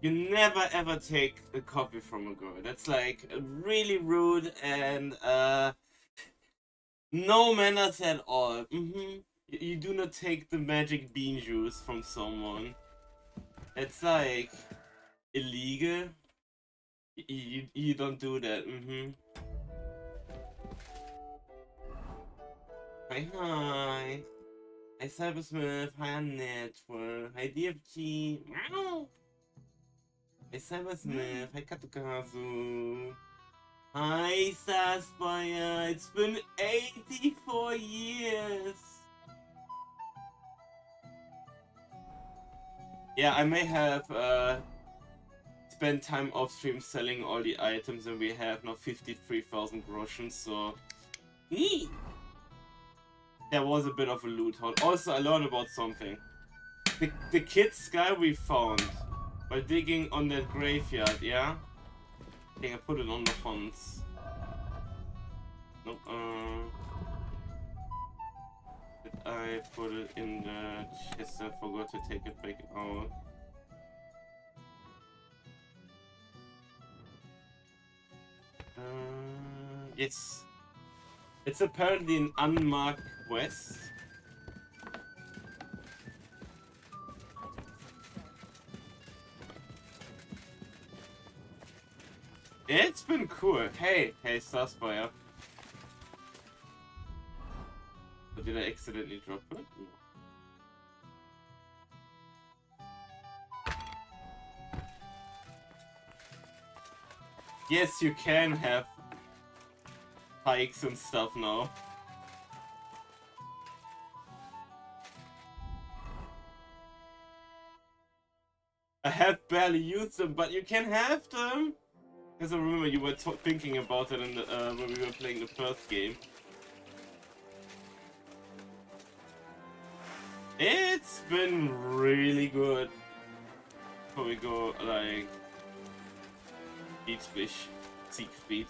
You never ever take a coffee from a girl. That's like really rude and no manners at all. You do not take the magic bean juice from someone. It's like illegal. You don't do that. Hi hi. Hi Cybersmith. Hi Unnatural. Hi DFG. Meow. Hi Cybersmith. Hi Katukazu. Hi Starspire. It's been 84 years. Yeah, I may have spent time off stream selling all the items, and we have now 53,000 groschen, so there was a bit of a loot haul. Also, I learned about something. The kid's skull we found by digging on that graveyard, yeah? I think I put it on the fonts. Nope, did I put it in the chest? I forgot to take it back out. Yes. It's apparently an unmarked quest. It's been cool. Hey, Starspire. Or did I accidentally drop it? No. Yes, you can have hikes and stuff now. I have barely used them, but you can have them. Because I remember you were thinking about it in the, when we were playing the first game. It's been really good. Before we go, like, Siegfried.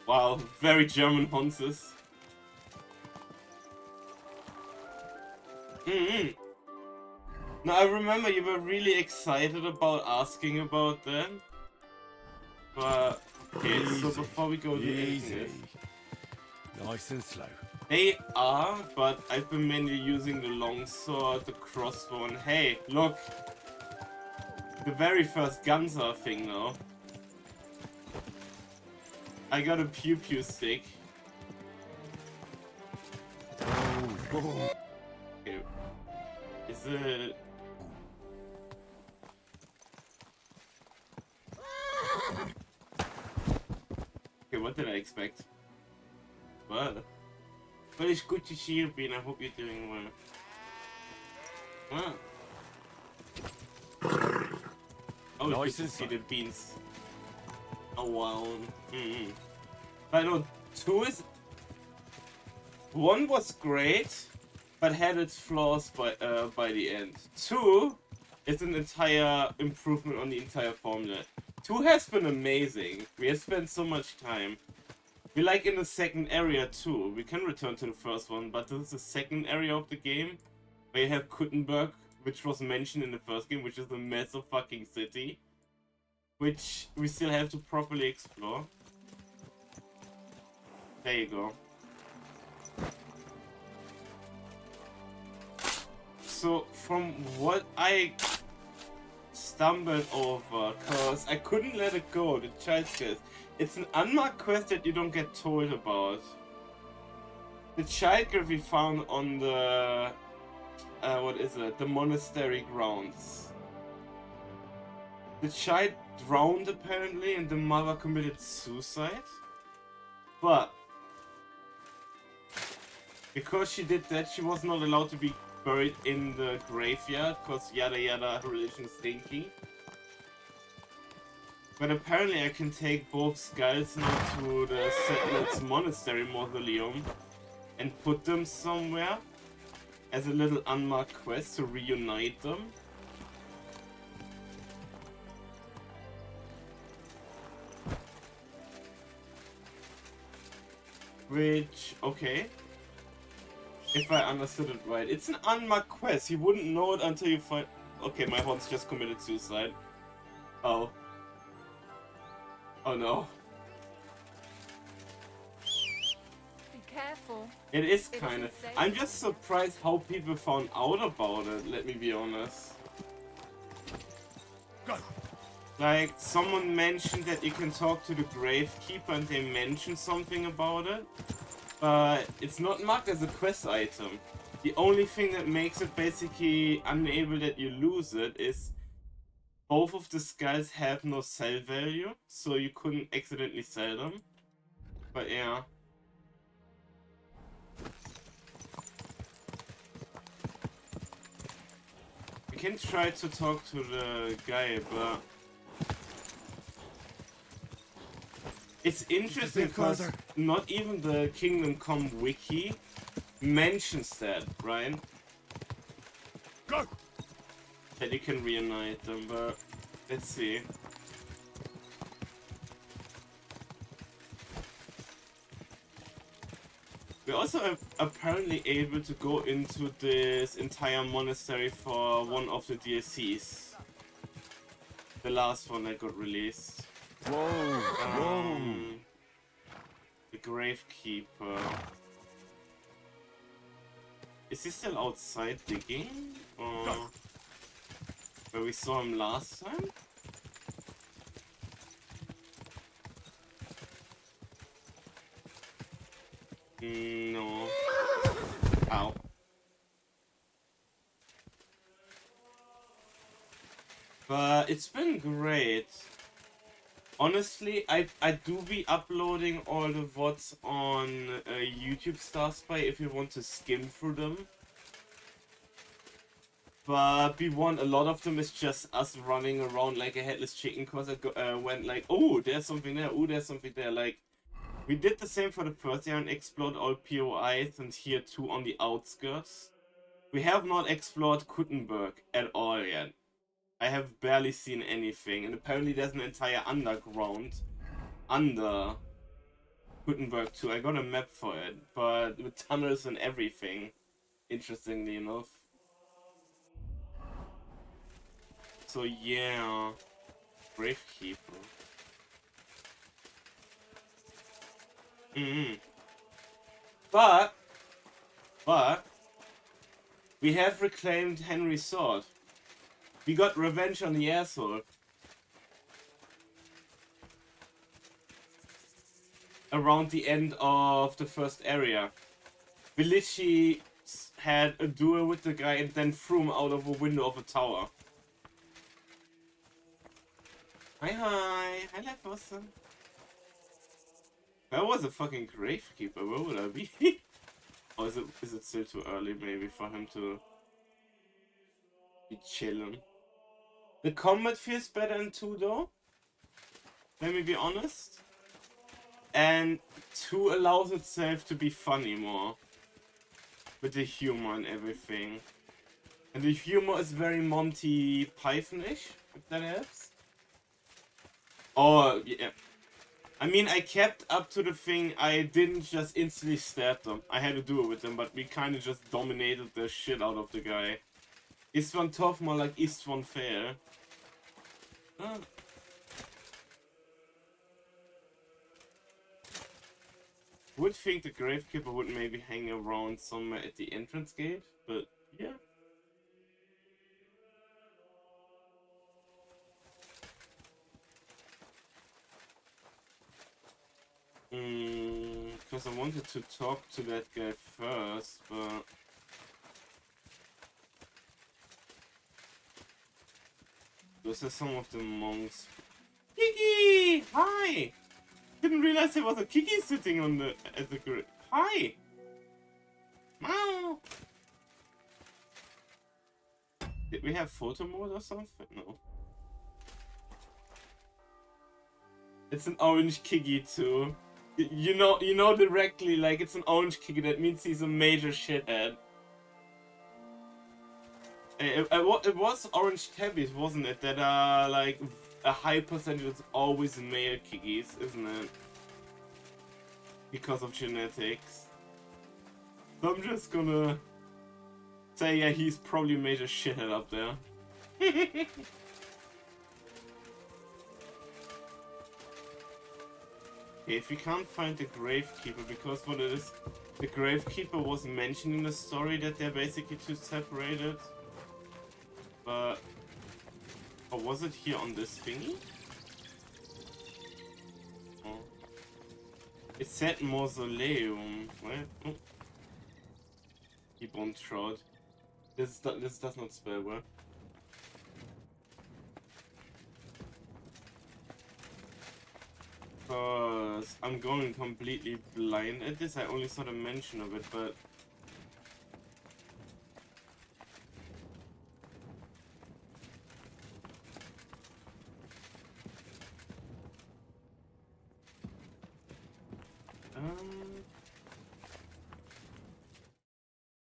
Wow, very German Honses. Now I remember you were really excited about asking about that. But okay, so before we go to anything else, nice and slow. they are, but I've been mainly using the longsword, the crossbow, and hey, look! The very first Gunzer thing now. I got a pew pew stick. Okay. Is it... Okay, what did I expect? Well, it's good to see you, Bean. I hope you're doing well. Wow. Oh, nice to see the beans. Oh wow. But no, 2 is... 1 was great, but had its flaws by the end. 2 is an entire improvement on the entire formula. 2 has been amazing. We have spent so much time. We like in the second area too. We can return to the first one, but this is the second area of the game where you have Kuttenberg, which was mentioned in the first game, which is a massive fucking city, which we still have to properly explore. There you go. So from what I stumbled over, cause I couldn't let it go, the child's quest. It's an unmarked quest that you don't get told about. The child grave we found on the what is it? The monastery grounds. The child drowned apparently, and the mother committed suicide. But because she did that, she was not allowed to be buried in the graveyard, cause yada yada religion stinky. But apparently I can take both skulls now to the Settlers Monastery Mausoleum and put them somewhere as a little unmarked quest to reunite them. Which, okay. If I understood it right. It's an unmarked quest. You wouldn't know it until you find... Okay, my horse just committed suicide. Oh. Oh no. Be careful. It is kind of. I'm just surprised how people found out about it, let me be honest. Go. Like, someone mentioned that you can talk to the Gravekeeper and they mentioned something about it. But it's not marked as a quest item. The only thing that makes it basically unable that you lose it is both of the skulls have no sell value, so you couldn't accidentally sell them. But yeah. We can try to talk to the guy, but it's interesting because not even the Kingdom Come wiki mentions that, right? Go. That you can reunite them, but let's see. We're also apparently able to go into this entire monastery for one of the DLCs. The last one that got released. Whoa. The Gravekeeper. Is he still outside digging? Or where we saw him last time? No. Ow. But it's been great. Honestly, I do be uploading all the VODs on YouTube Star Spy if you want to skim through them. But B1, a lot of them is just us running around like a headless chicken because I went like, oh, there's something there, oh, there's something there. Like, we did the same for the first year and explored all POIs and here too on the outskirts. We have not explored Kuttenberg at all yet. I have barely seen anything, and apparently there's an entire underground under Kuttenberg too. I got a map for it, but with tunnels and everything, interestingly enough. So yeah, Gravekeeper. But we have reclaimed Henry's sword. We got revenge on the asshole. Around the end of the first area. We literally had a duel with the guy and then threw him out of a window of a tower. Hi, Lefossen. If I was a fucking Gravekeeper, where would I be? Or is it still too early maybe for him to be chilling? The combat feels better in 2 though. Let me be honest. And 2 allows itself to be funny more. With the humor and everything. And the humor is very Monty Python-ish, if that helps. Oh, yeah. I mean, I kept up to the thing, I didn't just instantly stab them. I had to do it with them, but we kind of just dominated the shit out of the guy. Ist one tough, more like ist one fair. Ah. Would think the Gravekeeper would maybe hang around somewhere at the entrance gate, but yeah. Because I wanted to talk to that guy first, but those are some of the monks. Kiki! Hi! Didn't realize there was a Kiki sitting on at the grid. Hi! Meow! Did we have photo mode or something? No. It's an orange Kiki too. You know directly, like, it's an orange Kiki, that means he's a major shithead. It was orange tabbies, wasn't it? That are, like, a high percentage is always male Kikis, isn't it? Because of genetics. So I'm just gonna say, yeah, he's probably a major shithead up there. Okay, if we can't find the Gravekeeper, because what it is, the Gravekeeper was mentioned in the story that they're basically two separated. But... or was it here on this thingy? Oh. It said Mausoleum, right? Oh. Keep on trod. This does not spell well. Because I'm going completely blind at this. I only saw the mention of it, but...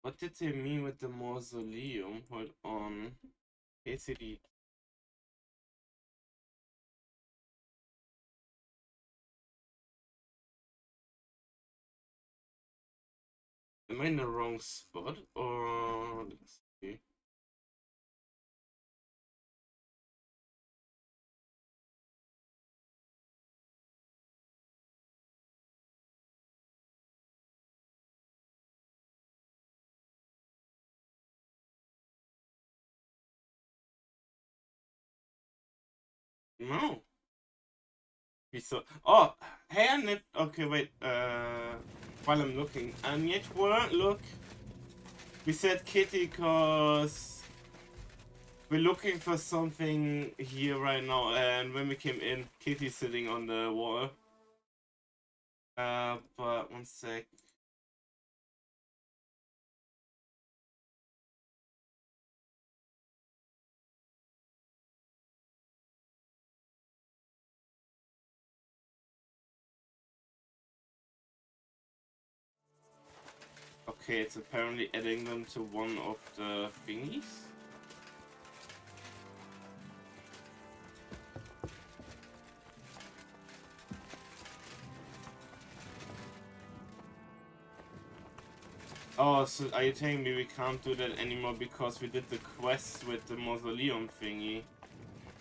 what did they mean with the mausoleum? Hold on. KCD. Am I in the wrong spot? Or... let's see. No. We saw... oh! Hey, Annette! Okay, wait. While I'm looking. Annette, look! We said Kitty cause... we're looking for something here right now, and when we came in, Kitty's sitting on the wall. But one sec. Okay, it's apparently adding them to one of the thingies. Oh, so are you telling me we can't do that anymore because we did the quest with the mausoleum thingy?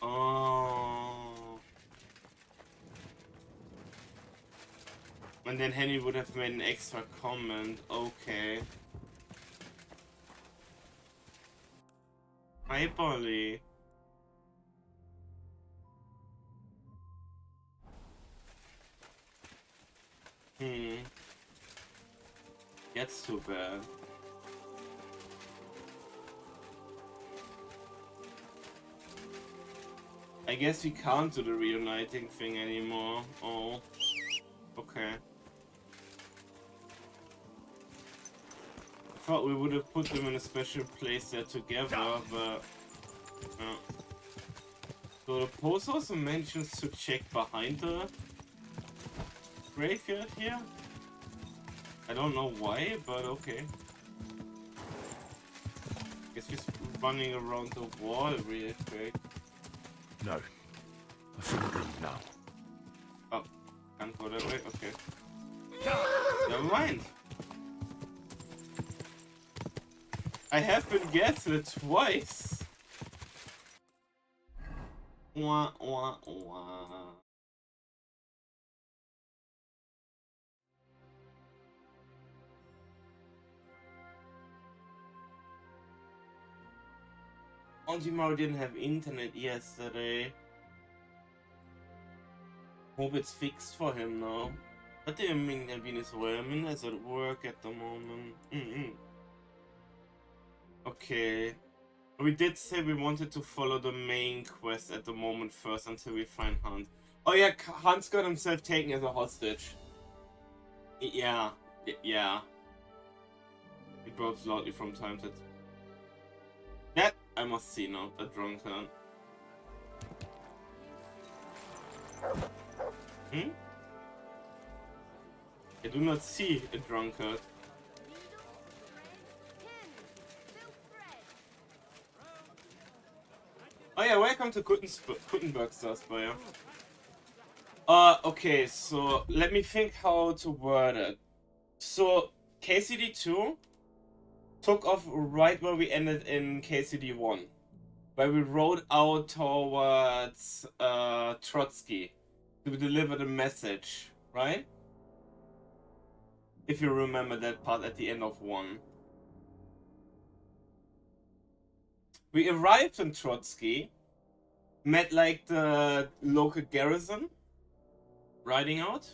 Oh. And then Henry would have made an extra comment. Okay. Hi, Polly. That's too bad. I guess we can't do the reuniting thing anymore. Oh. Okay. I thought we would have put them in a special place there together, but... So the post also mentions to check behind the graveyard here. I don't know why, but okay. Guess he's running around the wall real quick. No. I shouldn't leave now. Oh, can't go that way? Okay. Never mind. I have been gaslit twice. Wah, wah, wah. Onjimaro didn't have internet yesterday. Hope it's fixed for him now. What do you mean, Happiness? Well, I mean, he's at work at the moment. Okay. We did say we wanted to follow the main quest at the moment first until we find Hunt. Oh yeah, Hunt's got himself taken as a hostage. Yeah. Yeah. He burps loudly from time to time. That I must see now, a drunkard. I do not see a drunkard. Oh yeah, welcome to Kuttenberg, Starspire. Okay, so let me think how to word it. So, KCD2 took off right where we ended in KCD1. where we rode out towards Trotsky to deliver the message, right? If you remember that part at the end of 1. We arrived in Trotsky, met like the local garrison, riding out,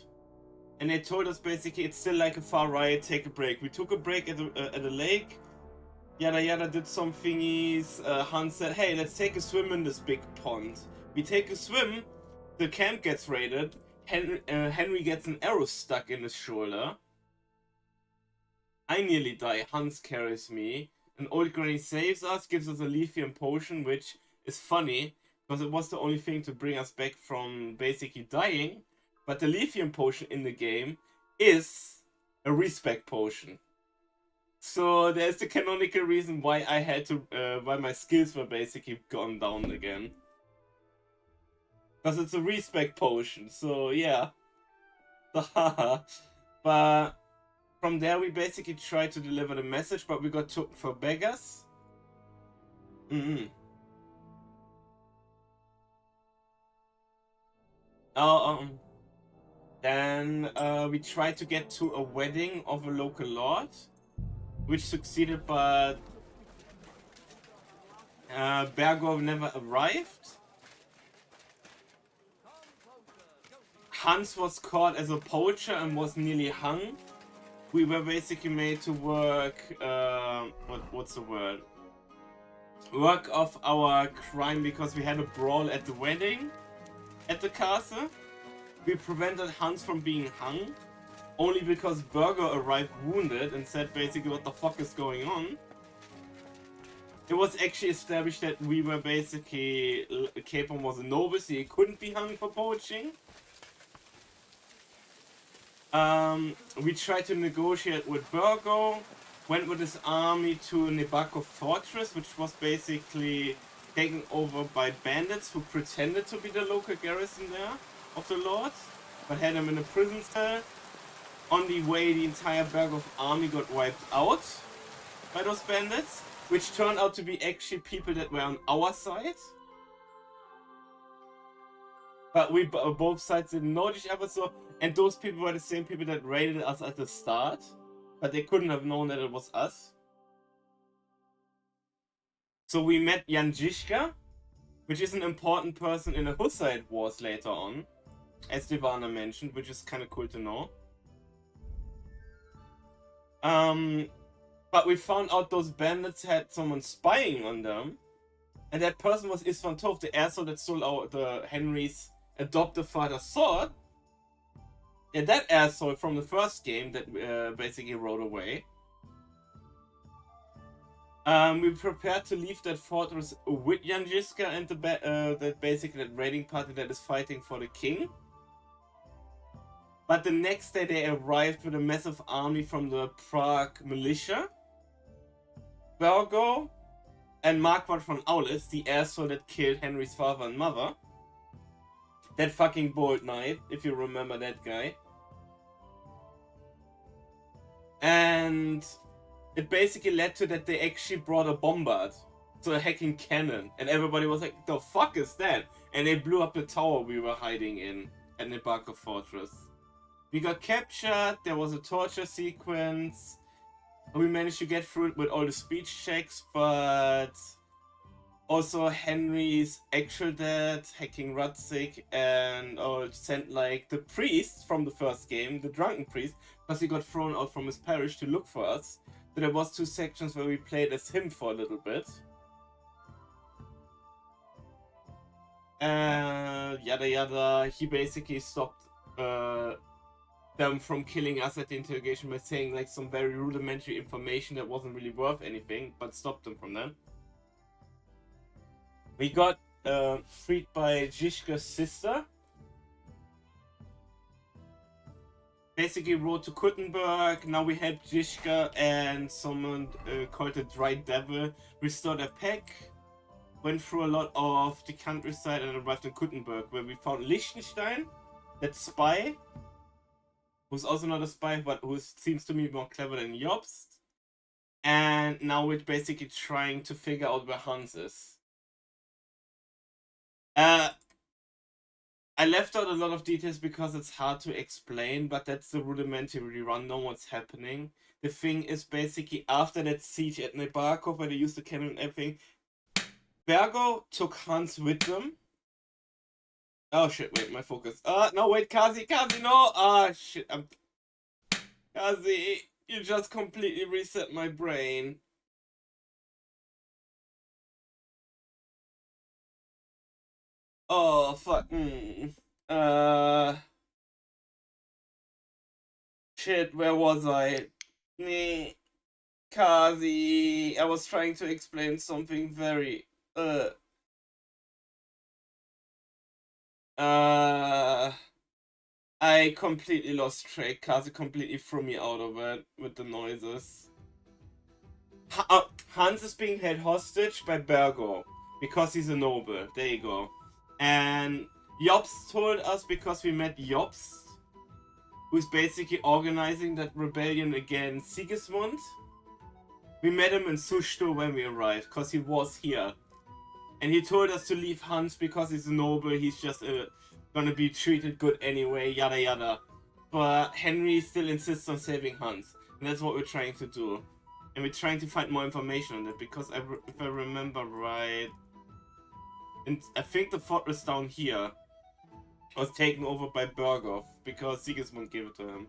and they told us basically it's still like a far ride, take a break. We took a break at a lake, yada yada, did some thingies. Hans said, hey, let's take a swim in this big pond. We take a swim, the camp gets raided, Henry gets an arrow stuck in his shoulder. I nearly die, Hans carries me. An old granny saves us, gives us a lithium potion, which is funny, because it was the only thing to bring us back from basically dying. But the lithium potion in the game is a respec potion. So there's the canonical reason why I had to, why my skills were basically gone down again. Because it's a respec potion, so yeah. But from there we basically tried to deliver the message, but we got took for beggars. Then we tried to get to a wedding of a local lord, which succeeded, but Bergov never arrived. Hans was caught as a poacher and was nearly hung. We were basically made to work, what's the word? Work off our crime because we had a brawl at the wedding at the castle. We prevented Hans from being hung, only because Berger arrived wounded and said basically what the fuck is going on. It was actually established that we were basically, Capon was a noble, so he couldn't be hung for poaching. We tried to negotiate with Burgo, went with his army to Nebako Fortress, which was basically taken over by bandits who pretended to be the local garrison there of the lords, but had them in a prison cell. On the way, the entire Bergov army got wiped out by those bandits, which turned out to be actually people that were on our side. But we both sides didn't know each other, so, and those people were the same people that raided us at the start, but they couldn't have known that it was us. So we met Jan Žižka, which is an important person in the Hussite Wars later on, as Divana mentioned, which is kind of cool to know. But we found out those bandits had someone spying on them, and that person was Istvan Tov, the asshole that stole Henry's adoptive father's sword. Yeah, that asshole from the first game that basically rode away. We prepared to leave that fortress with Jan Žižka and that basically that raiding party that is fighting for the king. But the next day they arrived with a massive army from the Prague militia. Bergo and Marquardt von Aulis, the asshole that killed Henry's father and mother. That fucking bold knight, if you remember that guy. And it basically led to that they actually brought a bombard, so a hacking cannon, and everybody was like, the fuck is that? And they blew up the tower we were hiding in at Nebaka Fortress. We got captured, there was a torture sequence, we managed to get through it with all the speech checks, but also Henry's actual dad, hacking Rudzik, and sent like the priest from the first game, the drunken priest, because he got thrown out from his parish to look for us. So there was 2 sections where we played as him for a little bit. Yada yada, he basically stopped them from killing us at the interrogation by saying like some very rudimentary information that wasn't really worth anything, but stopped them from that. We got freed by Žižka's sister. Basically rode to Kuttenberg. Now we helped Žižka and someone called the Dry Devil restore their pack. Went through a lot of the countryside and arrived in Kuttenberg, where we found Liechtenstein, that spy, who's also not a spy, but who seems to me more clever than Jobst. And now we're basically trying to figure out where Hans is. I left out a lot of details because it's hard to explain, but that's the rudimentary rundown what's happening. The thing is basically after that siege at Nebarkov where they used the cannon and everything, Bergo took Hans with them. Oh shit, wait, my focus. No, wait, Kazi, no! Ah, shit, Kazi, you just completely reset my brain. Oh, fuck. Shit, where was I? Kazi, I was trying to explain something very, I completely lost track. Kazi completely threw me out of it with the noises. Hans is being held hostage by Bergo because he's a noble. There you go. And Jobs told us because we met Jobs, who's basically organizing that rebellion against Sigismund. We met him in Sushto when we arrived because he was here. And he told us to leave Hans because he's a noble, he's just gonna be treated good anyway, yada yada. But Henry still insists on saving Hans. And that's what we're trying to do. And we're trying to find more information on it because if I remember right, and I think the fortress down here was taken over by Bergov because Sigismund gave it to him.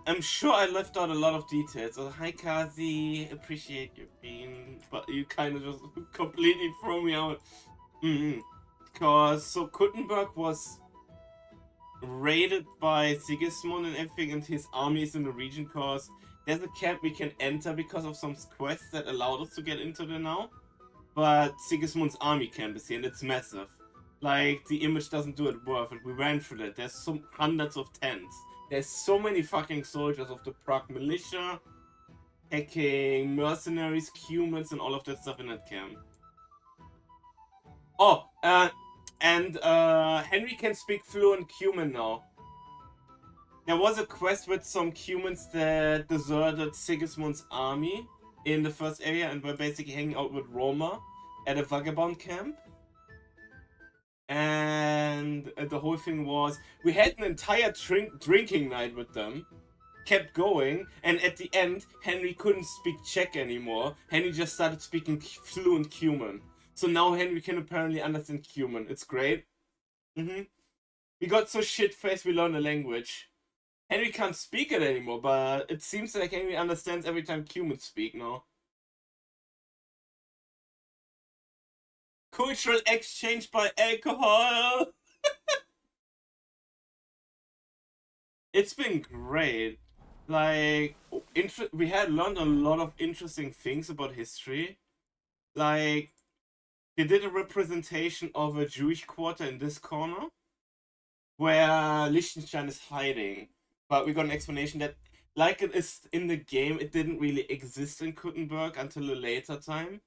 I'm sure I left out a lot of details. Oh, hi Kazi, appreciate you being, but you kind of just completely threw me out. Because so Kuttenberg was raided by Sigismund and everything, and his army is in the region because there's a camp we can enter because of some quests that allowed us to get into there now. But Sigismund's army camp is here and it's massive. Like, the image doesn't do it worth it. We ran through that. There's some hundreds of tents. There's so many fucking soldiers of the Prague militia, hacking, mercenaries, humans, and all of that stuff in that camp. Oh, and Henry can speak fluent Cuman now. There was a quest with some humans that deserted Sigismund's army in the first area and were basically hanging out with Roma at a vagabond camp. And the whole thing was, we had an entire drinking night with them, kept going, and at the end, Henry couldn't speak Czech anymore. Henry just started speaking fluent Cuman. So now Henry can apparently understand Cuman. It's great. We got so shit-faced we learned the language. Henry can't speak it anymore, but it seems like Henry understands every time Cumans speak now. Cultural exchange by alcohol! It's been great. Like, we had learned a lot of interesting things about history. Like, they did a representation of a Jewish quarter in this corner, where Liechtenstein is hiding. But we got an explanation that, like it is in the game, it didn't really exist in Kuttenberg until a later time.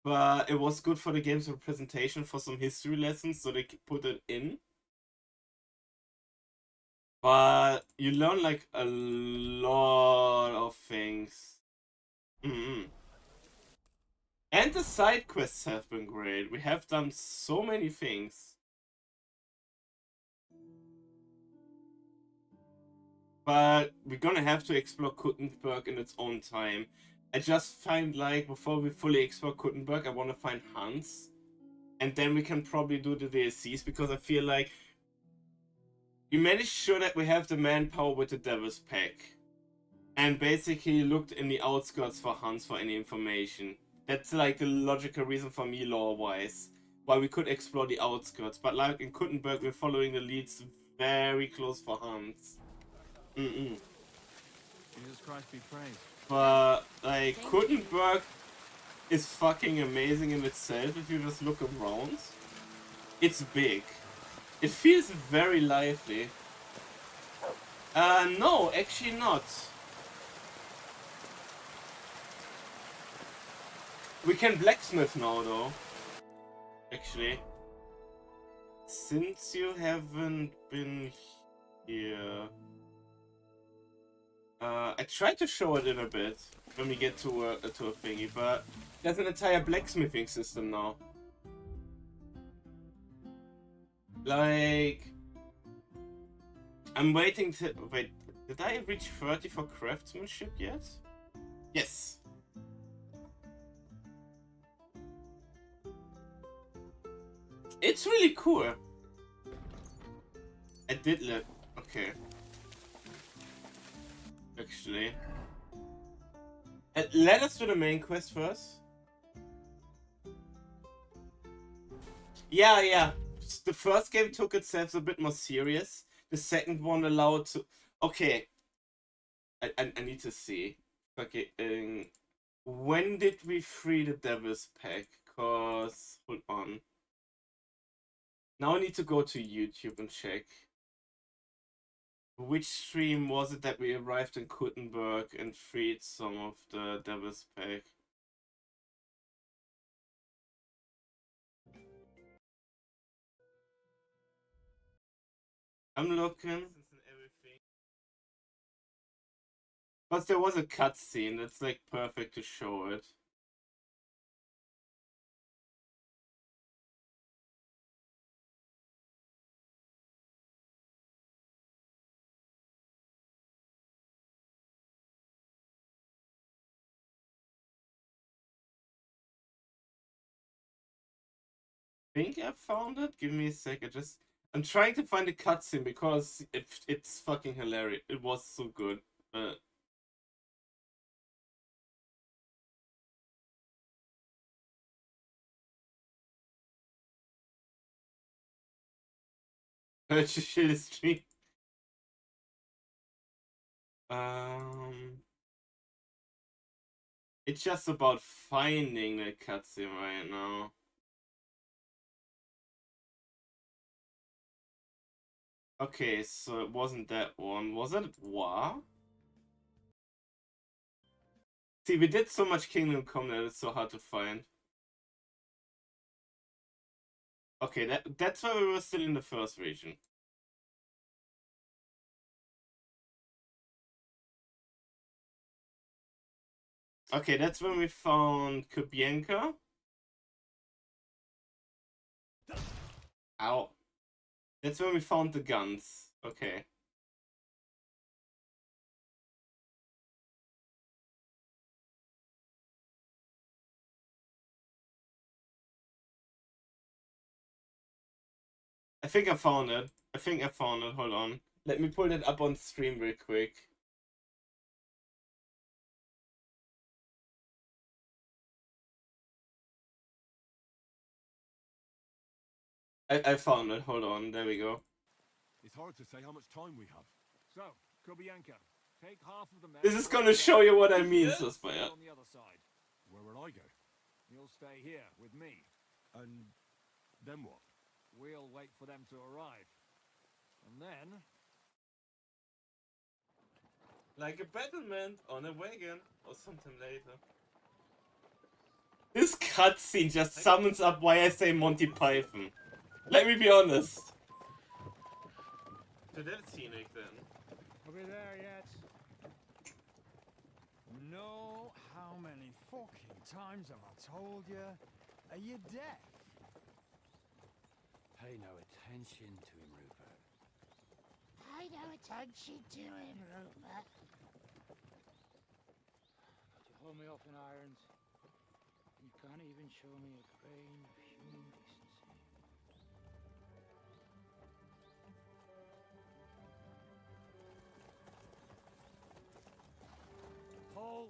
But it was good for the game's representation for some history lessons, so they put it in. But you learn like a lot of things. And the side quests have been great. We have done so many things. But we're gonna have to explore Kuttenberg in its own time. I just find like before we fully explore Kuttenberg, I want to find Hans. And then we can probably do the DLCs because I feel like we managed to show that we have the manpower with the Devil's Pack. And basically looked in the outskirts for Hans for any information. That's like the logical reason for me lore-wise. Why we could explore the outskirts. But like in Kuttenberg, we're following the leads very close for Hans. Jesus Christ be praised. But like Kuttenberg is fucking amazing in itself if you just look around. It's big. It feels very lively. No, actually not. We can blacksmith now though. Actually. Since you haven't been here. I tried to show it in a bit when we get to a thingy, but there's an entire blacksmithing system now. Like, I'm waiting to wait. Did I reach 30 for craftsmanship yet? Yes. It's really cool. I did let. Okay. Actually. Let us do the main quest first. Yeah. The first game took itself a bit more serious. The second one allowed to. Okay. I need to see. Okay. When did we free the Devil's Pack? Cause hold on. Now I need to go to YouTube and check. Which stream was it that we arrived in Kuttenberg and freed some of the Devil's Pack? I'm looking. But there was a cutscene that's like perfect to show it. I think I found it. Give me a second. I'm trying to find a cutscene because it's fucking hilarious. It was so good. Shit stream. It's just about finding the cutscene right now. Okay, so it wasn't that one. Was it Woah? See, we did so much Kingdom Come that it's so hard to find. Okay, that's why we were still in the first region. Okay, that's when we found Kubienka. Ow. That's when we found the guns. Okay. I think I found it. Hold on. Let me pull it up on stream real quick. I found it. Hold on. There we go. It's hard to say how much time we have. So, Kubienka, take half of the men. This is gonna show you what I mean, Suspire. On the other side. Where will I go? You'll stay here with me. And then what? We'll wait for them to arrive. And then... Like a battlement on a wagon or something later. This cutscene just summons up why I say Monty Python. Let me be honest. So that's scenic then. Are we there yet? No, how many fucking times have I told you? Are you deaf? Pay no attention to him, Rupert. Pay no attention to him, Rupert. But you hold me up in irons. You can't even show me a grain of human decency. Paul!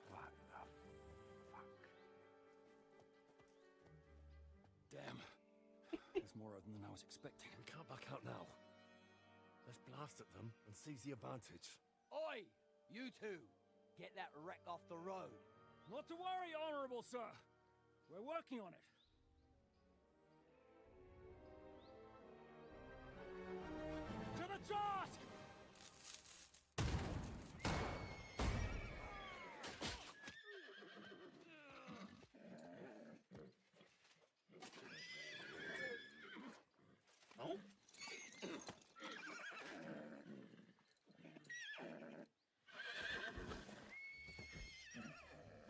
What the fuck? Damn. There's more of them than I was expecting. We can't back out now. Let's blast at them and seize the advantage. Oi! You two! Get that wreck off the road. Not to worry, Honorable Sir. We're working on it. To the task!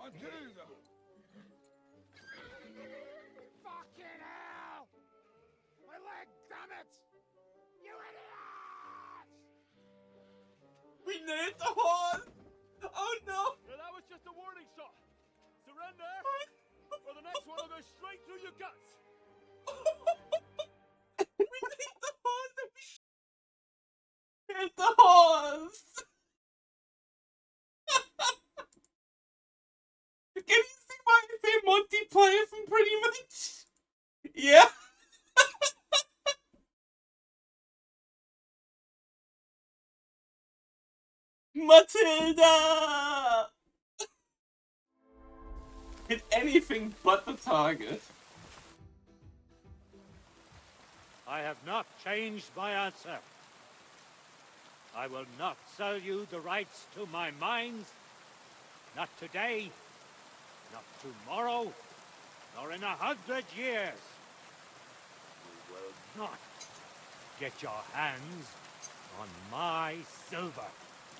Undo them! Fucking hell! My leg, damn it! You idiot! We nailed the horse! Oh no! Yeah, that was just a warning shot. Surrender, or the next one will go straight through your guts. We nailed the horse and we nailed the horse! Can you see why I say Monty Python pretty much? Yeah. Matilda! Hit anything but the target. I have not changed my answer. I will not sell you the rights to my mines. Not today, not tomorrow, nor in 100 years. You will not get your hands on my silver.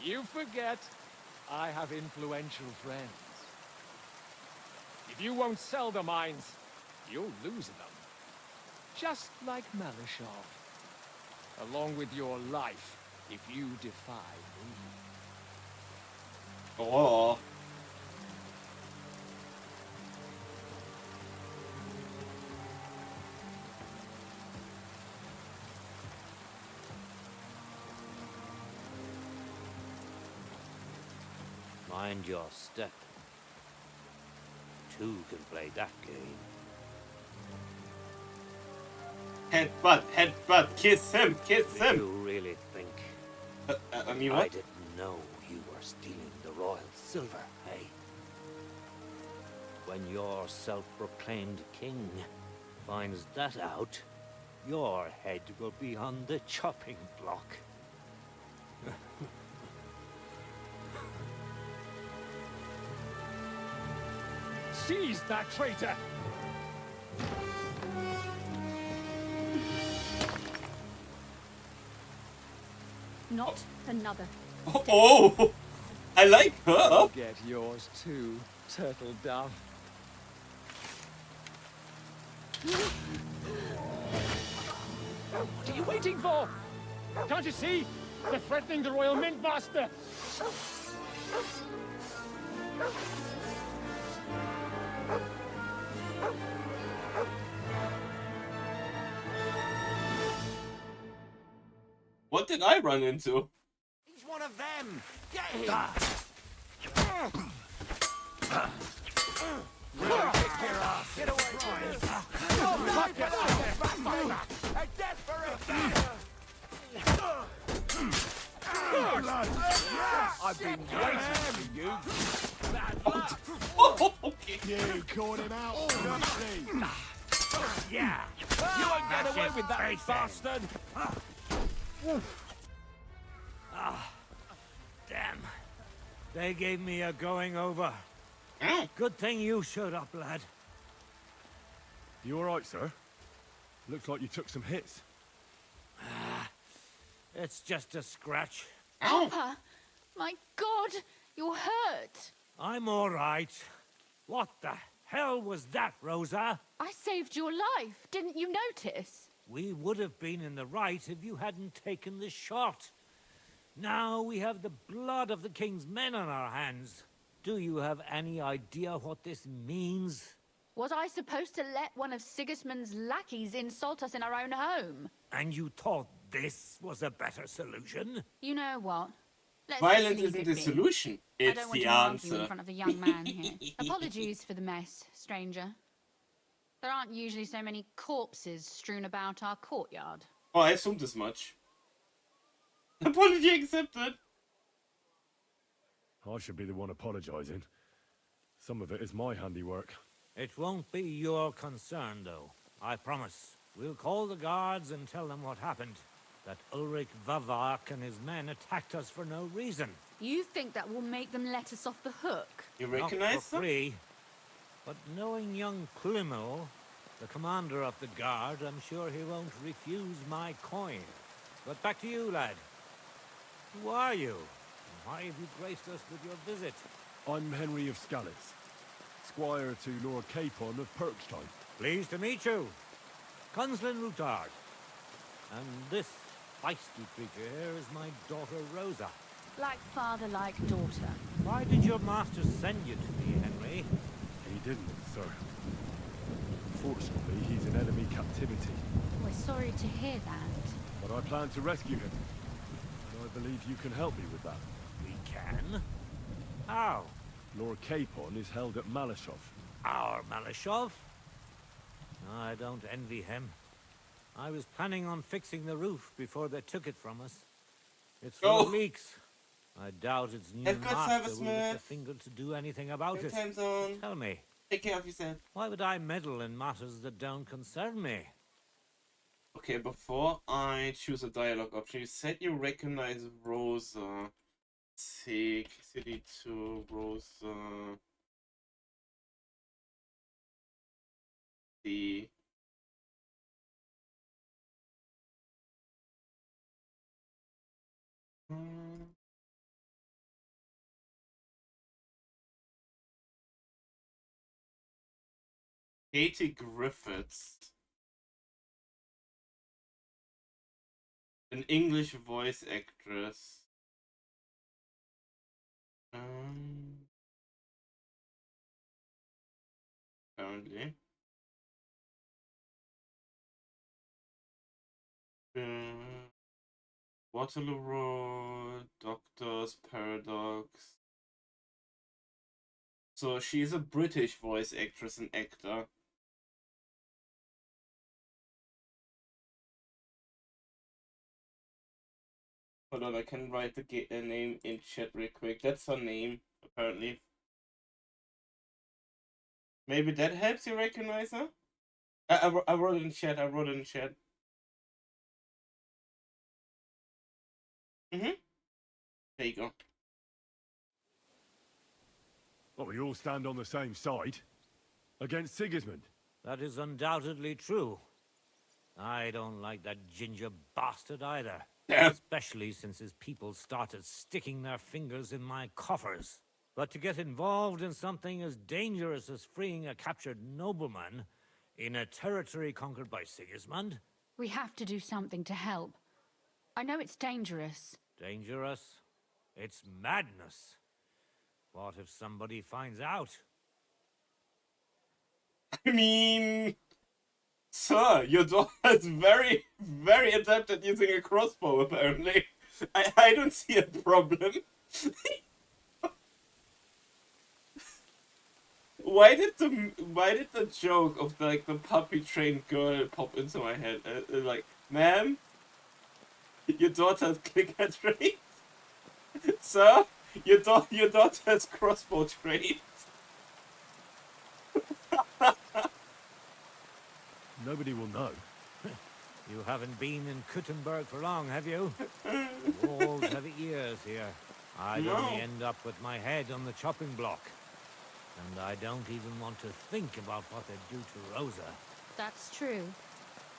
You forget, I have influential friends. If you won't sell the mines, you'll lose them. Just like Malishov. Along with your life, if you defy me. Oh. Mind your step. Two can play that game. Headbutt, kiss him! Did you really think I mean, I what? didn't know you were stealing the royal silver, eh? When your self-proclaimed king finds that out, your head will be on the chopping block. Seize that traitor! Not another. Oh! I like her! Get yours too, turtle dove. What are you waiting for? Can't you see? They're threatening the Royal Mint Master! What did I run into? He's one of them! Get him! Get away from him! A death for I've been waiting for you! Oh, okay. You caught him out, Nazi! Yeah! You won't get away with that, bastard! Damn. They gave me a going over. Ow. Good thing you showed up, lad. You alright, sir? Looks like you took some hits. It's just a scratch. Ow. Papa, my God, you're hurt. I'm all right. What the hell was that, Rosa? I saved your life. Didn't you notice? We would have been in the right if you hadn't taken the shot. Now we have the blood of the king's men on our hands. Do you have any idea what this means? Was I supposed to let one of Sigismund's lackeys insult us in our own home? And you thought this was a better solution? You know what? Let's Violence just leave isn't it the be. solution. I It's don't want the to argue in answer. front of the young man here. Apologies for the mess, stranger. There aren't usually so many corpses strewn about our courtyard. Oh, I assumed as much. Apology accepted. I should be the one apologising. Some of it is my handiwork. It won't be your concern, though. I promise. We'll call the guards and tell them what happened. That Ulrich Vavak and his men attacked us for no reason. You think that will make them let us off the hook? You Not recognize for them? free. But knowing young Plimo, the commander of the guard, I'm sure he won't refuse my coin. But back to you, lad. Who are you? And why have you graced us with your visit? I'm Henry of Scallis. squire to Lord Capon of Perkstein. Pleased to meet you. Conslin Routard. And this feisty creature here is my daughter Rosa. Like father, like daughter. Why did your master send you to me, Henry? He didn't, sir. Fortunately, he's in enemy captivity. We're sorry to hear that. But I plan to rescue him. And I believe you can help me with that. We can? How? Lord Capon is held at Malashov. Our Malashov? I don't envy him. I was planning on fixing the roof before they took it from us. It's full of leaks. I doubt its new Have good master service, will lift a Smith. finger to do anything about Good it. time zone. Tell me, Take care of yourself. why would I meddle in matters that don't concern me? Okay, before I choose a dialogue option, you said you recognize Rosa. Take city to Rosa. The Katie Griffiths. An English voice actress. Apparently. Waterloo Road, Doctor's Paradox. So she's a British voice actress and actor. Hold on, I can write the name in chat real quick. That's her name, apparently. Maybe that helps you recognize her? I wrote it in chat, I wrote it in chat. There you go. Well, we all stand on the same side. Against Sigismund. That is undoubtedly true. I don't like that ginger bastard either. Yeah. Especially since his people started sticking their fingers in my coffers. But to get involved in something as dangerous as freeing a captured nobleman in a territory conquered by Sigismund? We have to do something to help. I know it's dangerous. Dangerous? It's madness. What if somebody finds out? I mean, sir, your daughter is very, very adept at using a crossbow, apparently. I don't see a problem. Why did the joke of like the puppy trained girl pop into my head? Like, ma'am, your daughter has clicker trained. Sir, your daughter has crossbow trained. Nobody will know. You haven't been in Kuttenberg for long, have you? Walls have ears here. I'd only end up with my head on the chopping block. And I don't even want to think about what they'd do to Rosa. That's true.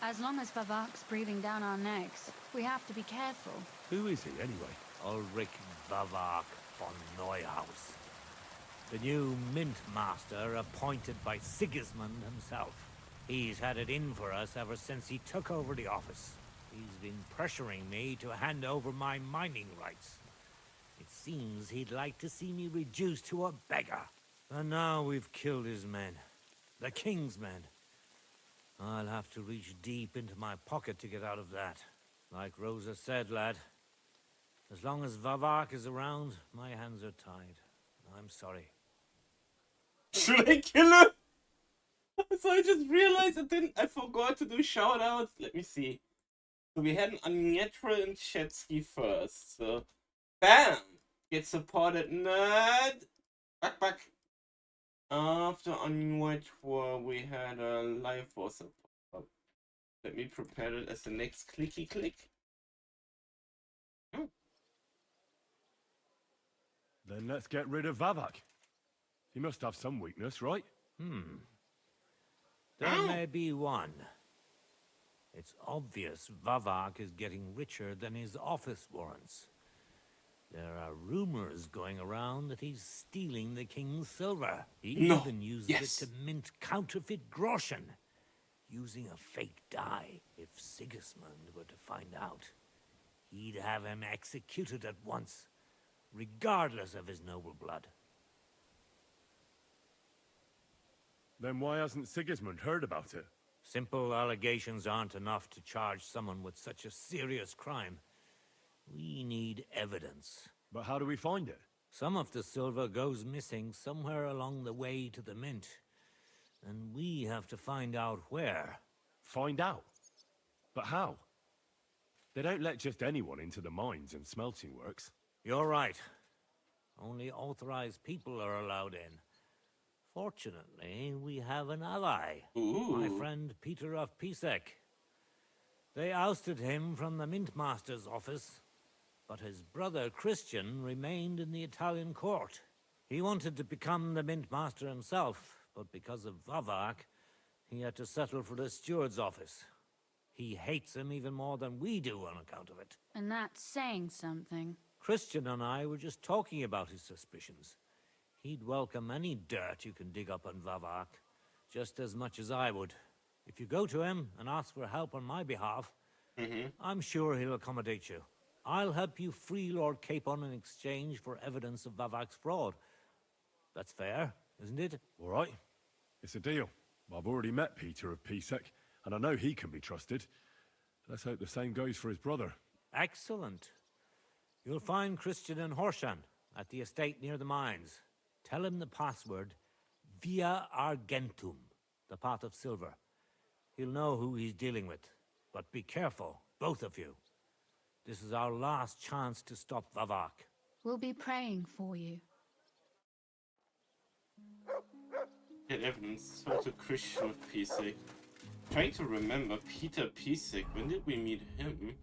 As long as Vavak's breathing down our necks, we have to be careful. Who is he, anyway? Ulrich Vavak von Neuhaus. The new mint master appointed by Sigismund himself. He's had it in for us ever since he took over the office. He's been pressuring me to hand over my mining rights. It seems he'd like to see me reduced to a beggar. And now we've killed his men. The king's men. I'll have to reach deep into my pocket to get out of that. Like Rosa said, lad. As long as Vavak is around, my hands are tied. I'm sorry. Should I kill her? So I just realized I forgot to do shoutouts. Let me see. So we had an unnatural in Chetsky first. So, bam! Get supported, nerd! Back. After unnatural, we had a live for support. Let me prepare it as the next clicky click. Then let's get rid of Vavak. He must have some weakness, right? There may be one. It's obvious Vavak is getting richer than his office warrants. There are rumors going around that he's stealing the king's silver. He No. even uses Yes. it to mint counterfeit groschen, using a fake die. If Sigismund were to find out, he'd have him executed at once, regardless of his noble blood. Then why hasn't Sigismund heard about it? Simple allegations aren't enough to charge someone with such a serious crime. We need evidence. But how do we find it? Some of the silver goes missing somewhere along the way to the mint, and we have to find out where. Find out? But how? They don't let just anyone into the mines and smelting works. You're right. Only authorized people are allowed in. Fortunately, we have an ally. Ooh. My friend Peter of Pisek. They ousted him from the Mint Master's office, but his brother Christian remained in the Italian court. He wanted to become the Mint Master himself, but because of Vavak, he had to settle for the steward's office. He hates him even more than we do on account of it. And that's saying something. Christian and I were just talking about his suspicions. He'd welcome any dirt you can dig up on Vavak, just as much as I would. If you go to him and ask for help on my behalf, I'm sure he'll accommodate you. I'll help you free Lord Capon in exchange for evidence of Vavak's fraud. That's fair, isn't it? All right. It's a deal. I've already met Peter of Pisek, and I know he can be trusted. Let's hope the same goes for his brother. Excellent. You'll find Christian in Horshan, at the estate near the mines. Tell him the password, Via Argentum, the pot of silver. He'll know who he's dealing with. But be careful, both of you. This is our last chance to stop Vavak. We'll be praying for you. Get evidence. Talk to Christian of Pisek. Trying to remember Peter Pisek. When did we meet him?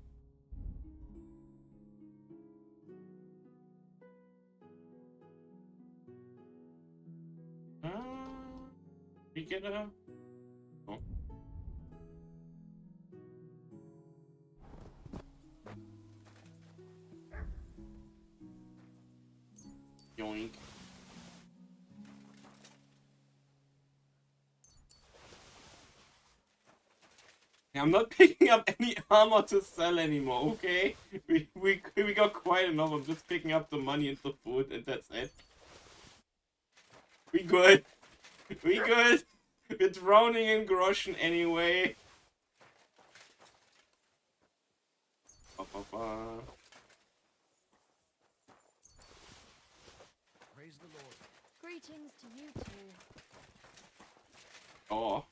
We get a... Oh. Yoink. I'm not picking up any armor to sell anymore, okay? We got quite enough. I'm just picking up the money and the food, and that's it. We good. We good. We're drowning in groschen anyway. Praise the Lord. Greetings to you too. Oh.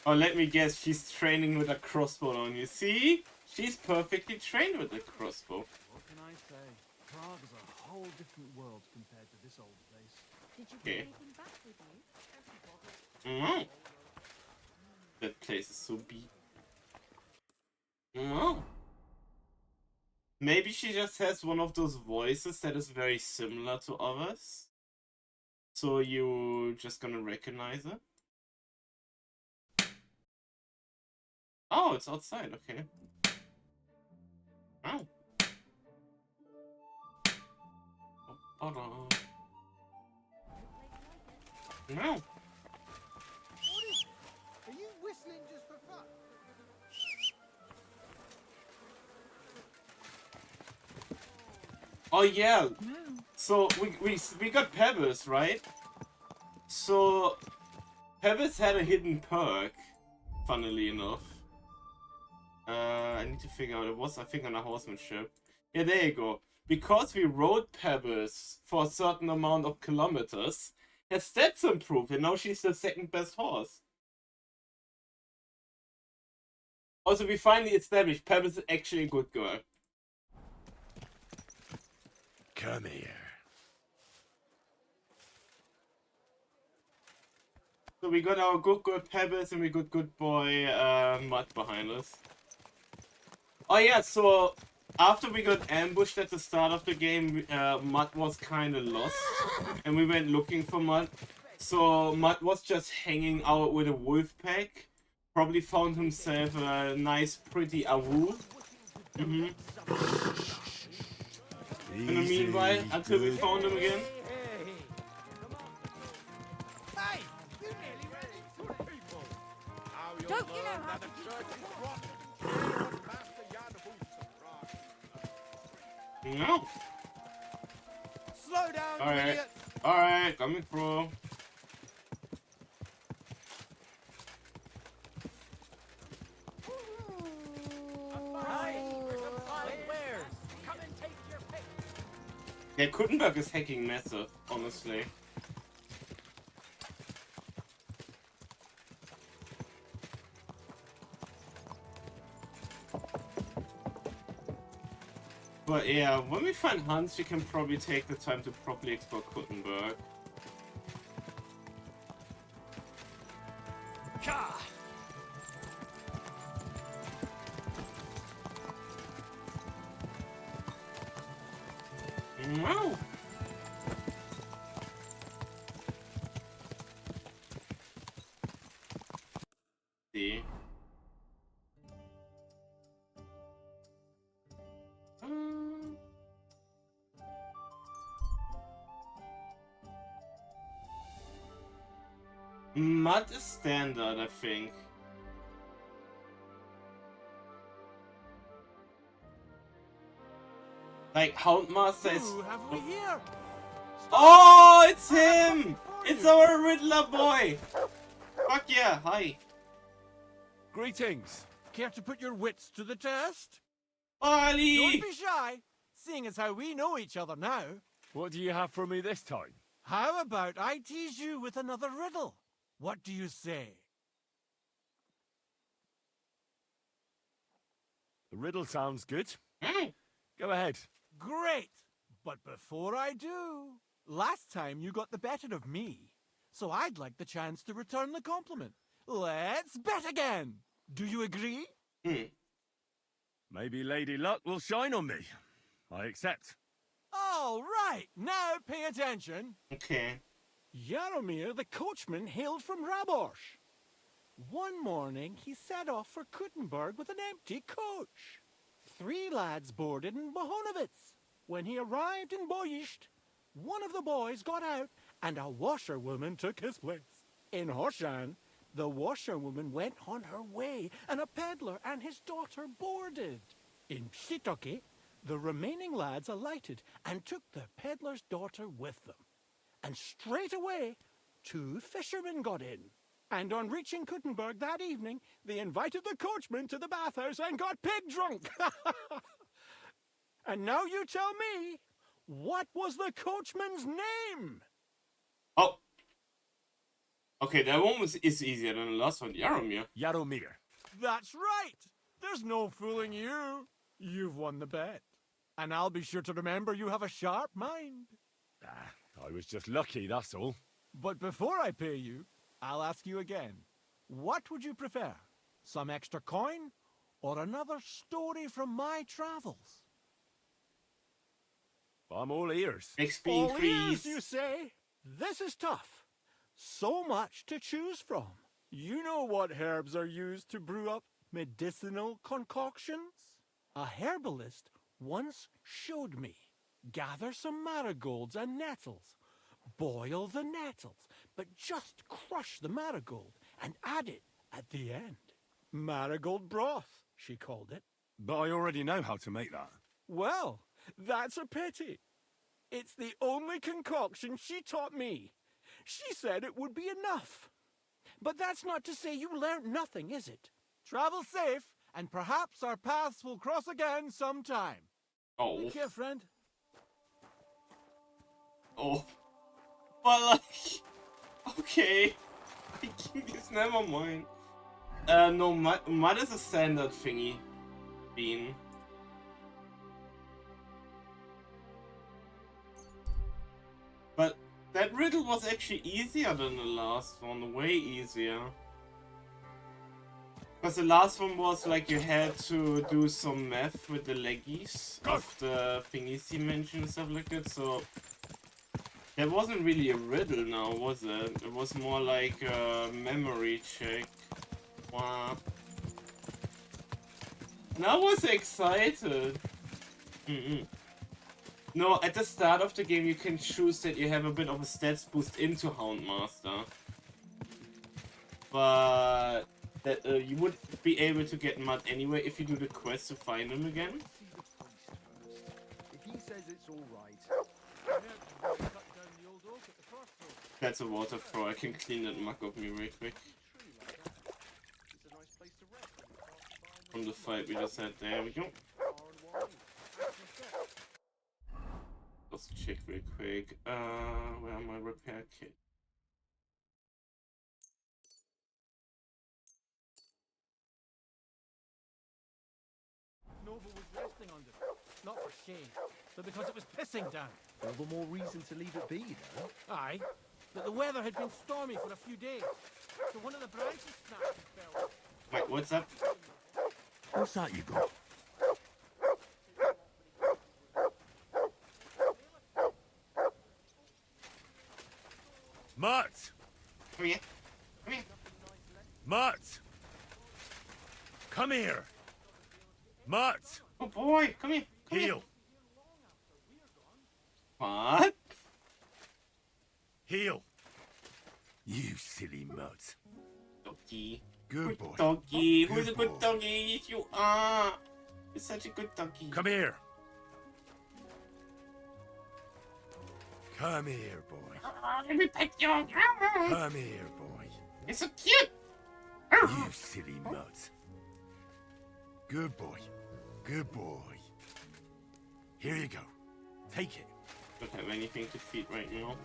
Oh, let me guess, she's training with a crossbow on you. See? She's perfectly trained with a crossbow. What can I say? Prague is a whole different world compared to this old place. Did you bring Okay. anything back with you? Mm. That place is so big. Mm. Maybe she just has one of those voices that is very similar to others. So you just gonna recognize it? Oh, it's outside, okay. Oh. No. What is it? Are you whistling just for fun? Oh yeah. So we got Pebbles, right? So Pebbles had a hidden perk, funnily enough. I need to figure out it was, I think, on a horsemanship. Yeah, there you go. Because we rode Pebbles for a certain amount of kilometers, her stats improved, and now she's the second best horse. Also, we finally established Pebbles is actually a good girl. Come here. So we got our good girl Pebbles and we got good boy Mud behind us. Oh yeah, so after we got ambushed at the start of the game, Mud was kind of lost, and we went looking for Mud. So Mud was just hanging out with a wolf pack, probably found himself a nice pretty awu, Mm-hmm. In the meanwhile, until we found him again. Hey, you nearly ran into people. Don't you know how to No. Slow down, you Alright. idiot. Alright, coming through. Yeah, Kuttenberg is hacking massive, honestly. But yeah, when we find Hans, we can probably take the time to properly explore Kuttenberg. Wow. See. Mud is standard, I think. Like, Houndmaster is... Who have we here? Oh, it's him! It's our Riddler boy! Fuck yeah, hi. Greetings. Care to put your wits to the test? Ali! Don't be shy, seeing as how we know each other now. What do you have for me this time? How about I tease you with another riddle? What do you say? The riddle sounds good. Go ahead. Great! But before I do, last time you got the better of me, so I'd like the chance to return the compliment. Let's bet again! Do you agree? Maybe Lady Luck will shine on me. I accept. All right, now pay attention. Okay. Jaromir the coachman hailed from Rabosch. One morning he set off for Kuttenberg with an empty coach. 3 lads boarded in Bohonovitz. When he arrived in Boischt, one of the boys got out and a washerwoman took his place. In Horshan, the washerwoman went on her way and a peddler and his daughter boarded. In Psitoke, the remaining lads alighted and took the peddler's daughter with them. And straight away, 2 fishermen got in. And on reaching Kuttenberg that evening, they invited the coachman to the bathhouse and got pig drunk. And now you tell me, what was the coachman's name? Oh. Okay, that one is easier than the last one. Jaromir. Jaromir. That's right. There's no fooling you. You've won the bet. And I'll be sure to remember you have a sharp mind. I was just lucky, that's all. But before I pay you, I'll ask you again. What would you prefer? Some extra coin or another story from my travels? I'm all ears. XP All increase. ears, you say? This is tough. So much to choose from. You know what herbs are used to brew up medicinal concoctions? A herbalist once showed me. Gather some marigolds and nettles. Boil the nettles, but just crush the marigold and add it at the end. Marigold broth, she called it. But I already know how to make that. Well, that's a pity. It's the only concoction she taught me. She said it would be enough. But that's not to say you learnt nothing, is it? Travel safe, and perhaps our paths will cross again sometime. Oh. Take care, friend. Oh. But like... Okay. It's never mind. No, mud is a standard thingy. Bean. But that riddle was actually easier than the last one, way easier. Because the last one was like you had to do some math with the leggies of the thingies he mentioned and stuff like that, so... That wasn't really a riddle now, was it? It was more like a memory check. Wow. Now I was excited. No, at the start of the game you can choose that you have a bit of a stats boost into Houndmaster. But that you would be able to get mud anyway if you do the quest to find him again. See the priest first. If he says it's all right, cut down the old oak at the crossroads. That's a water throw. I can clean that muck off me real quick. Tree like that. It's a nice place to rest when you pass by. From the fight we just had. There we go. Far and wide. Let's check real quick. Where are my repair kit? Nova was resting under it. Not for shade, but because it was pissing down. All the more reason to leave it be, then. Aye, but the weather had been stormy for a few days, so one of the branches snapped and fell. Wait, what's up? What's that you got? Mutt! Come here. Come here. Mutt! Come here! Mutt! Oh boy, come here. Come here. Heal! What? Heal! You silly mutt. Doggy. Good boy. Doggy. Good Who's a good boy. doggy? Yes, you are. You're such a good doggy. Come here. Come here, boy. Let me pet you. Come here, boy. You're so cute. You silly mutt. Good boy. Good boy. Here you go. Take it. Don't have anything to feed right now.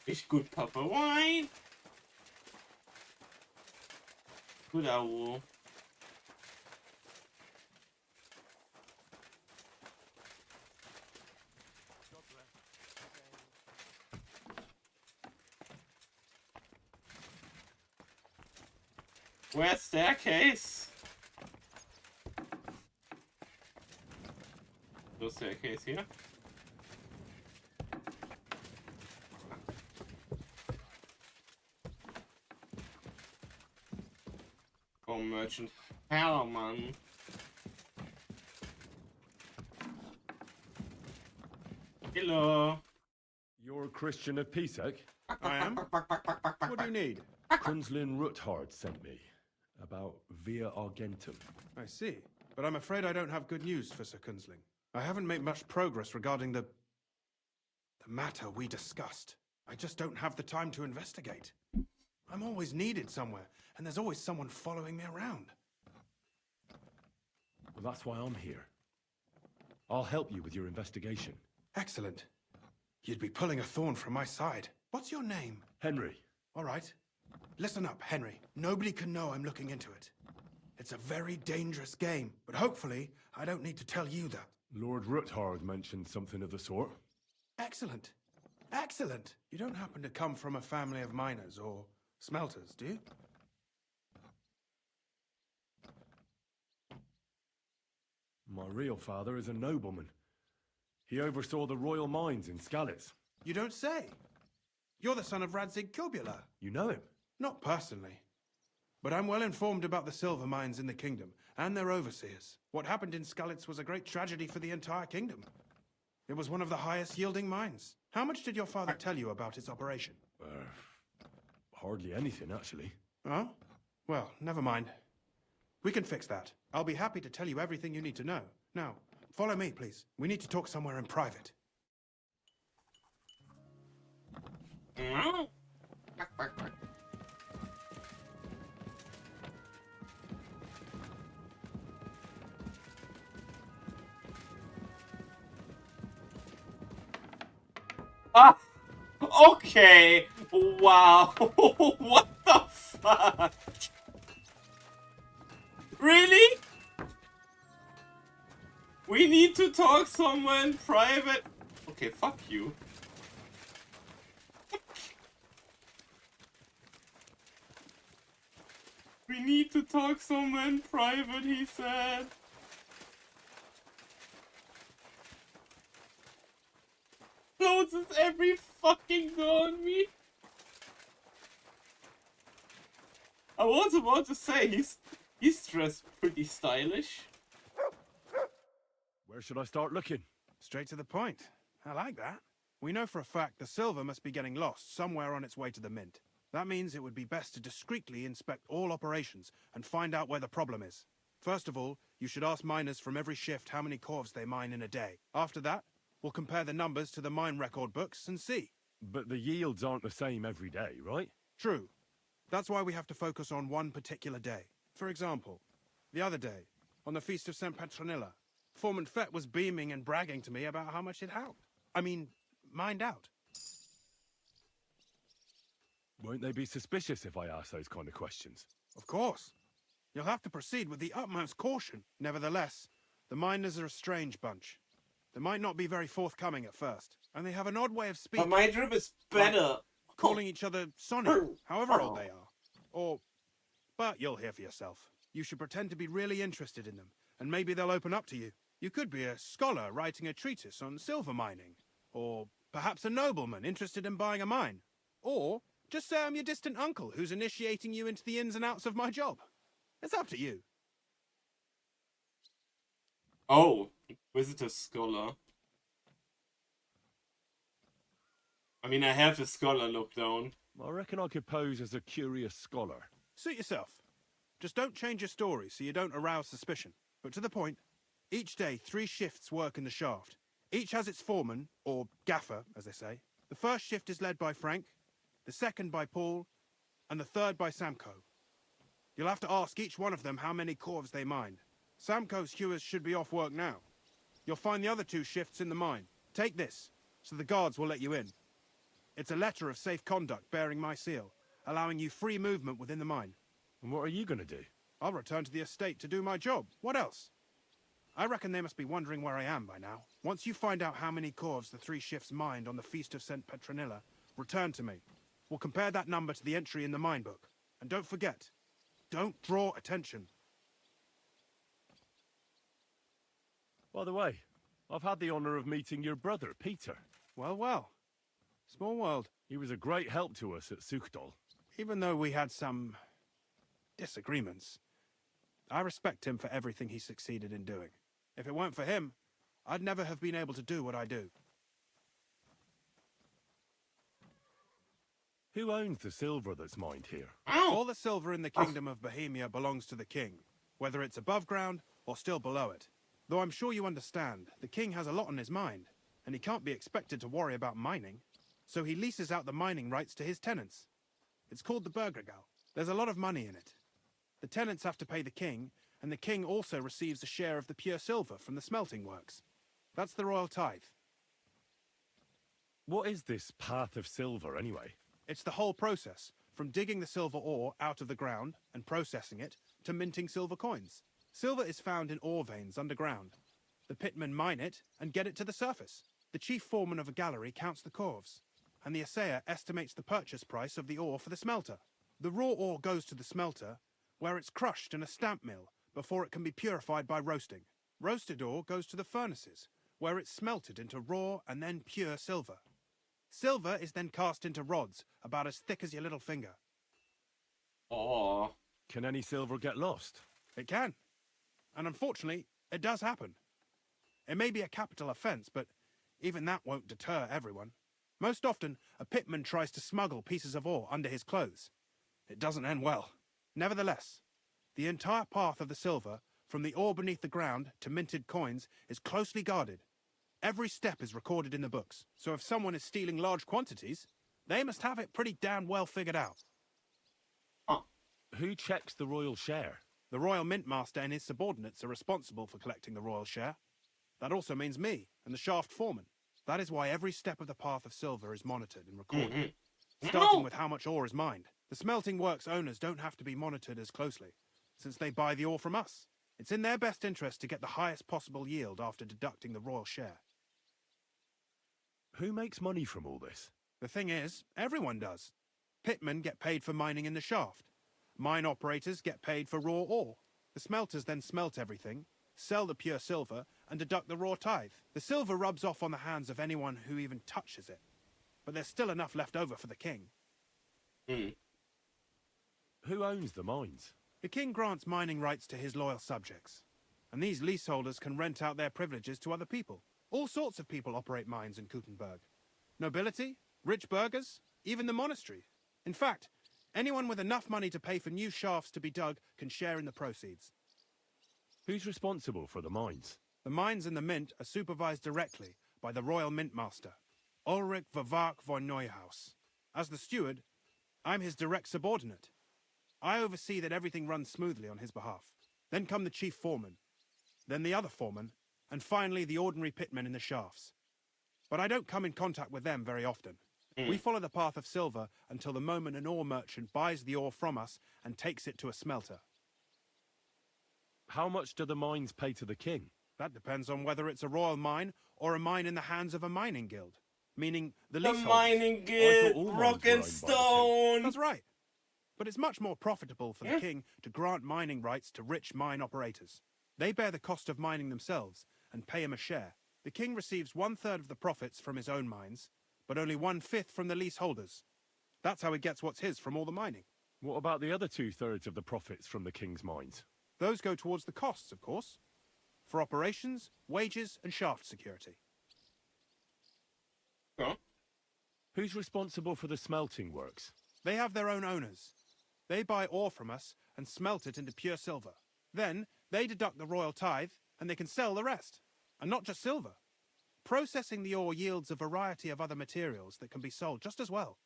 It's good, Papa. Why? Good owl. Where's staircase? No staircase here. Oh, merchant. Hello, man. Hello. You're a Christian of Pisek? I am. What do you need? Krunslin Ruthard sent me. About Via Argentum. I see. But I'm afraid I don't have good news for Sir Kunsling. I haven't made much progress regarding the matter we discussed. I just don't have the time to investigate. I'm always needed somewhere, and there's always someone following me around. Well, that's why I'm here. I'll help you with your investigation. Excellent. You'd be pulling a thorn from my side. What's your name? Henry. All right. Listen up, Henry. Nobody can know I'm looking into it. It's a very dangerous game, but hopefully I don't need to tell you that. Lord Ruthard mentioned something of the sort. Excellent. Excellent. You don't happen to come from a family of miners or smelters, do you? My real father is a nobleman. He oversaw the royal mines in Skalitz. You don't say. You're the son of Radzig Kobula. You know him? Not personally. But I'm well informed about the silver mines in the kingdom and their overseers. What happened in Skalitz was a great tragedy for the entire kingdom. It was one of the highest yielding mines. How much did your father tell you about its operation? Hardly anything, actually. Oh? Well, never mind. We can fix that. I'll be happy to tell you everything you need to know. Now, follow me, please. We need to talk somewhere in private. Ah! Okay! Wow! What the fuck? Really? We need to talk somewhere in private. Okay, fuck you. We need to talk somewhere in private, he said. Closes every fucking door on me. I was about to say, he's dressed pretty stylish. Where should I start looking? Straight to the point. I like that. We know for a fact the silver must be getting lost somewhere on its way to the mint. That means it would be best to discreetly inspect all operations and find out where the problem is. First of all, you should ask miners from every shift how many corves they mine in a day. After that, we'll compare the numbers to the mine record books and see. But the yields aren't the same every day, right? True. That's why we have to focus on one particular day. For example, the other day, on the Feast of St. Petronilla, Foreman Fett was beaming and bragging to me about how much it helped. I mean, mined out. Won't they be suspicious if I ask those kind of questions? Of course. You'll have to proceed with the utmost caution. Nevertheless, the miners are a strange bunch. They might not be very forthcoming at first, and they have an odd way of speaking. But my drip is better. Like calling each other Sonny, however old they are. But you'll hear for yourself. You should pretend to be really interested in them, and maybe they'll open up to you. You could be a scholar writing a treatise on silver mining, or perhaps a nobleman interested in buying a mine. Or just say I'm your distant uncle who's initiating you into the ins and outs of my job. It's up to you. Oh, visitor scholar. I mean, I have the scholar look down. I reckon I could pose as a curious scholar. Suit yourself. Just don't change your story so you don't arouse suspicion. But to the point, each day 3 shifts work in the shaft. Each has its foreman, or gaffer, as they say. The first shift is led by Frank, the second by Paul, and the third by Samko. You'll have to ask each one of them how many corves they mined. Samko's hewers should be off work now. You'll find the other 2 shifts in the mine. Take this, so the guards will let you in. It's a letter of safe conduct bearing my seal, allowing you free movement within the mine. And what are you going to do? I'll return to the estate to do my job. What else? I reckon they must be wondering where I am by now. Once you find out how many corves the 3 shifts mined on the Feast of St. Petronilla, return to me. We'll compare that number to the entry in the mine book. And don't forget, don't draw attention. By the way, I've had the honor of meeting your brother, Peter. Well, well. Small world. He was a great help to us at Sukdal. Even though we had some disagreements, I respect him for everything he succeeded in doing. If it weren't for him, I'd never have been able to do what I do. Who owns the silver that's mined here? All the silver in the kingdom of Bohemia belongs to the king, whether it's above ground or still below it. Though I'm sure you understand, the king has a lot on his mind, and he can't be expected to worry about mining. So he leases out the mining rights to his tenants. It's called the Bergregal. There's a lot of money in it. The tenants have to pay the king, and the king also receives a share of the pure silver from the smelting works. That's the royal tithe. What is this path of silver, anyway? It's the whole process, from digging the silver ore out of the ground and processing it, to minting silver coins. Silver is found in ore veins underground. The pitmen mine it and get it to the surface. The chief foreman of a gallery counts the corves, and the assayer estimates the purchase price of the ore for the smelter. The raw ore goes to the smelter, where it's crushed in a stamp mill before it can be purified by roasting. Roasted ore goes to the furnaces, where it's smelted into raw and then pure silver. Silver is then cast into rods about as thick as your little finger. Oh. Can any silver get lost? It can. And unfortunately, it does happen. It may be a capital offence, but even that won't deter everyone. Most often, a pitman tries to smuggle pieces of ore under his clothes. It doesn't end well. Nevertheless, the entire path of the silver, from the ore beneath the ground to minted coins, is closely guarded. Every step is recorded in the books, so if someone is stealing large quantities, they must have it pretty damn well figured out. Who checks the royal share? The royal mint master and his subordinates are responsible for collecting the royal share. That also means me and the shaft foreman. That is why every step of the path of silver is monitored and recorded, starting with how much ore is mined. The smelting works owners don't have to be monitored as closely, since they buy the ore from us. It's in their best interest to get the highest possible yield after deducting the royal share. Who makes money from all this? The thing is, everyone does. Pitmen get paid for mining in the shaft. Mine operators get paid for raw ore. The smelters then smelt everything, sell the pure silver, and deduct the raw tithe. The silver rubs off on the hands of anyone who even touches it. But there's still enough left over for the king. Who owns the mines? The king grants mining rights to his loyal subjects. And these leaseholders can rent out their privileges to other people. All sorts of people operate mines in Kuttenberg. Nobility, rich burghers, even the monastery. In fact, anyone with enough money to pay for new shafts to be dug can share in the proceeds. Who's responsible for the mines? The mines and the mint are supervised directly by the royal mint master, Ulrich Woah von Neuhaus. As the steward, I'm his direct subordinate. I oversee that everything runs smoothly on his behalf. Then come the chief foreman, then the other foreman, and finally the ordinary pitmen in the shafts. But I don't come in contact with them very often. We follow the path of silver until the moment an ore merchant buys the ore from us and takes it to a smelter. How much do the mines pay to the king? That depends on whether it's a royal mine or a mine in the hands of a mining guild. Meaning the The leaseholders. mining guild, rock and stone. That's right. But it's much more profitable for the king to grant mining rights to rich mine operators. They bear the cost of mining themselves and pay him a share. The king receives 1/3 of the profits from his own mines, but only 1/5 from the leaseholders. That's how he gets what's his from all the mining. What about the other 2/3 of the profits from the king's mines? Those go towards the costs, of course. For operations, wages, and shaft security. Huh? Who's responsible for the smelting works? They have their own owners. They buy ore from us and smelt it into pure silver. Then they deduct the royal tithe and they can sell the rest. And not just silver. Processing the ore yields a variety of other materials that can be sold just as well.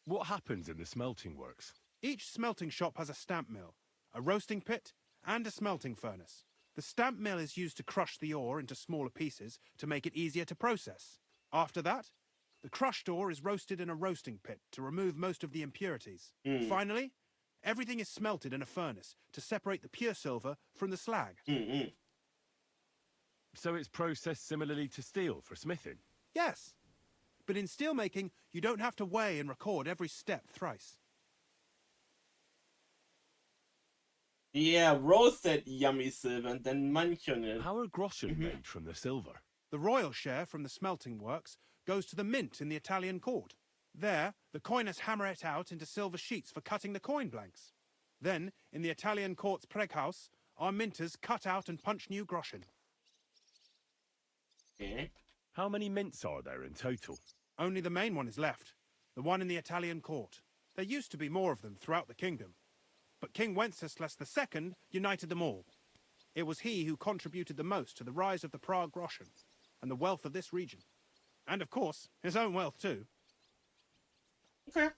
What happens in the smelting works? Each smelting shop has a stamp mill, a roasting pit, and a smelting furnace. The stamp mill is used to crush the ore into smaller pieces to make it easier to process. After that, the crushed ore is roasted in a roasting pit to remove most of the impurities. Finally, everything is smelted in a furnace to separate the pure silver from the slag. So it's processed similarly to steel for smithing? Yes, but in steelmaking, you don't have to weigh and record every step thrice. Yeah, roast that yummy silver and then munch on it. How are groschen made from the silver? The royal share from the smelting works goes to the mint in the Italian court. There, the coiners hammer it out into silver sheets for cutting the coin blanks. Then, in the Italian court's preghouse, our minters cut out and punch new groschen. How many mints are there in total? Only the main one is left, the one in the Italian court. There used to be more of them throughout the kingdom, but King Wenceslas II united them all. It was he who contributed the most to the rise of the Prague groschen and the wealth of this region. And of course, his own wealth too. Okay.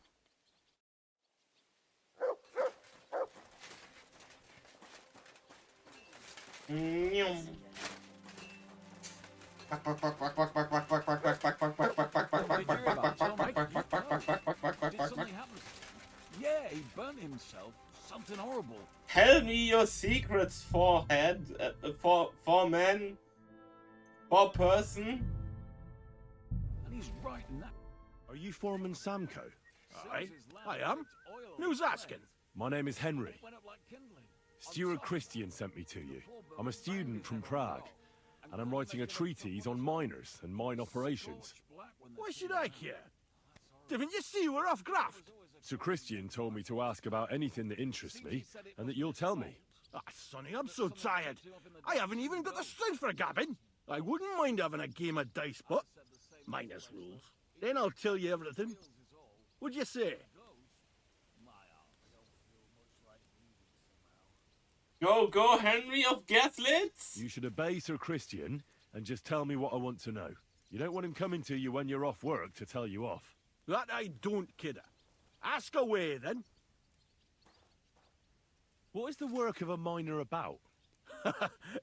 Yeah, he burnt himself. Something horrible. Tell me your secrets, forehead, for man, for person. And he's writing that. Are you Foreman Samco? I am. Who's asking? My name is Henry. Steward Christian sent me to you. I'm a student from Prague, and I'm writing a treatise on miners and mine operations. Why should I care? Didn't you see we're off graft? Sir Christian told me to ask about anything that interests me, and that you'll tell me. Ah, Sonny, I'm so tired. I haven't even got the strength for gabbing. I wouldn't mind having a game of dice, but minus rules. Then I'll tell you everything. What'd you say? Go, Henry of Gaslitz! You should obey Sir Christian and just tell me what I want to know. You don't want him coming to you when you're off work to tell you off. That I don't, kidder. Ask away, then. What is the work of a miner about?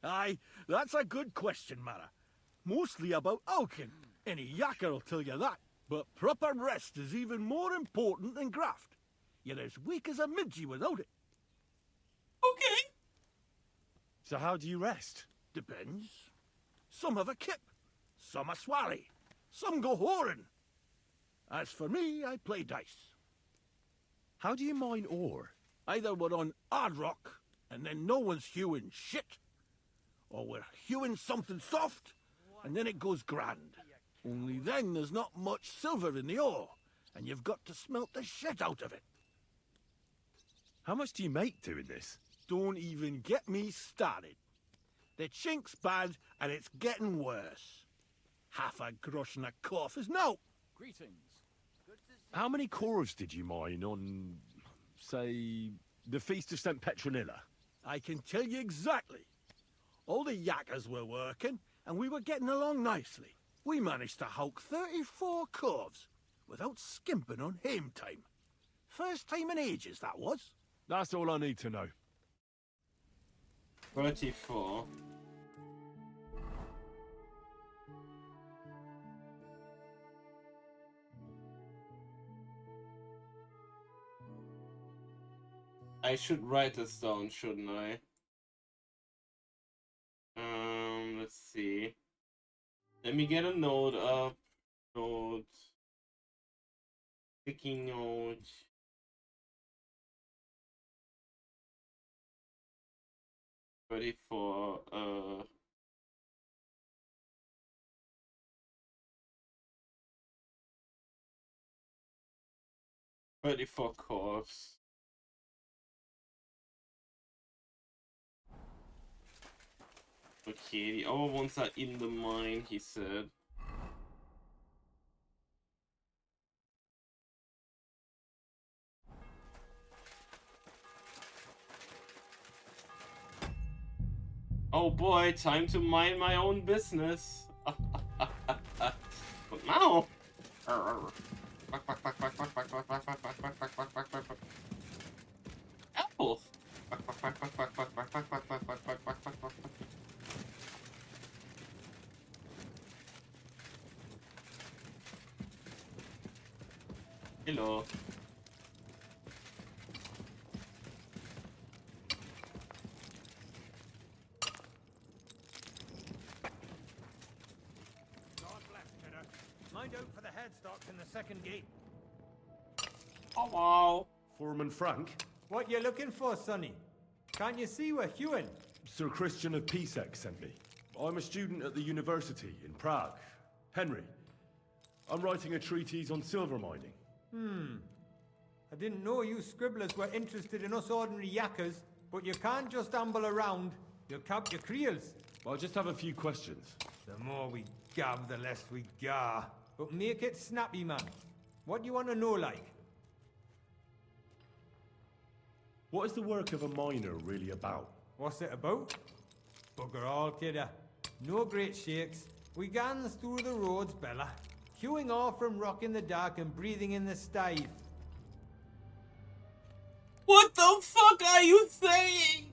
Aye, that's a good question, Mara. Mostly about oaking. Any yakker will tell you that. But proper rest is even more important than graft. You're as weak as a midgie without it. Okay. So how do you rest? Depends. Some have a kip. Some a swally. Some go whoring. As for me, I play dice. How do you mine ore? Either we're on hard rock, and then no one's hewing shit, or we're hewing something soft, and then it goes grand. Only then there's not much silver in the ore, and you've got to smelt the shit out of it. How much do you make doing this? Don't even get me started. The chink's bad, and it's getting worse. Half a grosh and a cough is no. Greetings. How many corves did you mine on, say, the Feast of St. Petronilla? I can tell you exactly. All the yakkers were working, and we were getting along nicely. We managed to hulk 34 corves without skimping on hame time. First time in ages, that was. That's all I need to know. 34. I should write this down, shouldn't I? Let's see. Let me get a note up. Note. Sticky note. Ready for 34 corpse. Okay, the other ones are in the mine, he said. Oh boy, time to mind my own business. But now... Apples. Hello. God bless, kidder. Mind out for the headstocks in the second gate. Oh wow. Foreman Frank? What you looking for, Sonny? Can't you see we're hewing? Sir Christian of Pisek sent me. I'm a student at the university in Prague. Henry. I'm writing a treatise on silver mining. I didn't know you scribblers were interested in us ordinary yakkers, but you can't just amble around. You'll cap your creels. I just have a few questions. The more we gab, the less we gar. But make it snappy, man. What do you want to know, like? What is the work of a miner really about? What's it about? Bugger all, kidder. No great shakes. We gans through the roads, Bella. Hewing off from rock in the dark and breathing in the stave. What the fuck are you saying?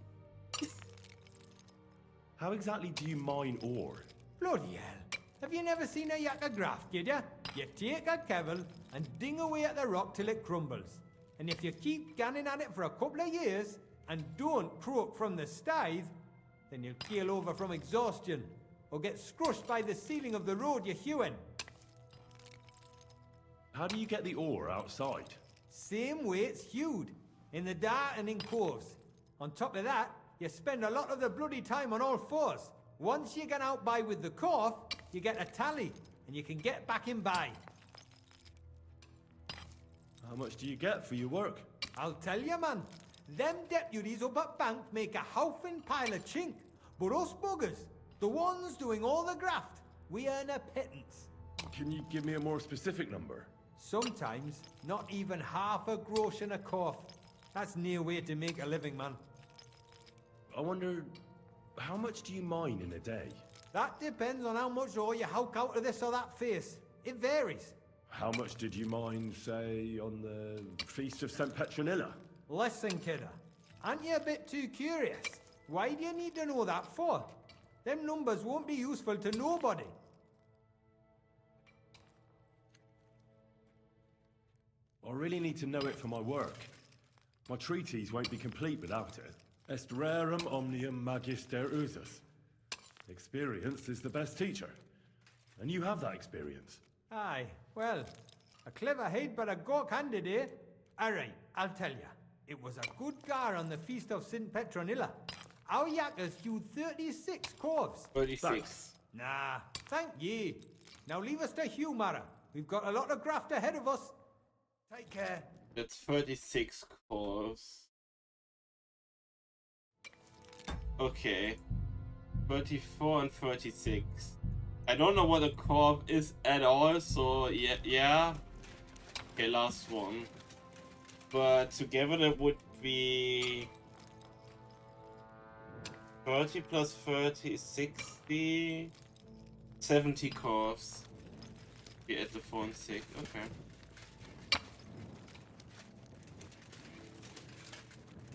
How exactly do you mine ore? Bloody hell. Have you never seen a yakka graft, kid ya? You take a kevel and ding away at the rock till it crumbles. And if you keep ganning at it for a couple of years and don't croak from the stithe, then you'll keel over from exhaustion or get scrushed by the ceiling of the road you're hewing. How do you get the ore outside? Same way it's hewed, in the dark and in coves. On top of that, you spend a lot of the bloody time on all fours. Once you get out by with the cough, you get a tally, and you can get back in by. How much do you get for your work? I'll tell you, man. Them deputies up at bank make a howfing pile of chink. But us buggers, the ones doing all the graft, we earn a pittance. Can you give me a more specific number? Sometimes, not even half a grosh and a cough. That's near way to make a living, man. I wonder, how much do you mine in a day? That depends on how much ore you howk out of this or that face. It varies. How much did you mine, say, on the Feast of St. Petronilla? Listen, kidder. Aren't you a bit too curious? Why do you need to know that for? Them numbers won't be useful to nobody. I really need to know it for my work. My treatise won't be complete without it. Est rerum omnium magister usus. Experience is the best teacher. And you have that experience. Aye, well, a clever head but a gawk-handed, eh? Alright, I'll tell ya. It was a good gar on the Feast of St. Petronilla. Our yakkers hewed 36 corves. 36. Thanks. Nah, thank ye. Now leave us to hew, Mara. We've got a lot of graft ahead of us. Take care. That's 36 corves. Okay. 34 and 36. I don't know what a corp is at all, so yeah. Okay, last one. But together that would be 30 plus 30 is 60. 70 corps. We add the 4 and 6. Okay.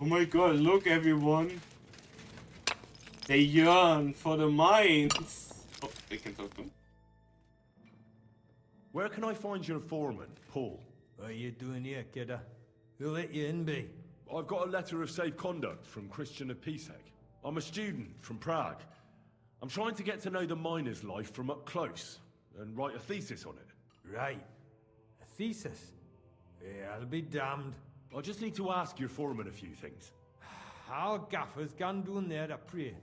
Oh my god, look everyone. They yearn for the mines. Oh, they can talk to him. Where can I find your foreman, Paul? What are you doing here, kidder? Who let you in, be? I've got a letter of safe conduct from Christian Episek. I'm a student from Prague. I'm trying to get to know the miner's life from up close and write a thesis on it. Right. A thesis? Yeah, I'll be damned. I just need to ask your foreman a few things. Our gaffer's gone down there to pray.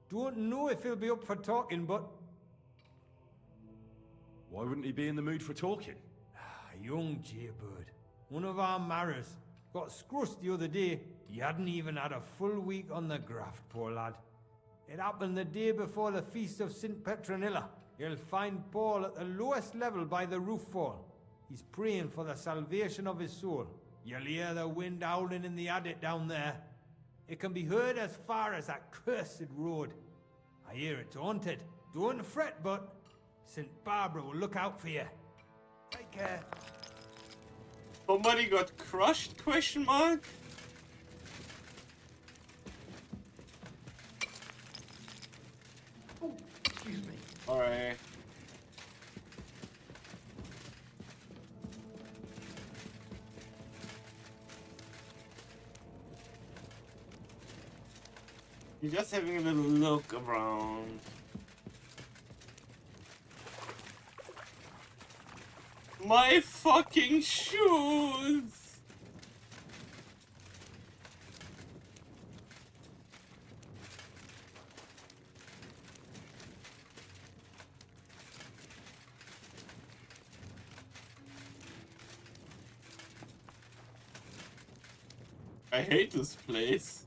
Don't know if he'll be up for talking, but... Why wouldn't he be in the mood for talking? Young jaybird. One of our marrows. Got scrussed the other day. He hadn't even had a full week on the graft, poor lad. It happened the day before the feast of St. Petronilla. You'll find Paul at the lowest level by the roof fall. He's praying for the salvation of his soul. You'll hear the wind howling in the attic down there. It can be heard as far as that cursed road. I hear it's haunted. Don't fret, but St. Barbara will look out for you. Take care. Somebody got crushed? Question mark? Oh, excuse me. Alright. You're just having a little look around. My fucking shoes! I hate this place.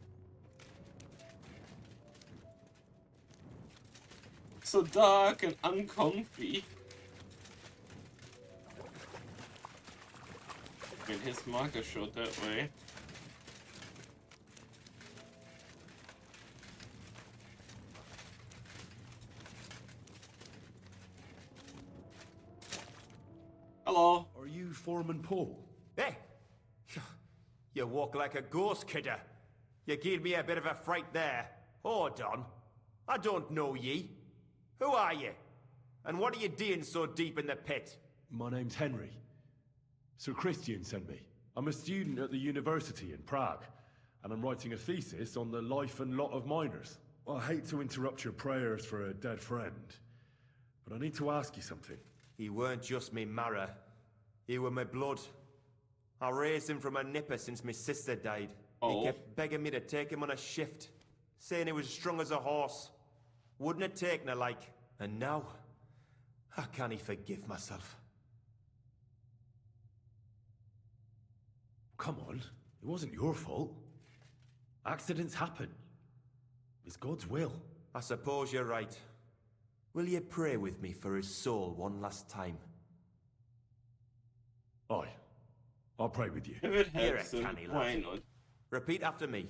So dark and uncomfy. I mean, his marker showed that way. Hello. Are you Foreman Paul? Hey! You walk like a ghost, kidder. You gave me a bit of a fright there. Hold on. I don't know ye. Who are you? And what are you doing so deep in the pit? My name's Henry. Sir Christian sent me. I'm a student at the university in Prague, and I'm writing a thesis on the life and lot of miners. I hate to interrupt your prayers for a dead friend, but I need to ask you something. He weren't just me marrow. He were my blood. I raised him from a nipper since my sister died. Oh. He kept begging me to take him on a shift, saying he was strong as a horse. Wouldn't have taken her like. And now, how can he forgive myself? Come on, it wasn't your fault. Accidents happen. It's God's will. I suppose you're right. Will you pray with me for his soul one last time? Aye. I'll pray with you. If it You're a helps him, canny why lad. not? Repeat after me.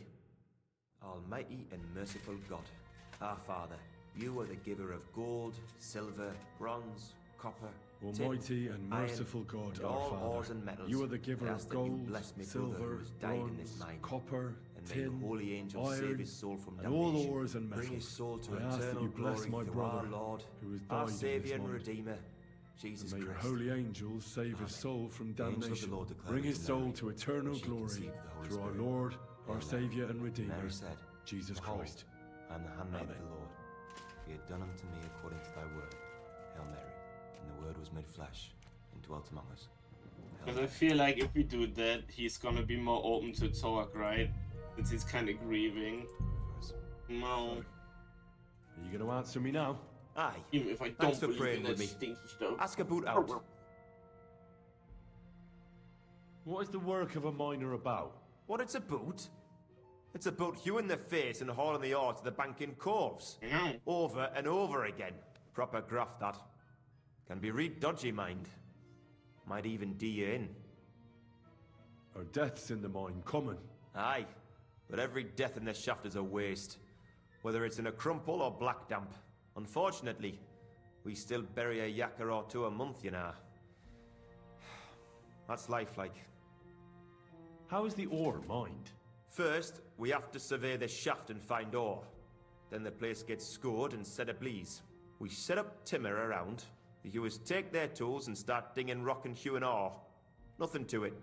Almighty and merciful God, our Father, you are the giver of gold, silver, bronze, copper, Almighty tin, and iron, merciful God, and our all Father, ores and metals. you are the giver I of ask that you gold, bless me brother who silver, has died in this bronze, mine. copper, And may tin, the holy angels save iron, his soul from and all damnation. ores and metals. Bring his soul to I ask that eternal you bless glory my through brother, our Lord, who has our died in Saviour this and mine. Redeemer, Jesus And may your Christ. holy angels save his soul from The angel of the damnation. Lord declared Bring his to soul Mary to eternal that she glory conceived the Holy through our Spirit. Lord, our Amen. Saviour and Redeemer, Mary said, Jesus Behold, Christ. I am the handmaid Amen. of the Lord. Be it done unto me according to thy word. Hail Mary. And the word was made flesh and dwelt among us. Hail Because I Mary. feel like if we do that, he's gonna be more open to talk, right? Since he's kind of grieving. For us. No. Are you going to answer me now? Aye. Even if I don't Thanks for believe praying in that with me. stinky stuff. Ask about out. What is the work of a miner about? What it's about? It's about you in the face and hauling the ore to the bank in coves. Over and over again. Proper graft, that. Can be real dodgy, mind. Might even D you in. Are deaths in the mine common? Aye, but every death in the shaft is a waste. Whether it's in a crumple or black damp. Unfortunately, we still bury a yakka or two a month, you know. That's life, like. How is the ore mined? First, we have to survey the shaft and find ore. Then the place gets scored and set ablaze. We set up timber around. The hewers take their tools and start dinging rock and hewing ore. Nothing to it.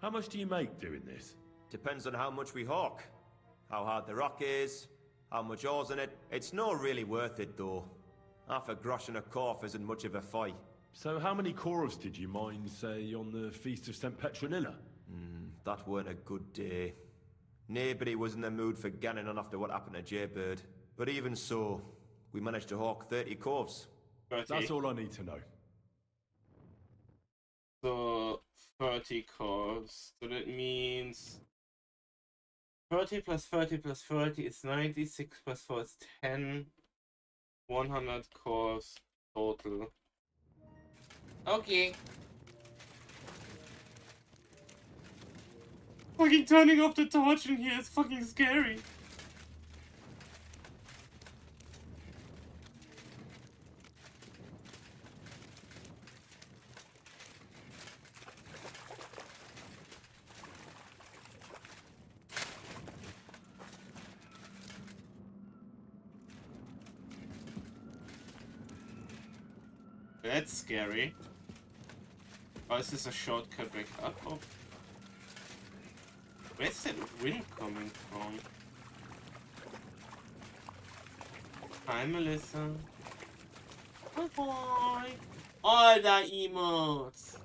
How much do you make doing this? Depends on how much we hawk. How hard the rock is, how much ore's in it. It's not really worth it, though. Half a grosh and a corf isn't much of a fight. So how many corves did you mine, say, on the Feast of St. Petronilla? That weren't a good day. Nobody was in the mood for ganning on after what happened to Jaybird. But even so, we managed to hawk 30 corves. 30. That's all I need to know. So 30 corves. So that means 30 plus 30 plus 30 is 90. 6 plus 4 is 10. 100 corves total. Okay. Fucking turning off the torch in here is fucking scary. That's scary. Oh, is this a shortcut back up? Oh. Where's that wind coming from? Hi, Melissa. Hi, boy. All the emotes.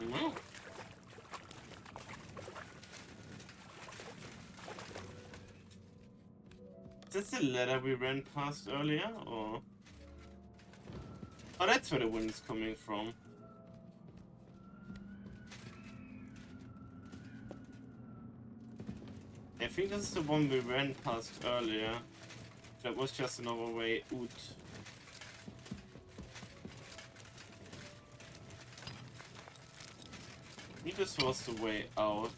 No. Is this the ladder we ran past earlier, or? Oh, that's where the wind is coming from. I think this is the one we ran past earlier. That was just another way out. I think this was the way out.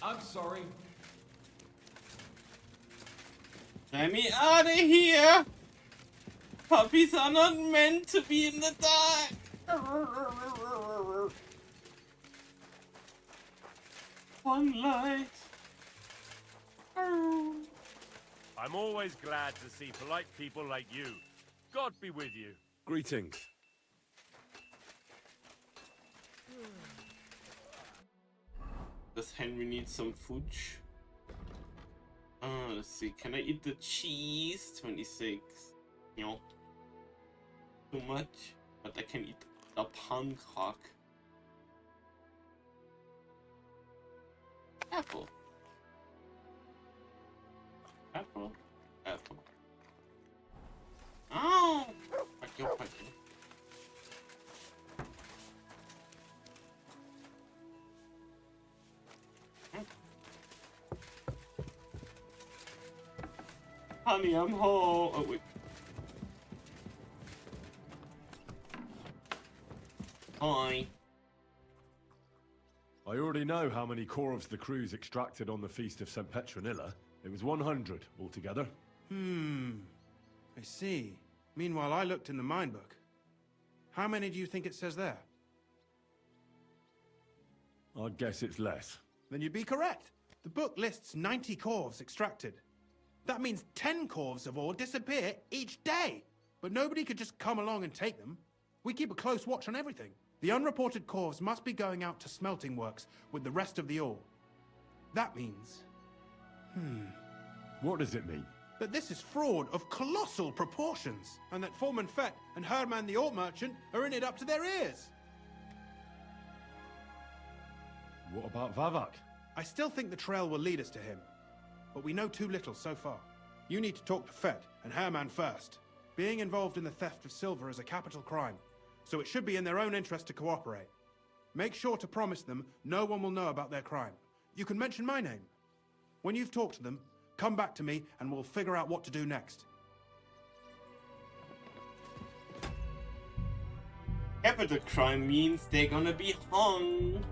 I'm sorry. Let me out of here! Puppies are not meant to be in the dark! One light. I'm always glad to see polite people like you. God be with you. Greetings. Does Henry need some fudge? Let's see. Can I eat the cheese? 26. No. Too much. But I can eat a pancake. Apple. Apple. Apple. Oh! Fuck you, fuck you. Honey, I'm home. Oh, wait. Hi. I already know how many corves the crews extracted on the Feast of St. Petronilla. It was 100 altogether. I see. Meanwhile, I looked in the mine book. How many do you think it says there? I'd guess it's less. Then you'd be correct. The book lists 90 corves extracted. That means 10 corves of ore disappear each day. But nobody could just come along and take them. We keep a close watch on everything. The unreported corves must be going out to smelting works with the rest of the ore. That means... What does it mean? that this is fraud of colossal proportions, and that Foreman Fett and Herman the ore merchant are in it up to their ears. What about Vavak? I still think the trail will lead us to him, but we know too little so far. You need to talk to Fett and Herman first. Being involved in the theft of silver is a capital crime, so it should be in their own interest to cooperate. Make sure to promise them no one will know about their crime. You can mention my name. When you've talked to them, come back to me and we'll figure out what to do next. Capital crime means they're gonna be hung.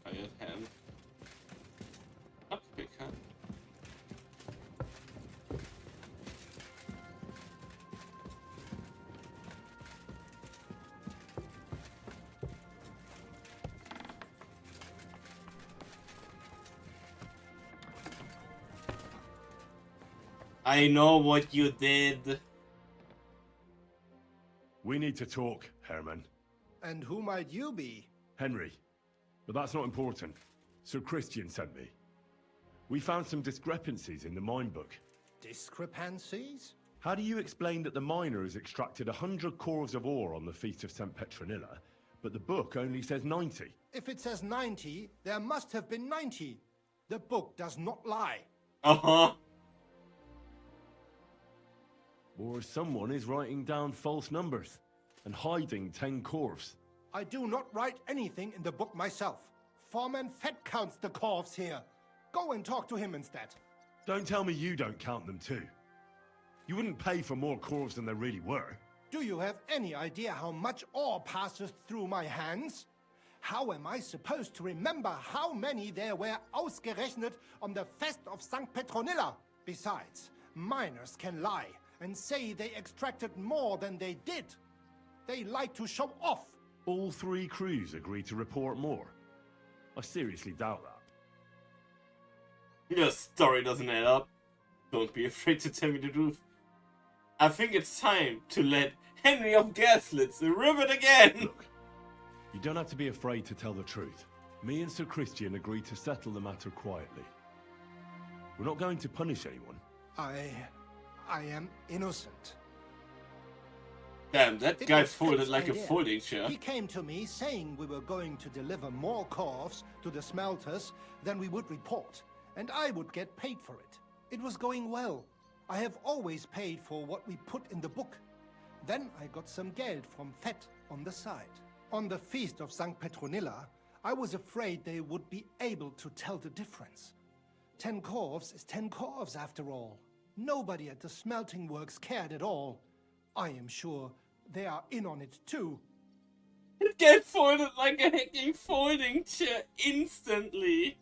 Hired hand. Lockpicker. I know what you did. We need to talk, Herman. And who might you be? Henry. But that's not important. Sir Christian sent me. We found some discrepancies in the mine book. Discrepancies? How do you explain that the miner has extracted 100 cores of ore on the Feast of St. Petronilla, but the book only says 90? If it says 90, there must have been 90. The book does not lie. Uh-huh. Or someone is writing down false numbers and hiding 10 cores. I do not write anything in the book myself. Foreman Fett counts the corves here. Go and talk to him instead. Don't tell me you don't count them too. You wouldn't pay for more corves than there really were. Do you have any idea how much ore passes through my hands? How am I supposed to remember how many there were ausgerechnet on the Fest of St. Petronilla? Besides, miners can lie and say they extracted more than they did. They like to show off. All 3 crews agreed to report more. I seriously doubt that. Your story doesn't add up. Don't be afraid to tell me the truth. I think it's time to let Henry of Gaslitz rip it again. Look, you don't have to be afraid to tell the truth. Me and Sir Christian agreed to settle the matter quietly. We're not going to punish anyone. I am innocent. Damn, that It guy was folded Fett's like a idea. folding chair. He came to me saying we were going to deliver more corves to the smelters than we would report, and I would get paid for it. It was going well. I have always paid for what we put in the book. Then I got some geld from Fett on the side. On the Feast of St. Petronilla, I was afraid they would be able to tell the difference. 10 corves is 10 corves after all. Nobody at the smelting works cared at all. I am sure they are in on it too. It get folded like a hacking folding chair instantly.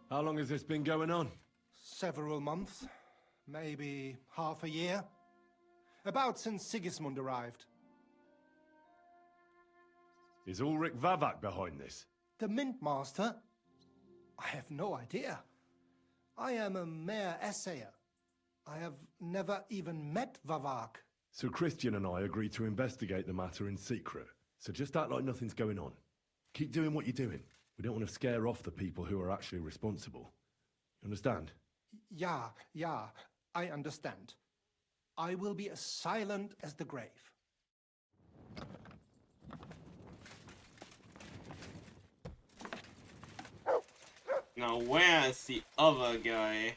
How long has this been going on? Several months, maybe half a year. About since Sigismund arrived. Is Ulrich Vavak behind this? The Mint Master? I have no idea. I am a mere assayer. I have never even met Vavak. Sir Christian and I agreed to investigate the matter in secret, so just act like nothing's going on. Keep doing what you're doing. We don't want to scare off the people who are actually responsible. You understand? Yeah, I understand. I will be as silent as the grave. Now where is the other guy?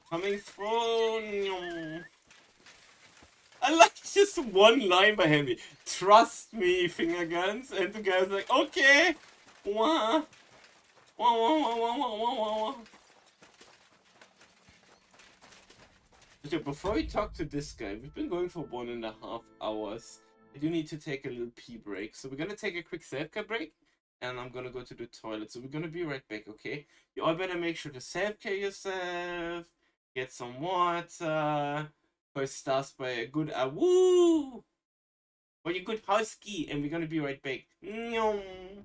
Coming through. I like just one line by Henry. Trust me, finger guns. And the guy's like, okay. Wah. Wah, wah, wah, wah, wah, wah, wah, wah. Okay, before we talk to this guy, we've been going for 1.5 hours. I do need to take a little pee break. So we're gonna take a quick self-care break. And I'm gonna go to the toilet. So we're gonna be right back, okay? You all better make sure to self-care yourself. Get some water. First starts by a good woo! Or your good husky. And we're gonna be right back. Nyong.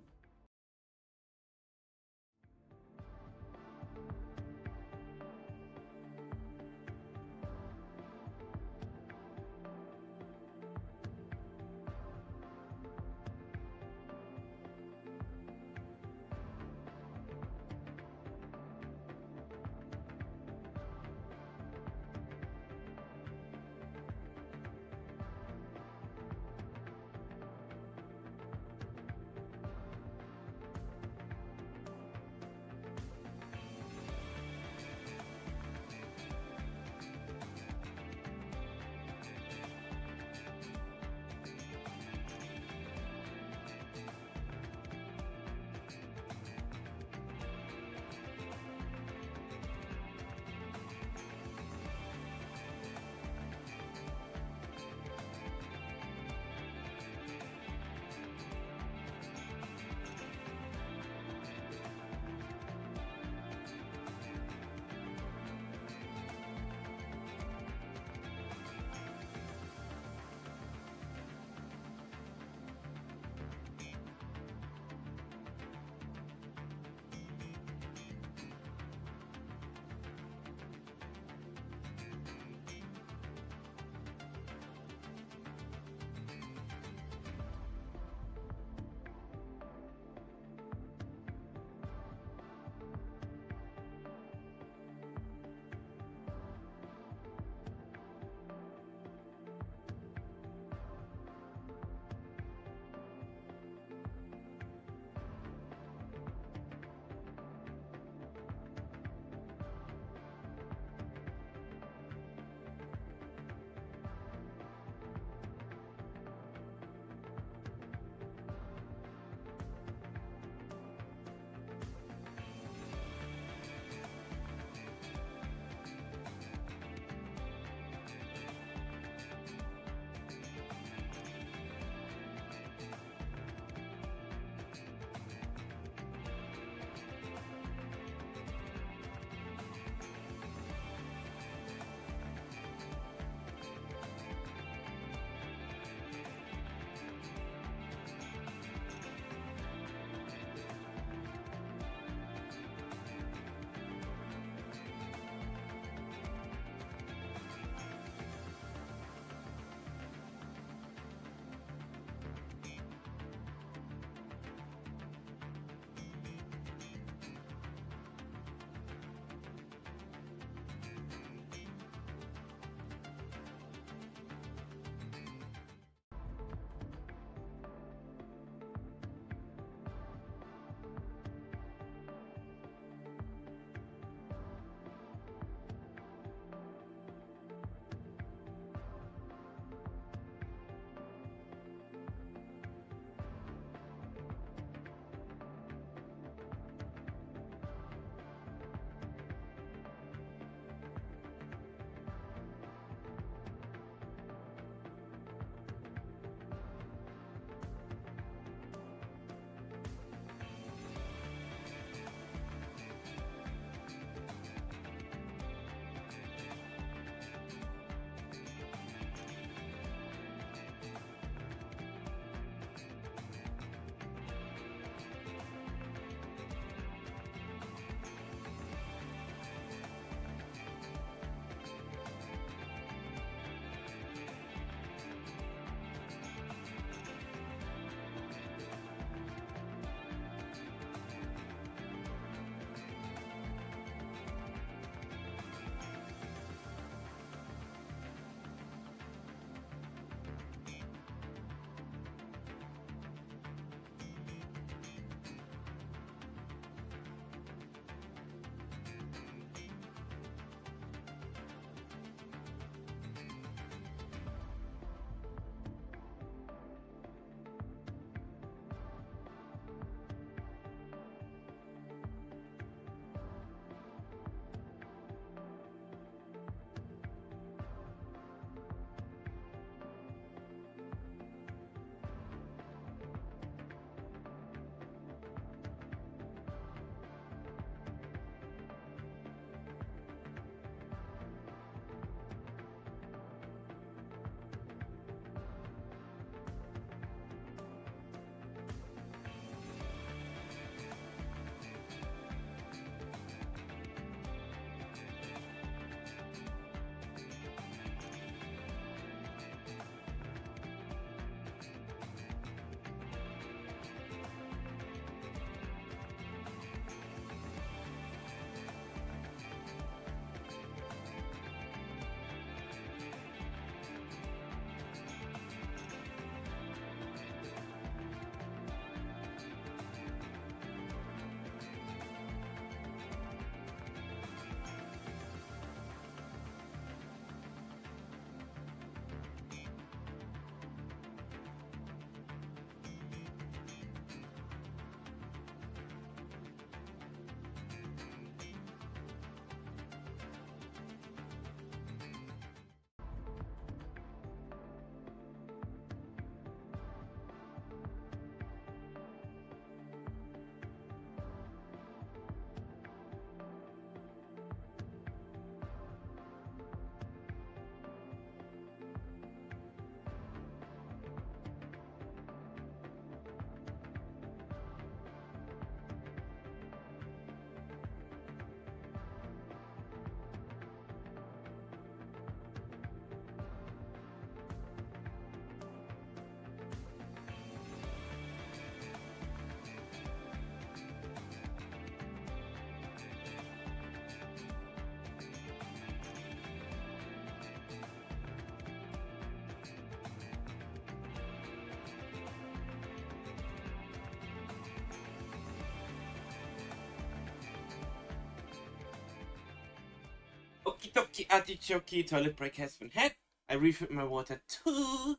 Okie artichoke toilet break has been had. I refilled my water too.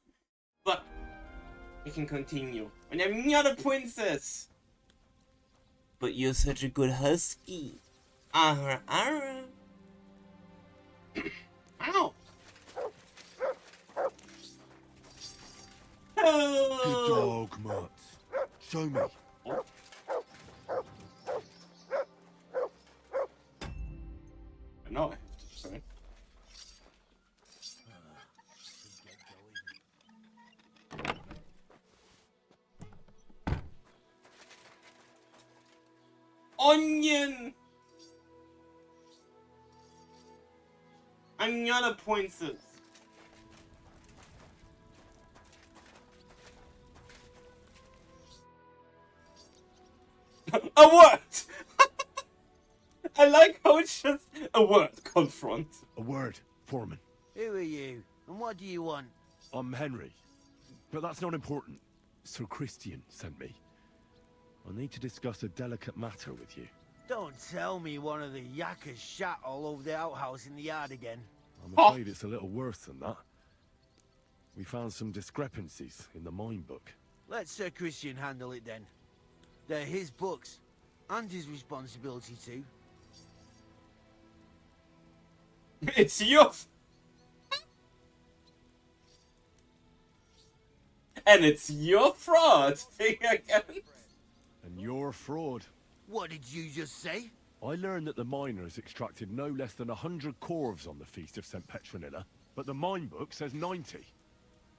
But we can continue. And I'm not a princess. But you're such a good husky. Ara ara. Ow. Good dog, Mutt. Show me. I know I have to try. Onion! I'm not a princess. A word! I like how it's just a word, confront. A word, Foreman. Who are you? And what do you want? I'm Henry. But that's not important. Sir Christian sent me. I need to discuss a delicate matter with you. Don't tell me one of the yakkers shat all over the outhouse in the yard again. I'm afraid it's a little worse than that. We found some discrepancies in the mine book. Let Sir Christian handle it then. They're his books, and his responsibility too. It's yours! And it's your fraud thing again. And you're a fraud. What did you just say? I learned that the miners extracted no less than 100 corves on the Feast of St. Petronilla, but the mine book says 90.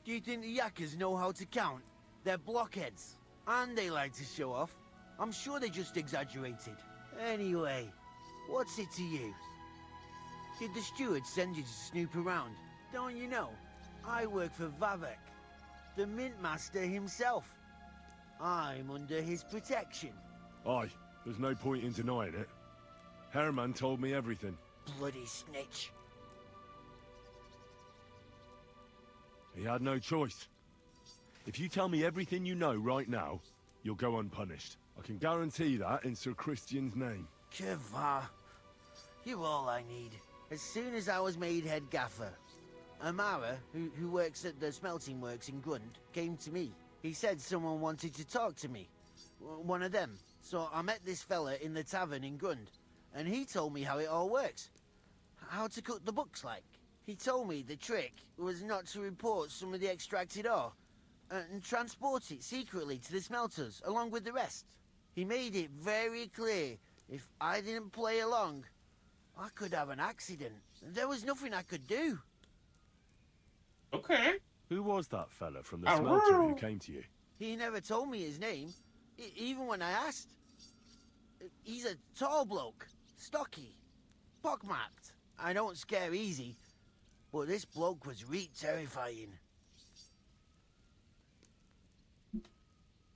Do you think the yakkers know how to count? They're blockheads, and they like to show off. I'm sure they just exaggerated. Anyway, what's it to you? Did the steward send you to snoop around? Don't you know? I work for Vavek, the mint master himself. I'm under his protection. Aye, there's no point in denying it. Herman told me everything. Bloody snitch. He had no choice. If you tell me everything you know right now, you'll go unpunished. I can guarantee that in Sir Christian's name. Keva, you're all I need. As soon as I was made head gaffer, Amara, who works at the smelting works in Grund, came to me. He said someone wanted to talk to me. One of them. So I met this fella in the tavern in Grund, and he told me how it all works. How to cut the books like. He told me the trick was not to report some of the extracted ore, and transport it secretly to the smelters, along with the rest. He made it very clear, if I didn't play along, I could have an accident. There was nothing I could do. Okay. Who was that fella from the smelter who came to you? He never told me his name, even when I asked. He's a tall bloke, stocky, pockmarked. I don't scare easy, but this bloke was terrifying.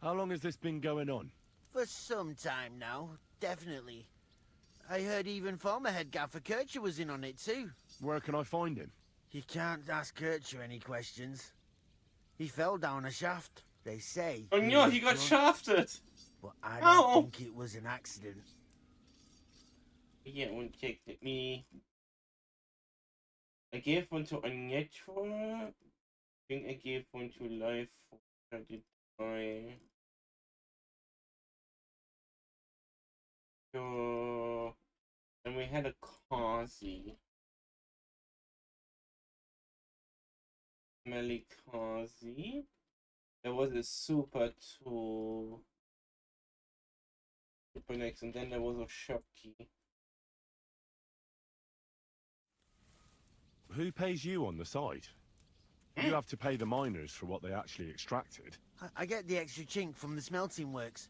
How long has this been going on? For some time now, definitely. I heard even former head gaffer Kircher was in on it too. Where can I find him? You can't ask Kircher any questions. He fell down a shaft, they say. Oh no, he got shafted! But I don't think it was an accident. Yeah, one check at me. I gave one to Unnatural. I think I gave one to Life. I did try. So, and we had a Kazi. Malikazi. There was a Super 2. Super next, and then there was a Shopkey. Who pays you on the side? You have to pay the miners for what they actually extracted. I get the extra chink from the smelting works.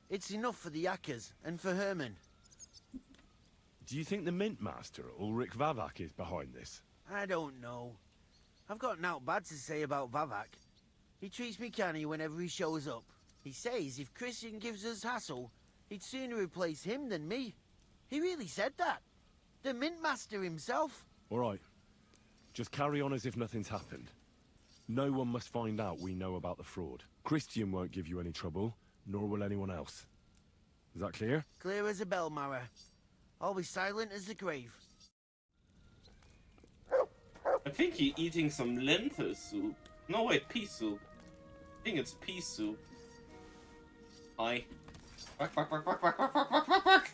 It's enough for the yakkers and for Herman. Do you think the mint master, Ulrich Vavak, is behind this? I don't know. I've got naught bad to say about Vavak. He treats me canny whenever he shows up. He says if Christian gives us hassle, he'd sooner replace him than me. He really said that. The mint master himself. All right. Just carry on as if nothing's happened. No one must find out we know about the fraud. Christian won't give you any trouble, nor will anyone else. Is that clear? Clear as a bell, Mara. I'll be silent as the grave. I think you're eating some lentil soup. No, wait, pea soup. I think it's pea soup. Hi. Quack, quack, quack, quack, quack, quack, quack, quack, quack, quack.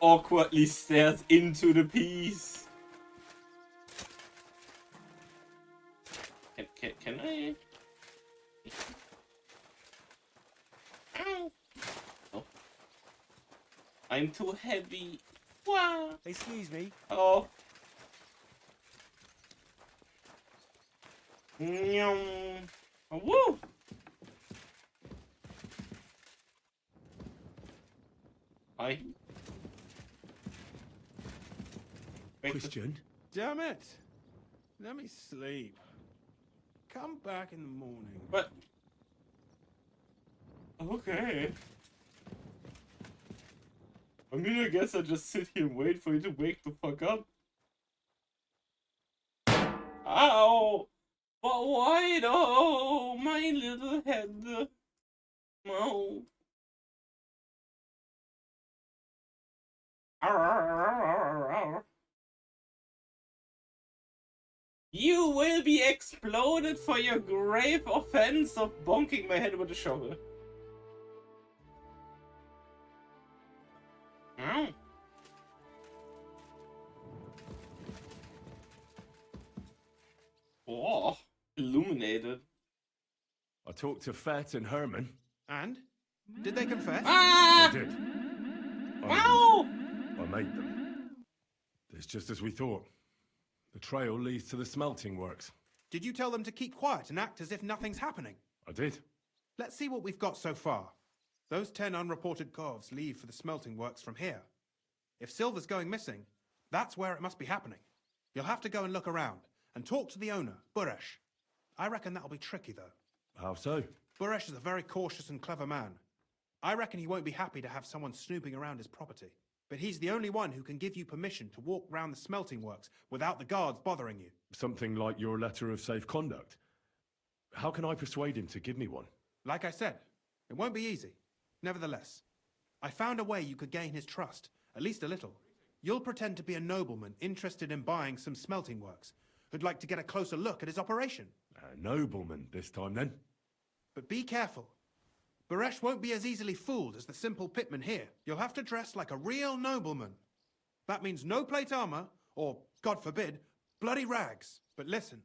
Awkwardly stares into the peas. Can I? Ow. No. I'm too heavy. Wow. Excuse me. Oh. Nyum. Oh, woo. Hi. Christian? Damn it! Let me sleep. Come back in the morning. But... Okay. I mean, I guess I just sit here and wait for you to wake the fuck up. Ow! But why though? My little head. No. You will be exploded for your grave offense of bonking my head with a shovel. Ow. Oh, illuminated. I talked to Fett and Herman. And? Did they confess? Ah! They did. Ow! I made them. It's just as we thought. The trail leads to the smelting works. Did you tell them to keep quiet and act as if nothing's happening? I did. Let's see what we've got so far. Those 10 unreported corves leave for the smelting works from here. If silver's going missing, that's where it must be happening. You'll have to go and look around and talk to the owner, Buresh. I reckon that'll be tricky, though. How so? Buresh is a very cautious and clever man. I reckon he won't be happy to have someone snooping around his property. But he's the only one who can give you permission to walk round the smelting works without the guards bothering you. Something like your letter of safe conduct. How can I persuade him to give me one? Like I said, it won't be easy. Nevertheless, I found a way you could gain his trust, at least a little. You'll pretend to be a nobleman interested in buying some smelting works, who'd like to get a closer look at his operation. A nobleman this time, then? But be careful. Buresh won't be as easily fooled as the simple pitman here. You'll have to dress like a real nobleman. That means no plate armor, or, God forbid, bloody rags. But listen,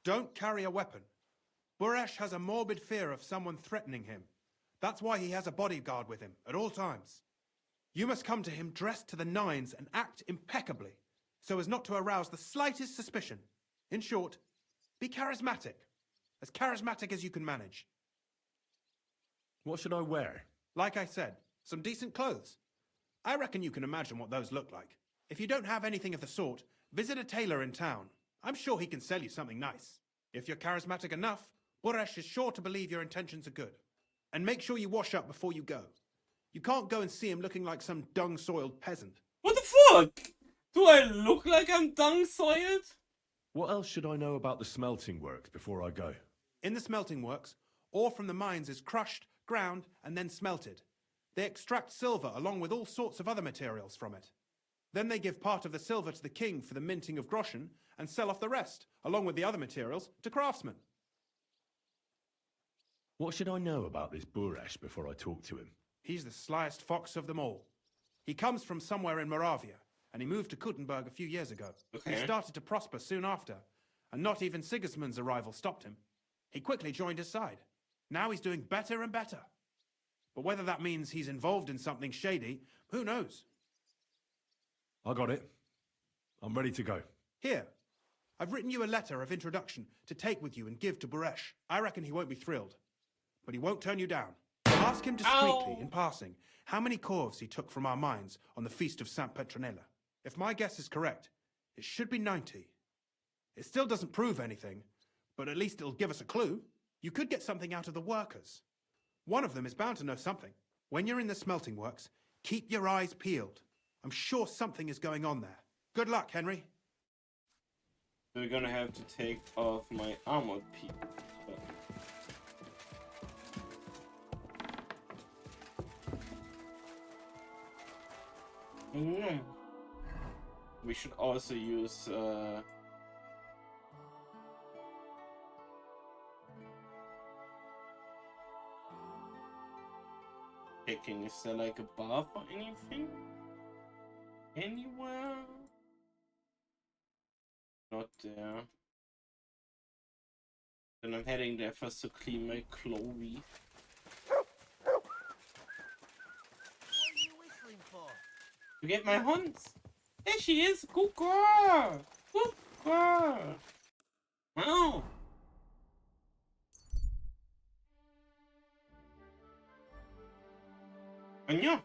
don't carry a weapon. Buresh has a morbid fear of someone threatening him. That's why he has a bodyguard with him at all times. You must come to him dressed to the nines and act impeccably, so as not to arouse the slightest suspicion. In short, be charismatic as you can manage. What should I wear? Like I said, some decent clothes. I reckon you can imagine what those look like. If you don't have anything of the sort, visit a tailor in town. I'm sure he can sell you something nice. If you're charismatic enough, Buresh is sure to believe your intentions are good. And make sure you wash up before you go. You can't go and see him looking like some dung-soiled peasant. What the fuck? Do I look like I'm dung-soiled? What else should I know about the smelting works before I go? In the smelting works, ore from the mines is crushed, ground, and then smelted. They extract silver along with all sorts of other materials from it. Then they give part of the silver to the king for the minting of groschen and sell off the rest, along with the other materials, to craftsmen. What should I know about this Buresh before I talk to him? He's the slyest fox of them all. He comes from somewhere in Moravia, and he moved to Kuttenberg a few years ago. Okay. He started to prosper soon after, and not even Sigismund's arrival stopped him. He quickly joined his side. Now he's doing better and better. But whether that means he's involved in something shady, who knows? I got it. I'm ready to go. Here, I've written you a letter of introduction to take with you and give to Buresh. I reckon he won't be thrilled, but he won't turn you down. Ask him discreetly, in passing, how many corves he took from our mines on the feast of Saint Petronella. If my guess is correct, it should be 90. It still doesn't prove anything, but at least it'll give us a clue. You could get something out of the workers. One of them is bound to know something. When you're in the smelting works, keep your eyes peeled. I'm sure something is going on there. Good luck, Henry. We're gonna have to take off my armored piece. We should also use picking. Is there like a bar for anything? Anywhere? Not there. Then I'm heading there first to clean my clothes. What are you whistling for? To get my hunts. There she is. Good girl. Good girl. Wow. Anya.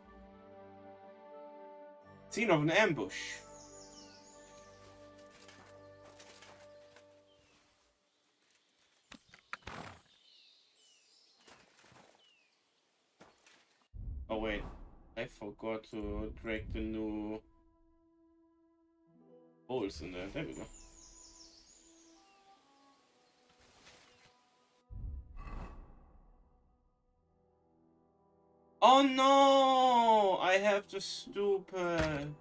Scene of an ambush. Oh wait, I forgot to drag the new holes in there. There we go. Oh no! I have the stupid.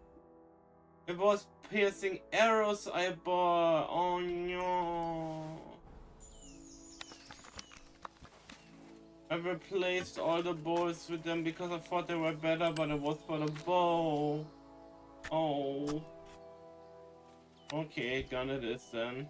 It was piercing arrows I bought. Oh no! I replaced all the bows with them because I thought they were better, but it was for the bow. Oh. Okay, gun it is then.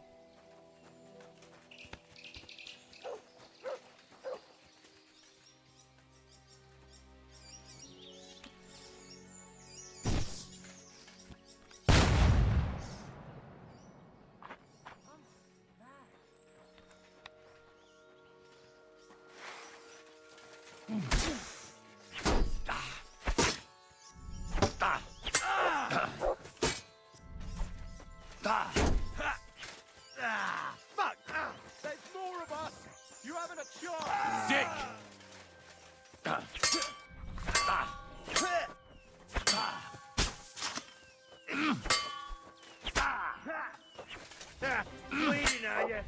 Fuck! There's more of us! You haven't a chance! Dick! Bleeding, are you?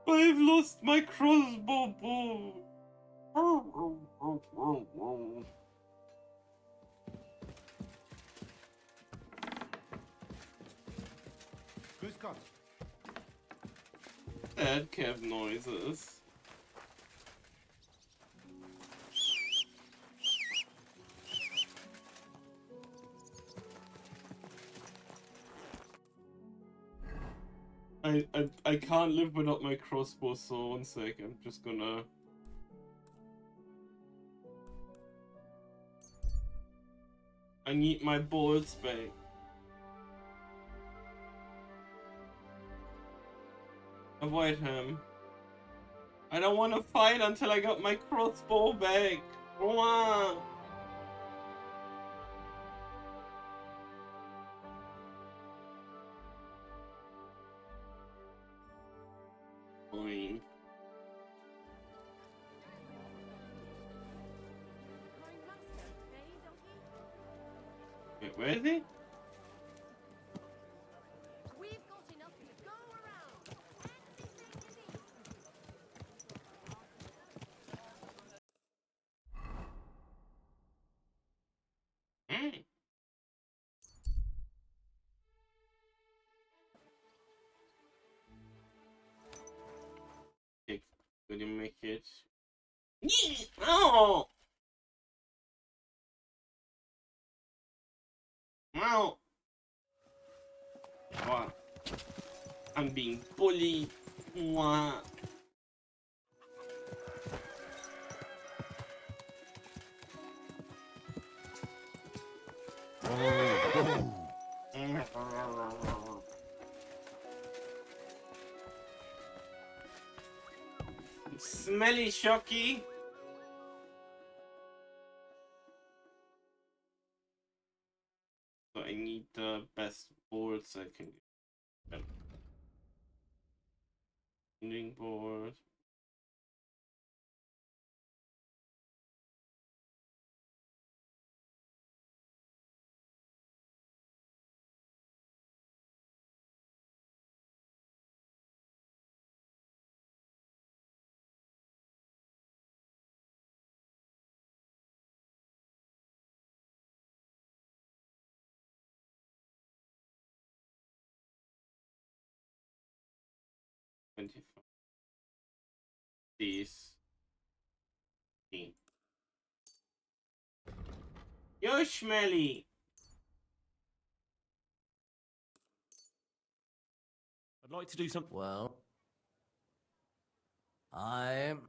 I've lost my crossbow bow. Grüß Gott. Bad cab noises. I can't live without my crossbow, so 1 sec, I'm just gonna... I need my bolts back. Avoid him. I don't want to fight until I got my crossbow back. Woah! Fine. Wait, where is he? Mm. Okay, could you make it? Oh! Wow! Wow. I'm being bullied. Wow. Smelly Shocky. So I need the best boards I can get. Ending board. 25. These. Yo, Schmelly! I'd like to do something. Well, I'm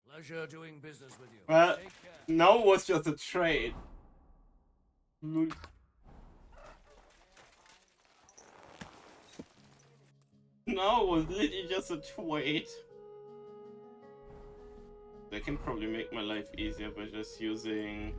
pleasure doing business with you. Well, Take care. no was just a trade. No was literally just a trade. I can probably make my life easier by just using...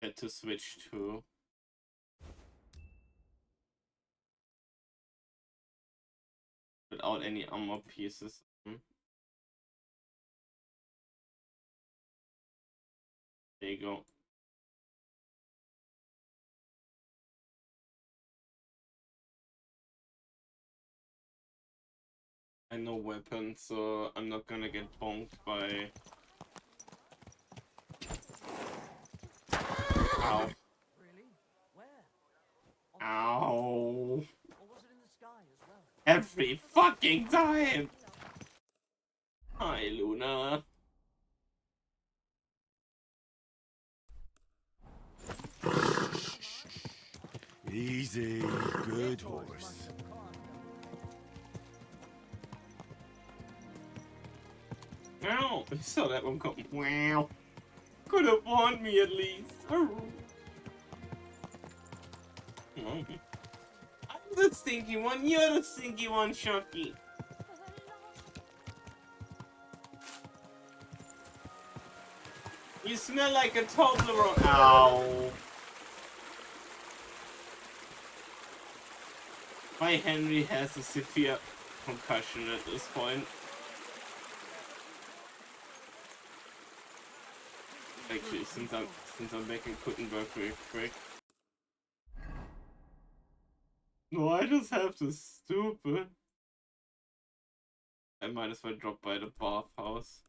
Had to switch to... without any armor pieces. There you go. And no weapon, so I'm not gonna get bonked by... Ow. Really? Where? Ow. Or was it in the sky as well? Every fucking time! Hi, Luna. Easy, good horse. Ow! I saw that one come. Wow. Could have warned me at least. Oh. I'm the stinky one. You're the stinky one, Sharky. You smell like a Toblerone. Ow. My Henry has a severe concussion at this point. Actually, since I'm back in Kuttenberg real quick. No, I just have to stupid. I might as well drop by the bathhouse.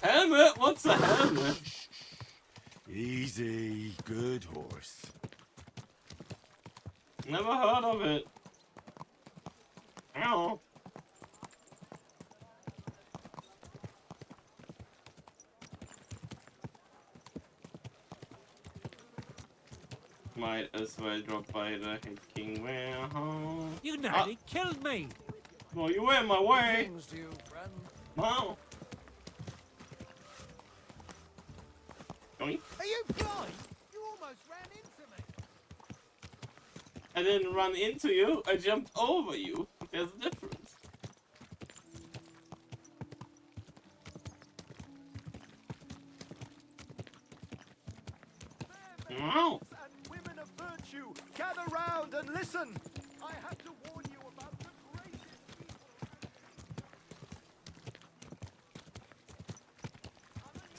Helmet? What's a helmet? Easy, good horse. Never heard of it. Ow. Might as well drop by the Head King warehouse. You nearly killed me! Well, you were in my way. Things to you, friend. Wow. Doink. Are you blind? You almost ran into me. I didn't run into you, I jumped over you. There's a difference. Wow. And women of virtue, gather round and listen. I have to warn you about the greatest.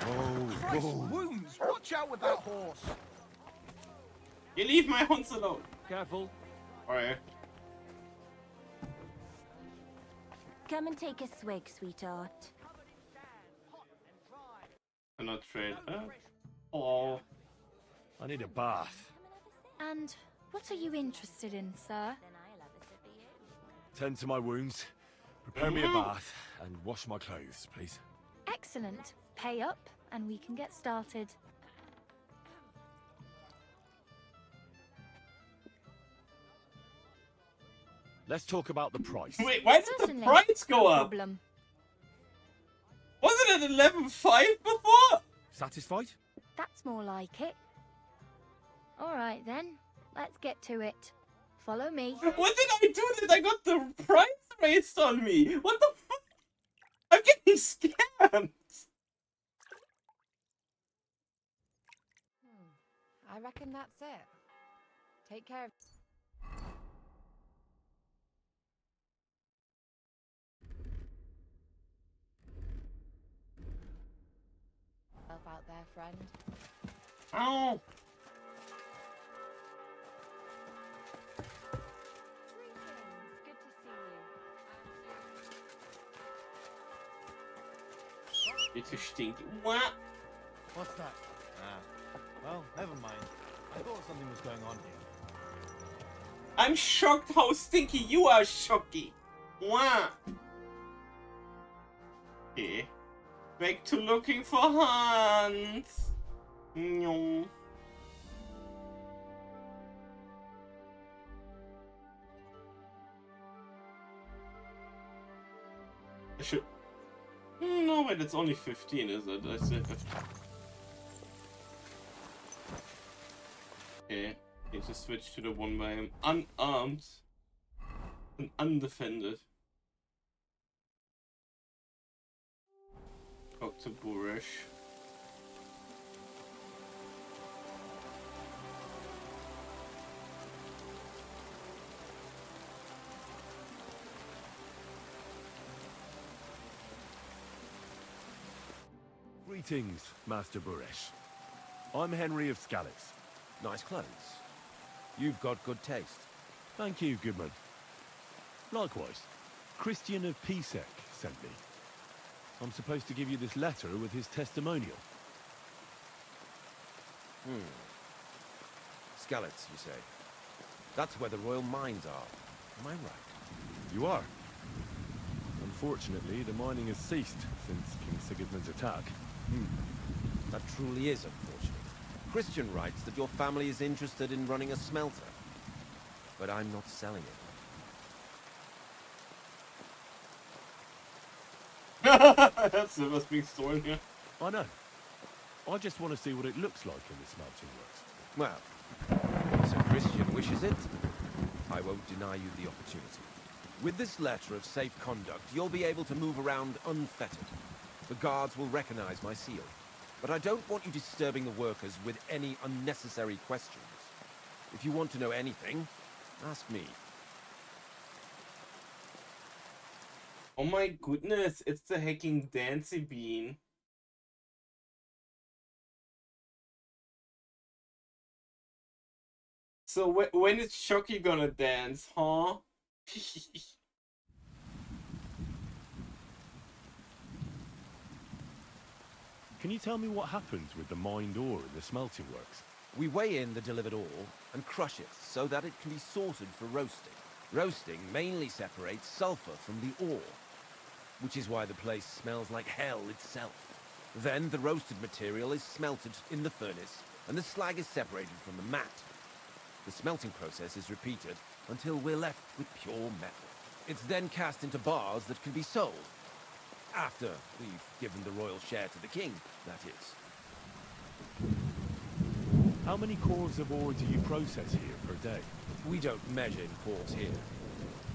Oh, whoa. Wounds! Watch out with that horse. You leave my horns alone. Careful. Alright. Come and take a swig, sweetheart. I'm not trade. Oh. I need a bath. And what are you interested in, sir? Tend to my wounds, prepare me a bath, and wash my clothes, please. Excellent. Pay up, and we can get started. Let's talk about the price. Wait, why did Certainly. the price go No up? problem. Wasn't it 11.5 before? Satisfied? That's more like it. All right, then. Let's get to it. Follow me. What did I do that I got the price raised on me? What the fuck? I'm getting scammed. I reckon that's it. Take care of yourself out there, friend. Ow! Greetings. Good to see you. It's a stinky. What? What's that? Ah. Well, never mind. I thought something was going on here. I'm shocked how stinky you are, Shocky. What? Okay. Back to looking for Hans. No. I should. No, wait, it's only 15, is it? I said 15. Okay, need to switch to the one where I'm unarmed and undefended. Dr. Boorish. Greetings, Master Boorish. I'm Henry of Skalitz. Nice clothes. You've got good taste. Thank you, Goodman. Likewise, Christian of Pisek sent me. I'm supposed to give you this letter with his testimonial. Skalitz, you say? That's where the royal mines are. Am I right? You are. Unfortunately, the mining has ceased since King Sigismund's attack. That truly is unfortunate. Christian writes that your family is interested in running a smelter. But I'm not selling it. That's silver's being stolen here. I know. I just want to see what it looks like in the smelting works. Well, if Sir Christian wishes it, I won't deny you the opportunity. With this letter of safe conduct, you'll be able to move around unfettered. The guards will recognize my seal. But I don't want you disturbing the workers with any unnecessary questions. If you want to know anything, ask me. Oh my goodness, it's the hacking Dancy Bean. So when is Shocky gonna dance, huh? Can you tell me what happens with the mined ore in the smelting works? We weigh in the delivered ore and crush it so that it can be sorted for roasting. Roasting mainly separates sulfur from the ore, which is why the place smells like hell itself. Then the roasted material is smelted in the furnace and the slag is separated from the matte. The smelting process is repeated until we're left with pure metal. It's then cast into bars that can be sold. After we've given the royal share to the king, that is. How many cores of ore do you process here per day? We don't measure in cores here.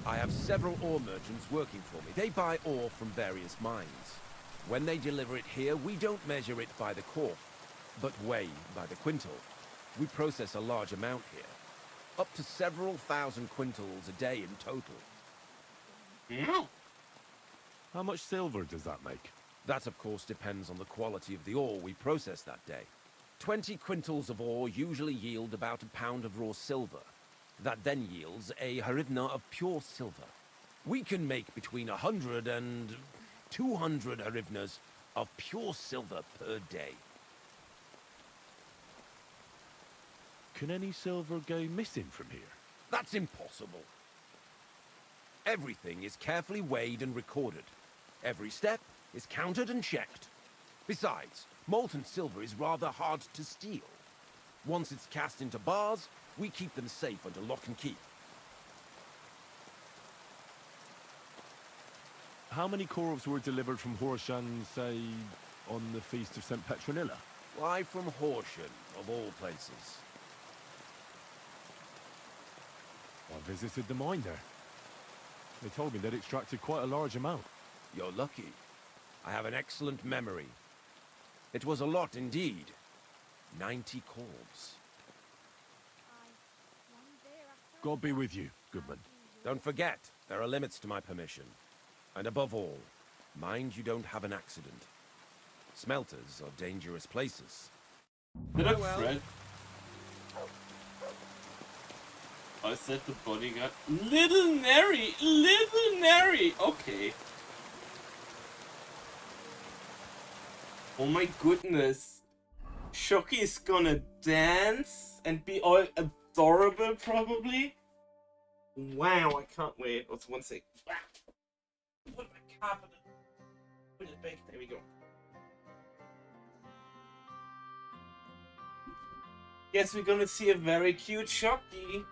I have several ore merchants working for me. They buy ore from various mines. When they deliver it here, we don't measure it by the core, but weigh by the quintal. We process a large amount here. Up to several thousand quintals a day in total. No. How much silver does that make? That, of course, depends on the quality of the ore we process that day. 20 quintals of ore usually yield about a pound of raw silver. That then yields a hryvnia of pure silver. We can make between 100 and 200 hryvnias of pure silver per day. Can any silver go missing from here? That's impossible. Everything is carefully weighed and recorded. Every step is counted and checked. Besides, molten silver is rather hard to steal. Once it's cast into bars, we keep them safe under lock and key. How many corves were delivered from Horshan, say, on the Feast of St. Petronilla? Why from Horshan, of all places? I visited the mine there. They told me they'd extracted quite a large amount. You're lucky. I have an excellent memory. It was a lot indeed. 90 corves. I God be with you, Goodman. Don't forget, there are limits to my permission. And above all, mind you don't have an accident. Smelters are dangerous places. Did I Fred? I said the bodyguard. Little Nary! Little Nary! Okay. Oh my goodness. Shoki's gonna dance and be all adorable probably. Wow, I can't wait. What's one sec? Put my carpet. Put it back. There we go. Guess we're gonna see a very cute Shoki.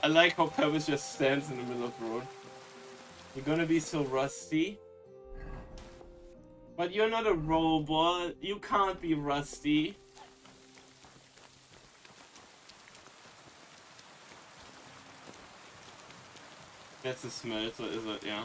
I like how Pebbles just stands in the middle of the road. You're gonna be so rusty. But you're not a robot. You can't be rusty. That's a smelter, is it? Yeah.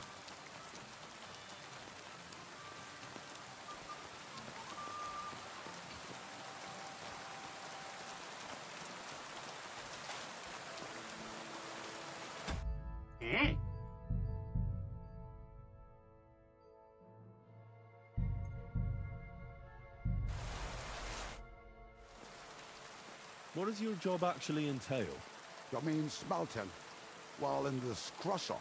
What does your job actually entail? That means smelting. While in this crusher,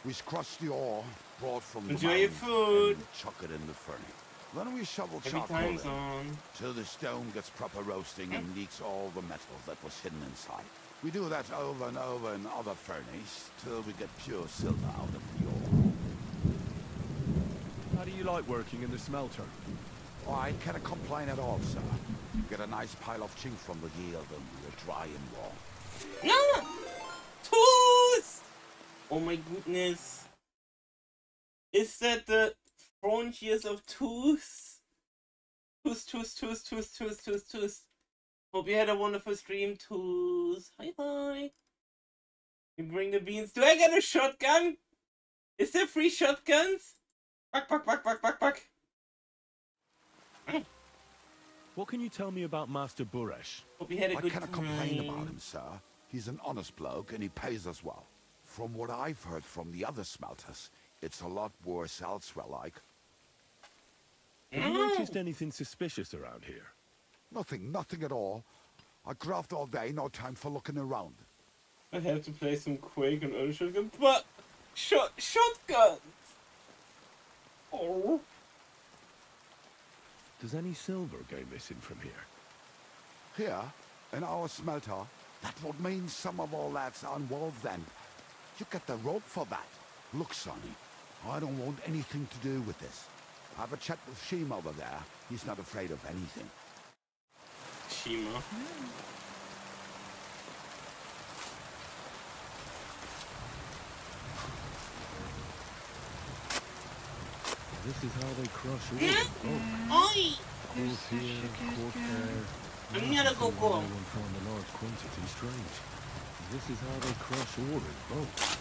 we crush the ore brought from the Enjoy your mine food. and chuck it in the furnace. Then we shovel Every charcoal time's in on. till the stone gets proper roasting and leaks all the metal that was hidden inside. We do that over and over in other furnaces till we get pure silver out of the ore. How do you like working in the smelter? Oh, I can't complain at all, sir. You get a nice pile of chink from the yield and we're dry and warm. No! Tooth! Oh my goodness. Is that the frontiers of Tooth? Tooth. Hope you had a wonderful stream, Tooth. Hi. You bring the beans. Do I get a shotgun? Is there free shotguns? Back. What can you tell me about Master Buresh? Hope you had a I good cannot complain time. about him, sir. He's an honest bloke and he pays us well. From what I've heard from the other smelters, it's a lot worse elsewhere, like. Have you noticed anything suspicious around here? Nothing at all. I graft all day, no time for looking around. I have to play some Quake and other shotguns, but shotguns! Oh. Does any silver go missing from here? Here, in our smelter, that would mean some of our lads are involved then. You get the rope for that. Look, Sonny, I don't want anything to do with this. Have a chat with Sheem over there. He's not afraid of anything. Shima. This is how they crush ore. Oi! Coarse here, coarse there. I'm gonna go. And find a large quantity strange. This is how they crush ore in both.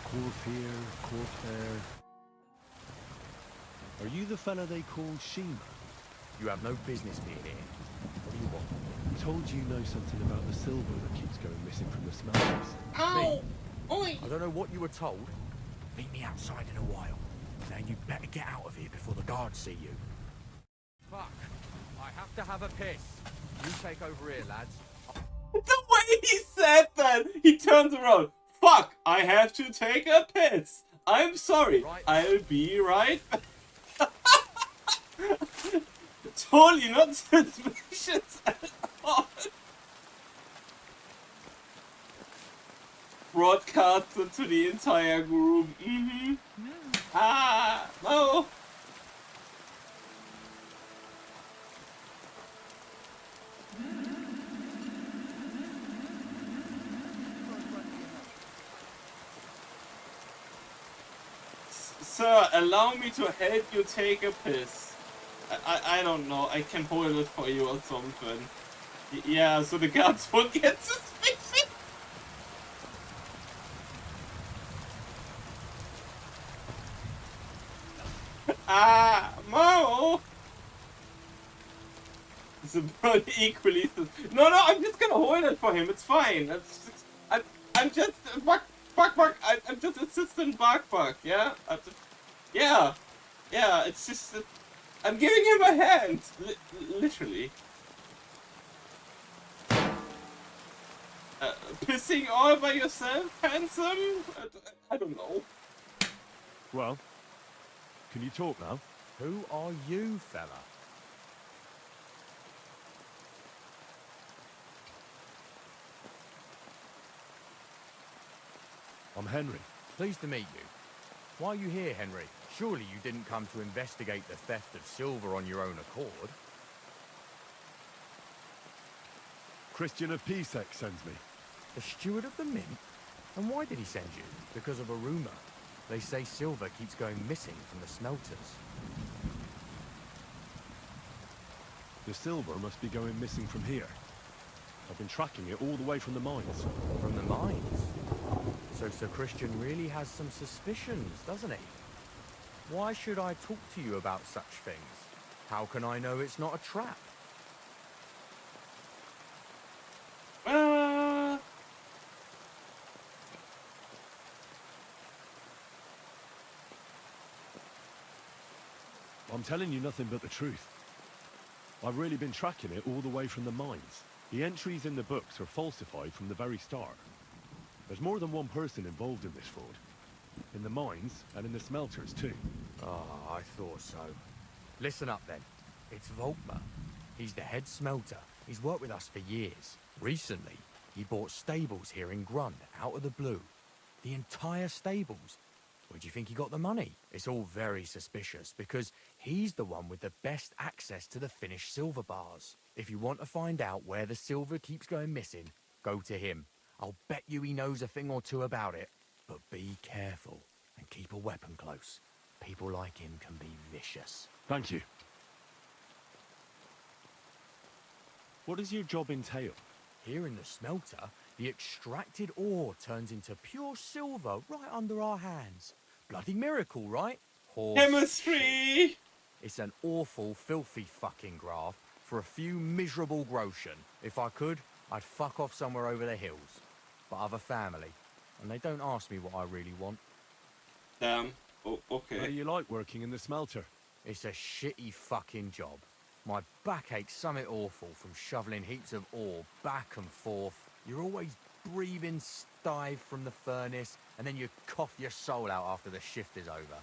Coarse here, coarse there. Are you the fella they call Shima? You have no business being here. What do you want? I told you know something about the silver that keeps going missing from the smelters. Ow! Oi! I don't know what you were told. Meet me outside in a while. Now you better get out of here before the guards see you. Fuck. I have to have a piss. You take over here, lads. The way he said that! He turns around. Fuck! I have to take a piss. I'm sorry. Right. I'll be right back. Totally not suspicious at all. Broadcasted to the entire group. No. Sir, allow me to help you take a piss. I don't know, I can hold it for you or something. Yeah, so the guards won't get suspicious. Mo! It's about equally. No, I'm just gonna hold it for him. It's fine. I'm just Buck. I'm just assistant Buck. Yeah. Yeah. It's just. I'm giving him a hand. Literally. Pissing all by yourself, handsome? I don't know. Well, can you talk now? Who are you, fella? I'm Henry. Pleased to meet you. Why are you here, Henry? Surely you didn't come to investigate the theft of silver on your own accord? Christian of Pisek sends me. The steward of the mint? And why did he send you? Because of a rumor. They say silver keeps going missing from the smelters. The silver must be going missing from here. I've been tracking it all the way from the mines. From the mines? So Sir Christian really has some suspicions, doesn't he? Why should I talk to you about such things? How can I know it's not a trap? I'm telling you nothing but the truth. I've really been tracking it all the way from the mines. The entries in the books are falsified from the very start. There's more than one person involved in this fraud. In the mines and in the smelters too. Oh, I thought so. Listen up then. It's Volkmar. He's the head smelter. He's worked with us for years. Recently, he bought stables here in Grund, out of the blue. The entire stables. Where do you think he got the money? It's all very suspicious, because he's the one with the best access to the finished silver bars. If you want to find out where the silver keeps going missing, go to him. I'll bet you he knows a thing or two about it. But be careful, and keep a weapon close. People like him can be vicious. Thank you. What does your job entail? Here in the smelter, the extracted ore turns into pure silver right under our hands. Bloody miracle, right? Horse Chemistry! shit. It's an awful, filthy fucking graft for a few miserable groschen. If I could, I'd fuck off somewhere over the hills. But I've a family, and they don't ask me what I really want. Damn. Oh, okay. How do you like working in the smelter? It's a shitty fucking job. My back aches something awful from shoveling heaps of ore back and forth. You're always breathing stive from the furnace, and then you cough your soul out after the shift is over.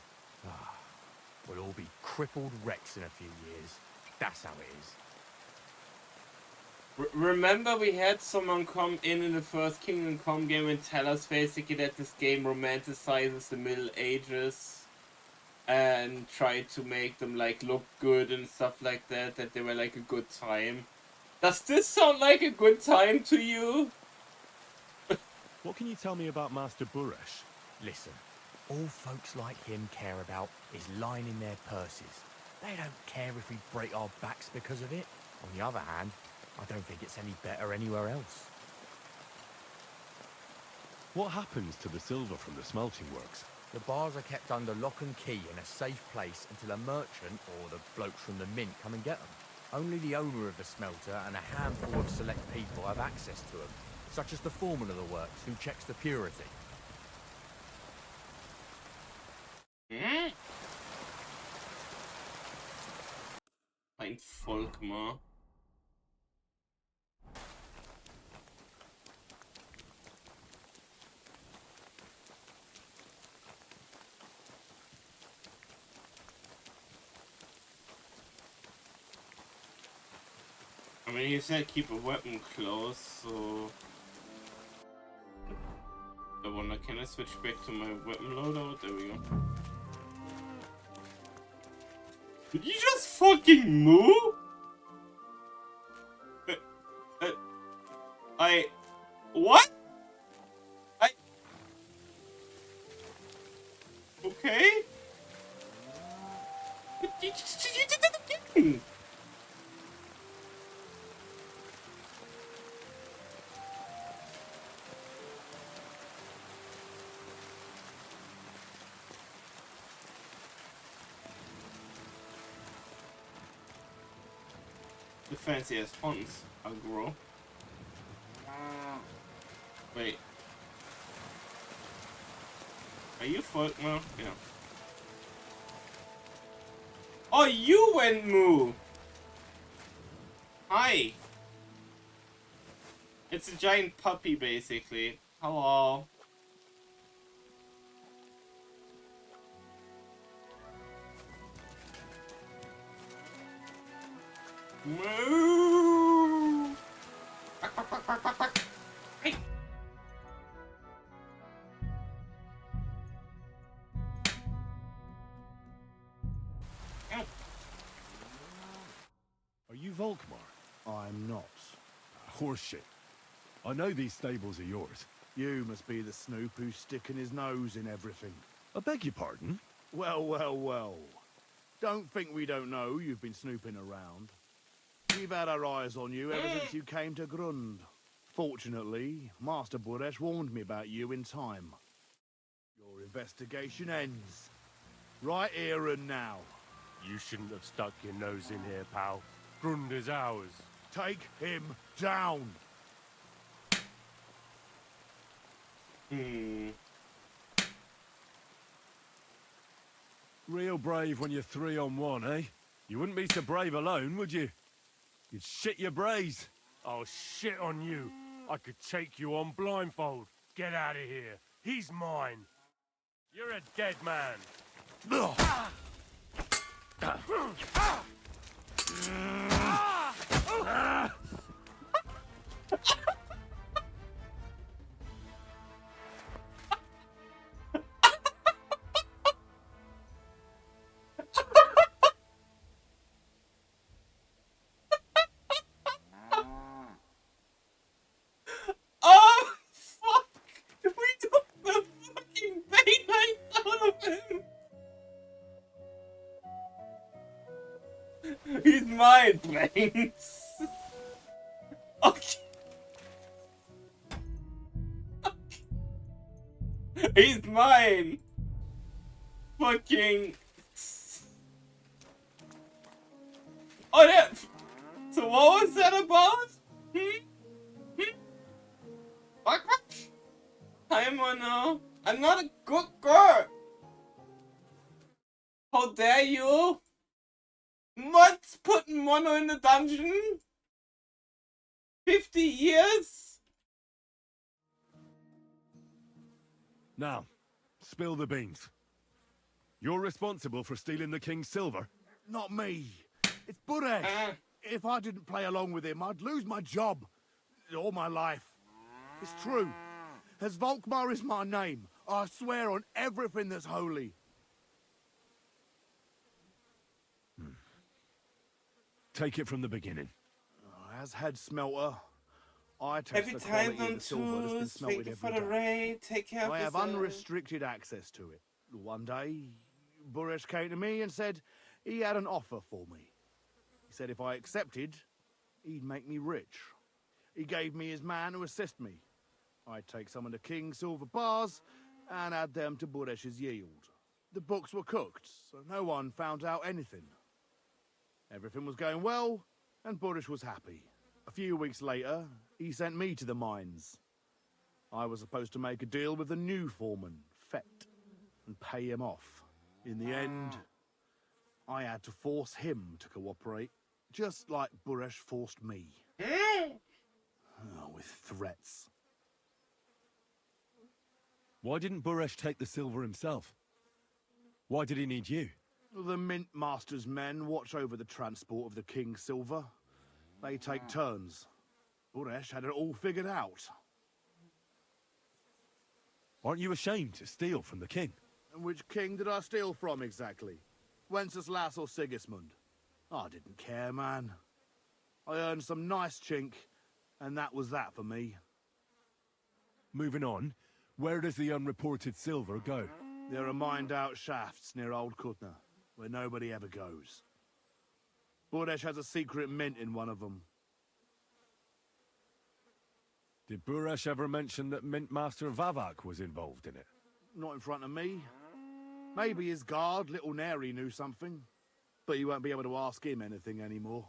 We'll all be crippled wrecks in a few years. That's how it is. Remember we had someone come in the first Kingdom Come game and tell us basically that this game romanticizes the Middle Ages and tried to make them like look good and stuff like that, that they were like a good time. Does this sound like a good time to you? What can you tell me about Master Buresh? Listen, all folks like him care about is lining their purses. They don't care if we break our backs because of it. On the other hand, I don't think it's any better anywhere else. What happens to the silver from the smelting works? The bars are kept under lock and key in a safe place until a merchant or the blokes from the mint come and get them. Only the owner of the smelter and a handful of select people have access to them, such as the foreman of the works who checks the purity. Ein Volkmar. I mean, you said keep a weapon close, so... I wonder, can I switch back to my weapon loadout? There we go. Did you just fucking move? What? Okay? You did it again! The fancy ass hunts, aggro. Wait. Are you fuck? Well, yeah. Oh, you went moo! Hi! It's a giant puppy, basically. Hello. Moo! Hey! Are you Volkmar? I'm not. Horseshit. I know these stables are yours. You must be the snoop who's sticking his nose in everything. I beg your pardon? Well, well, well. Don't think we don't know you've been snooping around. We've had our eyes on you ever since you came to Grund. Fortunately, Master Buresh warned me about you in time. Your investigation ends. Right here and now. You shouldn't have stuck your nose in here, pal. Grund is ours. Take him down. Real brave when you're 3-on-1, eh? You wouldn't be so brave alone, would you? You'd shit your brains. Oh, shit on you. I could take you on blindfold. Get out of here. He's mine. You're a dead man. Oh, fuck! We took the fucking daylight out of him! He's mine, Brains! Okay. He's mine! Fucking... Oh, that... So what was that about? I'm not a good girl. How dare you? What's putting Mono in the dungeon? 50 years? Now, spill the beans. You're responsible for stealing the king's silver? Not me. It's Buresh. If I didn't play along with him, I'd lose my job. All my life. It's true. As Volkmar is my name, I swear on everything that's holy. Take it from the beginning. As head smelter, I test Every the time quality of the silver that's been smelted waiting for every the day. raid, take care of I have yourself. unrestricted access to it. One day, Buresh came to me and said he had an offer for me. He said if I accepted, he'd make me rich. He gave me his man to assist me. I'd take some of the king's silver bars and add them to Buresh's yield. The books were cooked, so no one found out anything. Everything was going well, and Buresh was happy. A few weeks later, he sent me to the mines. I was supposed to make a deal with the new foreman, Fett, and pay him off. In the end, I had to force him to cooperate, just like Buresh forced me. With threats. Why didn't Buresh take the silver himself? Why did he need you? The Mint Master's men watch over the transport of the king's silver. They take turns. Buresh had it all figured out. Aren't you ashamed to steal from the king? And which king did I steal from exactly? Wenceslas or Sigismund? I didn't care, man. I earned some nice chink, and that was that for me. Moving on, where does the unreported silver go? There are mined-out shafts near Old Kutna, where nobody ever goes. Buresh has a secret mint in one of them. Did Buresh ever mention that Mint Master Vavak was involved in it? Not in front of me. Maybe his guard, Little Neri, knew something. But you won't be able to ask him anything anymore.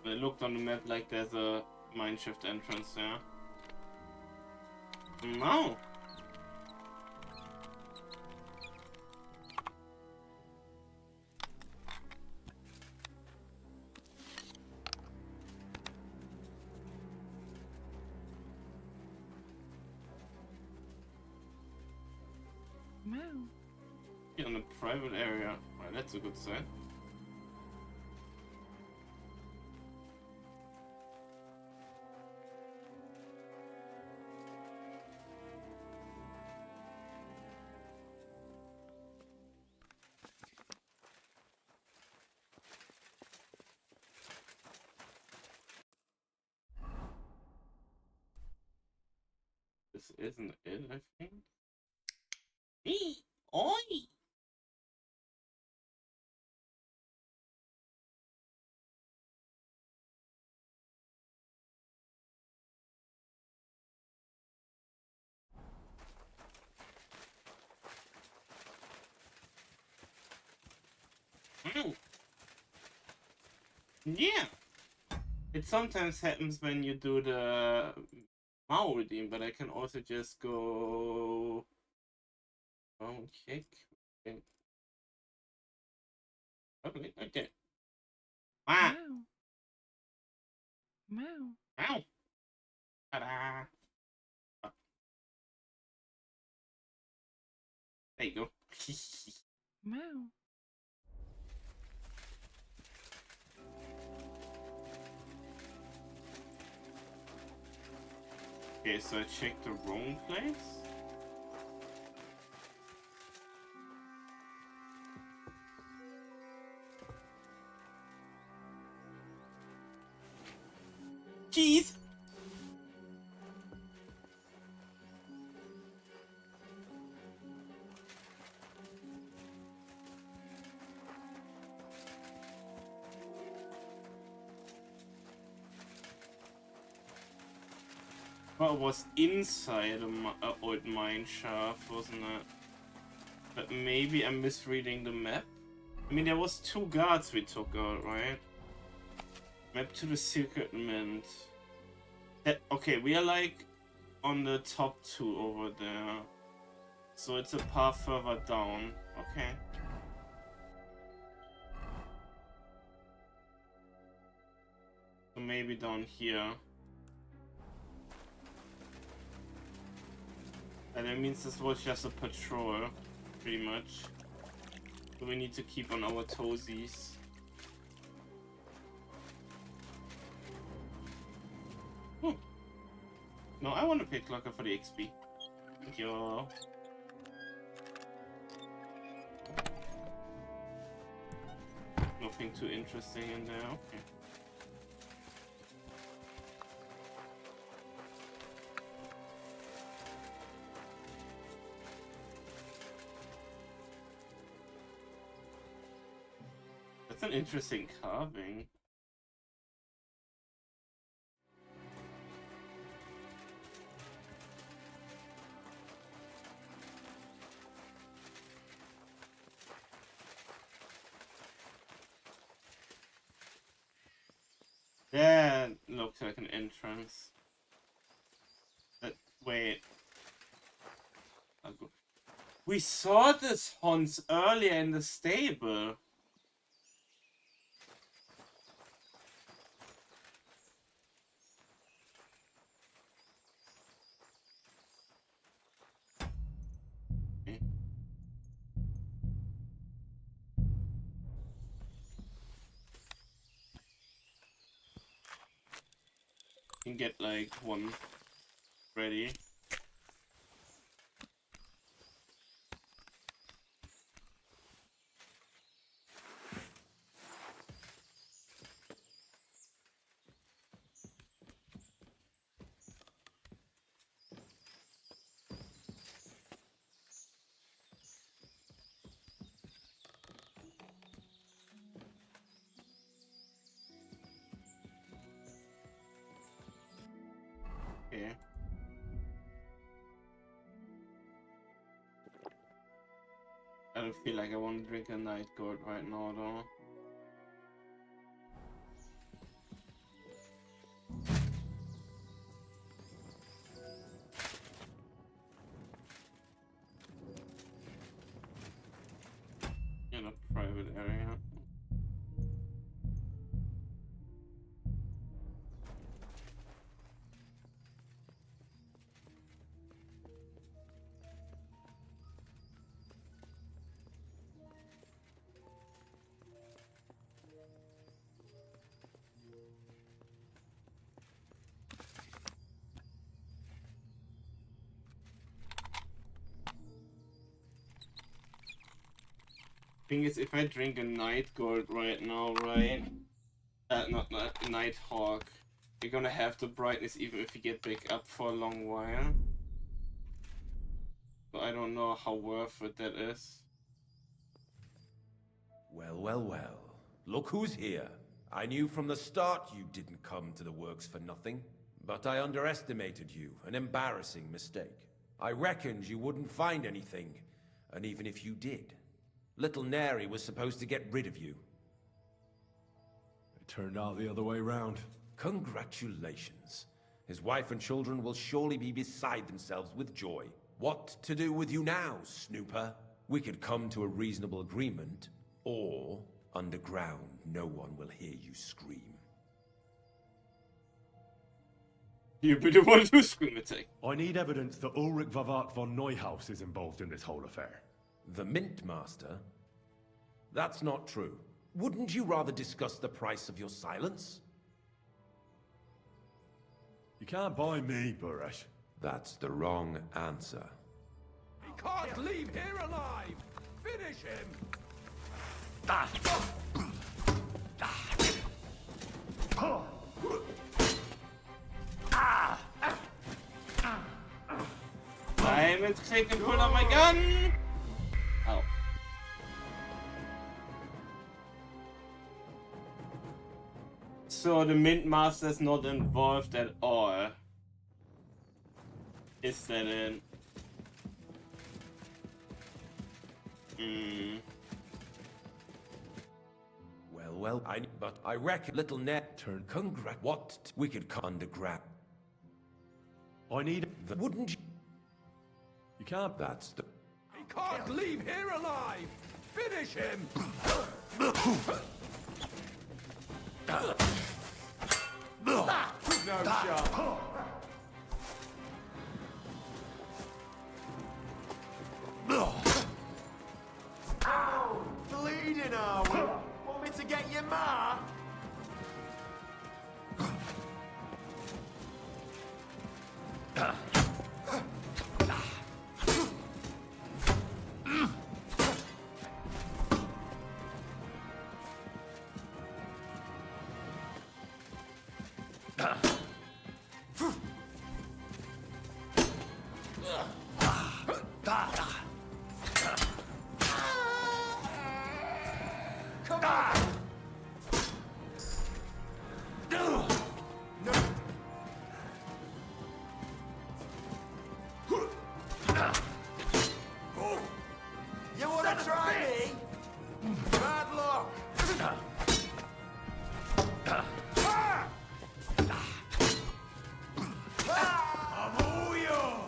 It looked on the map like there's a mineshaft entrance there. No. In a private area. Right, that's a good sign. This isn't it, I think. Oi! Yeah! It sometimes happens when you do the Mao redeem, but I can also just go... Round kick. Okay. Okay. Ah! Meow. Ow! Ta-da! Oh, there you go. Meow. Okay, so I checked the wrong place. Jeez! Well, it was inside a old mine shaft, wasn't it? But maybe I'm misreading the map. I mean, there was 2 guards we took out, right? Map to the secret mint. Okay, we are like on the top 2 over there. So it's a path further down. Okay. So maybe down here. And that means this was just a patrol, pretty much. So we need to keep on our toesies. No, I want to pick Locker for the XP. Thank you. Nothing too interesting in there. Okay. That's an interesting carving. That looks like an entrance. Wait. I'll go. We saw this Hans earlier in the stable. Okay. Can get like one ready. Okay. I don't feel like I want to drink a night gourd right now, though. private area. Thing is, if I drink a night gold right now, right? Not night hawk. You're gonna have the brightness even if you get back up for a long while. So I don't know how worth it that is. Well, well, well. Look who's here. I knew from the start you didn't come to the works for nothing. But I underestimated you. An embarrassing mistake. I reckoned you wouldn't find anything. And even if you did, little Neri was supposed to get rid of you. It turned out the other way round. Congratulations. His wife and children will surely be beside themselves with joy. What to do with you now, snooper? We could come to a reasonable agreement, or underground no one will hear you scream. You be the one who scream attack. I need evidence that Ulrich Vavart von Neuhaus is involved in this whole affair. The Mint Master? That's not true. Wouldn't you rather discuss the price of your silence? You can't buy me, Buresh. That's the wrong answer. He can't leave here alive! Finish him! I'm in take and pull out my gun! Ow. So the Mint Master is not involved at all. Is that it? Well, but I reckon little net turn we could come underground. I need wouldn't you? You can't. That's the. He can't leave here alive! Finish him! No shot. Bleeding, are we? Want me to get your ma? You wanna try me? Bad luck! I'm all yours!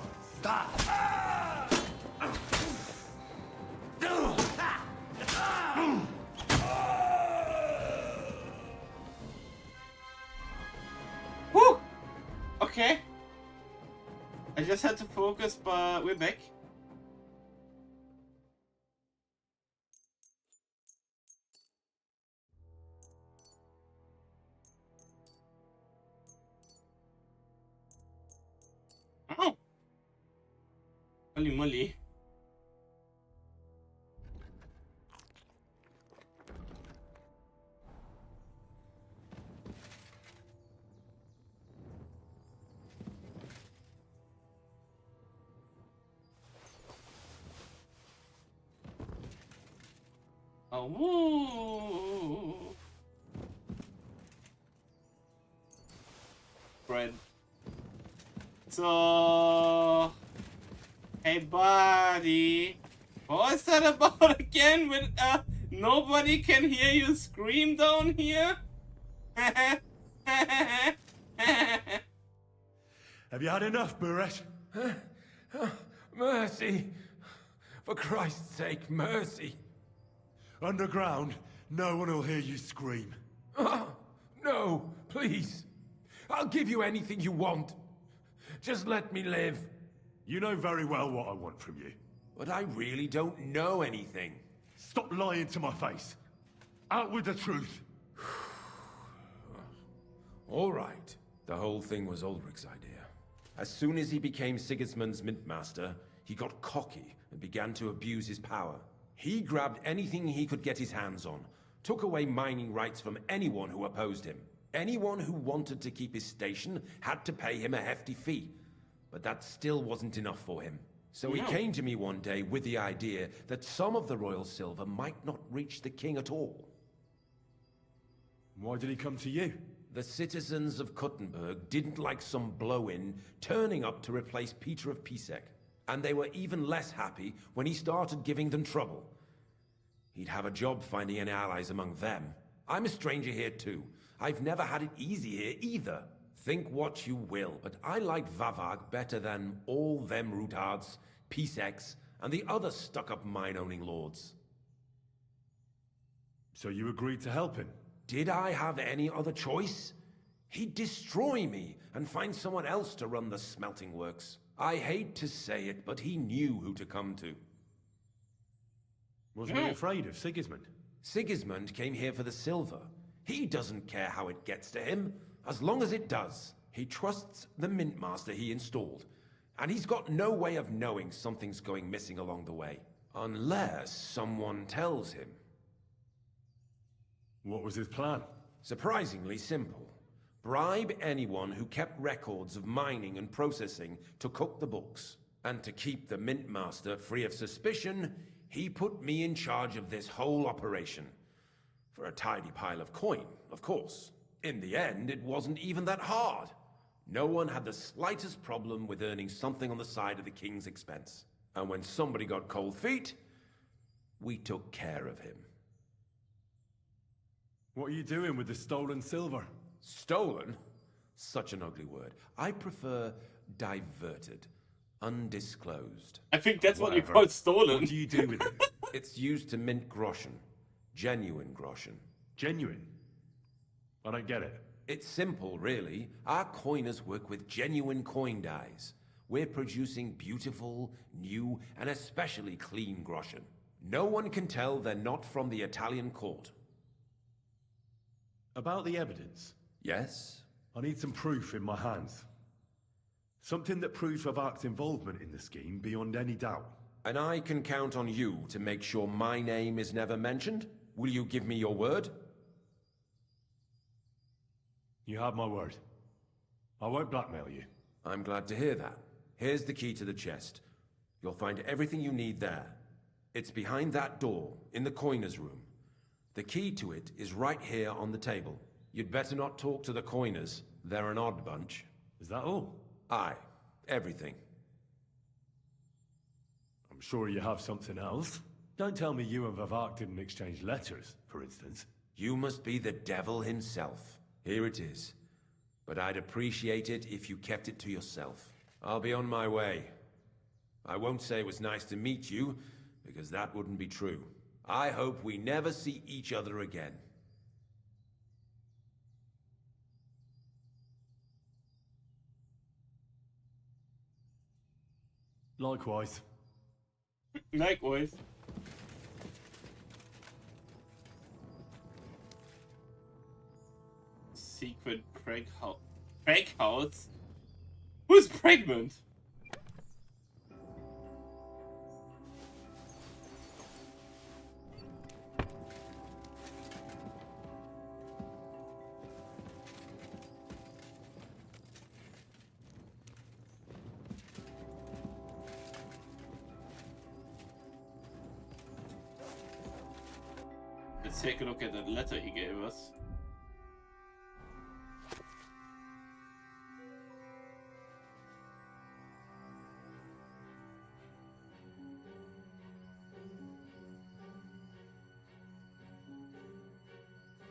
Whew! Okay. I just had to focus, but we're back. Oh! Holy moly. Oh, woo! Bread. So, hey buddy, what is that about again? With nobody can hear you scream down here. Have you had enough, Buresh? Mercy! For Christ's sake, mercy! Underground, no one will hear you scream. No, please. I'll give you anything you want. Just let me live. You know very well what I want from you. But I really don't know anything. Stop lying to my face. Out with the truth. All right. The whole thing was Ulrich's idea. As soon as he became Sigismund's Mintmaster, he got cocky and began to abuse his power. He grabbed anything he could get his hands on, took away mining rights from anyone who opposed him. Anyone who wanted to keep his station had to pay him a hefty fee. But that still wasn't enough for him. So he came to me one day with the idea that some of the royal silver might not reach the king at all. Why did he come to you? The citizens of Kuttenberg didn't like some blow-in turning up to replace Peter of Pisek. And they were even less happy when he started giving them trouble. He'd have a job finding any allies among them. I'm a stranger here too. I've never had it easy here either. Think what you will, but I like Vavag better than all them Rutards, Piseks, and the other stuck-up mine-owning lords. So you agreed to help him? Did I have any other choice? He'd destroy me and find someone else to run the smelting works. I hate to say it, but he knew who to come to. Wasn't he afraid of Sigismund? Sigismund came here for the silver. He doesn't care how it gets to him, as long as it does. He trusts the Mintmaster he installed, and he's got no way of knowing something's going missing along the way. Unless someone tells him. What was his plan? Surprisingly simple. Bribe anyone who kept records of mining and processing to cook the books. And to keep the Mintmaster free of suspicion, he put me in charge of this whole operation. For a tidy pile of coin, of course. In the end, it wasn't even that hard. No one had the slightest problem with earning something on the side of the king's expense. And when somebody got cold feet, we took care of him. What are you doing with the stolen silver? Stolen? Such an ugly word. I prefer diverted. Undisclosed. I think that's what you call stolen. What do you do with it? It's used to mint groschen. Genuine groschen. Genuine? I don't get it. It's simple, really. Our coiners work with genuine coin dies. We're producing beautiful, new, and especially clean groschen. No one can tell they're not from the Italian court. About the evidence? Yes? I need some proof in my hands. Something that proves Vavak's involvement in the scheme beyond any doubt. And I can count on you to make sure my name is never mentioned? Will you give me your word? You have my word. I won't blackmail you. I'm glad to hear that. Here's the key to the chest. You'll find everything you need there. It's behind that door, in the coiner's room. The key to it is right here on the table. You'd better not talk to the coiners. They're an odd bunch. Is that all? Aye. Everything. I'm sure you have something else. Don't tell me you and Vavak didn't exchange letters, for instance. You must be the devil himself. Here it is. But I'd appreciate it if you kept it to yourself. I'll be on my way. I won't say it was nice to meet you, because that wouldn't be true. I hope we never see each other again. Likewise. Likewise. Secret Preg house? Who's pregnant? Let's take a look at that letter he gave us.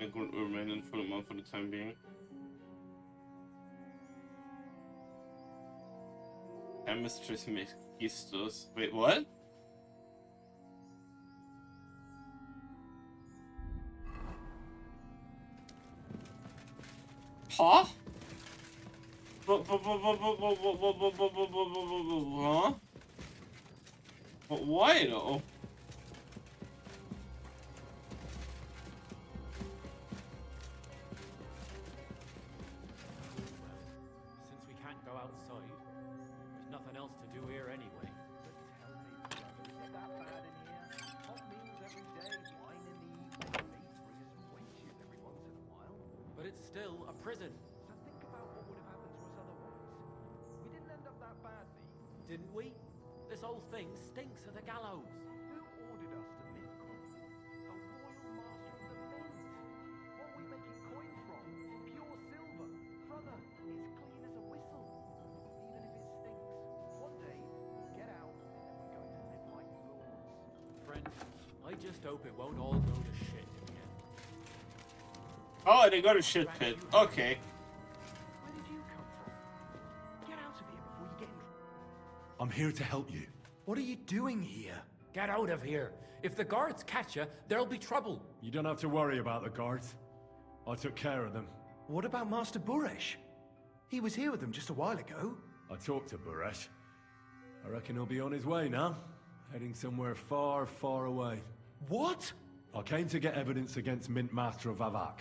I'm going to remain in full amount for the time being. Mistress Megistus. Wait, what? Huh? Huh? But why though? Since we can't go outside, there's nothing else to do here anyway. But it's still a prison. So think about what would have happened to us otherwise. We didn't end up that badly. Didn't we? This whole thing stinks of the gallows. Who ordered us to mint coin? The royal master of the mint. What are we making coin from? Pure silver. Brother, it's clean as a whistle. Even if it stinks. One day, get out, and we're going to live like lords. Friend, I just hope it won't all go to shit in the end. Oh, they got a shit pit. Okay. Where did you come from? Get out of here before you get in I'm here to help you. What are you doing here? Get out of here. If the guards catch you, there'll be trouble. You don't have to worry about the guards. I took care of them. What about Master Buresh? He was here with them just a while ago. I talked to Buresh. I reckon he'll be on his way now. Heading somewhere far, far away. What? I came to get evidence against Mint Master of Avak.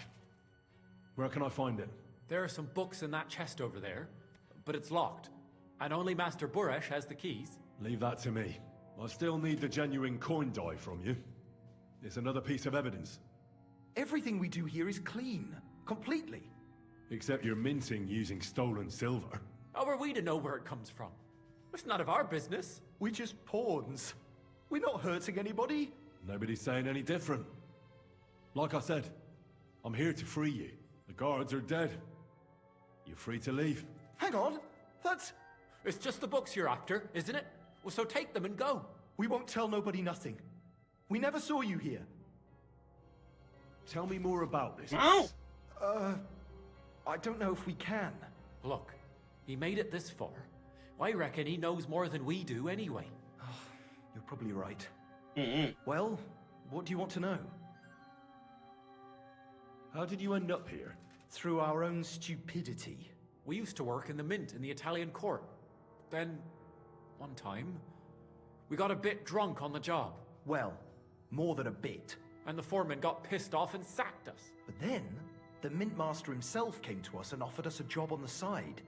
Where can I find it? There are some books in that chest over there, but it's locked. And only Master Buresh has the keys. Leave that to me. I still need the genuine coin die from you. It's another piece of evidence. Everything we do here is clean. Completely. Except you're minting using stolen silver. How are we to know where it comes from? It's none of our business. We're just pawns. We're not hurting anybody. Nobody's saying any different. Like I said, I'm here to free you. The guards are dead. You're free to leave. Hang on. That's... It's just the books you're after, isn't it? Well, so take them and go. We won't tell nobody nothing. We never saw you here. Tell me more about this. No! I don't know if we can. Look, he made it this far. I reckon he knows more than we do anyway. You're probably right. Mm-mm. Well, what do you want to know? How did you end up here? Through our own stupidity. We used to work in the mint in the Italian court. Then, one time, we got a bit drunk on the job. Well, more than a bit. And the foreman got pissed off and sacked us. But then, the mint master himself came to us and offered us a job on the side.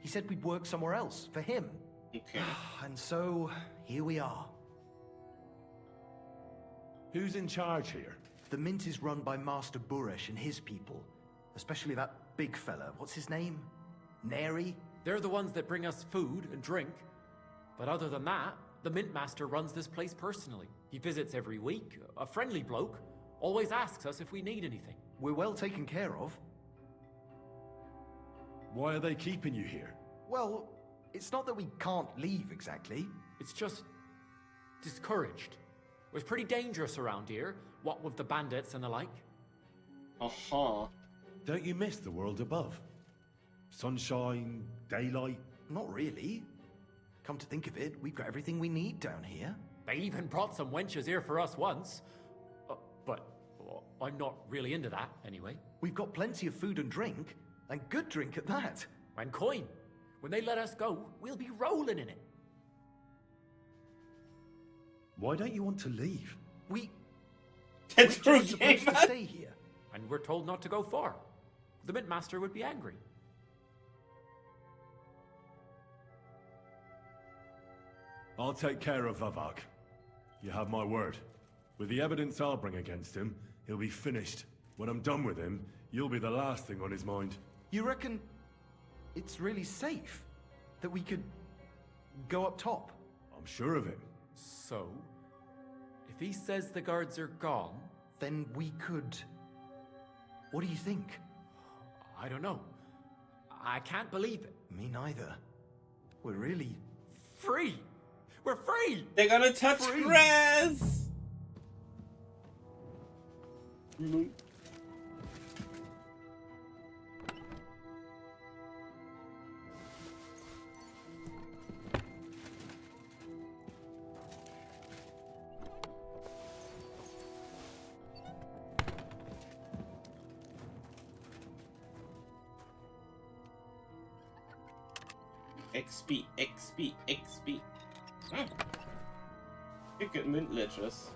He said we'd work somewhere else, for him. Okay. And so, here we are. Who's in charge here? The mint is run by Master Buresh and his people. Especially that big fella. What's his name? Neri? They're the ones that bring us food and drink. But other than that, the mint master runs this place personally. He visits every week, a friendly bloke, always asks us if we need anything. We're well taken care of. Why are they keeping you here? Well, it's not that we can't leave exactly. It's just discouraged. It was pretty dangerous around here, what with the bandits and the like. Uh-huh. Don't you miss the world above? Sunshine, daylight? Not really. Come to think of it, we've got everything we need down here. They even brought some wenches here for us once. But I'm not really into that, anyway. We've got plenty of food and drink, and good drink at that. And coin. When they let us go, we'll be rolling in it. Why don't you want to leave? We're It's true, just supposed to stay here. And we're told not to go far. The mint master would be angry. I'll take care of Vavak. You have my word. With the evidence I'll bring against him, he'll be finished. When I'm done with him, you'll be the last thing on his mind. You reckon it's really safe that we could go up top? I'm sure of it. So, if he says the guards are gone... Then we could... What do you think? I don't know. I can't believe it. Me neither. We're really... Free! We're free! They're gonna touch grass! Mm-hmm. XP, XP, XP. Oh. You get mint letters.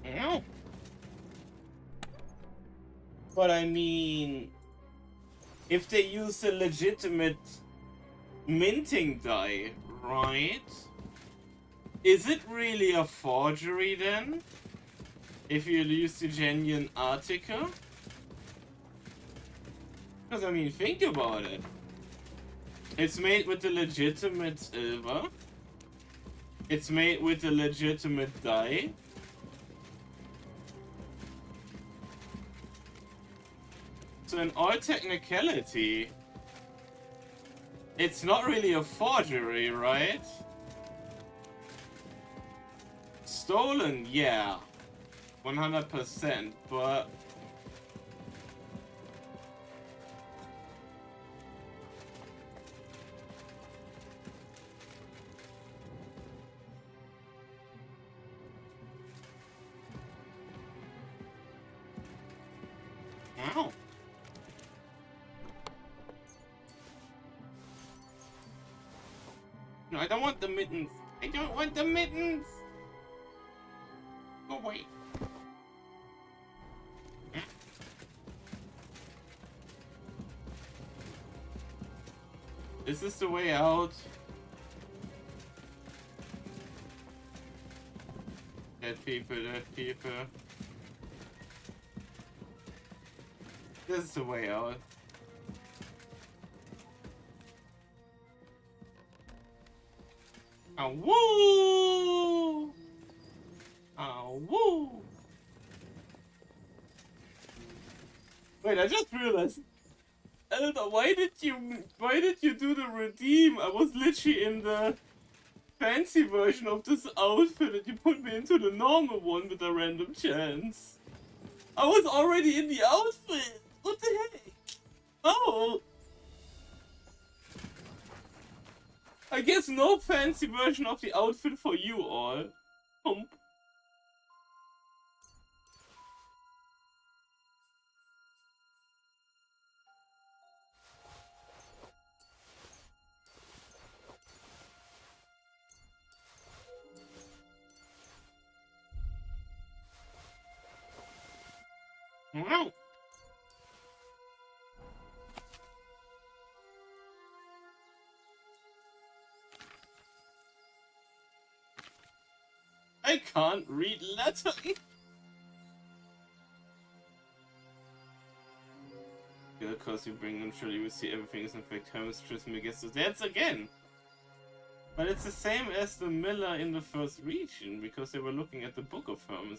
Ow. But I mean, if they use a legitimate minting die, right? Is it really a forgery then? If you use the genuine article? Because I mean, think about it. It's made with the legitimate silver. It's made with the legitimate die. So in all technicality, it's not really a forgery, right? Stolen, yeah. 100%, but... Ow. No, I don't want the mittens. I don't want the mittens. Go away. Is this the way out? Dead people, dead people. This is the way out. Oh, woo! Oh, woo! Wait, I just realized. Elder, why did you do the redeem? I was literally in the fancy version of this outfit and you put me into the normal one with a random chance. I was already in the outfit! What the heck? Oh! I guess no fancy version of the outfit for you all. Hump. Wow. I can't read lettering. Yeah, of course you bring them, surely you will see everything is in fact Hermes Trismegistus. That's again! But it's the same as the miller in the first region, because they were looking at the Book of Hermes.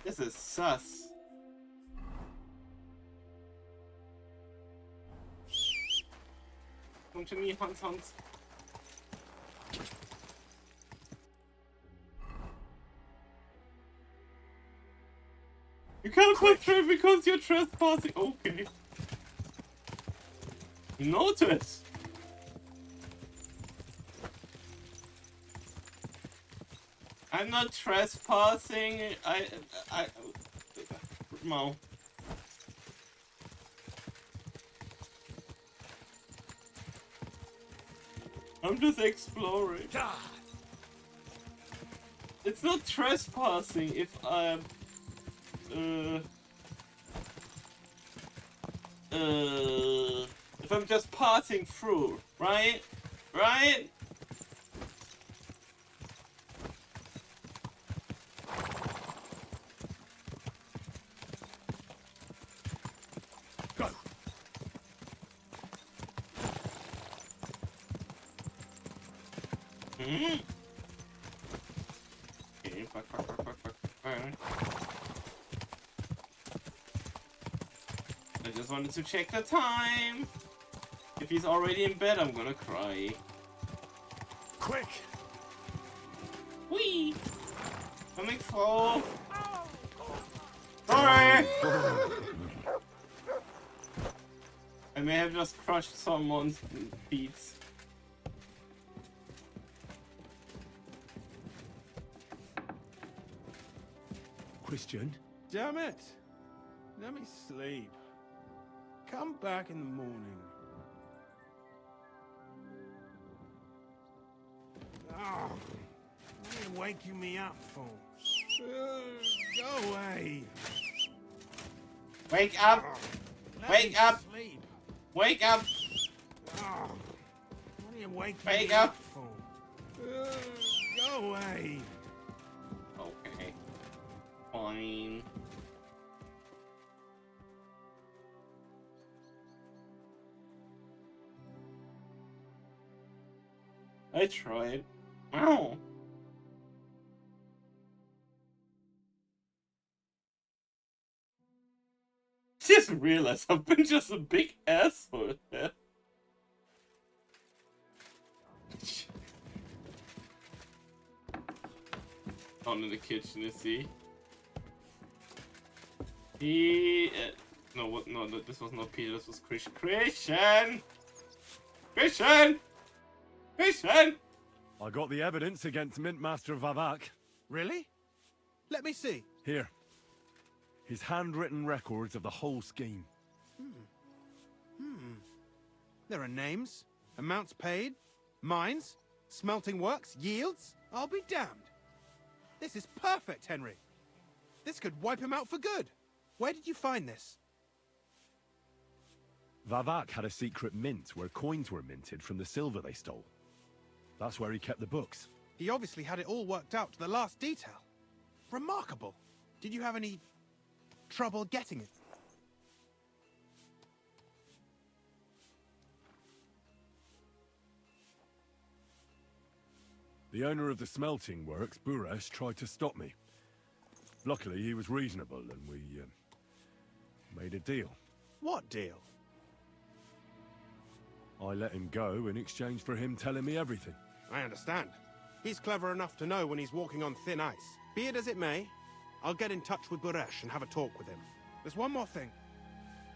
This is sus. Come to me, Hans Hans. You can't concentrate because you're trespassing. Okay. Noted. I'm not trespassing. No. I'm just exploring. It's not trespassing if I'm if I'm just passing through, right? Right? I just wanted to check the time. If he's already in bed, I'm gonna cry. Quick! Whee! Coming fall. Sorry! I may have just crushed someone's feet. Christian? Damn it! Let me sleep. Come back in the morning. Oh, what are you waking me up for? Go away. Wake up! Let Wake me up! Sleep. Wake up! Oh, what are you waking Wake me up! for? Go away. Okay. Fine. I tried. Ow! Just realized I've been just a big asshole. Down in the kitchen, you see. No, what? No, this was not Peter. This was Christian. Christian! Christian! Christian! I got the evidence against Mint Master Vavak. Really? Let me see. Here. His handwritten records of the whole scheme. There are names, amounts paid, mines, smelting works, yields. I'll be damned. This is perfect, Henry. This could wipe him out for good. Where did you find this? Vavak had a secret mint where coins were minted from the silver they stole. That's where he kept the books. He obviously had it all worked out to the last detail. Remarkable. Did you have any trouble getting it? The owner of the smelting works, Buresh, tried to stop me. Luckily, he was reasonable and we made a deal. What deal? I let him go in exchange for him telling me everything. I understand. He's clever enough to know when he's walking on thin ice. Be it as it may, I'll get in touch with Buresh and have a talk with him. There's one more thing.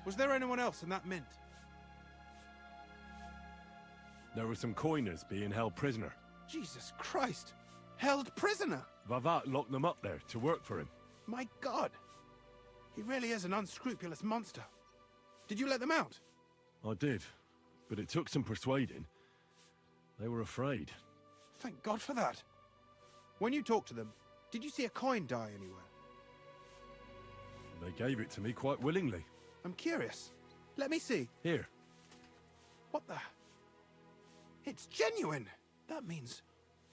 Was there anyone else in that mint? There were some coiners being held prisoner. Jesus Christ! Held prisoner! Vavak locked them up there to work for him. My God! He really is an unscrupulous monster. Did you let them out? I did, but it took some persuading. They were afraid. Thank God for that. When you talked to them, did you see a coin die anywhere? They gave it to me quite willingly. I'm curious. Let me see. Here. What the? It's genuine! That means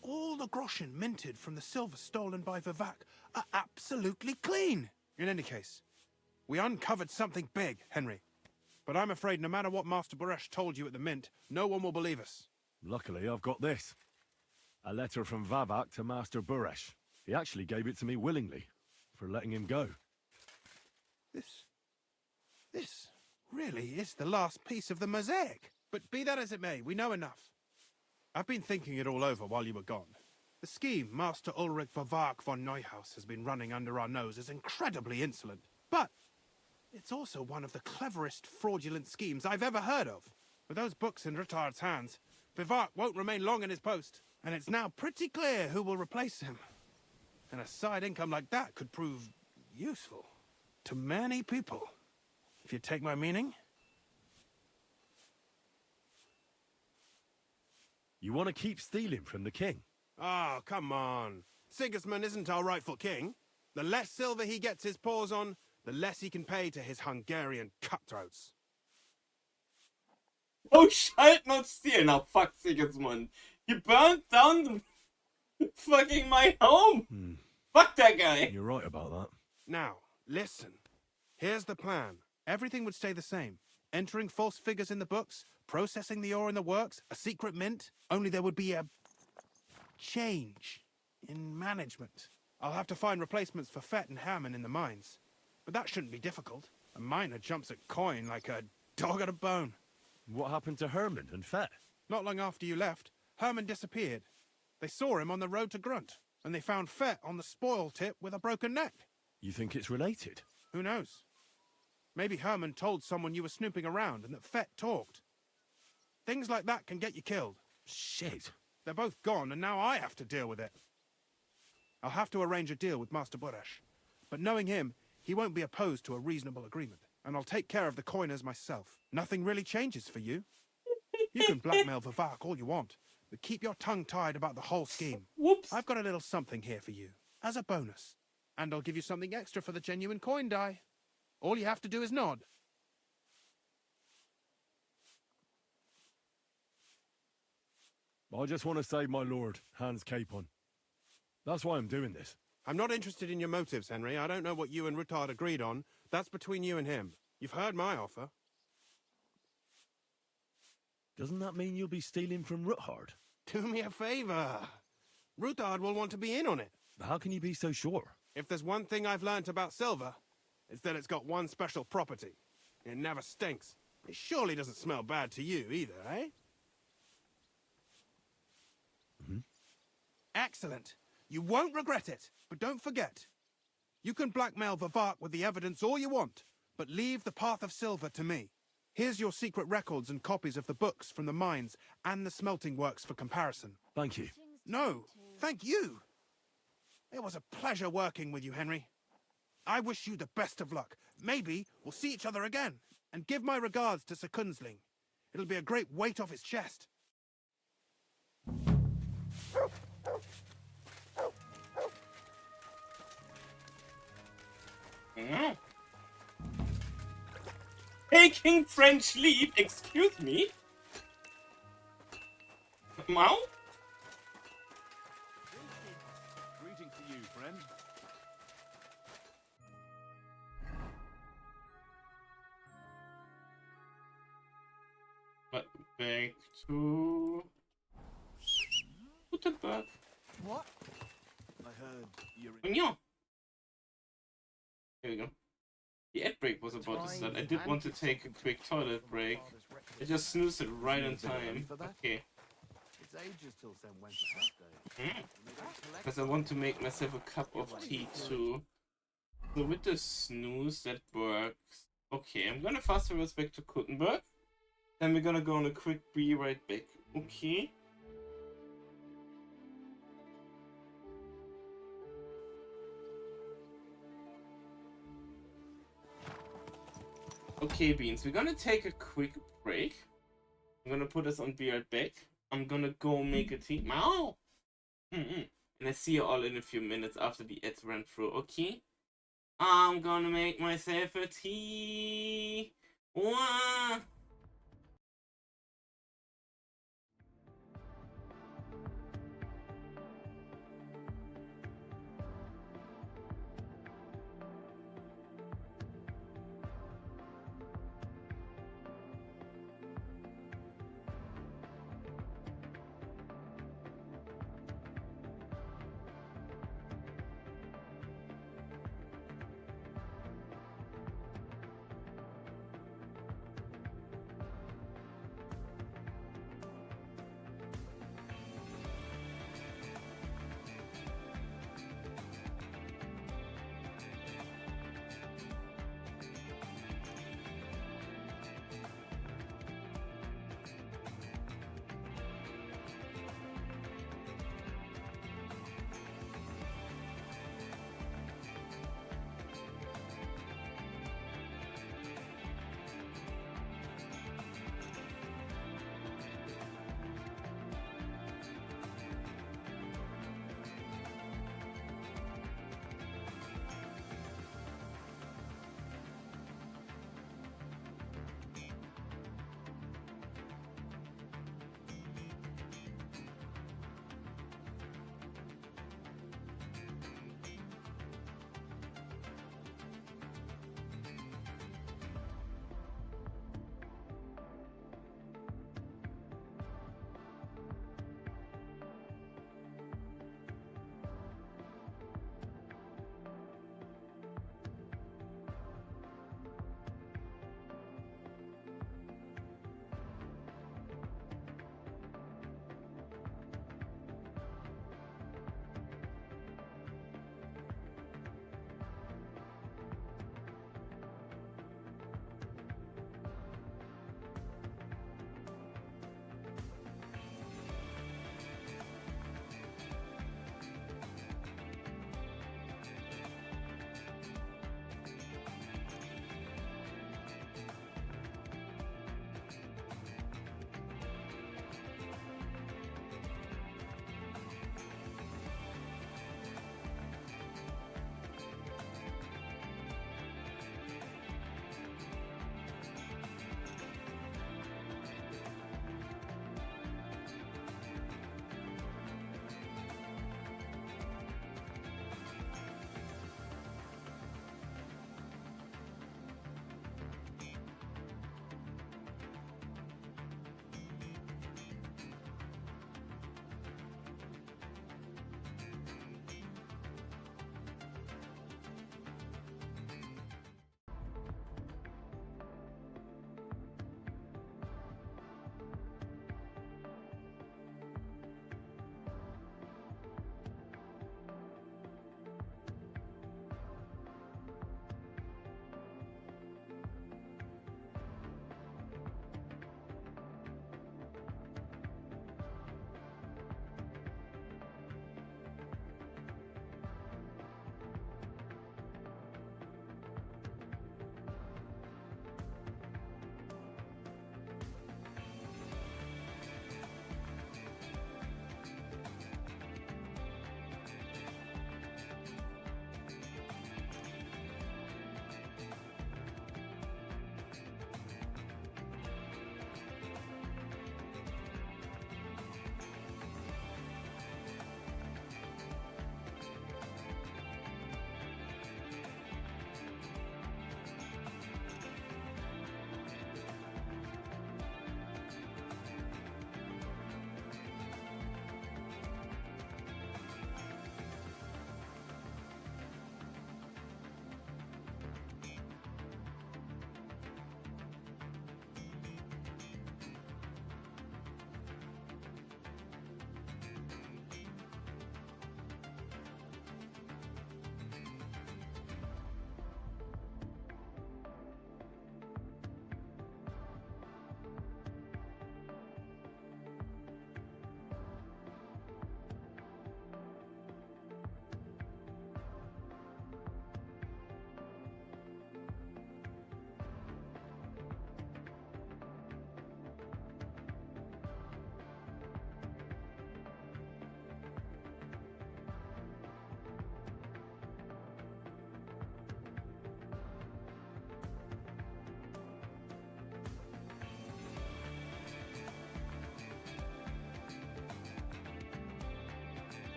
all the groschen minted from the silver stolen by Vivak are absolutely clean! In any case, we uncovered something big, Henry. But I'm afraid no matter what Master Buresh told you at the mint, no one will believe us. Luckily, I've got this. A letter from Vavak to Master Buresh. He actually gave it to me willingly, for letting him go. This really is the last piece of the mosaic. But be that as it may, we know enough. I've been thinking it all over while you were gone. The scheme Master Ulrich Vavak von Neuhaus has been running under our nose is incredibly insolent. But it's also one of the cleverest fraudulent schemes I've ever heard of. With those books in Rittard's hands, Vivak won't remain long in his post, and it's now pretty clear who will replace him. And a side income like that could prove useful to many people, if you take my meaning. You want to keep stealing from the king? Oh, come on. Sigismund isn't our rightful king. The less silver he gets his paws on, the less he can pay to his Hungarian cutthroats. Oh, shit, not steal. Now, fuck Sigismund. He burned down fucking my home. Fuck that guy. You're right about that. Now, listen. Here's the plan. Everything would stay the same. Entering false figures in the books, processing the ore in the works, a secret mint, only there would be a change in management. I'll have to find replacements for Fett and Hammond in the mines. But that shouldn't be difficult. A miner jumps at coin like a dog at a bone. What happened to Herman and Fett? Not long after you left, Herman disappeared. They saw him on the road to Grunt. And they found Fett on the spoil tip with a broken neck. You think it's related? Who knows? Maybe Herman told someone you were snooping around and that Fett talked. Things like that can get you killed. Shit. They're both gone, and now I have to deal with it. I'll have to arrange a deal with Master Boresh. But knowing him, he won't be opposed to a reasonable agreement. And I'll take care of the coiners myself. Nothing really changes for you. You can blackmail Vivak all you want, but keep your tongue tied about the whole scheme. Whoops. I've got a little something here for you, as a bonus. And I'll give you something extra for the genuine coin die. All you have to do is nod. I just want to save my lord, Hans Capon. That's why I'm doing this. I'm not interested in your motives, Henry. I don't know what you and Ruttard agreed on. That's between you and him. You've heard my offer. Doesn't that mean you'll be stealing from Ruttard? Do me a favor. Ruttard will want to be in on it. How can you be so sure? If there's one thing I've learnt about silver, it's that it's got one special property. It never stinks. It surely doesn't smell bad to you either, eh? Mm-hmm. Excellent. You won't regret it, but don't forget. You can blackmail Vivak with the evidence all you want, but leave the path of silver to me. Here's your secret records and copies of the books from the mines and the smelting works for comparison. Thank you. No, thank you. It was a pleasure working with you, Henry. I wish you the best of luck. Maybe we'll see each other again. And give my regards to Sir Kunzling. It'll be a great weight off his chest. Mm. Taking French leave, excuse me? Mao? Greetings to you, friend. But back to Kuttenberg. What? I heard you're in... Yeah. Here we go. The ad break was about to start. I did want to take a quick toilet break. I just snoozed it right in time. Okay. It's ages till Sam went to that day. Because I want to make myself a cup of tea too. So with the snooze that works. Okay, I'm gonna fast forward back to Kuttenberg. Then we're gonna go on a quick be right back. Okay. Okay, Beans, we're gonna take a quick break. I'm gonna put us on be right back. I'm gonna go make a tea. Meow! And I see you all in a few minutes after the ads ran through, okay? I'm gonna make myself a tea. Woah!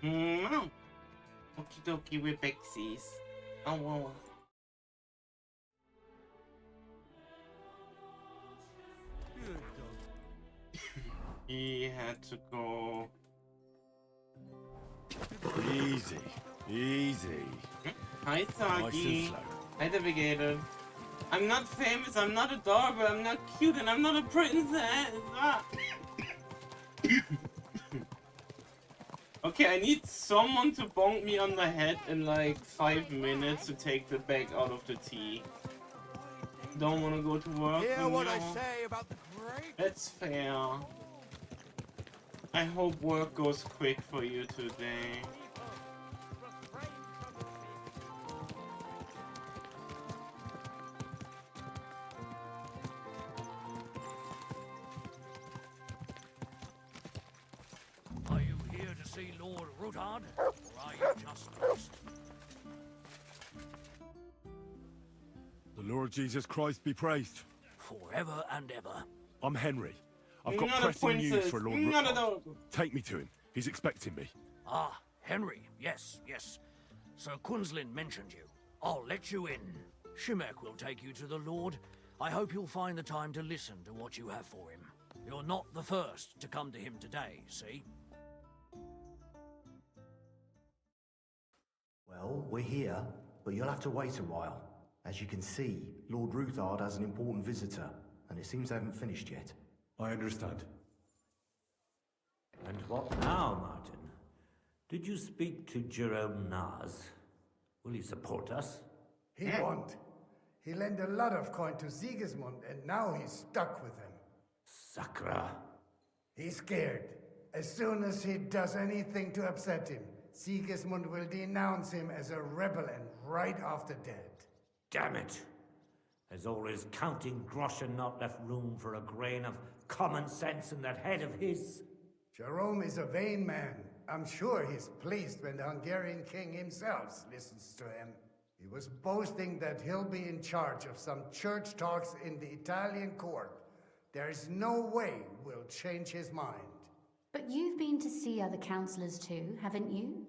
Okie dokie, we're Bexies. Oh, wow. He had to go. Easy, easy. Hi, Nice Sagi. and slow. Hi, Navigator. I'm not famous, I'm not adorable, I'm not cute, and I'm not a princess. Ah. Okay, I need someone to bonk me on the head in like 5 minutes to take the bag out of the tea. Don't want to go to work. Hear what I no. say about the great. That's fair. I hope work goes quick for you today. Are you here to see Lord Rutard, or are you just lost? The Lord Jesus Christ be praised. Forever and ever. I'm Henry. I've got Not a pressing news princess, for Lord not Rutard. adorable. Take me to him. He's expecting me. Ah, Henry. Yes, yes. Sir Quinslin mentioned you. I'll let you in. Shimek will take you to the Lord. I hope you'll find the time to listen to what you have for him. You're not the first to come to him today, see? Well, we're here, but you'll have to wait a while. As you can see, Lord Ruthard has an important visitor, and it seems they haven't finished yet. I understand. And what now, Martin? Did you speak to Jerome Naz? Will he support us? He won't. He lent a lot of coin to Sigismund, and now he's stuck with him. Sakra. He's scared. As soon as he does anything to upset him, Sigismund will denounce him as a rebel and right off the dead. Damn it! Has all his counting groschen not left room for a grain of common sense in that head of his? Jerome is a vain man. I'm sure he's pleased when the Hungarian king himself listens to him. He was boasting that he'll be in charge of some church talks in the Italian court. There is no way we'll change his mind. But you've been to see other councillors too, haven't you?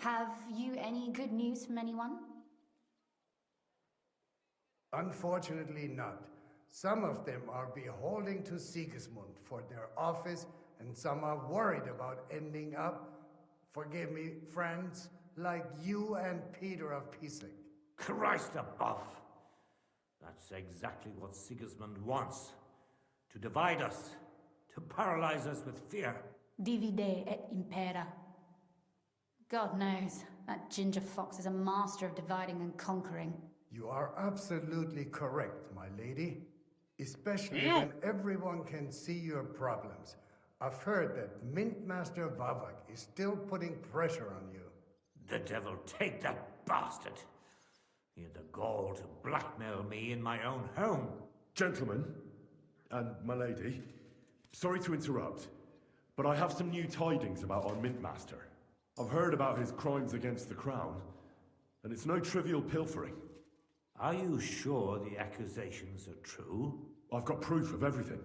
Have you any good news from anyone? Unfortunately not. Some of them are beholding to Sigismund for their office, and some are worried about ending up, forgive me, friends, like you and Peter of Pisek. Christ above! That's exactly what Sigismund wants. To divide us. To paralyze us with fear. Divide et impera. God knows, that ginger fox is a master of dividing and conquering. You are absolutely correct, my lady. Especially when everyone can see your problems. I've heard that Mint Master Vavak is still putting pressure on you. The devil take that bastard! He had the gall to blackmail me in my own home. Gentlemen, and my lady, sorry to interrupt, but I have some new tidings about our Mint Master. I've heard about his crimes against the Crown, and it's no trivial pilfering. Are you sure the accusations are true? I've got proof of everything.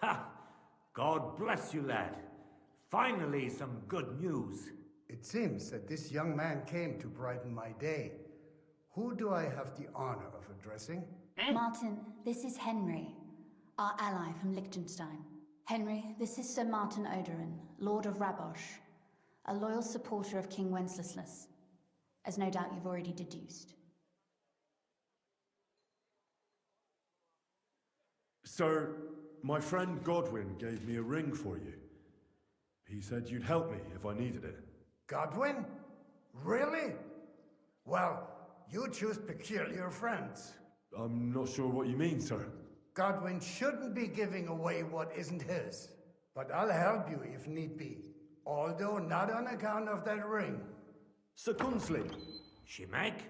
Ha! God bless you, lad. Finally, some good news. It seems that this young man came to brighten my day. Who do I have the honor of addressing? Martin, this is Henry, our ally from Liechtenstein. Henry, this is Sir Martin Odoran, Lord of Rabosh, a loyal supporter of King Wenceslas, as no doubt you've already deduced. Sir, my friend Godwin gave me a ring for you. He said you'd help me if I needed it. Godwin? Really? Well, you choose peculiar friends. I'm not sure what you mean, sir. Godwin shouldn't be giving away what isn't his. But I'll help you if need be. Although not on account of that ring. Sir Gunslin. Shimek?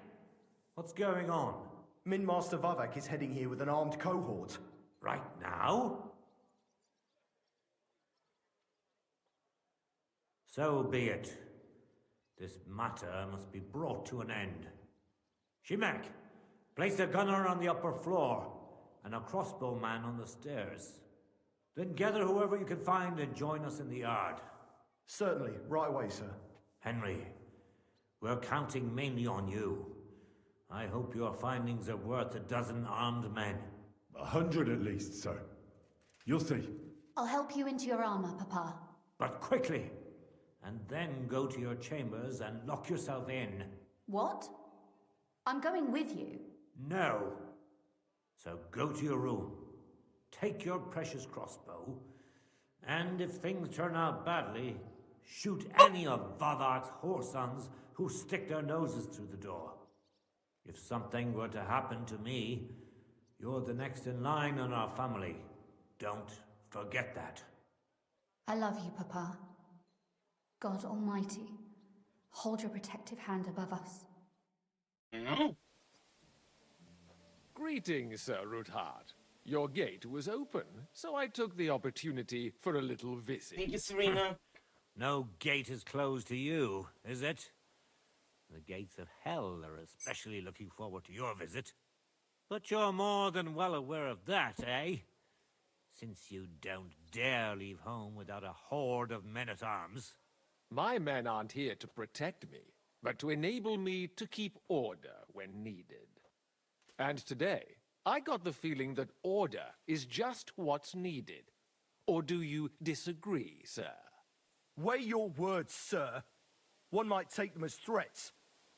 What's going on? Mint Master Vavak is heading here with an armed cohort. Right now? So be it. This matter must be brought to an end. Shimek, place a gunner on the upper floor and a crossbowman on the stairs. Then gather whoever you can find and join us in the yard. Certainly, right away, sir. Henry, we're counting mainly on you. I hope your findings are worth 12 armed men. 100 at least, sir. You'll see. I'll help you into your armor, Papa. But quickly! And then go to your chambers and lock yourself in. What? I'm going with you. No. So go to your room. Take your precious crossbow. And if things turn out badly, shoot any of Vavark's whoresons who stick their noses through the door. If something were to happen to me, you're the next in line in our family. Don't forget that. I love you, Papa. God Almighty, hold your protective hand above us. Greetings, Sir Ruthard. Your gate was open, so I took the opportunity for a little visit. Thank you, Serena. No gate is closed to you, is it? The gates of hell are especially looking forward to your visit. But you're more than well aware of that, eh? Since you don't dare leave home without a horde of men-at-arms. My men aren't here to protect me, but to enable me to keep order when needed. And today, I got the feeling that order is just what's needed. Or do you disagree, sir? Weigh your words, sir. One might take them as threats.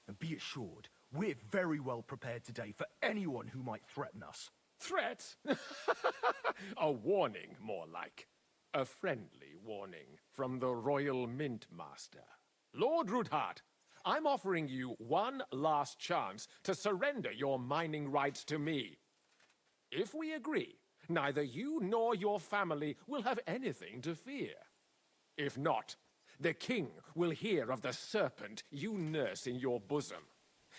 And be assured, we're very well prepared today for anyone who might threaten us. Threat? A warning, more like. A friendly warning from the Royal Mint Master. Lord Ruthard, I'm offering you one last chance to surrender your mining rights to me. If we agree, neither you nor your family will have anything to fear. If not, the king will hear of the serpent you nurse in your bosom.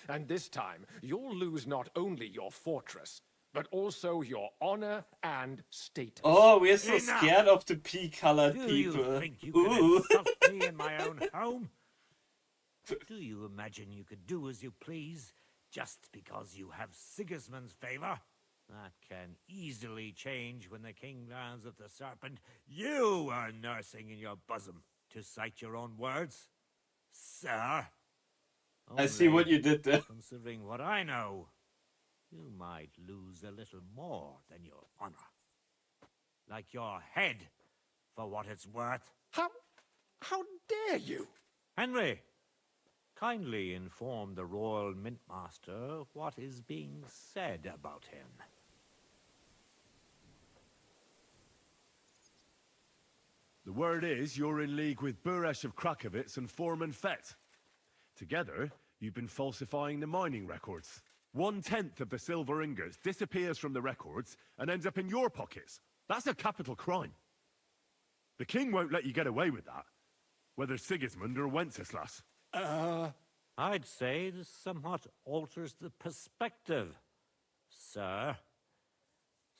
And this time, you'll lose not only your fortress, but also your honor and status. Oh, we're so Enough! scared of the pea-colored Do people. you think you can Ooh. insult me in my own home? Do you imagine you could do as you please just because you have Sigismund's favor? That can easily change when the king learns of the serpent you are nursing in your bosom, to cite your own words, sir. I see what you did there. Considering what I know, you might lose a little more than your honor. Like your head, for what it's worth. How dare you? Henry, kindly inform the Royal Mint Master what is being said about him. The word is you're in league with Buresh of Krakowitz and Foreman Fett. Together, you've been falsifying the mining records. 1/10 of the silver ingots disappears from the records and ends up in your pockets. That's a capital crime. The king won't let you get away with that, whether Sigismund or Wenceslas. I'd say this somewhat alters the perspective, sir.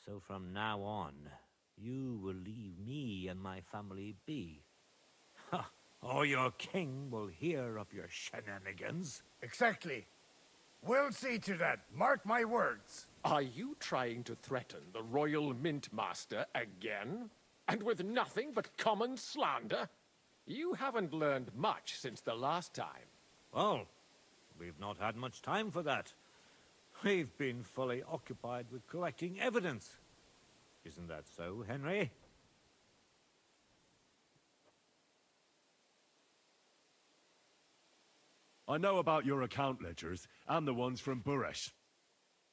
So from now on, you will leave me and my family be. Or your king will hear of your shenanigans. Exactly. We'll see to that. Mark my words. Are you trying to threaten the Royal Mint Master again? And with nothing but common slander? You haven't learned much since the last time. Well, we've not had much time for that. We've been fully occupied with collecting evidence. Isn't that so, Henry? I know about your account ledgers and the ones from Buresh.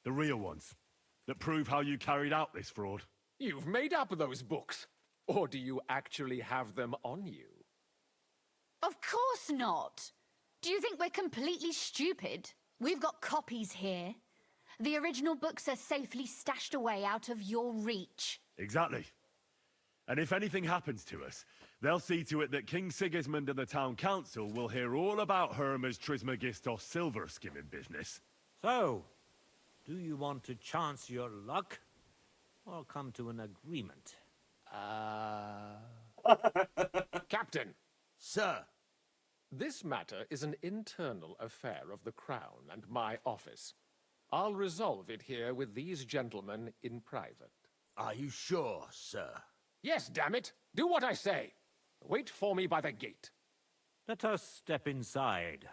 The real ones, that prove how you carried out this fraud. You've made up those books. Or do you actually have them on you? Of course not. Do you think we're completely stupid? We've got copies here. The original books are safely stashed away out of your reach. Exactly. And if anything happens to us, they'll see to it that King Sigismund and the town council will hear all about Hermes Trismegistos silver skimming business. So, do you want to chance your luck? Or come to an agreement? Captain! Sir! This matter is an internal affair of the Crown and my office. I'll resolve it here with these gentlemen in private. Are you sure, sir? Yes, damn it! Do what I say! Wait for me by the gate. Let us step inside.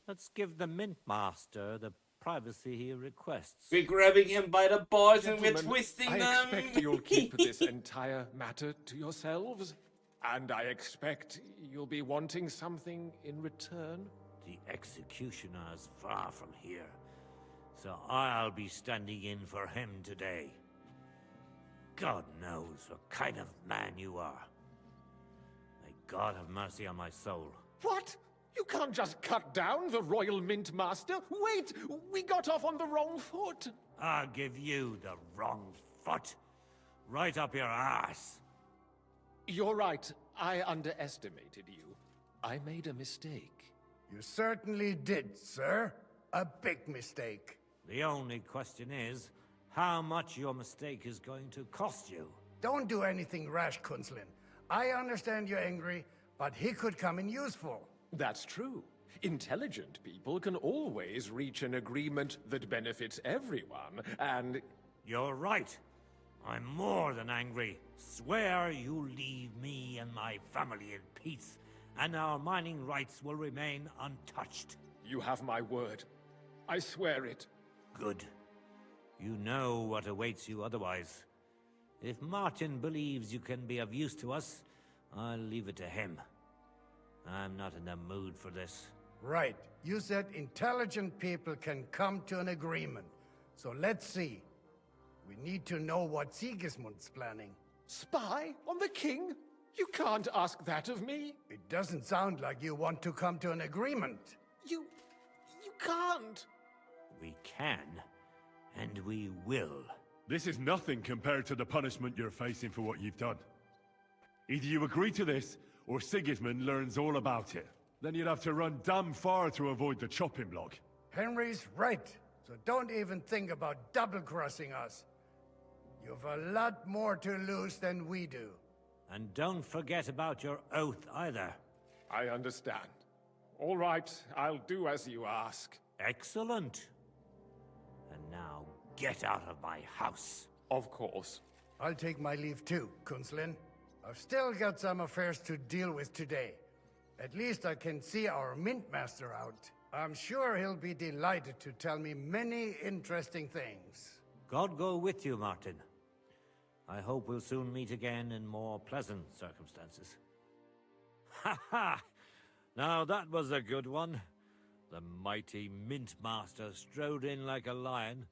Let's give the Mint Master the privacy he requests. We're grabbing him by the balls and we're Gentlemen, twisting I them. expect you'll keep this entire matter to yourselves. And I expect you'll be wanting something in return. The executioner is far from here, so I'll be standing in for him today. God knows what kind of man you are. May God have mercy on my soul. What? You can't just cut down the Royal Mint Master. Wait! We got off on the wrong foot. I'll give you the wrong foot. Right up your ass. You're right. I underestimated you. I made a mistake. You certainly did, sir. A big mistake. The only question is, how much your mistake is going to cost you. Don't do anything rash, Kunzlin. I understand you're angry, but he could come in useful. That's true. Intelligent people can always reach an agreement that benefits everyone, and... You're right. I'm more than angry. Swear you leave me and my family in peace, and our mining rights will remain untouched. You have my word. I swear it. Good. You know what awaits you otherwise. If Martin believes you can be of use to us, I'll leave it to him. I'm not in the mood for this. Right. You said intelligent people can come to an agreement. So let's see. We need to know what Sigismund's planning. Spy on the king? You can't ask that of me. It doesn't sound like you want to come to an agreement. You can't. We can, and we will. This is nothing compared to the punishment you're facing for what you've done. Either you agree to this, or Sigismund learns all about it. Then you'd have to run damn far to avoid the chopping block. Henry's right. So don't even think about double-crossing us. You've a lot more to lose than we do. And don't forget about your oath either. I understand. All right, I'll do as you ask. Excellent. And now, get out of my house. Of course. I'll take my leave too, Kunzlin. I've still got some affairs to deal with today. At least I can see our Mint Master out. I'm sure he'll be delighted to tell me many interesting things. God go with you, Martin. I hope we'll soon meet again in more pleasant circumstances. Ha ha! Now that was a good one. The mighty Mint Master strode in like a lion,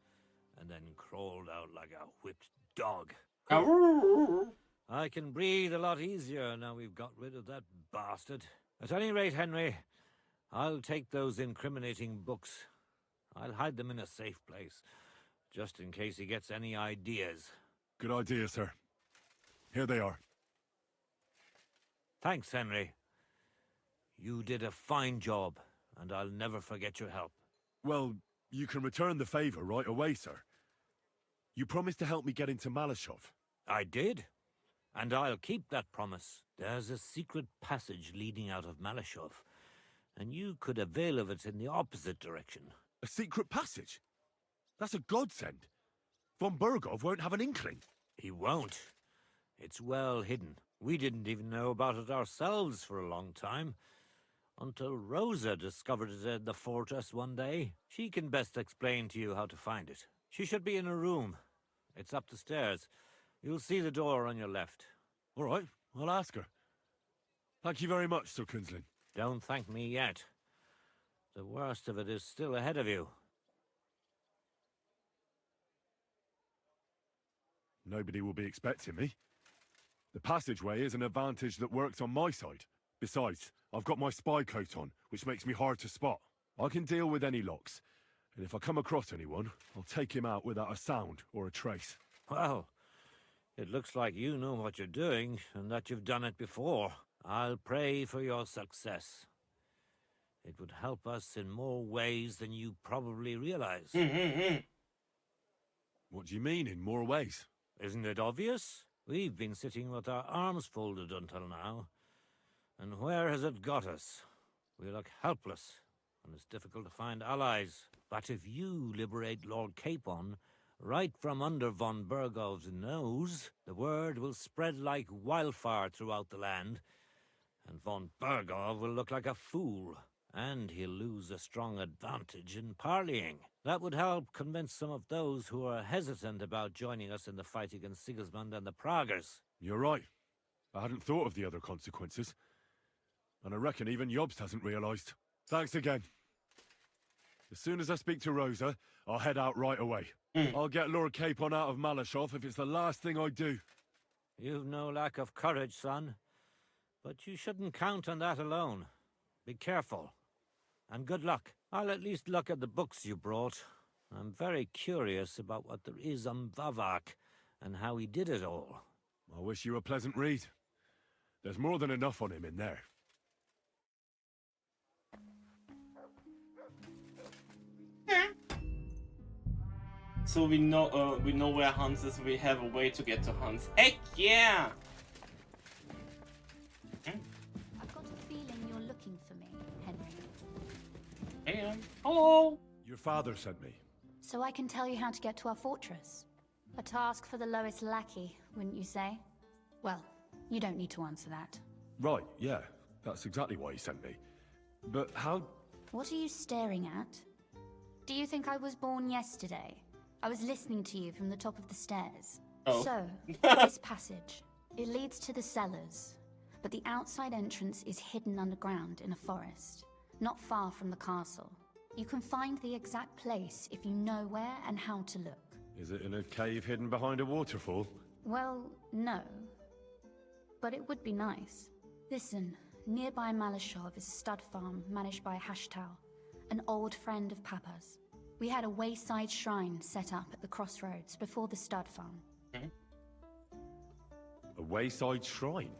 and then crawled out like a whipped dog. I can breathe a lot easier now we've got rid of that bastard. At any rate, Henry, I'll take those incriminating books. I'll hide them in a safe place, just in case he gets any ideas. Good idea, sir. Here they are. Thanks, Henry. You did a fine job, and I'll never forget your help. Well, you can return the favor right away, sir. You promised to help me get into Malashov. I did, and I'll keep that promise. There's a secret passage leading out of Malashov, and you could avail of it in the opposite direction. A secret passage? That's a godsend. Von Bergov won't have an inkling. He won't. It's well hidden. We didn't even know about it ourselves for a long time. Until Rosa discovered it in the fortress one day. She can best explain to you how to find it. She should be in a room. It's up the stairs. You'll see the door on your left. All right, I'll ask her. Thank you very much, Sir Kunzlin. Don't thank me yet. The worst of it is still ahead of you. Nobody will be expecting me. The passageway is an advantage that works on my side. Besides, I've got my spy coat on, which makes me hard to spot. I can deal with any locks, and if I come across anyone, I'll take him out without a sound or a trace. Well, it looks like you know what you're doing, and that you've done it before. I'll pray for your success. It would help us in more ways than you probably realize. What do you mean, in more ways? Isn't it obvious? We've been sitting with our arms folded until now. And where has it got us? We look helpless, and it's difficult to find allies. But if you liberate Lord Capon, right from under von Bergov's nose, the word will spread like wildfire throughout the land, And von Berger will look like a fool. And he'll lose a strong advantage in parleying. That would help convince some of those who are hesitant about joining us in the fight against Sigismund and the Praguers. You're right. I hadn't thought of the other consequences. And I reckon even Jobst hasn't realized. Thanks again. As soon as I speak to Rosa, I'll head out right away. I'll get Lord Capon out of Malashov if it's the last thing I do. You've no lack of courage, son. But you shouldn't count on that alone. Be careful. And good luck. I'll at least look at the books you brought. I'm very curious about what there is on Vavak and how he did it all. I wish you a pleasant read. There's more than enough on him in there. So we know where Hans is. We have a way to get to Hans. Heck yeah! I've got a feeling you're looking for me, Henry. Hello! Your father sent me. So I can tell you how to get to our fortress. A task for the lowest lackey, wouldn't you say? Well, you don't need to answer that. Right, yeah. That's exactly why he sent me. But how... What are you staring at? Do you think I was born yesterday? I was listening to you from the top of the stairs. Oh. So, this passage, it leads to the cellars, but the outside entrance is hidden underground in a forest, not far from the castle. You can find the exact place if you know where and how to look. Is it in a cave hidden behind a waterfall? Well, no. But it would be nice. Listen, nearby Malashov is a stud farm managed by Hashtal, an old friend of Papa's. We had a wayside shrine set up at the crossroads before the stud farm. A wayside shrine?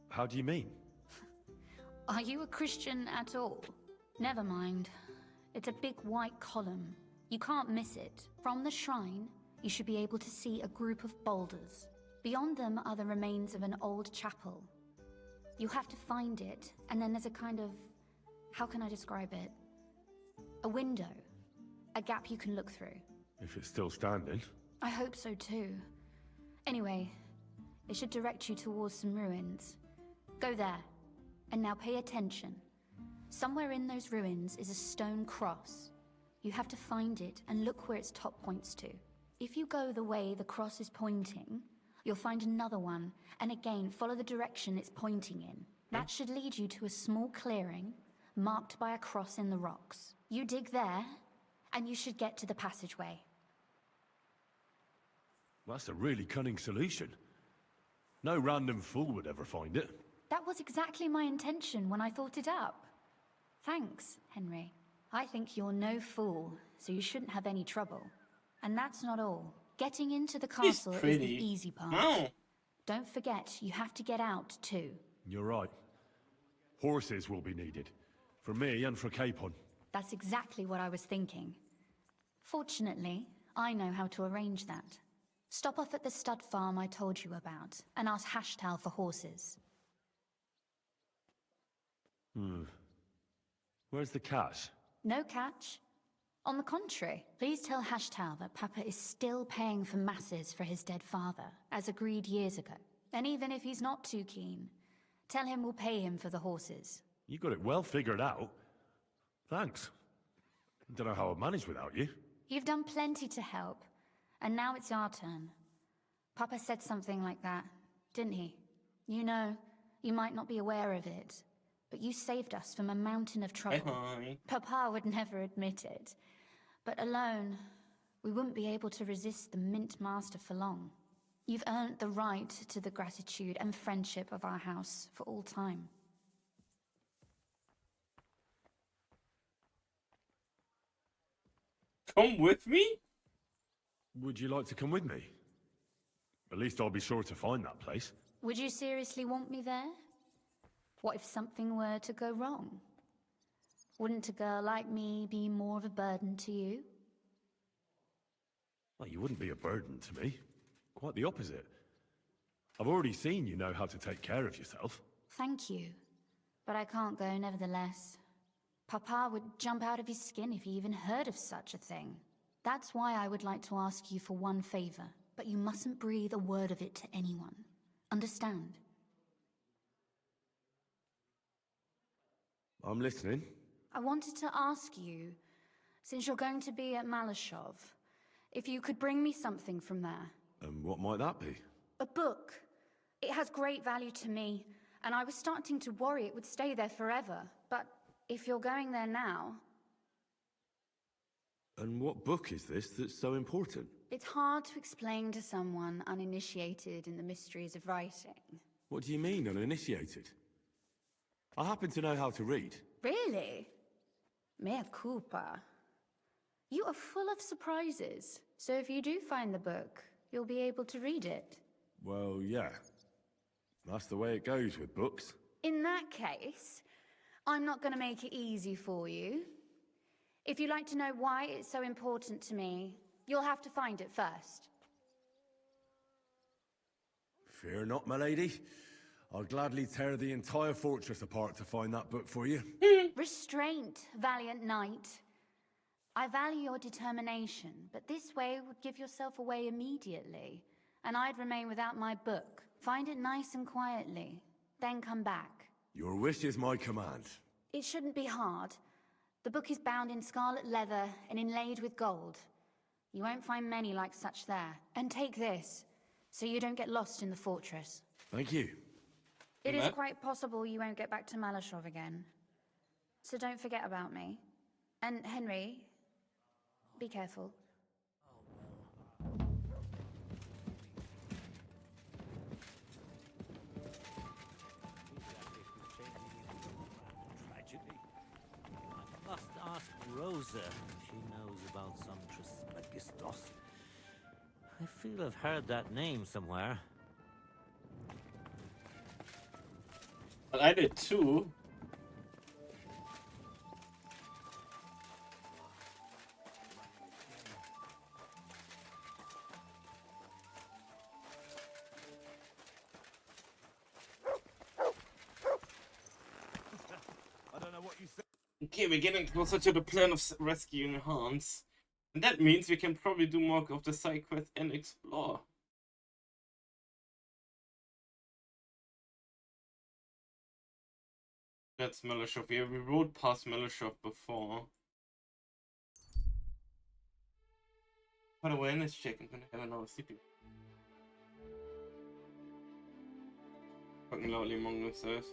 How do you mean? Are you a Christian at all? Never mind. It's a big white column. You can't miss it. From the shrine, you should be able to see a group of boulders. Beyond them are the remains of an old chapel. You have to find it, and then there's a kind of... how can I describe it? A window. A gap you can look through. If it's still standing. I hope so too. Anyway, it should direct you towards some ruins. Go there. And now pay attention. Somewhere in those ruins is a stone cross. You have to find it and look where its top points to. If you go the way the cross is pointing, you'll find another one, and again follow the direction it's pointing in. That should lead you to a small clearing, marked by a cross in the rocks. You dig there, and you should get to the passageway. That's a really cunning solution. No random fool would ever find it. That was exactly my intention when I thought it up. Thanks, Henry. I think you're no fool, so you shouldn't have any trouble. And that's not all. Getting into the castle is the easy part. Oh. Don't forget, you have to get out too. You're right. Horses will be needed. For me and for Capon. That's exactly what I was thinking. Fortunately, I know how to arrange that. Stop off at the stud farm I told you about, and ask Hashtal for horses. Where's the cash? No catch. On the contrary, please tell Hashtal that Papa is still paying for masses for his dead father, as agreed years ago. And even if he's not too keen, tell him we'll pay him for the horses. You got it well figured out. Thanks. Don't know how I'd manage without you. You've done plenty to help, and now it's our turn. Papa said something like that, didn't he? You know, you might not be aware of it, but you saved us from a mountain of trouble. Papa would never admit it, but alone, we wouldn't be able to resist the Mint Master for long. You've earned the right to the gratitude and friendship of our house for all time. Come with me? Would you like to come with me? At least I'll be sure to find that place. Would you seriously want me there? What if something were to go wrong? Wouldn't a girl like me be more of a burden to you? Well, you wouldn't be a burden to me. Quite the opposite. I've already seen you know how to take care of yourself. Thank you. But I can't go nevertheless. Papa would jump out of his skin if he even heard of such a thing. That's why I would like to ask you for one favor, but you mustn't breathe a word of it to anyone. Understand? I'm listening. I wanted to ask you, since you're going to be at Malashov, if you could bring me something from there. And what might that be? A book. It has great value to me, and I was starting to worry it would stay there forever. But if you're going there now... And what book is this that's so important? It's hard to explain to someone uninitiated in the mysteries of writing. What do you mean, uninitiated? I happen to know how to read. Really? Mea culpa. You are full of surprises, so if you do find the book, you'll be able to read it. Well, yeah. That's the way it goes with books. In that case, I'm not going to make it easy for you. If you'd like to know why it's so important to me, you'll have to find it first. Fear not, my lady. I'll gladly tear the entire fortress apart to find that book for you. Restraint, valiant knight. I value your determination, but this way would give yourself away immediately, and I'd remain without my book. Find it nice and quietly, then come back. Your wish is my command. It shouldn't be hard. The book is bound in scarlet leather and inlaid with gold. You won't find many like such there. And take this, so you don't get lost in the fortress. Thank you. It is quite possible you won't get back to Malashov again. So don't forget about me. And Henry, be careful. Tragedy. I must ask Rosa if she knows about some Trismegistos. I feel I've heard that name somewhere. But I did too. I don't know what you said. Okay, we're getting closer to the plan of rescuing Hans. And that means we can probably do more of the side quest and explore. That's Malashov. Yeah, we rode past Malashov before. For the awareness check, I'm gonna have another CPU. Talking loudly among themselves.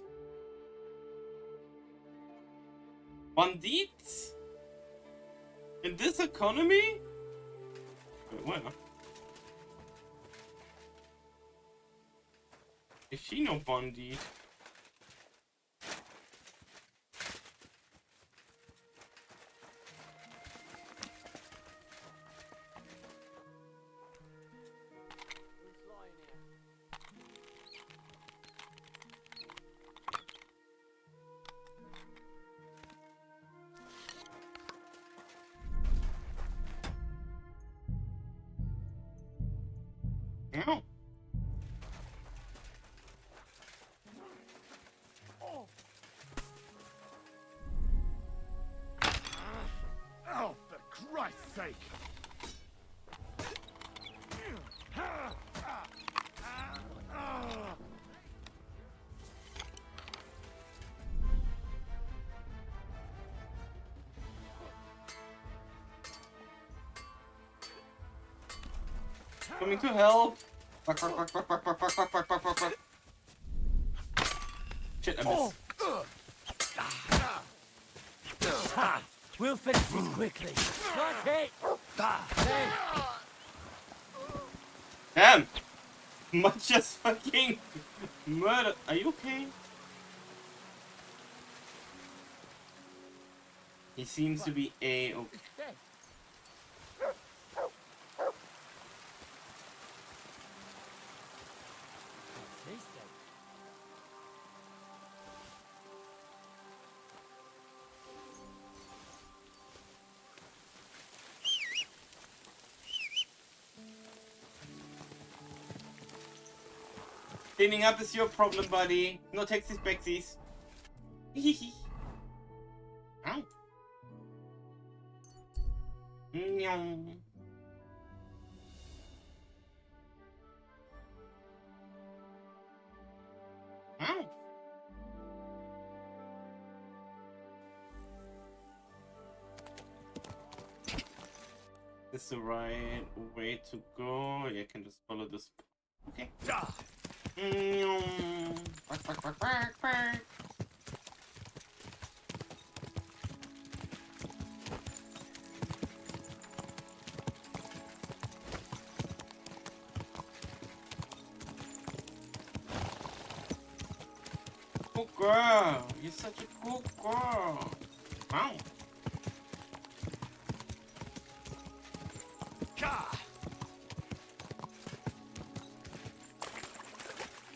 Bandits? In this economy? Wait, where? Is she no bandit? Ow. Oh, for Christ's sake! Coming to help! Shit, I missed. Ha! We'll fix this quickly. Not it! Damn! Much just fucking murder. Are you okay? He seems to be A-okay. Cleaning up is your problem, buddy. No taxis, backsies. Hehehe. Ow. Meow. Ow. This is the right way to go. Yeah, I can just follow this. Okay. Bark, bark, bark, bark, bark. Cool girl. You're such a cool girl. Wow.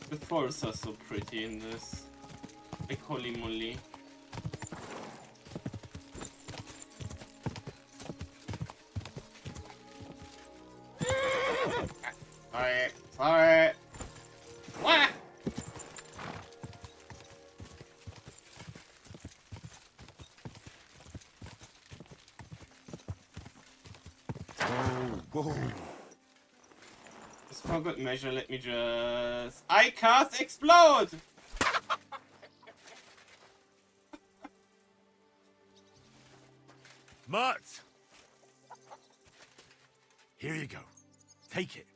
The forests are so pretty in this. Like holy moly. Sorry, sorry. What? Whoa. Just for good measure, let me just... I cast explode! Mutt! Here you go. Take it.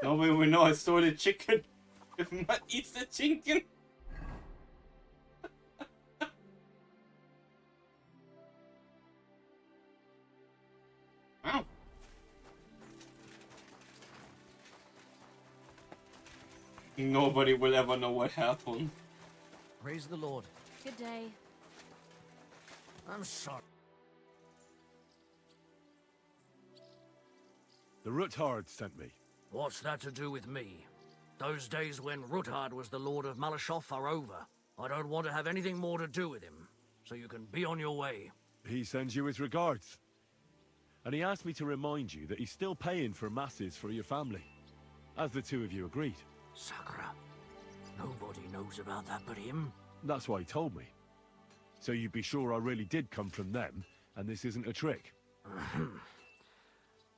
Nobody will know I stole the chicken. If Mutt eats the chicken. Wow. Nobody will ever know what happened. Praise the Lord. Good day. I'm sorry. The Ruthard sent me. What's that to do with me? Those days when Ruthard was the Lord of Malashoff are over. I don't want to have anything more to do with him, so you can be on your way. He sends you his regards. And he asked me to remind you that he's still paying for masses for your family, as the two of you agreed. Sakura. Nobody knows about that but him. That's why he told me. So you'd be sure I really did come from them, and this isn't a trick.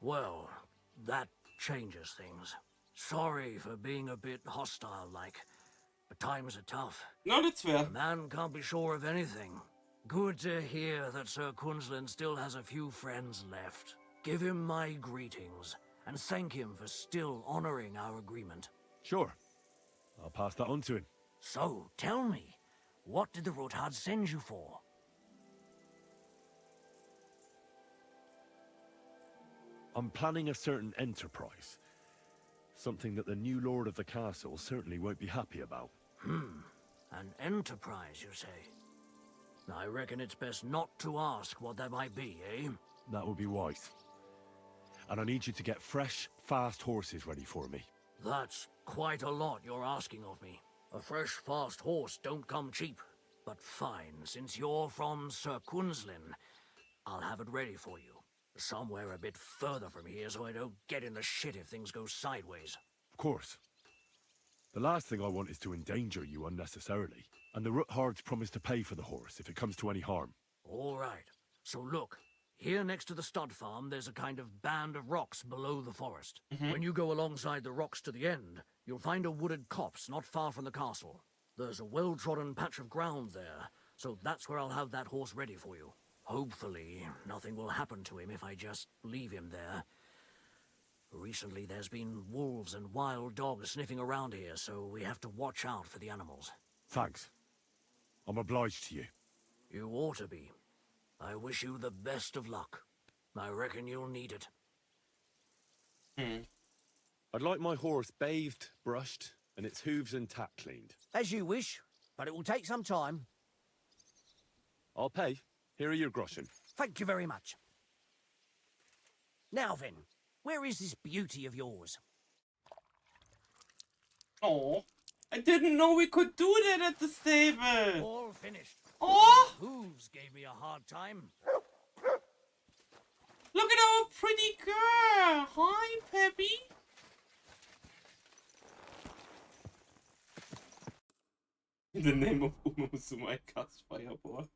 Well, that changes things. Sorry for being a bit hostile-like, but times are tough. No, that's fair. A man can't be sure of anything. Good to hear that Sir Kunzlin still has a few friends left. Give him my greetings, and thank him for still honoring our agreement. Sure. I'll pass that on to him. So, tell me, what did the Ruthard send you for? I'm planning a certain enterprise. Something that the new lord of the castle certainly won't be happy about. An enterprise, you say? I reckon it's best not to ask what that might be, eh? That would be wise. And I need you to get fresh, fast horses ready for me. That's quite a lot you're asking of me. A fresh, fast horse don't come cheap. But fine, since you're from Sir Kunzlin, I'll have it ready for you. Somewhere a bit further from here so I don't get in the shit if things go sideways. Of course. The last thing I want is to endanger you unnecessarily. And the Ruthards promise to pay for the horse if it comes to any harm. All right. So look, here next to the stud farm, there's a kind of band of rocks below the forest. When you go alongside the rocks to the end, you'll find a wooded copse not far from the castle. There's a well-trodden patch of ground there, so that's where I'll have that horse ready for you. Hopefully, nothing will happen to him if I just leave him there. Recently, there's been wolves and wild dogs sniffing around here, so we have to watch out for the animals. Thanks. I'm obliged to you. You ought to be. I wish you the best of luck. I reckon you'll need it. I'd like my horse bathed, brushed, and its hooves and tack cleaned. As you wish, but it will take some time. I'll pay. Here are your groschen. Thank you very much. Now then, where is this beauty of yours? Oh, I didn't know we could do that at the stable. All finished. Oh, Hooves gave me a hard time. look at our pretty girl. Hi, Peppy. In the name of Umuzuma, I cast Fireball.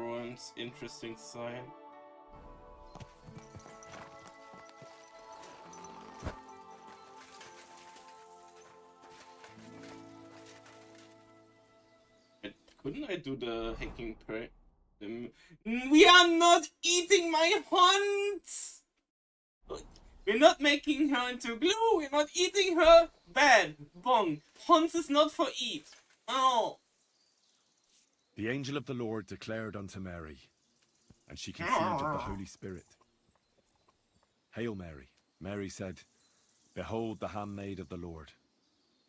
ruins. Interesting sign. Couldn't I do the hacking per? We are not eating my hunt! We're not making her into glue! We're not eating her! Bad! Bong! Hunt is not for eat! Oh! The angel of the Lord declared unto Mary, and she conceived of the Holy Spirit. Hail Mary. Mary said, Behold the handmaid of the Lord.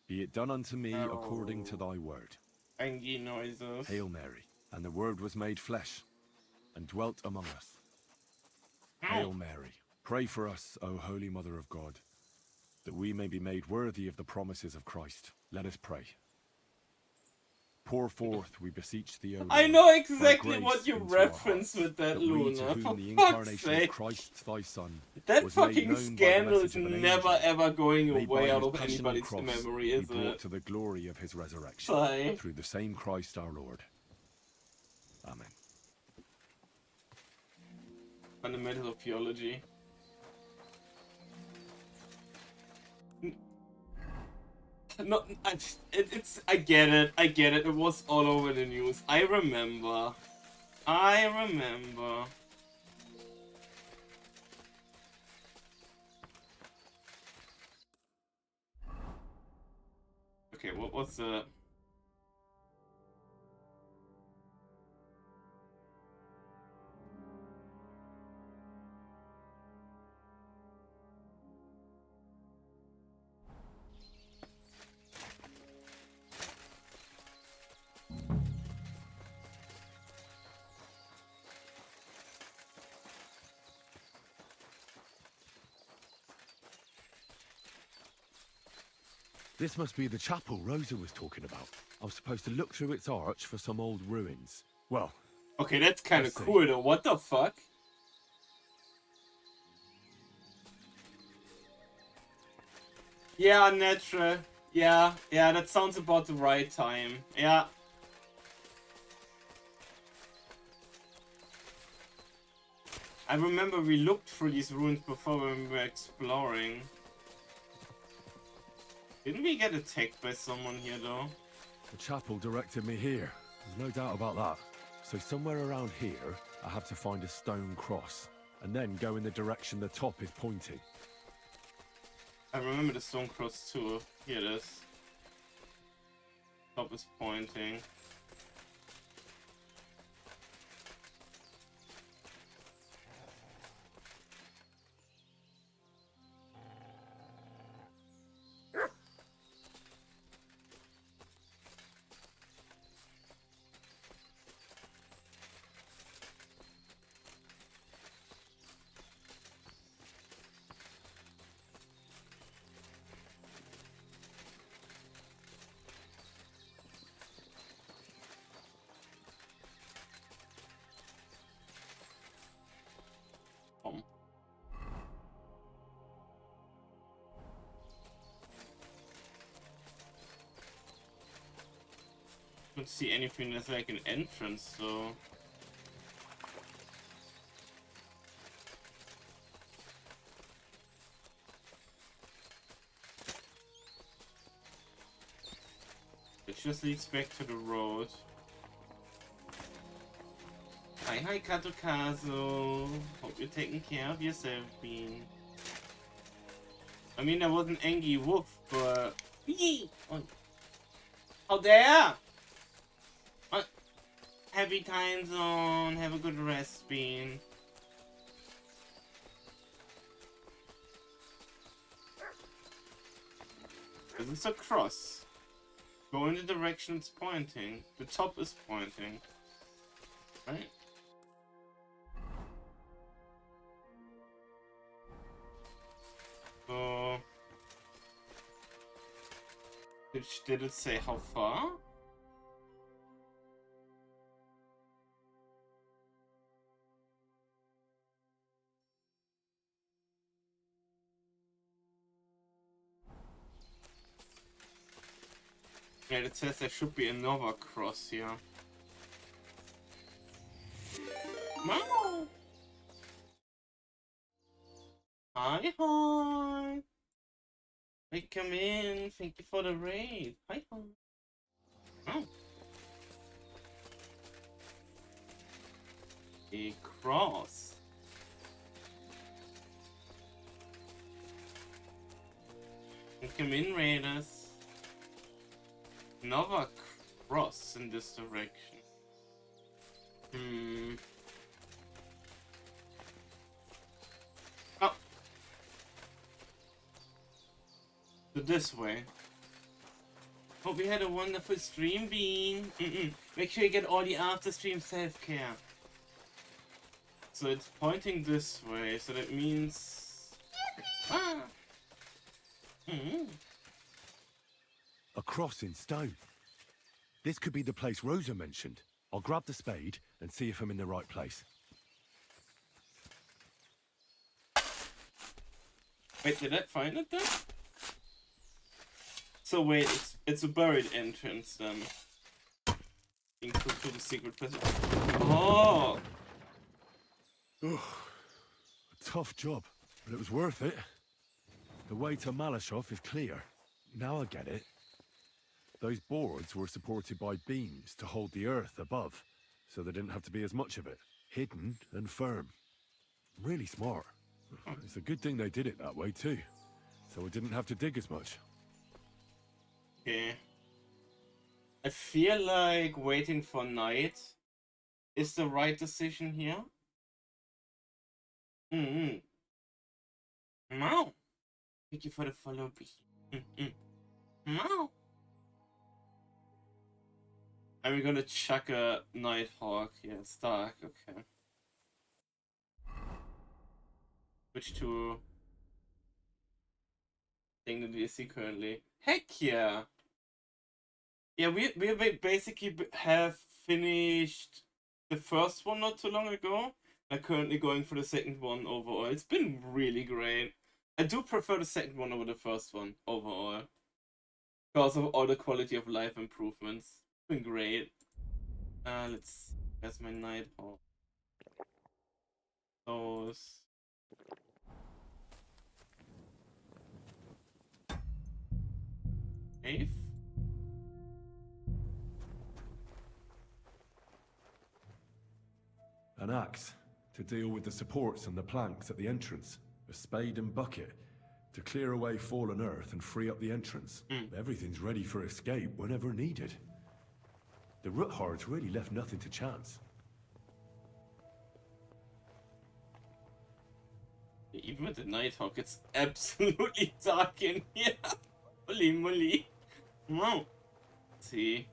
Be it done unto me according to thy word. Angry noises. Hail Mary. And the word was made flesh, and dwelt among us. Hail Mary. Pray for us, O Holy Mother of God, that we may be made worthy of the promises of Christ. Let us pray. Pour forth, we beseech thee, O Lord, I know exactly thy what grace you into our reference hearts, with that, we, Luna. to whom For the fuck's incarnation of sake. Christ thy Son That was made fucking known by the scandal is message of an never angel, ever going made away by out his of passion and anybody's cross, memory, be is brought it? to the glory of his resurrection, Sigh. through the same Christ our Lord. Amen. Fundamental of theology. No, I get it. It was all over the news. I remember. Okay, what was the... This must be the chapel Rosa was talking about. I was supposed to look through its arch for some old ruins. Well... Okay, that's kind of let's see. cool though. What the fuck? Yeah, natural. Yeah, that sounds about the right time. Yeah. I remember we looked through these ruins before when we were exploring. Didn't we get attacked by someone here though? The chapel directed me here. There's no doubt about that. So somewhere around here, I have to find a stone cross, and then go in the direction the top is pointing. I remember the stone cross too. Here it is. Top is pointing. Don't see anything that's like an entrance, so... It just leads back to the road. Hi, Katokazo. Hope you're taking care of yourself, Bean. I mean, I was an angry wolf, but... Yee! Oh, there! Happy time zone. Have a good rest, Bean. This is a cross. Go in the direction it's pointing. The top is pointing. Right? So... Did it say how far? Yeah, it says there should be another cross here. Wow. Hi, hi. Hey, come in. Thank you for the raid. Hi, hi. Oh. A cross. Come in, raiders. Another cross in this direction. Oh. So this way. Hope we had a wonderful stream, Bean. Make sure you get all the after stream self-care. So it's pointing this way, so that means... Ah! A cross in stone. This could be the place Rosa mentioned. I'll grab the spade and see if I'm in the right place. Wait, did I find it then? So wait, it's a buried entrance then. Include to the secret passage. Oh! A tough job, but it was worth it. The way to Malashov is clear. Now I get it. Those boards were supported by beams to hold the earth above, so there didn't have to be as much of it. Hidden and firm. Really smart. It's a good thing they did it that way too, so we didn't have to dig as much. Okay. I feel like waiting for night is the right decision here. Wow. Thank you for the follow, B. Wow. Are we gonna chuck a Nighthawk? Yeah, it's dark, okay. Switch to thing that we see currently. Heck yeah! Yeah, we basically have finished the first one not too long ago. I'm currently going for the second one overall. It's been really great. I do prefer the second one over the first one overall. Because of all the quality of life improvements. It's been great. That's my Nighthawk. Those. Safe? An axe to deal with the supports and the planks at the entrance. A spade and bucket to clear away fallen earth and free up the entrance. Everything's ready for escape whenever needed. The Roothards really left nothing to chance. Even with the Nighthawk, it's absolutely dark in here. Holy moly. Wow. Let's see.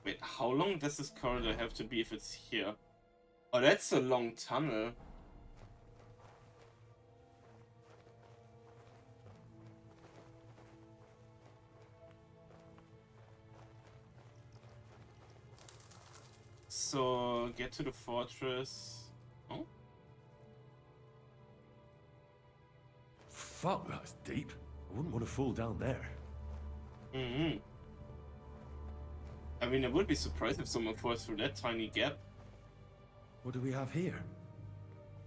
Wait, how long does this corridor have to be if it's here? Oh, that's a long tunnel. So, get to the fortress. Oh? Fuck, that's deep. I wouldn't want to fall down there. I mean, I would be surprised if someone falls through that tiny gap. What do we have here?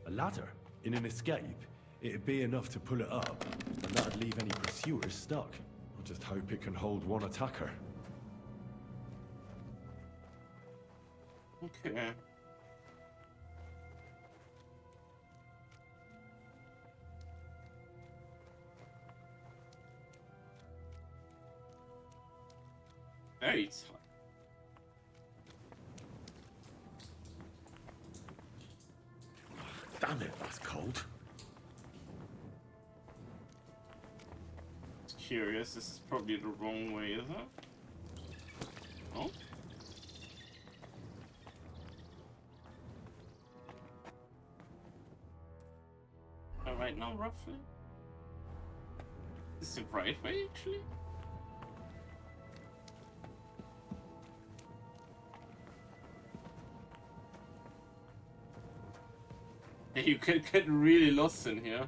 A ladder. In an escape, it'd be enough to pull it up, and that'd leave any pursuers stuck. I just hope it can hold one attacker. Okay. Very tight. Damn it, that's cold. Just curious, this is probably the wrong way, is it? Oh? Right now, roughly? Is this the right way, actually? Yeah, you can get really lost in here.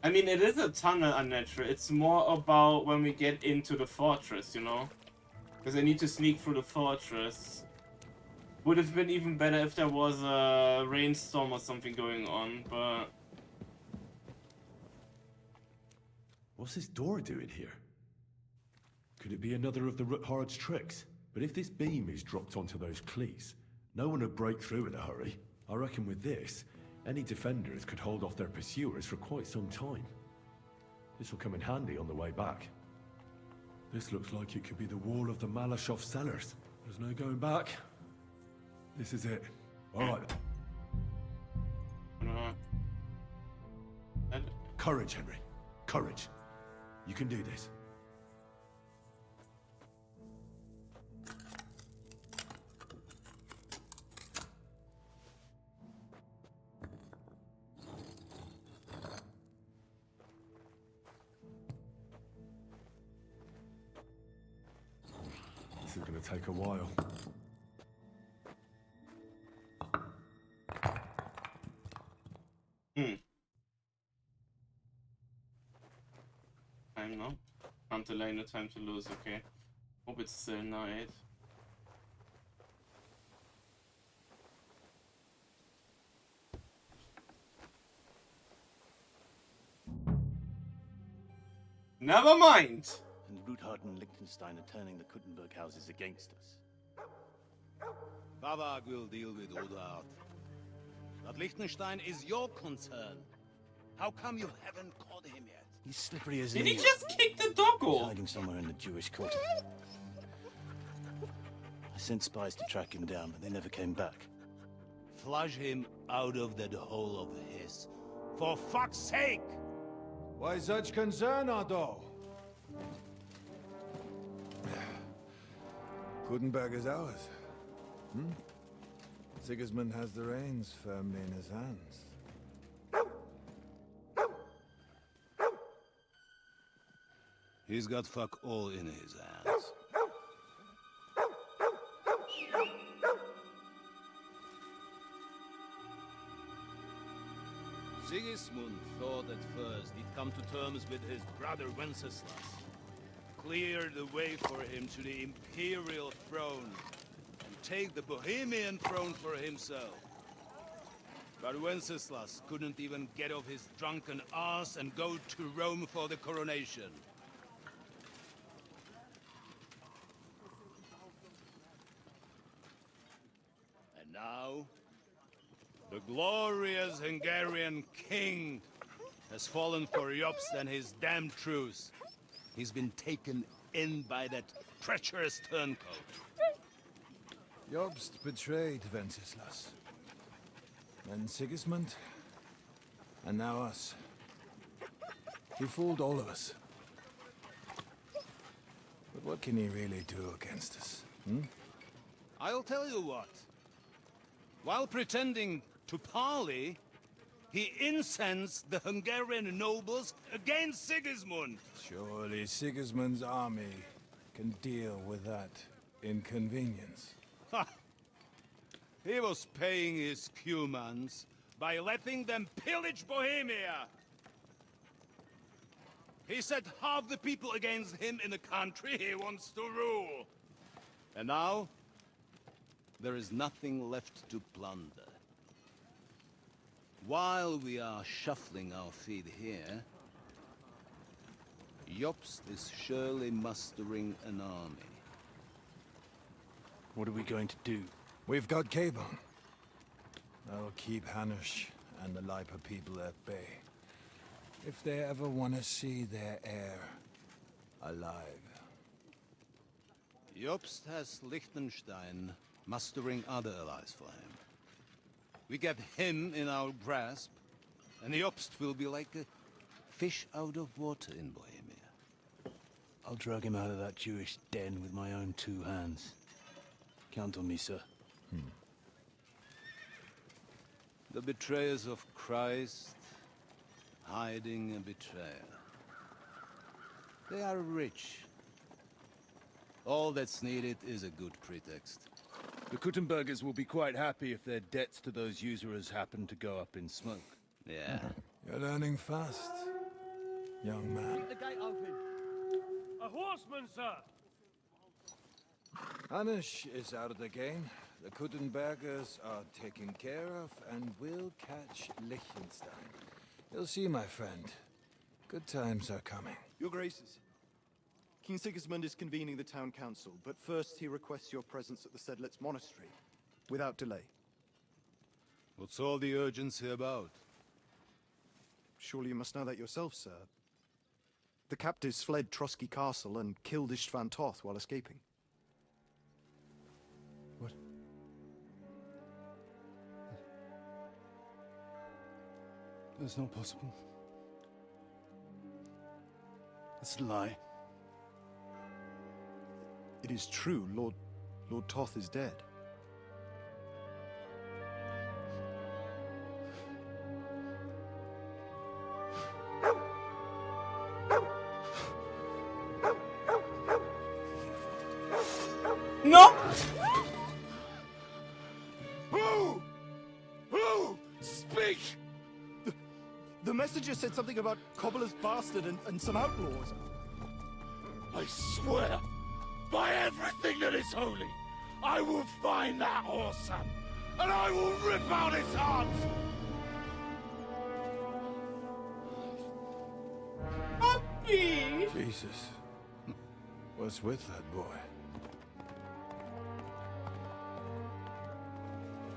I mean, it is a tunnel unnatural. It's more about when we get into the fortress, you know? Because I need to sneak through the fortress. Would have been even better if there was a rainstorm or something going on, but... What's this door doing here? Could it be another of the Ruthard's tricks? But if this beam is dropped onto those cleats, no one would break through in a hurry. I reckon with this, any defenders could hold off their pursuers for quite some time. This will come in handy on the way back. This looks like it could be the wall of the Malashov cellars. There's no going back. This is it. All right. Courage, Henry. Courage. You can do this. This is going to take a while. Time now. Can't delay, no time to lose, okay. Hope it's still night. Never mind! And Ruthard and Liechtenstein are turning the Kuttenberg houses against us. Bavag will deal with Ruthard. But Liechtenstein is your concern. How come you haven't caught him yet? He's slippery as Did an he eel. just kick the dog He's off? hiding somewhere in the Jewish quarter. I sent spies to track him down, but they never came back. Flush him out of that hole of his. For fuck's sake! Why such concern, Ardo? Kuttenberg is ours. Sigismund has the reins firmly in his hands. He's got fuck all in his hands. Sigismund thought at first he'd come to terms with his brother Wenceslas. Clear the way for him to the imperial throne and take the Bohemian throne for himself. But Wenceslas couldn't even get off his drunken ass and go to Rome for the coronation. And now, the glorious Hungarian king has fallen for Jobst and his damn truce. He's been taken in by that treacherous turncoat. Jobst betrayed Wenceslas. Then Sigismund. And now us. He fooled all of us. But what can he really do against us? I'll tell you what. While pretending to parley, he incensed the Hungarian nobles against Sigismund. Surely Sigismund's army can deal with that inconvenience. Ha! He was paying his Cumans by letting them pillage Bohemia. He set half the people against him in the country he wants to rule. And now, there is nothing left to plunder. While we are shuffling our feet here, Jobst is surely mustering an army. What are we going to do? We've got Cabon. That'll keep Hanush and the Lipa people at bay. If they ever want to see their heir alive. Jobst has Liechtenstein mustering other allies for him. We get him in our grasp, and Jobst will be like a fish out of water in Bohemia. I'll drag him out of that Jewish den with my own two hands. Count on me, sir. The betrayers of Christ, hiding a betrayer. They are rich. All that's needed is a good pretext. The Kuttenbergers will be quite happy if their debts to those usurers happen to go up in smoke. Yeah. You're learning fast. young man. Keep the gate open. A horseman, sir! Anish is out of the game. The Kuttenbergers are taken care of and will catch Liechtenstein. You'll see, my friend. Good times are coming. Your Graces, King Sigismund is convening the town council, but first he requests your presence at the Sedlitz monastery, without delay. What's all the urgency about? Surely you must know that yourself, sir. The captives fled Trotsky Castle and killed Istvan Toth while escaping. What? That's not possible. That's a lie. It is true, Lord Toth is dead. No! Who? Speak! The messenger said something about Cobbler's bastard and some outlaws. I swear, by everything that is holy, I will find that whoreson, and I will rip out his heart! Puppy! Jesus. What's with that boy?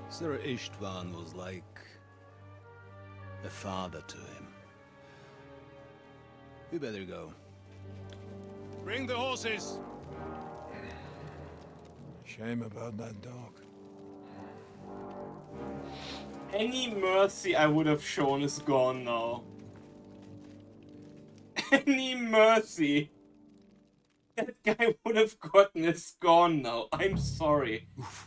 Sir Istvan was like a father to him. We better go. Bring the horses! Shame about that dog. Any mercy I would have shown is gone now. Any mercy that guy would have gotten is gone now. I'm sorry. Oof.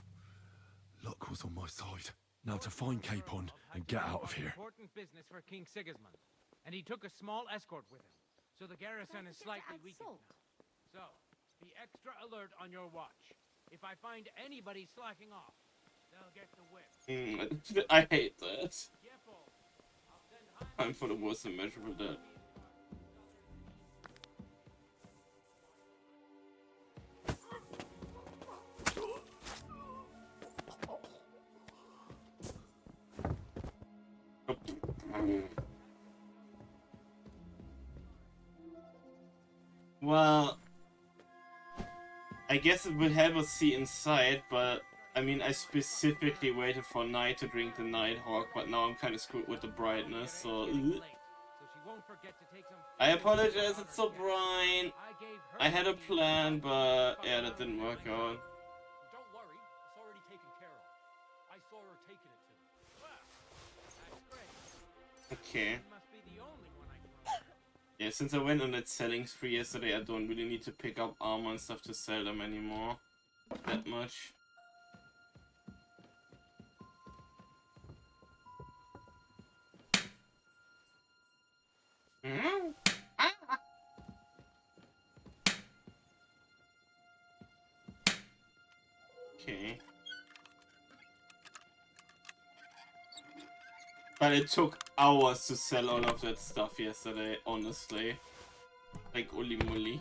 Luck was on my side. Now to find Capon and get out of here. Important business for King Sigismund, and he took a small escort with him, so the garrison is slightly weakened now. So, be extra alert on your watch. If I find anybody slacking off, they'll get the whip. I hate that. I'm for the worst immeasurable that. Well, I guess it will help us see inside, but I mean, I specifically waited for night to drink the Nighthawk, but now I'm kind of screwed with the brightness, so... I apologize, it's so bright. I had a plan, but yeah, that didn't work out. Don't worry, it's already taken care of. I saw her taking it to me. Okay. Yeah, since I went on that selling spree yesterday, I don't really need to pick up armor and stuff to sell them anymore. That much. Okay. But it took hours to sell all of that stuff yesterday, honestly. Like, holy moly.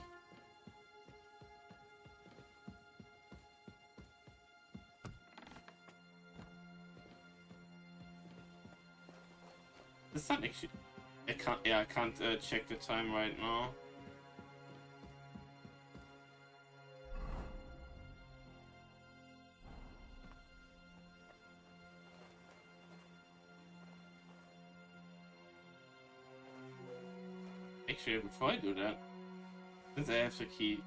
It's not actually... I can't check the time right now. Actually, before I do that, since I have the key,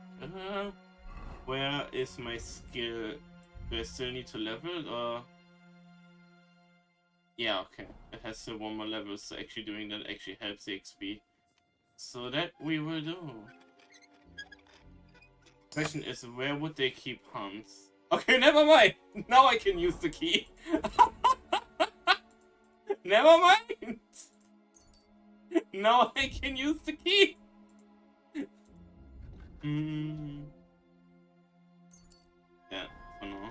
where is my skill? Do I still need to level it, or? Yeah, okay. It has still one more level, so actually doing that actually helps the XP. So that we will do. Question is, where would they keep Hans? Okay, never mind! Now I can use the key! Never mind! Now I can use the key! Yeah, for now.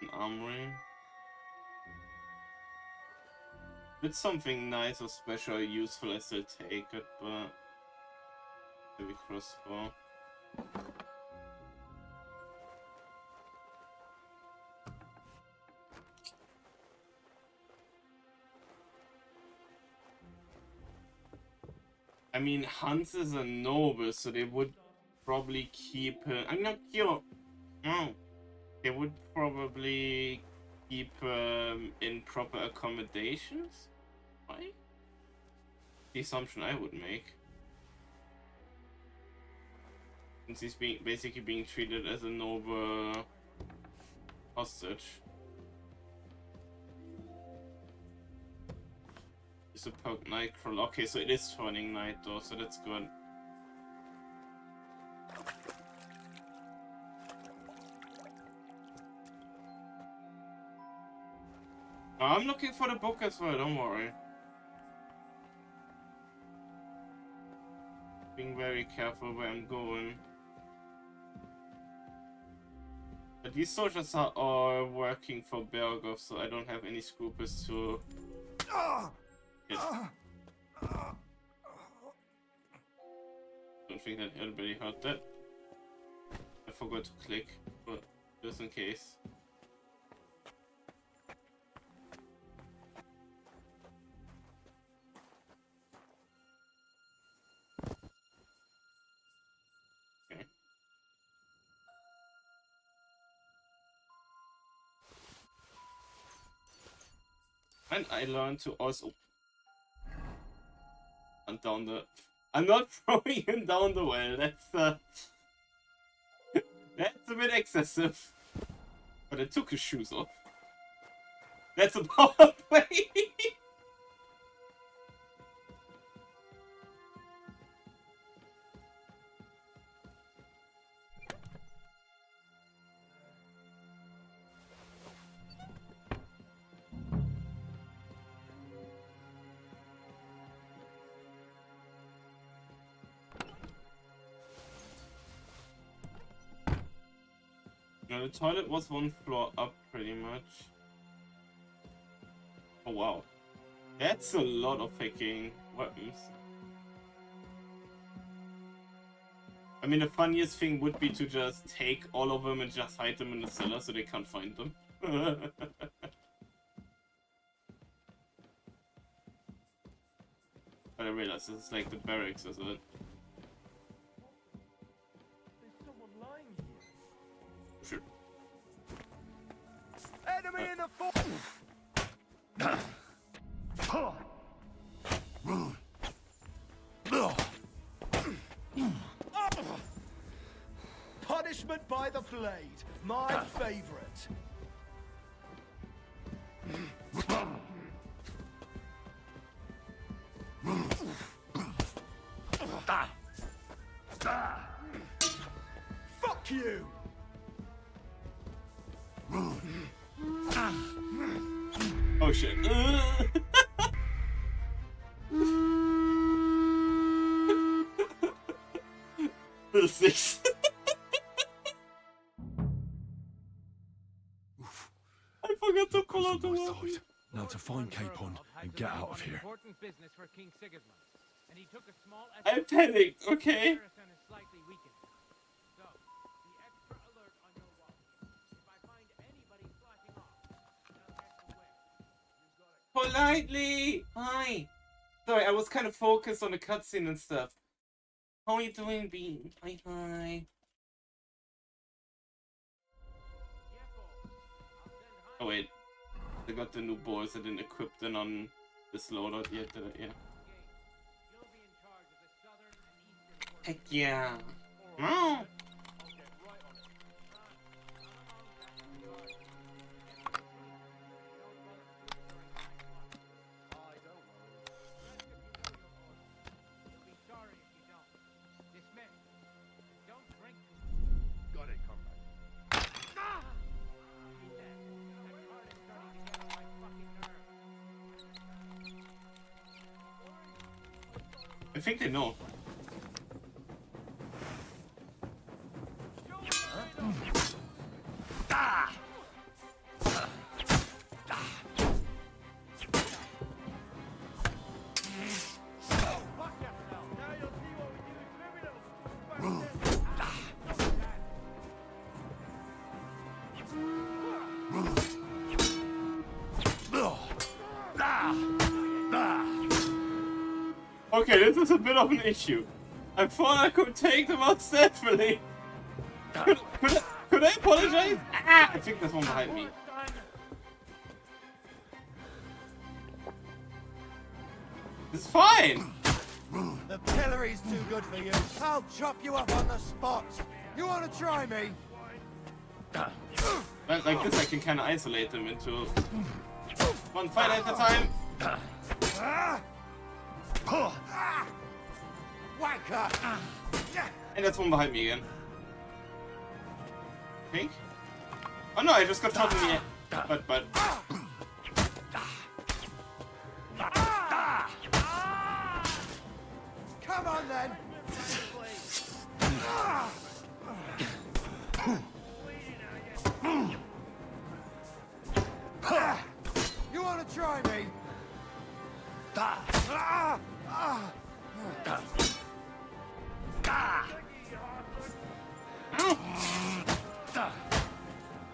An armory. it's something nice or special or useful, I still take it, but heavy crossbow. I mean, Hans is a noble, so they would probably keep him. I'm not sure. No. They would probably keep in proper accommodations. Why? The assumption I would make. Since he's basically being treated as a noble hostage. It's a poke night crawl. Okay, so it is turning night though, so that's good. I'm looking for the book as well, don't worry. Being very careful where I'm going. But these soldiers are all working for Bergov, so I don't have any scruples to... Don't think that anybody heard that. I forgot to click, but just in case. Okay. And I learned to also... And down the... I'm not throwing him down the well, that's that's a bit excessive. But I took his shoes off. That's a power play! Now the toilet was one floor up pretty much. Oh wow. That's a lot of fucking weapons. I mean, the funniest thing would be to just take all of them and just hide them in the cellar so they can't find them. But I realize this is like the barracks, isn't it? Sure. Enemy in the fort! Punishment by the blade, my favorite. Fuck you! Oh shit. The six. I forgot to pull out the weapon. Now to find Capon and get out of here. I panicked, okay? Politely! Hi! Sorry, I was kind of focused on the cutscene and stuff. How are you doing, Bean? Hi, hi. Oh wait. I got the new balls. I didn't equip them on this loadout yet, did I? Yeah. Heck yeah. No! I think they know. Okay, this is a bit of an issue. I thought I could take them out stealthily. Could I apologize? Ah, I think there's one behind me. It's fine. The pillory's too good for you. I'll chop you up on the spot. You want to try me? Like this, I can kind of isolate them into one fight at a time. Wanker! And there's one behind me again. Pink? Oh no, I just got shot in the air. But. Come on then! You want to try me?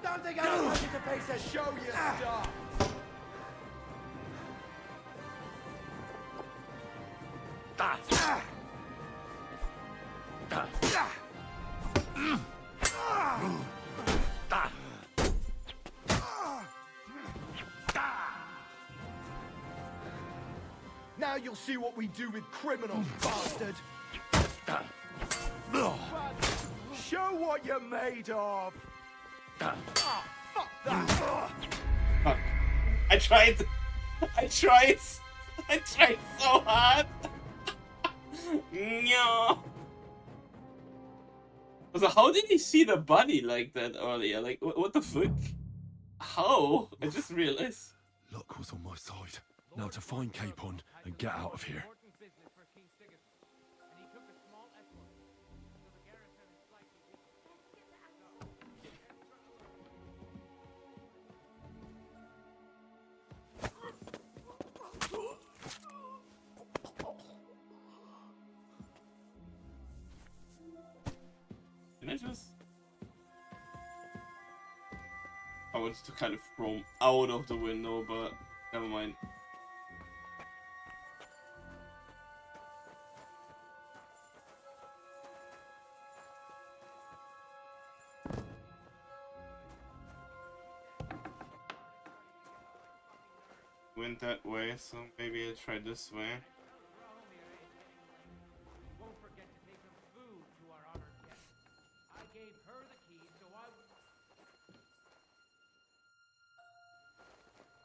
Don't think I'll put you to pieces. Show you stuff. Now you'll see what we do with criminals, bastard! Show what you're made of! Oh, fuck that! Fuck. I tried so hard! No. So how did he see the body like that earlier? Like, what the fuck? How? I just realized. Luck was on my side. Now to find Capon and get out of here. Can I just... I wanted to kind of throw him out of the window, but never mind. Went that way, so maybe I'll try this way.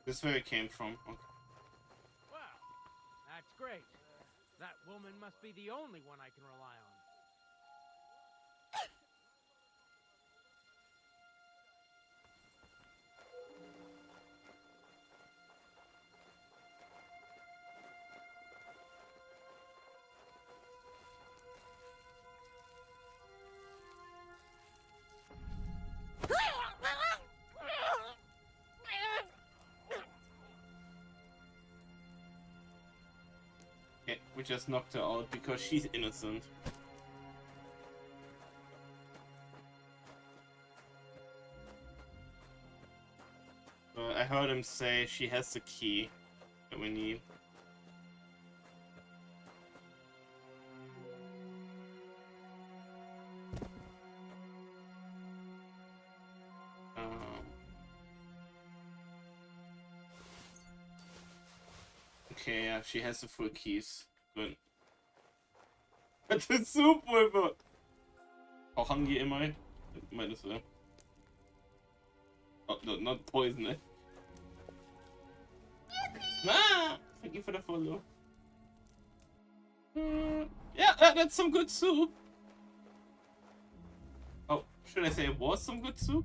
This is where it came from. Okay. Well, that's great. That woman must be the only one I can rely on. Okay, we just knocked her out because she's innocent. I heard him say she has the key that we need. Okay, yeah, she has the full keys. Good. Das ist super! Auch hungry am I? Might as well. Oh, no, not poison, eh? Ah! Thank you for the follow. Yeah, that's some good soup. Oh, should I say it was some good soup?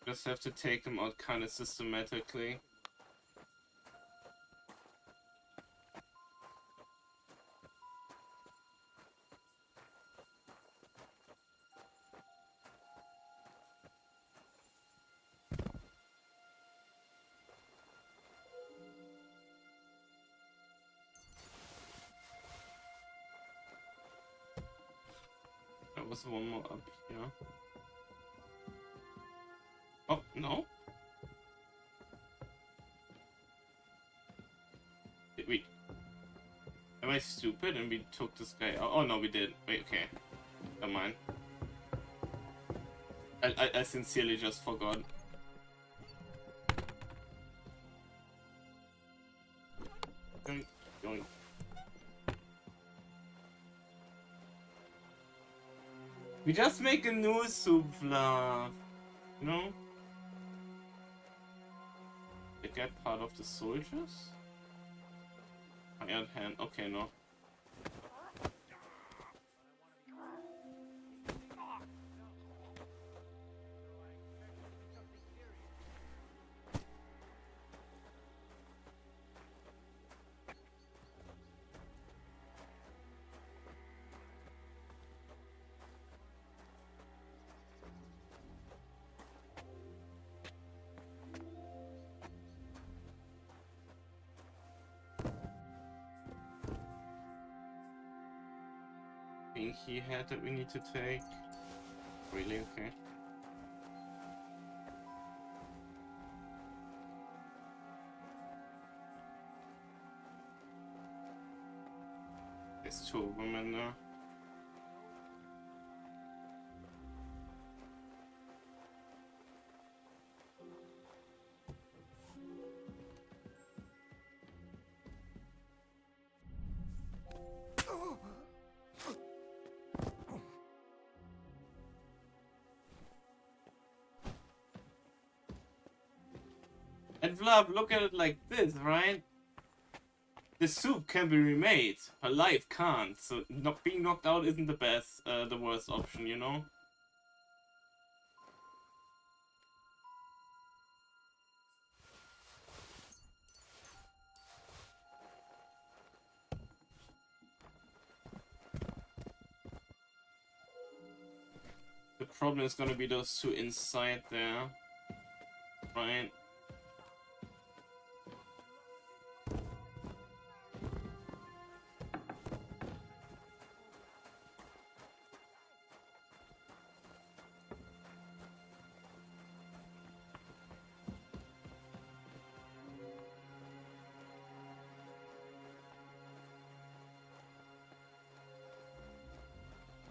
Just have to take them out kind of systematically. There was one more up here. Oh, no? Did we... Am I stupid and we took this guy out? Oh no, we did. Wait, okay. Never mind. I sincerely just forgot. Going. We just make a new souffle, you know? They get part of the soldiers? Iron hand, okay, no. He had that we need to take. Really? Okay. There's two of them in there. And Vlad, look at it like this, right? The soup can be remade, but life can't. So not being knocked out isn't the worst option, you know? The problem is gonna be those two inside there, right?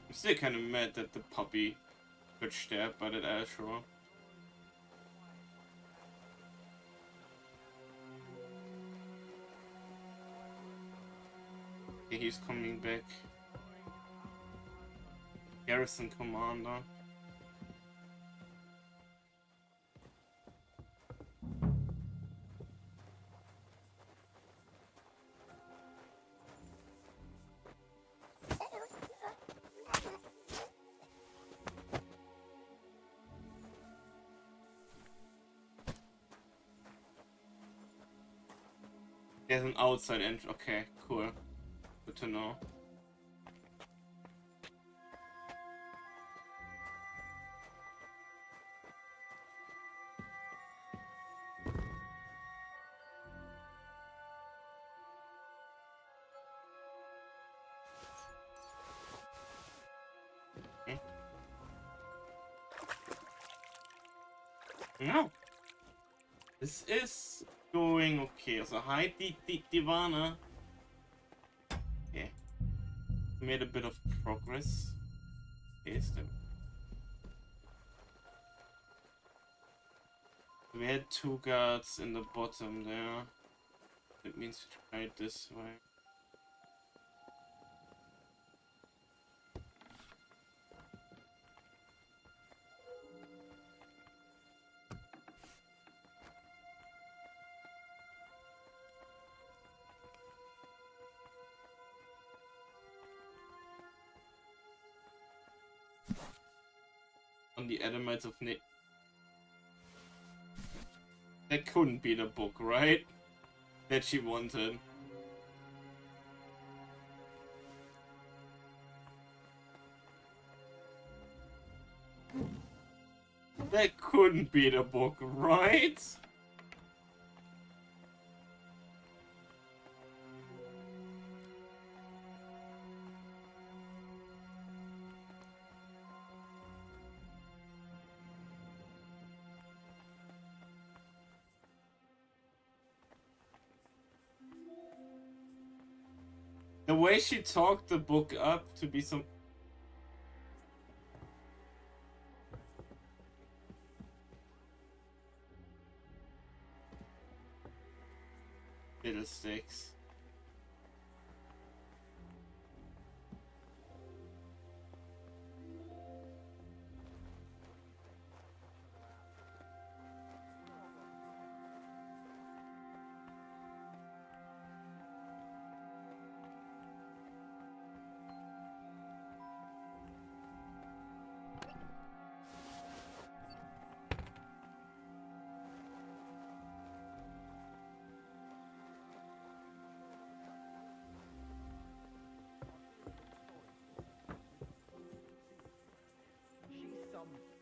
I'm still kind of mad that the puppy got stabbed by that Ashura. Okay, he's coming back. Garrison commander. There's an outside entry. Okay, cool. Good to know. Okay. No. This is going okay. So hi, Divana. Okay. Made a bit of progress. Okay, still. We had two guards in the bottom there. That means we try it this way. On the Adamites of Nick. That couldn't be the book, right? That she wanted. That couldn't be the book, right? The way she talked the book up to be some... Fiddlesticks.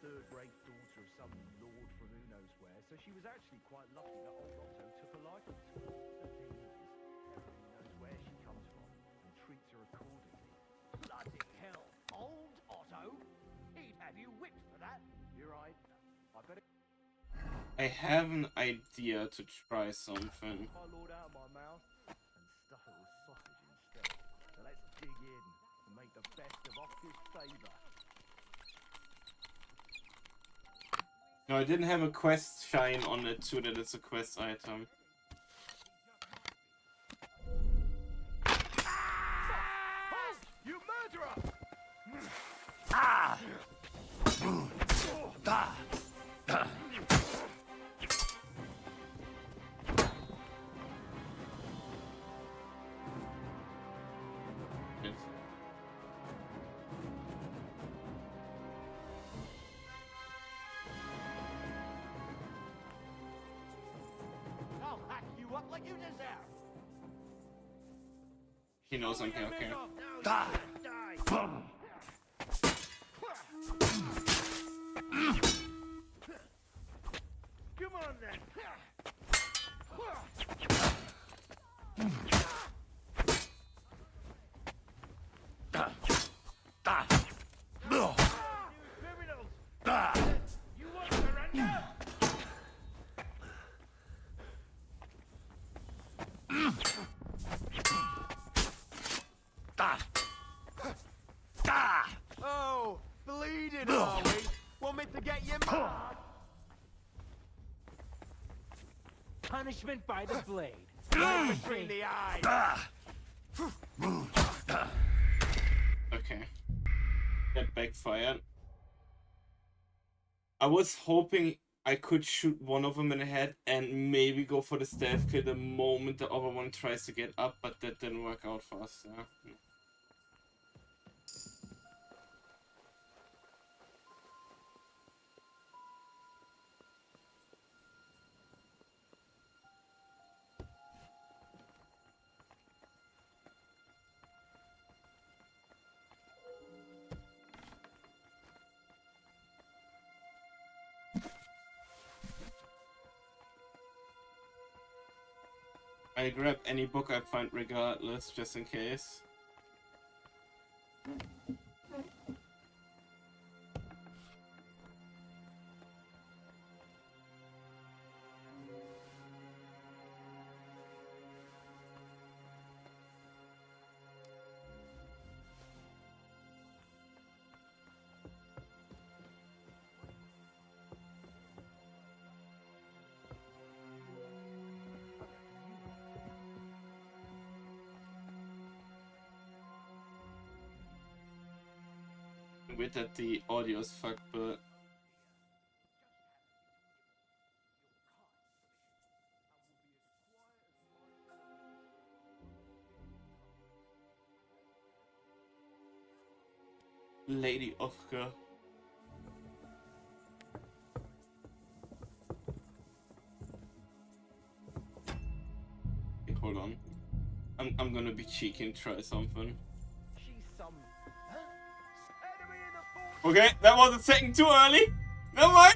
Third-rate daughter of some lord from who knows where, so she was actually quite lucky that old Otto took a liking to her. The thing is, everybody knows where she comes from and treats her accordingly. Bloody hell! Old Otto? He'd have you whipped for that. You're right. I better... I have an idea to try something. my lord out of my mouth and stuff it with sausage instead. So let's dig in and make the best of Otto's favour. No, I didn't have a quest shine on it too, that it's a quest item. You murderer! Ah! Ah! I'll hack you up like you deserve. He knows I'm here, okay. Ah! Boom! Come on then! You won't surrender! Oh, bleeding, are we? Want me to get you mad? Punishment by the blade. Right between the eyes. Okay. That backfired. I was hoping I could shoot one of them in the head and maybe go for the stealth kill the moment the other one tries to get up, but that didn't work out for us. Yeah. I grab any book I find regardless, just in case. With that the audio's fucked, but Lady Oscar. Okay, hold on. I'm gonna be cheeky and try something. Okay, that was a second too early. Never mind.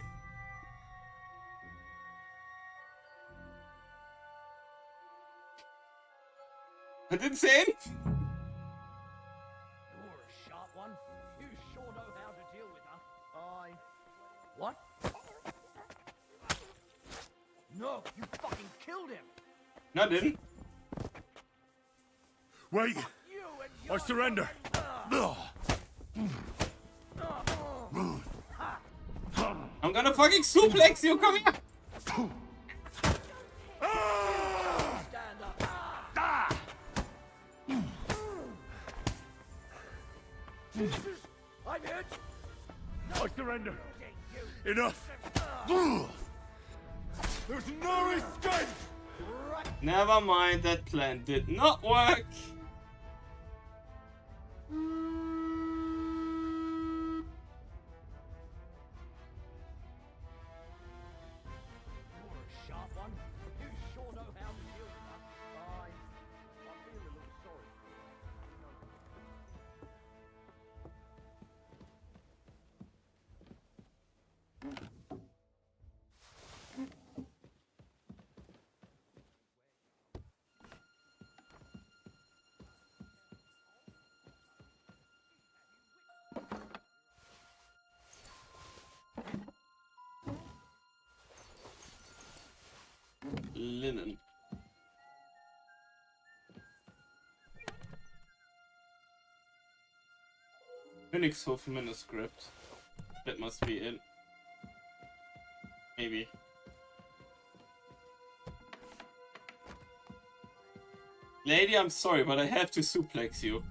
I didn't say anything. You're a sharp one. You sure know how to deal with her. What? No, you fucking killed him. No, I didn't. Wait! You! I surrender. I'm gonna fucking suplex you, come here! I'm hit. I surrender. Enough. There's no escape. Never mind, that plan did not work. Sharp one. You sure know how to deal with that. I feel a little sorry. Linen. Königshof manuscript. That must be it. Maybe. Lady, I'm sorry, but I have to suplex you.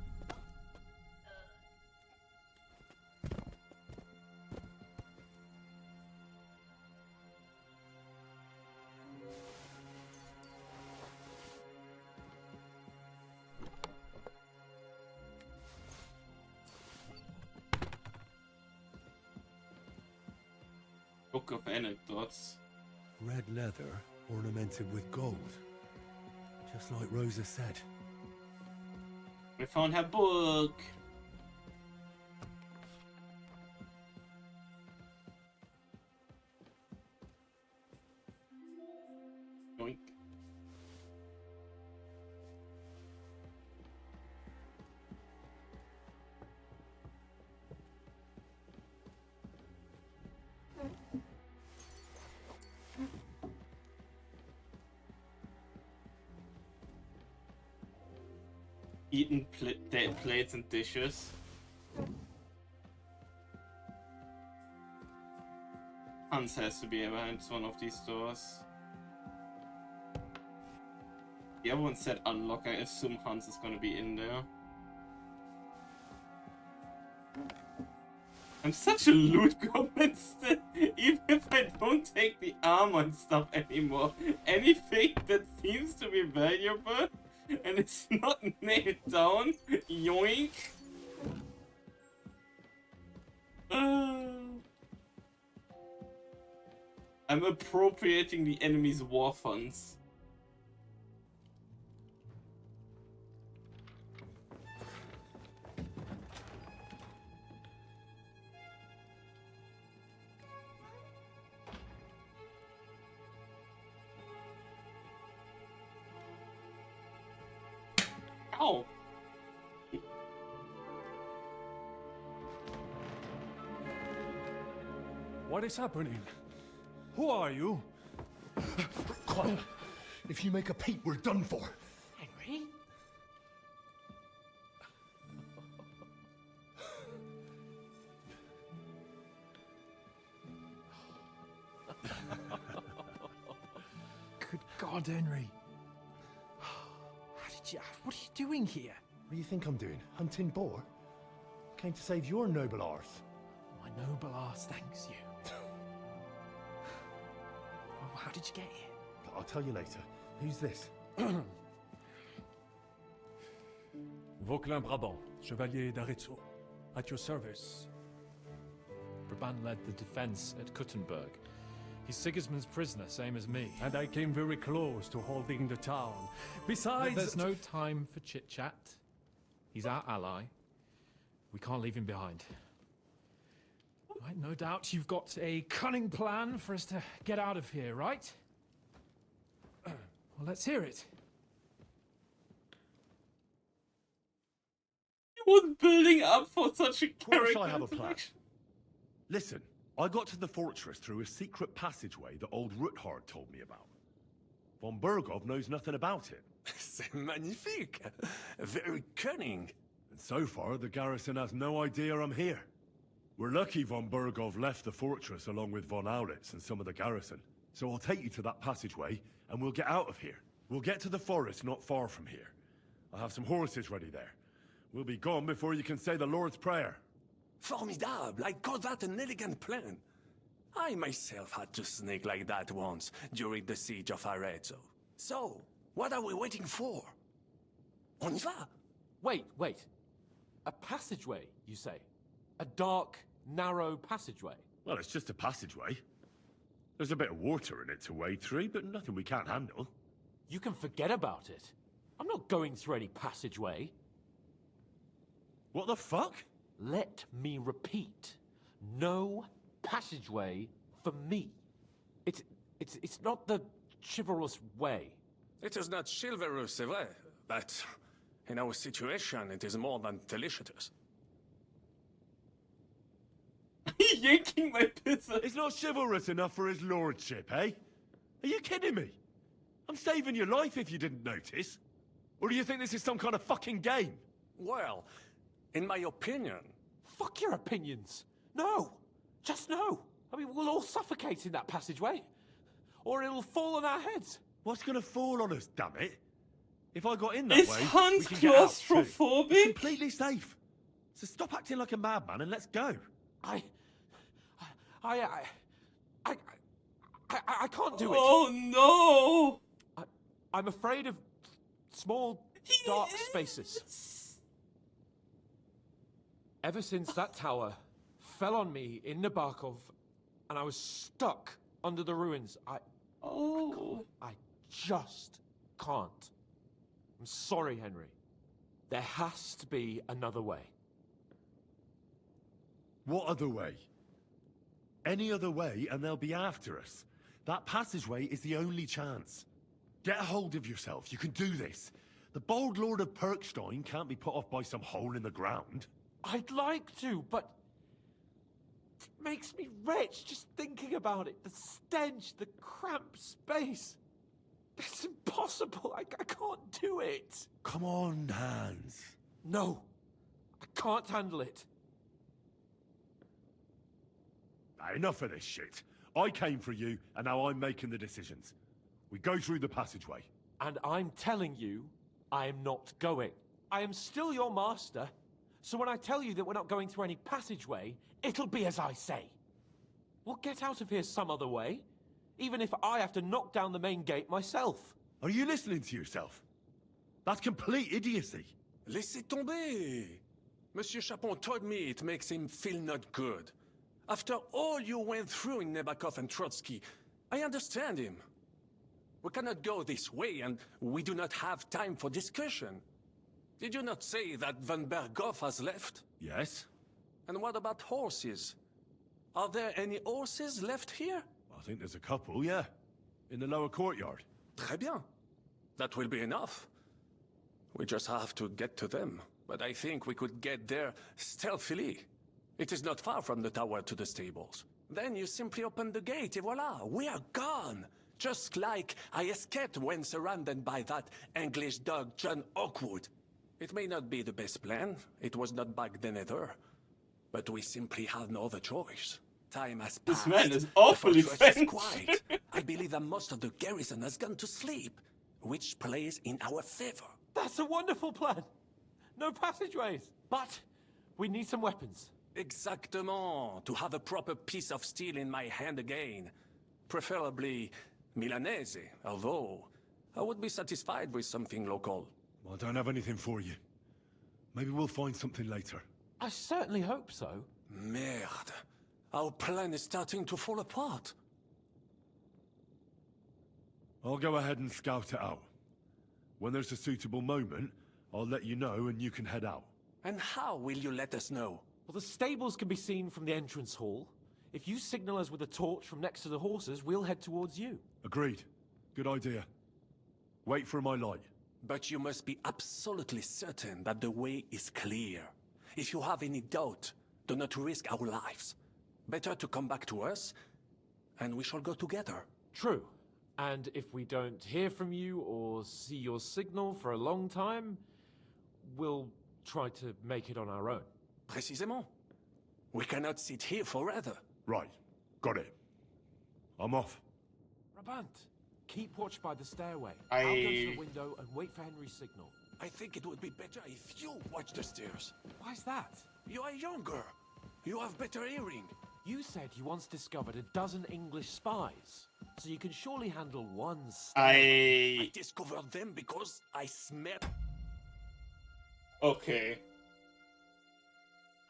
Book of Anecdotes. Red leather ornamented with gold. Just like Rosa said. We found her book. Yoink. Eaten plates and dishes. Hans has to be behind one of these doors. The other one said unlock. I assume Hans is gonna be in there. I'm such a loot goblin still, even if I don't take the armor and stuff anymore. Anything that seems to be valuable and it's not nailed down, yoink. I'm appropriating the enemy's war funds. Ow! What is happening? Who are you? Quiet. If you make a peep, we're done for. Henry? Good God, Henry. What are you doing here? What do you think I'm doing? Hunting boar? Came to save your noble arse. My noble arse thanks you. Well, how did you get here? I'll tell you later. Who's this? Vauquelin Brabant, Chevalier d'Arezzo. At your service. Brabant led the defense at Kuttenberg. He's Sigismund's prisoner, same as me. And I came very close to holding the town. Besides... There's no time for chit-chat. He's our ally. We can't leave him behind. Right, no doubt you've got a cunning plan for us to get out of here, right? Well, let's hear it. He was building up for such a character. I have a plan. Listen, I got to the fortress through a secret passageway that old Ruthard told me about. Von Bergov knows nothing about it. C'est magnifique. Very cunning. And so far, the garrison has no idea I'm here. We're lucky von Burgov left the fortress along with von Aulitz and some of the garrison. So I'll take you to that passageway, and we'll get out of here. We'll get to the forest not far from here. I'll have some horses ready there. We'll be gone before you can say the Lord's Prayer. Formidable! I call that an elegant plan. I myself had to sneak like that once during the siege of Arezzo. So, what are we waiting for? On y va? Wait. A passageway, you say? A dark, narrow passageway? Well, it's just a passageway. There's a bit of water in it to wade through, but nothing we can't handle. You can forget about it. I'm not going through any passageway. What the fuck? Let me repeat. No passageway for me. It's not the chivalrous way. It is not chivalrous, c'est vrai, but in our situation, it is more than delicious. Yanking my pizza. It's not chivalrous enough for his lordship, eh? Are you kidding me? I'm saving your life if you didn't notice. Or do you think this is some kind of fucking game? Well, in my opinion... Fuck your opinions. No. Just no. I mean, we'll all suffocate in that passageway. Or it'll fall on our heads. What's gonna fall on us, damn it? If I got in that Is way, Hans we can get out too. claustrophobic? It's completely safe. So stop acting like a madman and let's go. I can't do it. Oh no! I'm afraid of small, dark spaces. Ever since that tower fell on me in Nabokov, and I was stuck under the ruins, I just can't. I'm sorry, Henry. There has to be another way. What other way? Any other way and they'll be after us. That passageway is the only chance. Get a hold of yourself. You can do this. The bold Lord of Perkstein can't be put off by some hole in the ground. I'd like to, but it makes me wretched just thinking about it. The stench, the cramped space. It's impossible. I can't do it. Come on, Hans. No, I can't handle it. Enough of this shit. I came for you, and now I'm making the decisions. We go through the passageway. And I'm telling you, I am not going. I am still your master, so when I tell you that we're not going through any passageway, it'll be as I say. We'll get out of here some other way, even if I have to knock down the main gate myself. Are you listening to yourself? That's complete idiocy. Laissez tomber. Monsieur Chapon told me it makes him feel not good. After all you went through in Nabokov and Trotsky, I understand him. We cannot go this way, and we do not have time for discussion. Did you not say that von Berghoff has left? Yes. And what about horses? Are there any horses left here? I think there's a couple, yeah. In the lower courtyard. Très bien. That will be enough. We just have to get to them. But I think we could get there stealthily. It is not far from the tower to the stables. Then you simply open the gate, et voila, we are gone! Just like I escaped when surrounded by that English dog John Oakwood. It may not be the best plan, it was not back then either. But we simply have no other choice. Time has passed. This man is awfully the fortress is French. quiet. I believe that most of the garrison has gone to sleep, which plays in our favor. That's a wonderful plan. No passageways. But we need some weapons. Exactement. To have a proper piece of steel in my hand again. Preferably Milanese, although I would be satisfied with something local. I don't have anything for you. Maybe we'll find something later. I certainly hope so. Merde. Our plan is starting to fall apart. I'll go ahead and scout it out. When there's a suitable moment, I'll let you know and you can head out. And how will you let us know? Well, the stables can be seen from the entrance hall. If you signal us with a torch from next to the horses, we'll head towards you. Agreed. Good idea. Wait for my light. But you must be absolutely certain that the way is clear. If you have any doubt, do not risk our lives. Better to come back to us, and we shall go together. True. And if we don't hear from you or see your signal for a long time, we'll try to make it on our own. Précisément. We cannot sit here forever. Right. Got it. I'm off. Brabant, keep watch by the stairway. I- I'll go to the window and wait for Henry's signal. I think it would be better if you watch the stairs. Why's that? You are younger. You have better hearing. You said you once discovered a dozen English spies, so you can surely handle one stairway. I discovered them because I smell. Okay.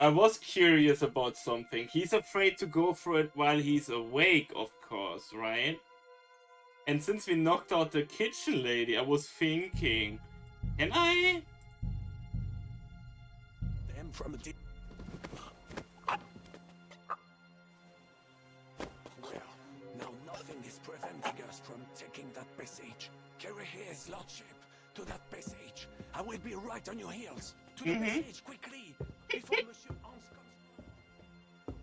I was curious about something. He's afraid to go through it while he's awake, of course, right? And since we knocked out the kitchen lady, I was thinking, can I? Them from the... Well, now nothing is preventing us from taking that passage. Carry his lordship to that passage. I will be right on your heels. To the passage, quickly, before Monsieur Hans comes.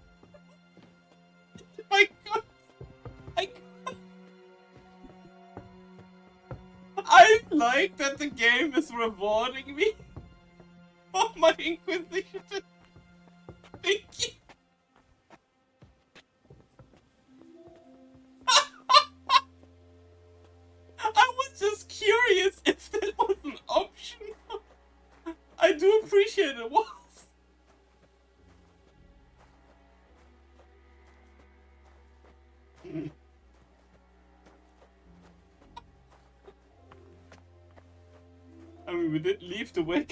My God! I like that the game is rewarding me for my Inquisition. Thank you. I was just curious if that was an option. I do appreciate it was. I mean, we did leave the way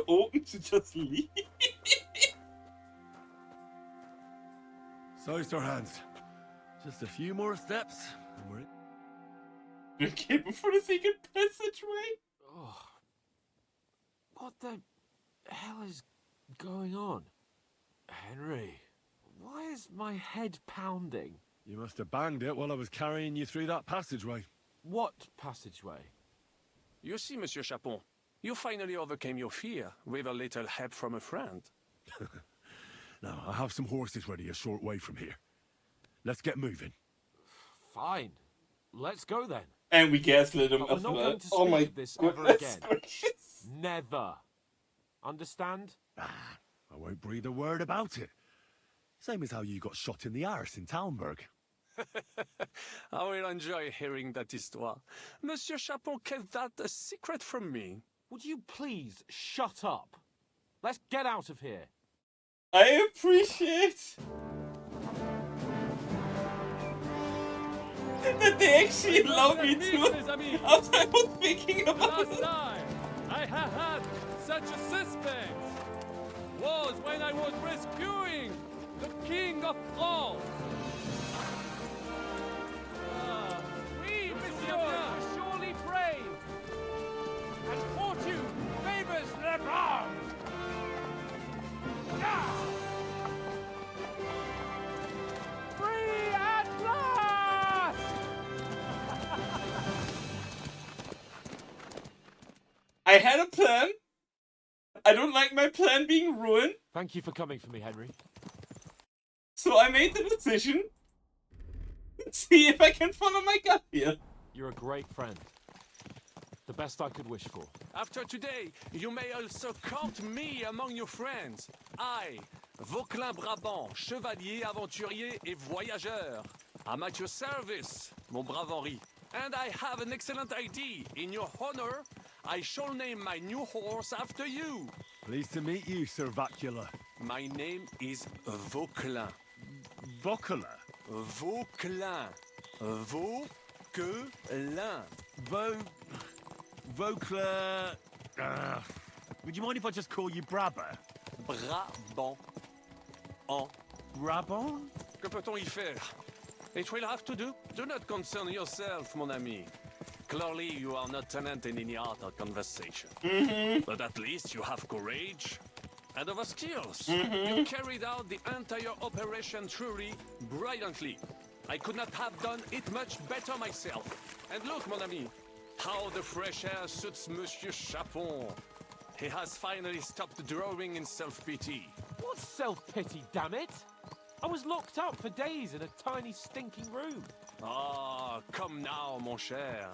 open to just leave. So, Sir Hans. Just a few more steps, and we're in. Okay, before the secret passageway. Oh, what the hell is going on? Henry, why is my head pounding? You must have banged it while I was carrying you through that passageway. What passageway? You see, Monsieur Chapon, you finally overcame your fear with a little help from a friend. Now, I have some horses ready a short way from here. Let's get moving. Fine. Let's go then. And we gaslit him But we're as not well. going to Oh speak my of this ever goodness again. gracious. Never. Understand? I won't breathe a word about it. Same as how you got shot in the arse in Kuttenberg. I will enjoy hearing that histoire. Monsieur Chapon kept that a secret from me. Would you please shut up? Let's get out of here. I appreciate that they actually allow me to. After I was thinking about Last it. time I have had such a suspense was when I was rescuing the King of France. Oui, monsieur, are surely brave, and fortune favors the brave. Free at last! I had a plan. I don't like my plan being ruined. Thank you for coming for me, Henry. So I made the decision. See if I can follow my gut here. You're a great friend. The best I could wish for. After today, you may also count me among your friends. I, Vauclin Brabant, chevalier, aventurier et voyageur. I'm at your service, mon brave Henri. And I have an excellent idea. In your honor, I shall name my new horse after you. Pleased to meet you, Sir Vacula. My name is Vauclin. Vauclin? Vauclin. Vauquelin. Vauclin... would you mind if I just call you Brabber? Brabant. En. Brabant? Que peut-on y faire? It will have to do. Do not concern yourself, mon ami. Clearly, you are not tenant in any art or conversation. But at least you have courage and other skills. You carried out the entire operation truly brilliantly. I could not have done it much better myself. And look, mon ami, how the fresh air suits Monsieur Chapon. He has finally stopped drawing in self-pity. What self-pity, damn it? I was locked up for days in a tiny stinking room. Ah, come now, mon cher.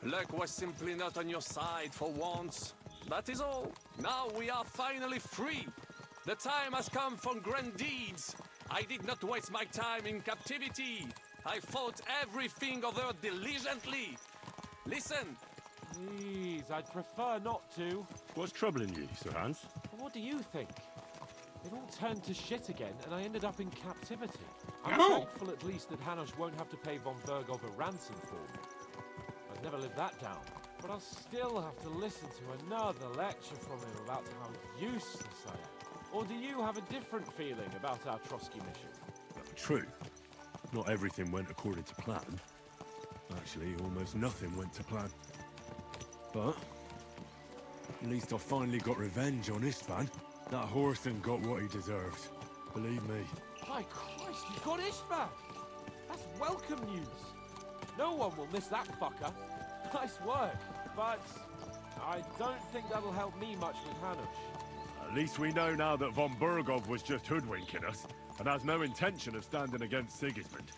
Luck was simply not on your side for once. That is all. Now we are finally free. The time has come for grand deeds. I did not waste my time in captivity. I fought everything over diligently. Listen. Please, I'd prefer not to. What's troubling you, Sir Hans? What do you think? It all turned to shit again, and I ended up in captivity. I'm No. thankful at least that Hanush won't have to pay von Bergov a ransom for me. I'd never live that down. But I'll still have to listen to another lecture from him about how useless I am. Or do you have a different feeling about our Trotsky mission? True. Not everything went according to plan. Actually, almost nothing went to plan. But at least I finally got revenge on Istvan. That Horson got what he deserved. Believe me. My Christ, you've got Istvan! That's welcome news. No one will miss that fucker. Nice work, but I don't think that'll help me much with Hanush. At least we know now that von Bergov was just hoodwinking us, and has no intention of standing against Sigismund.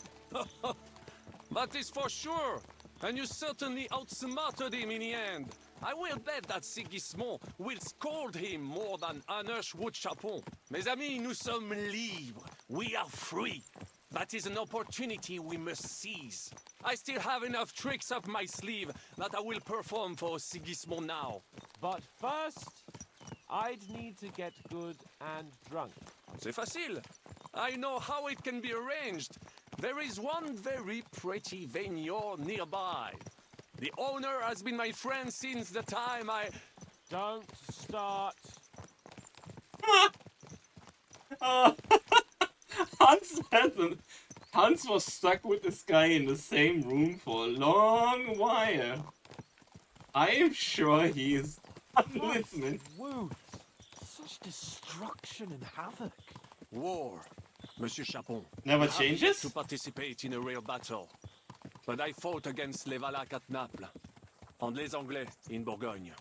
That is for sure. And you certainly outsmarted him in the end. I will bet that Sigismund will scold him more than Hanush would Chapon. Mes amis, nous sommes libres. We are free. That is an opportunity we must seize. I still have enough tricks up my sleeve that I will perform for Sigismund now. But first, I'd need to get good and drunk. C'est facile. I know how it can be arranged. There is one very pretty vineyard nearby. The owner has been my friend since the time I... Don't start. Hans was stuck with this guy in the same room for a long while. I am sure he is listening. Wounds. Such destruction and havoc. War, Monsieur Chapon. Never I have yet changes? to participate in a real battle. But I fought against les Valaques at Naples, and les Anglais in Bourgogne.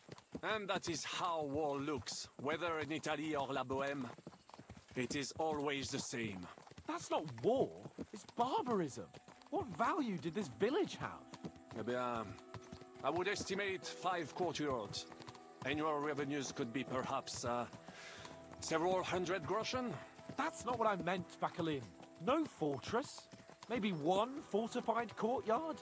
And that is how war looks, whether in Italy or La Bohème. It is always the same. That's not war. It's barbarism. What value did this village have? Eh bien, I would estimate 5 courtyards. Annual revenues could be perhaps, several hundred groschen. That's not what I meant, Vakalin. No fortress. Maybe one fortified courtyard.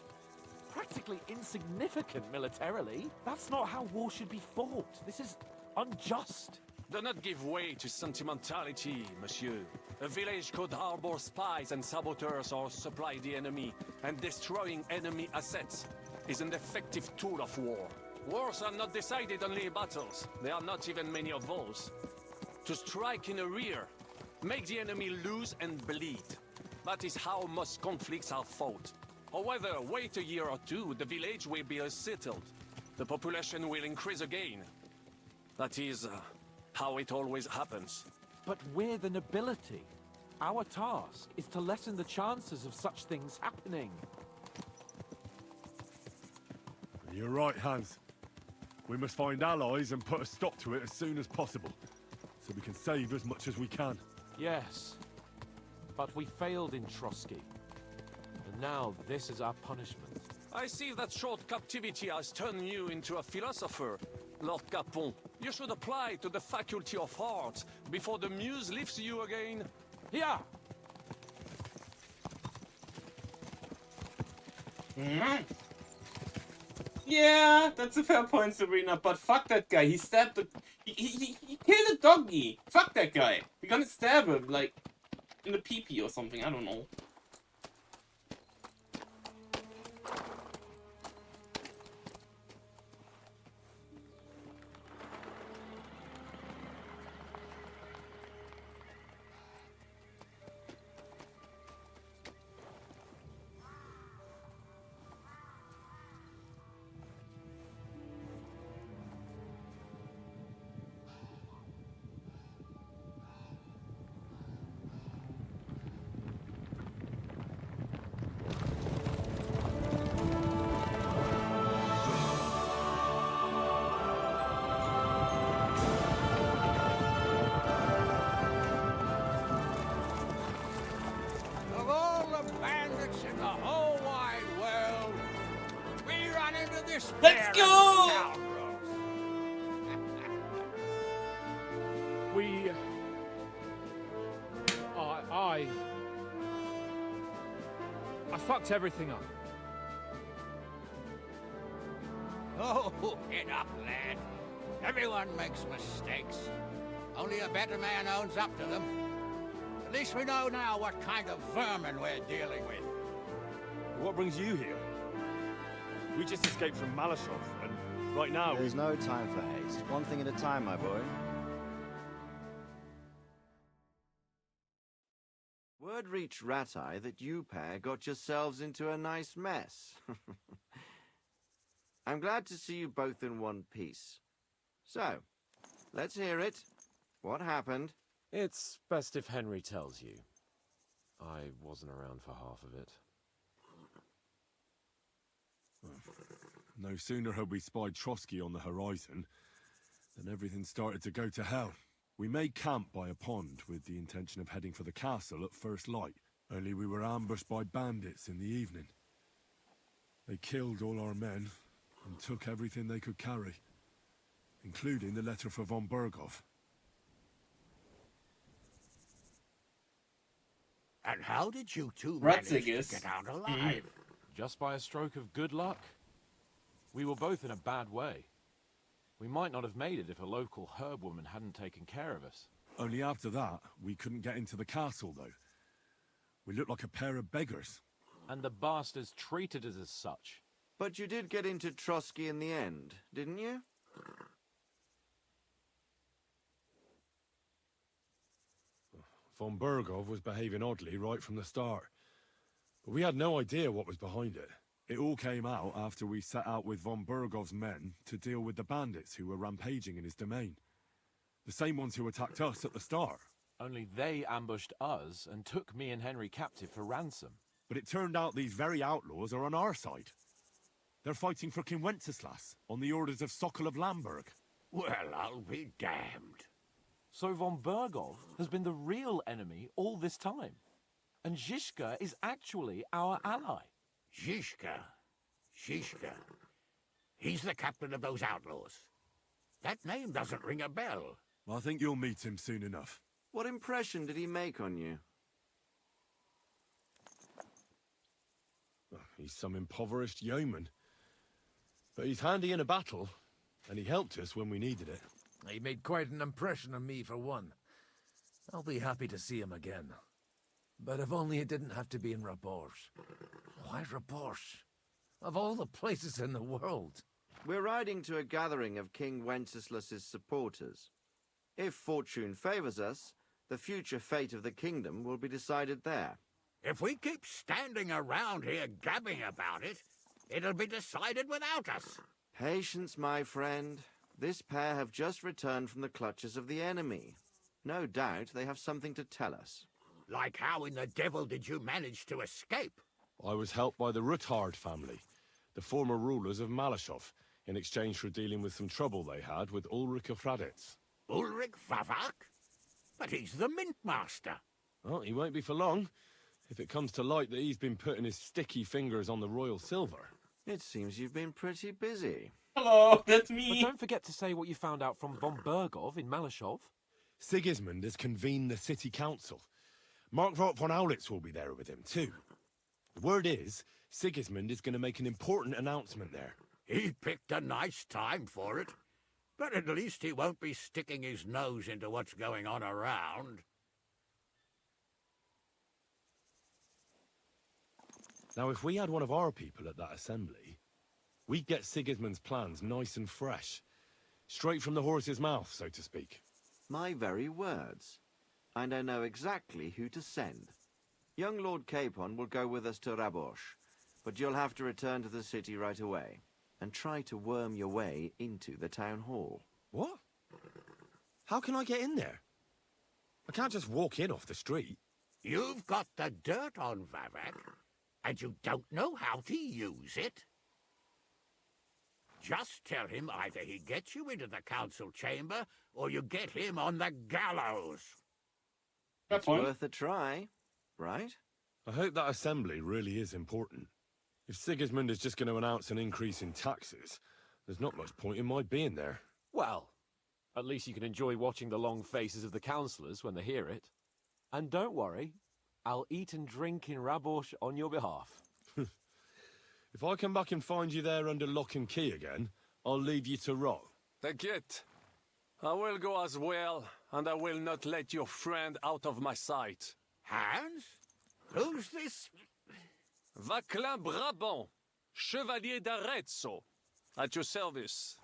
Practically insignificant militarily. That's not how war should be fought. This is unjust. Do not give way to sentimentality, monsieur. A village could harbor spies and saboteurs or supply the enemy, and destroying enemy assets is an effective tool of war. Wars are not decided only in battles. There are not even many of those. To strike in the rear, make the enemy lose and bleed. That is how most conflicts are fought. However, wait a year or two, the village will be settled. The population will increase again. That is how it always happens. But we're the nobility. Our task is to lessen the chances of such things happening. You're right, Hans. We must find allies and put a stop to it as soon as possible, so we can save as much as we can. Yes, but we failed in Trotsky. And now this is our punishment. I see that short captivity has turned you into a philosopher, Lord Capon. You should apply to the Faculty of Arts before the muse lifts you again. Yeah. Yeah, that's a fair point, Sabrina, but fuck that guy. He stabbed the... He killed a doggy. Fuck that guy. We're gonna stab him, like, in the pee-pee or something, I don't know. Of all the bandits in the whole wide world, we run into this Let's pair of go! scoundrels. I fucked everything up. Oh, get up, lad. Everyone makes mistakes. Only a better man owns up to them. At least we know now what kind of vermin we're dealing with. What brings you here? We just escaped from Malashov, and right now There's no time for haste. One thing at a time, my boy. Word reached Ratai that you pair got yourselves into a nice mess. I'm glad to see you both in one piece. So, let's hear it. What happened? It's best if Henry tells you. I wasn't around for half of it. No sooner had we spied Trotsky on the horizon than everything started to go to hell. We made camp by a pond with the intention of heading for the castle at first light, only we were ambushed by bandits in the evening. They killed all our men and took everything they could carry, including the letter for von Berghoff. And how did you two manage to get out alive? Just by a stroke of good luck. We were both in a bad way. We might not have made it if a local herb woman hadn't taken care of us. Only after that, we couldn't get into the castle, though. We looked like a pair of beggars. And the bastards treated us as such. But you did get into Trotsky in the end, didn't you? Von Berghoff was behaving oddly right from the start. But we had no idea what was behind it. It all came out after we set out with von Berghoff's men to deal with the bandits who were rampaging in his domain. The same ones who attacked us at the start. Only they ambushed us and took me and Henry captive for ransom. But it turned out these very outlaws are on our side. They're fighting for King Wenceslas on the orders of Sokol of Lamberg. Well, I'll be damned. So von Berghoff has been the real enemy all this time. And Zizka is actually our ally. Zizka? Zizka? He's the captain of those outlaws. That name doesn't ring a bell. I think you'll meet him soon enough. What impression did he make on you? He's some impoverished yeoman. But he's handy in a battle, and he helped us when we needed it. He made quite an impression on me, for one. I'll be happy to see him again. But if only it didn't have to be in Rabosh. Why Rabosh? Of all the places in the world. We're riding to a gathering of King Wenceslas's supporters. If fortune favors us, the future fate of the kingdom will be decided there. If we keep standing around here gabbing about it, it'll be decided without us. Patience, my friend. This pair have just returned from the clutches of the enemy. No doubt they have something to tell us. Like how in the devil did you manage to escape? I was helped by the Ruthard family, the former rulers of Malashov, in exchange for dealing with some trouble they had with Ulrich of Raditz. Ulrich Vavak? But he's the Mint Master. Well, he won't be for long, if it comes to light that he's been putting his sticky fingers on the royal silver. It seems you've been pretty busy. Hello, that's me. But don't forget to say what you found out from von Berghoff in Malashov. Sigismund has convened the city council. Markvart von Aulitz will be there with him, too. The word is, Sigismund is going to make an important announcement there. He picked a nice time for it. But at least he won't be sticking his nose into what's going on around. Now, if we had one of our people at that assembly, we'd get Sigismund's plans nice and fresh. Straight from the horse's mouth, so to speak. My very words. And I know exactly who to send. Young Lord Capon will go with us to Rabosh, but you'll have to return to the city right away, and try to worm your way into the town hall. What? How can I get in there? I can't just walk in off the street. You've got the dirt on Vavak, and you don't know how to use it? Just tell him either he gets you into the council chamber, or you get him on the gallows. It's worth a try, right? I hope that assembly really is important. If Sigismund is just going to announce an increase in taxes, there's not much point in my being there. Well, At least you can enjoy watching the long faces of the councillors when they hear it. And don't worry, I'll eat and drink in Rabosh on your behalf. If I come back and find you there under lock and key again, I'll leave you to rot. T'inquiète. I will go as well, and I will not let your friend out of my sight. Hans? Who's this? Vaclin Brabant, Chevalier d'Arezzo, at your service.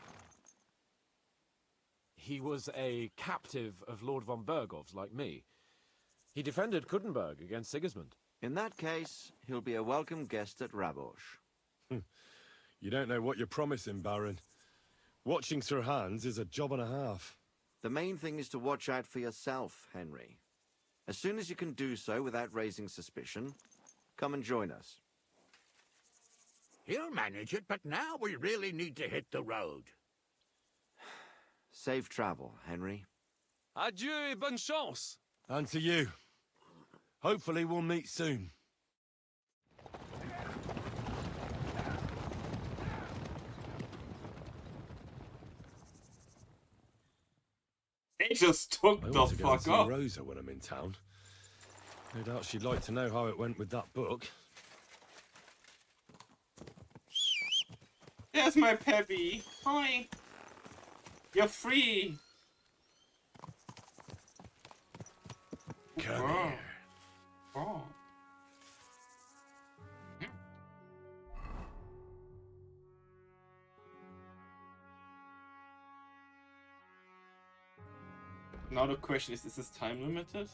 He was a captive of Lord von Bergov's, like me. He defended Kuttenberg against Sigismund. In that case, he'll be a welcome guest at Rabosh. You don't know what you're promising, Baron. Watching Sir Hans is a job and a half. The main thing is to watch out for yourself, Henry. As soon as you can do so without raising suspicion, come and join us. He'll manage it, but now we really need to hit the road. Safe travel, Henry. Adieu et bonne chance! And to you. Hopefully we'll meet soon. They just took I the ought to go and fuck see up. Rosa when I'm in town. No doubt she'd like to know how it went with that book. There's my Peppy. Hi. You're free. Come here. Oh. Now the question is this time limited?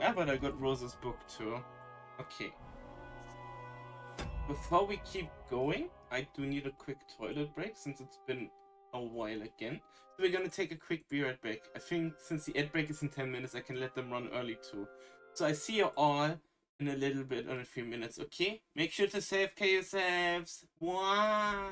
Ah, but I got Rosa's book too. Okay. Before we keep going, I do need a quick toilet break since it's been a while again. So we're gonna take a quick beer ad break. I think since the ad break is in 10 minutes, I can let them run early too. So I see you all in a little bit, in a few minutes, okay? Make sure to save yourselves. Wow.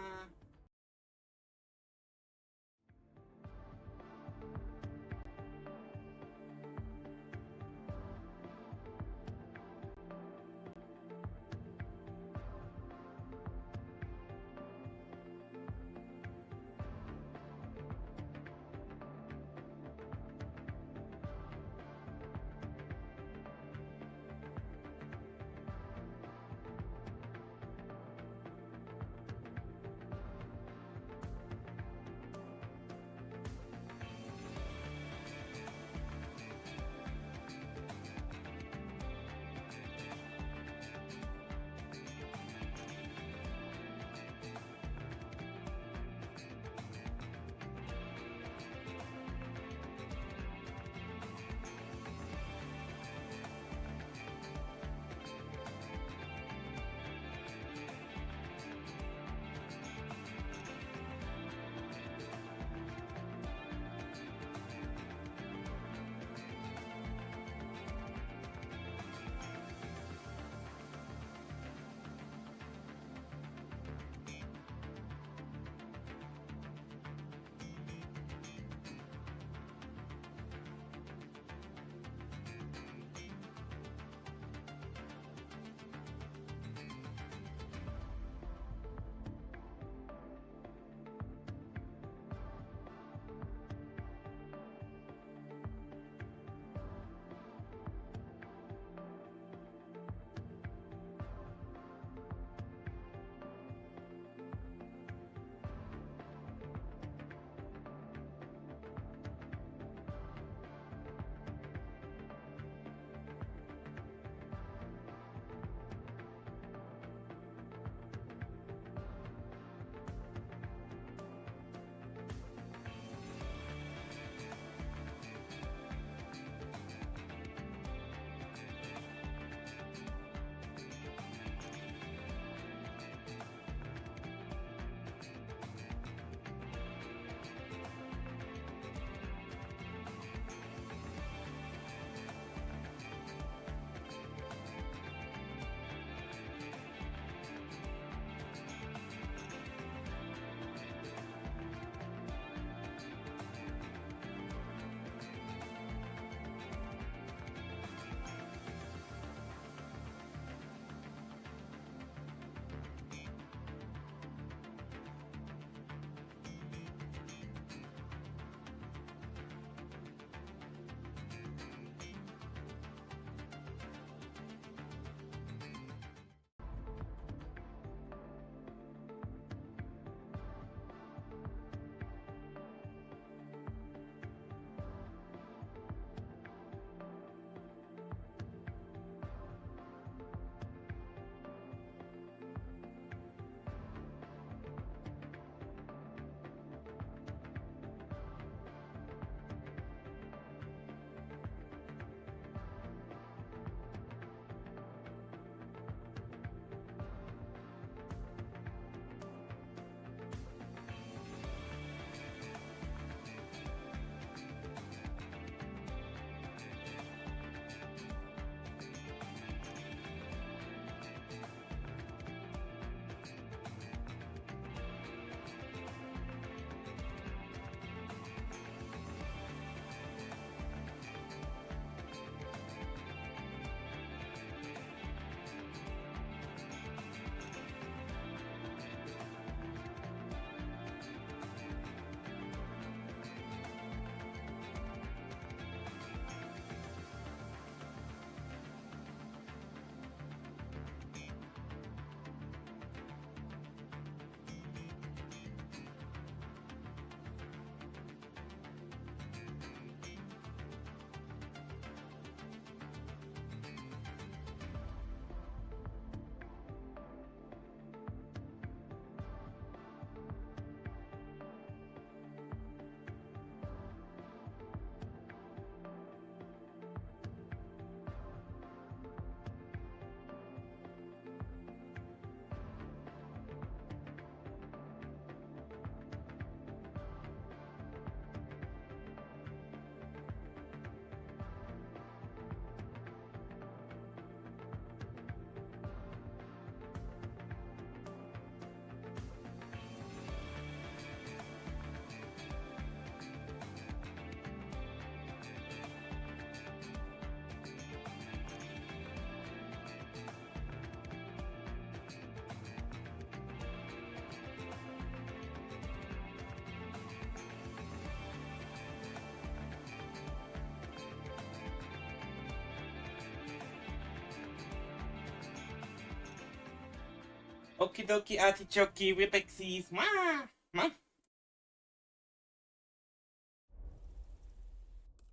Okie dokie, artichoke, we're backseas.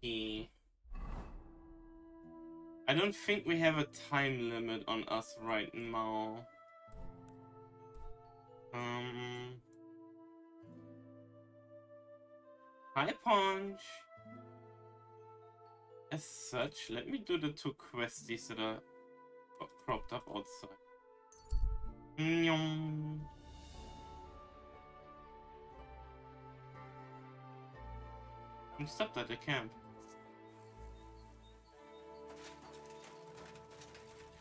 Okay. I don't think we have a time limit on us right now. High punch. As such, let me do the 2 questies that are propped up outside. I'm stopped at the camp.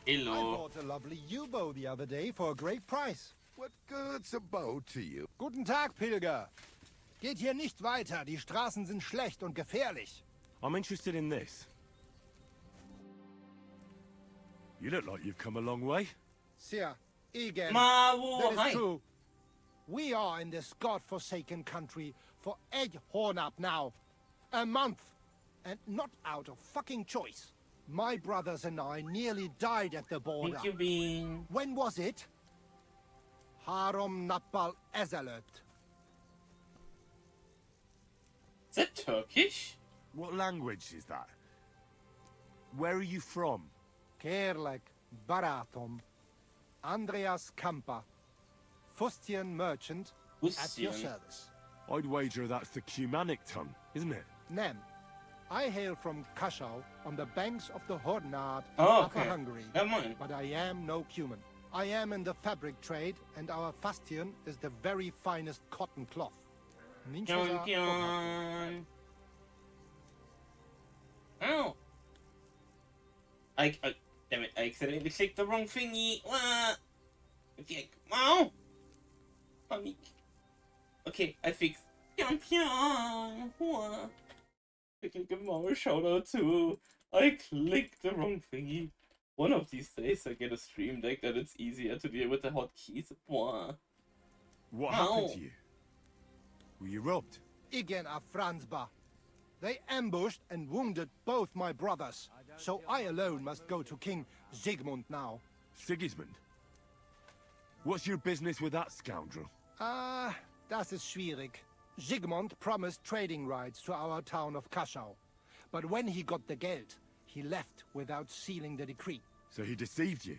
Hello. I bought a lovely U-bow the other day for a great price. What good's a bow to you? Guten Tag, Pilger. Geht hier nicht weiter. Die Straßen sind schlecht und gefährlich. I'm interested in this. You look like you've come a long way. Sir, again. Woah, That is true. We are in this god-forsaken country for egg horn up now. A month. And not out of fucking choice. My brothers and I nearly died at the border. Thank you, Bean. When was it? Harom Napal Ezelöt. Is that Turkish? What language is that? Where are you from? Kerlek, Baratom, Andreas Kampa, Fustian merchant, at your service. I'd wager that's the Cumanic tongue, isn't it? Nem, I hail from Kashau on the banks of the Hornad in Oh, Upper okay. Hungary. But I am no Cuman. I am in the fabric trade, and our Fustian is the very finest cotton cloth. Oh. Damn it, I accidentally clicked the wrong thingy. Okay, wow. Okay, I fixed. I can give Mom a shout out too. I clicked the wrong thingy. One of these days I get a stream deck that it's easier to deal with the hotkeys. What happened to you? Were you robbed? Igen a Franzba. They ambushed and wounded both my brothers. So I alone must go to King Sigmund now. Sigismund? What's your business with that scoundrel? Das ist schwierig. Sigmund promised trading rights to our town of Kaschau. But when he got the Geld, he left without sealing the decree. So he deceived you?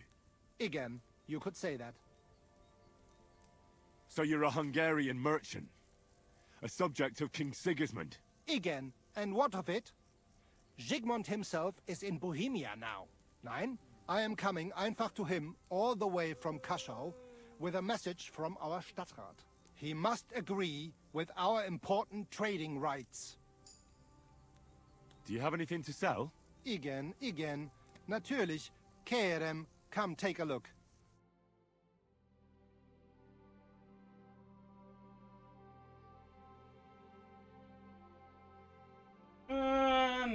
Again, you could say that. So you're a Hungarian merchant? A subject of King Sigismund? Again, and what of it? Sigmund himself is in Bohemia now. Nein, I am coming einfach to him all the way from Kaschau with a message from our Stadtrat. He must agree with our important trading rights. Do you have anything to sell? Igen. Natürlich. Kerem, come take a look.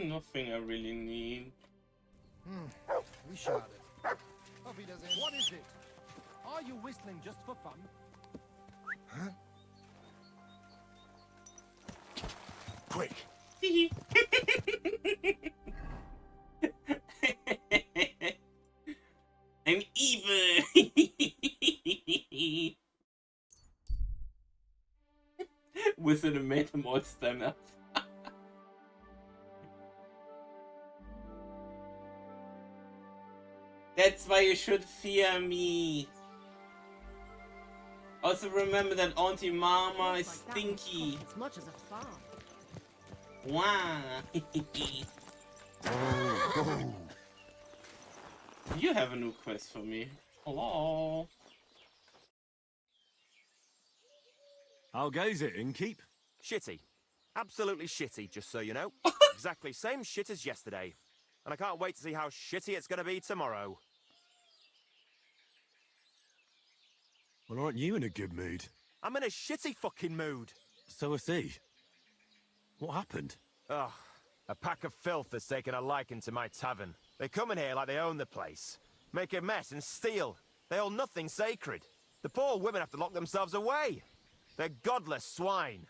Nothing I really need. Wie schade. Auf Wiedersehen. What is it? Are you whistling just for fun? Huh? Quick! I'm evil! With an metamorph stammer. That's why you should fear me. Also remember that Auntie Mama is stinky. As much as a farm. Wow. You have a new quest for me. Hello. How goes it, innkeep? Shitty. Absolutely shitty, just so you know. Exactly same shit as yesterday. And I can't wait to see how shitty it's gonna be tomorrow. Well, aren't you in a good mood? I'm in a shitty fucking mood. So is he. What happened? Ugh. A pack of filth has taken a liking to my tavern. They come in here like they own the place. Make a mess and steal. They hold nothing sacred. The poor women have to lock themselves away. They're godless swine.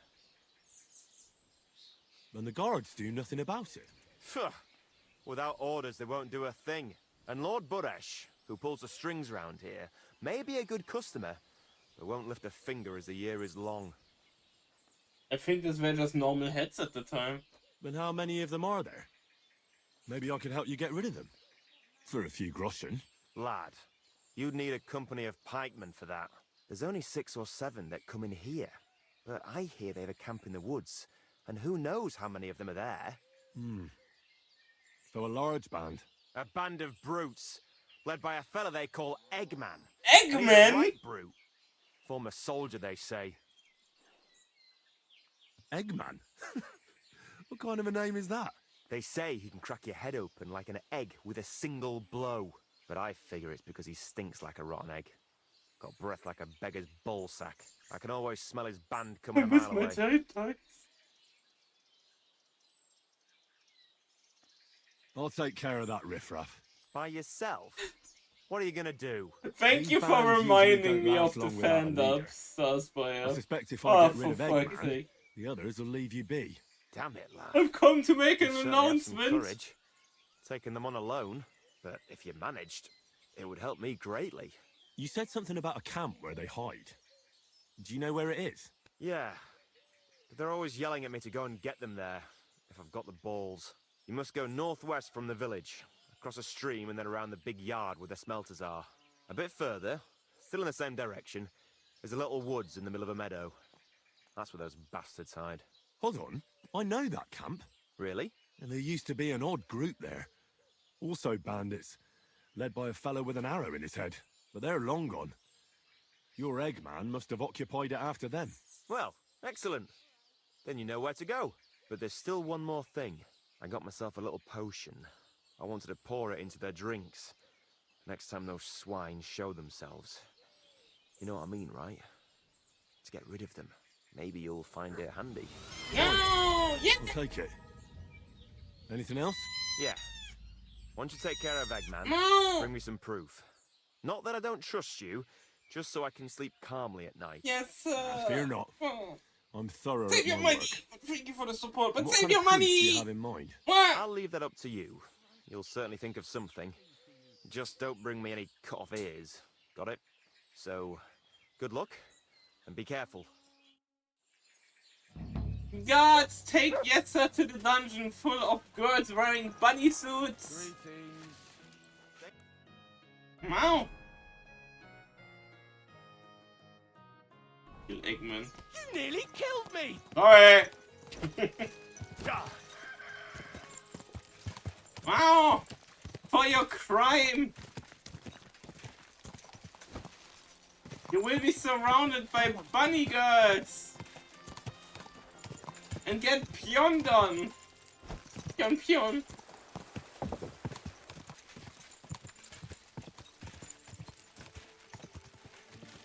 And the guards do nothing about it? Phew. Without orders, they won't do a thing. And Lord Buresh, who pulls the strings round here, May be a good customer, but won't lift a finger as the year is long. I think this were just normal heads at the time. Then how many of them are there? Maybe I could help you get rid of them. For a few groschen. Lad, you'd need a company of pikemen for that. There's only 6 or 7 that come in here. But I hear they have a camp in the woods, and who knows how many of them are there. So a large band. A band of brutes, led by a fella they call Eggman. Eggman? He's a right brute. Former soldier, they say. Eggman? What kind of a name is that? They say he can crack your head open like an egg with a single blow. But I figure it's because he stinks like a rotten egg. Got breath like a beggar's ballsack. I can always smell his band coming a mile away. I'll take care of that riffraff. By yourself? What are you gonna do? Thank you for reminding me of the fan-dubs, Starspire. I suspect if I get for rid of fuck's Eggman, sake. the others will leave you be. Damn it, lad. I've come to make You an certainly have some announcement. courage. Taking them on alone, but if you managed, it would help me greatly. You said something about a camp where they hide. Do you know where it is? Yeah, but they're always yelling at me to go and get them there, if I've got the balls. You must go northwest from the village, across a stream and then around the big yard where the smelters are. A bit further, still in the same direction, there's a little woods in the middle of a meadow. That's where those bastards hide. Hold on, I know that camp. Really? And there used to be an odd group there. Also bandits, led by a fellow with an arrow in his head. But they're long gone. Your Eggman must have occupied it after them. Well, excellent. Then you know where to go. But there's still one more thing. I got myself a little potion. I wanted to pour it into their drinks. Next time those swine show themselves. You know what I mean, right? To get rid of them. Maybe you'll find it handy. No! Yeah. I'll take it. Anything else? Yeah. Once you take care of Eggman, No! bring me some proof. Not that I don't trust you, just so I can sleep calmly at night. Yes, sir. Fear not. Oh. I'm thorough Save at your my money! work. Thank you for the support, but And what save kind your of proof do money! you have in mind? What? I'll leave that up to you. You'll certainly think of something. Just don't bring me any cut-off ears. Got it? So, good luck, and be careful. Guards, take Yetzer to the dungeon full of girls wearing bunny suits. Wow. Kill Eggman. You nearly killed me! Sorry. Wow. For your crime. You will be surrounded by bunny girls. And get pioned on. Pion.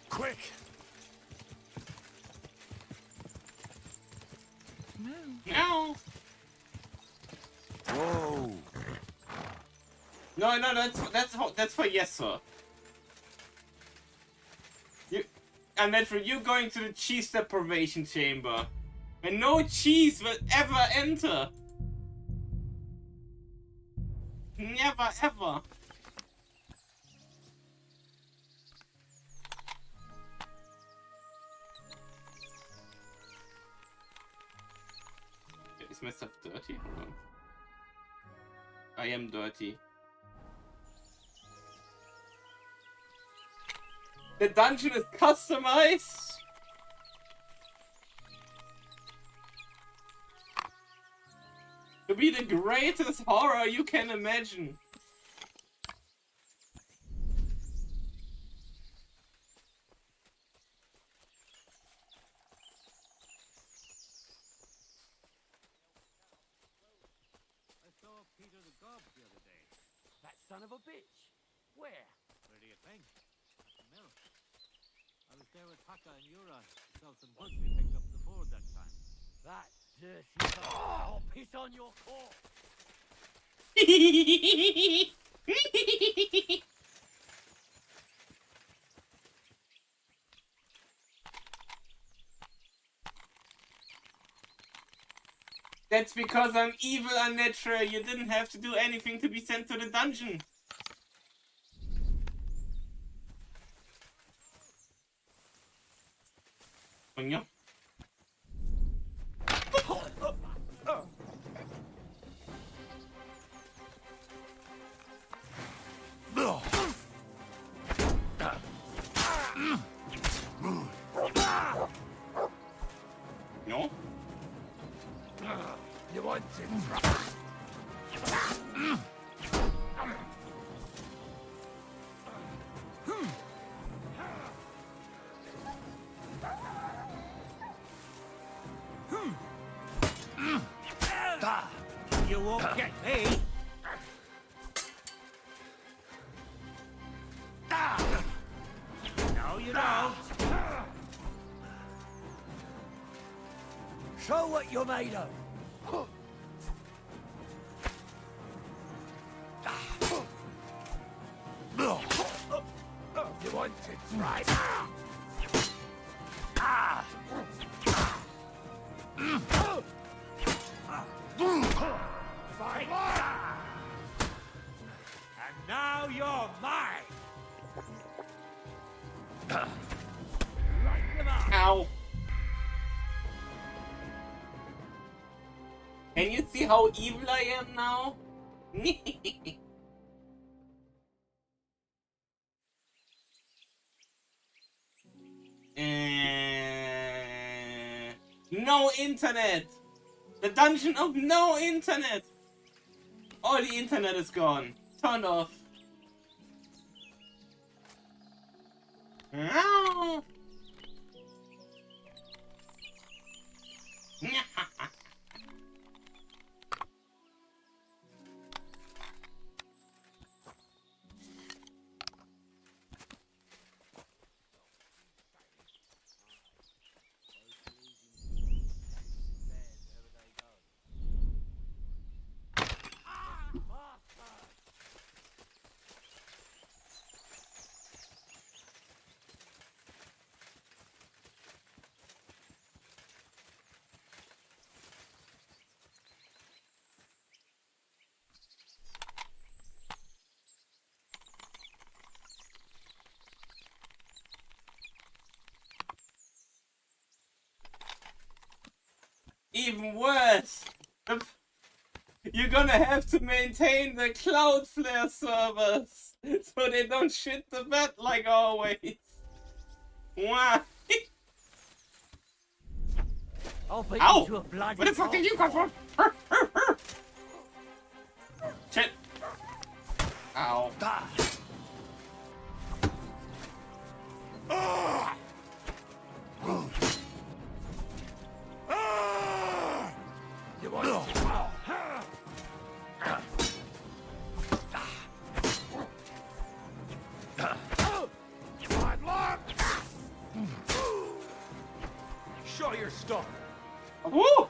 Quick! No. Whoa! No, that's for Yetzer. I meant for you going to the cheese deprivation chamber. And no cheese will ever enter. Never ever. Is my stuff dirty? Hold on. I am dirty. The dungeon is customized. To be the greatest horror you can imagine. I saw Peter the Gob the other day. That son of a bitch. Where? Where do you think? At the mill. I was there with Haka and Yura to sell some goods we picked up the board that time. That dirty son. I'll piss on your corpse. That's because I'm evil, unnatural. You didn't have to do anything to be sent to the dungeon. Coño. No? You want it? You won't get me. No, you don't. Show what you're made of. You want it, right? Fight! And now you're mine. Light them up. Ow. Can you see how evil I am now? No internet! The dungeon of no internet! All the internet is gone. Turn off. No. Even worse! You're gonna have to maintain the Cloudflare servers so they don't shit the bed like always. Why? I'll beat Ow! you to a bloody Where the fuck did you come from? Shit! Ow. You want it? Show your stuff. Woo!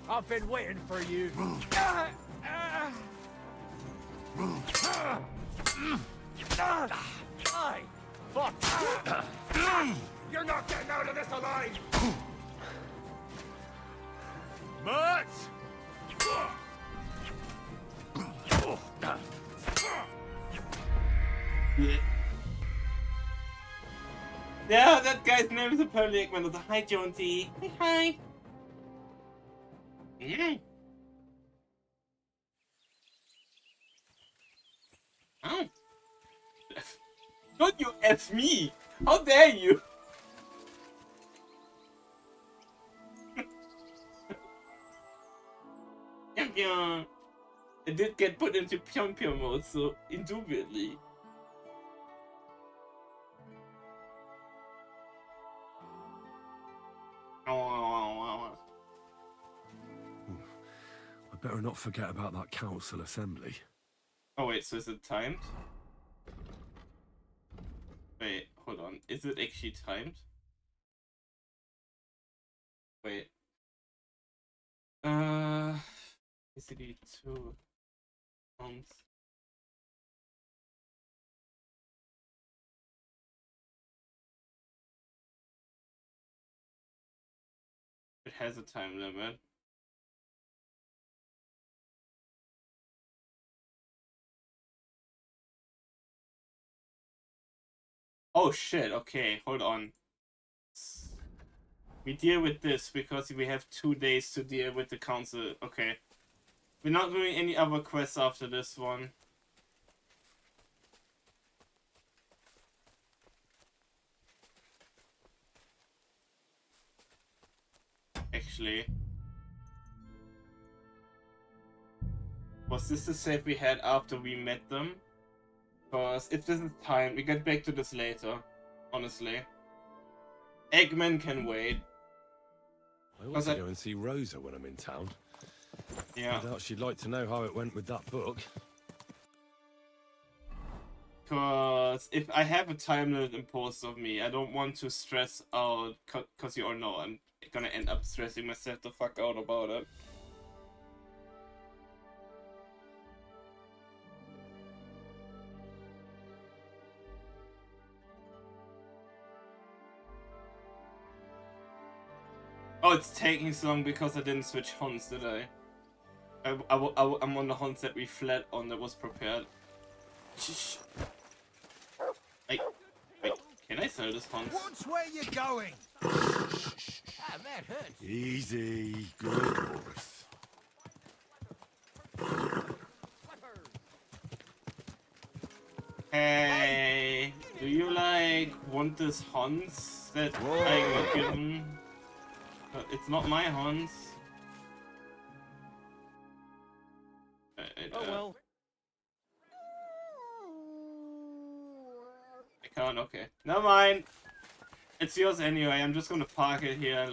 I've been waiting for you. Hey, fuck. You're not getting out of this alive! Much! Yeah, that guy's name is apparently Ekman. Hi, Jonty. Hi. Mm. Oh. Don't you F me! How dare you! Yeah. It did get put into Pyong Pyong mode, so indubitably. I better not forget about that council assembly. Oh wait, so is it timed? Wait, hold on. Is it actually timed? Wait. Basically 2 months. It has a time limit. Oh shit, okay, hold on. We deal with this because we have 2 days to deal with the council. Okay. We're not doing any other quests after this one. Actually. Was this the save we had after we met them? Because if this is time, we get back to this later. Honestly. Eggman can wait. I want to go and see Rosa when I'm in town. Yeah. I doubt she'd like to know how it went with that book. Because if I have a time limit imposed of me, I don't want to stress out. Because you all know I'm gonna end up stressing myself the fuck out about it. Oh, it's taking so long because I didn't switch hunts, did I? I'm on the hunts that we fled on that was prepared. Wait, can I sell this hunt? Watch where you're going! Ah, that hurts. Easy, good horse. Hey, do you want this hunts that I got given? It's not my hunts. Oh well. I can't, okay. Never mind. It's yours anyway, I'm just gonna park it here,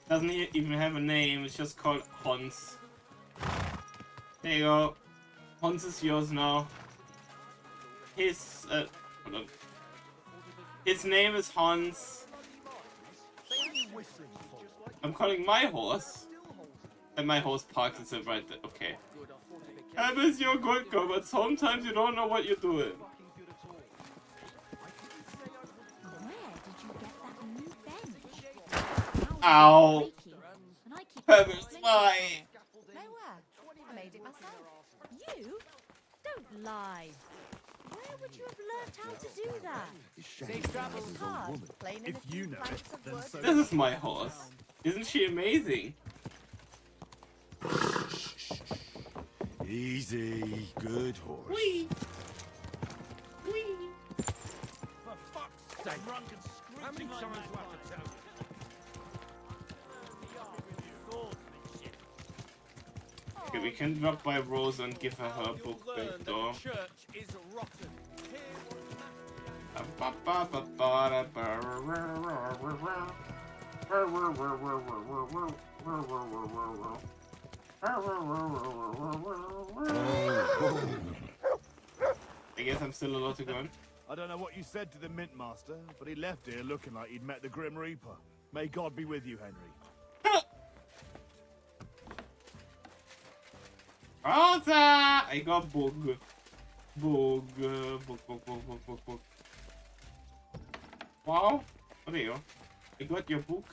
doesn't even have a name, it's just called Hans. There you go. Hans is yours now. Hold on. His name is Hans. I'm calling my horse. And my horse parks itself right there. Okay. I miss your good girl, but sometimes you don't know what you're doing. Ow. Heavens, why? Nowhere. I made it myself. You? Don't lie. Where would you have learnt how to do that? Safe travels. It's hard. Plain in a few planks of wood. This is my horse. Isn't she amazing? Easy, good horse. Whee! Whee! For fuck's sake, drunk and screaming. How many times do I have to tell you? Okay, we can drop by Rose and give her her book back though. Church is rotten. I guess I'm still allowed to go in. I don't know what you said to the Mint Master, but he left here looking like he'd met the Grim Reaper. May God be with you, Henry. Rosa! I got book. Book. Wow. Oh, there you go. I got your book.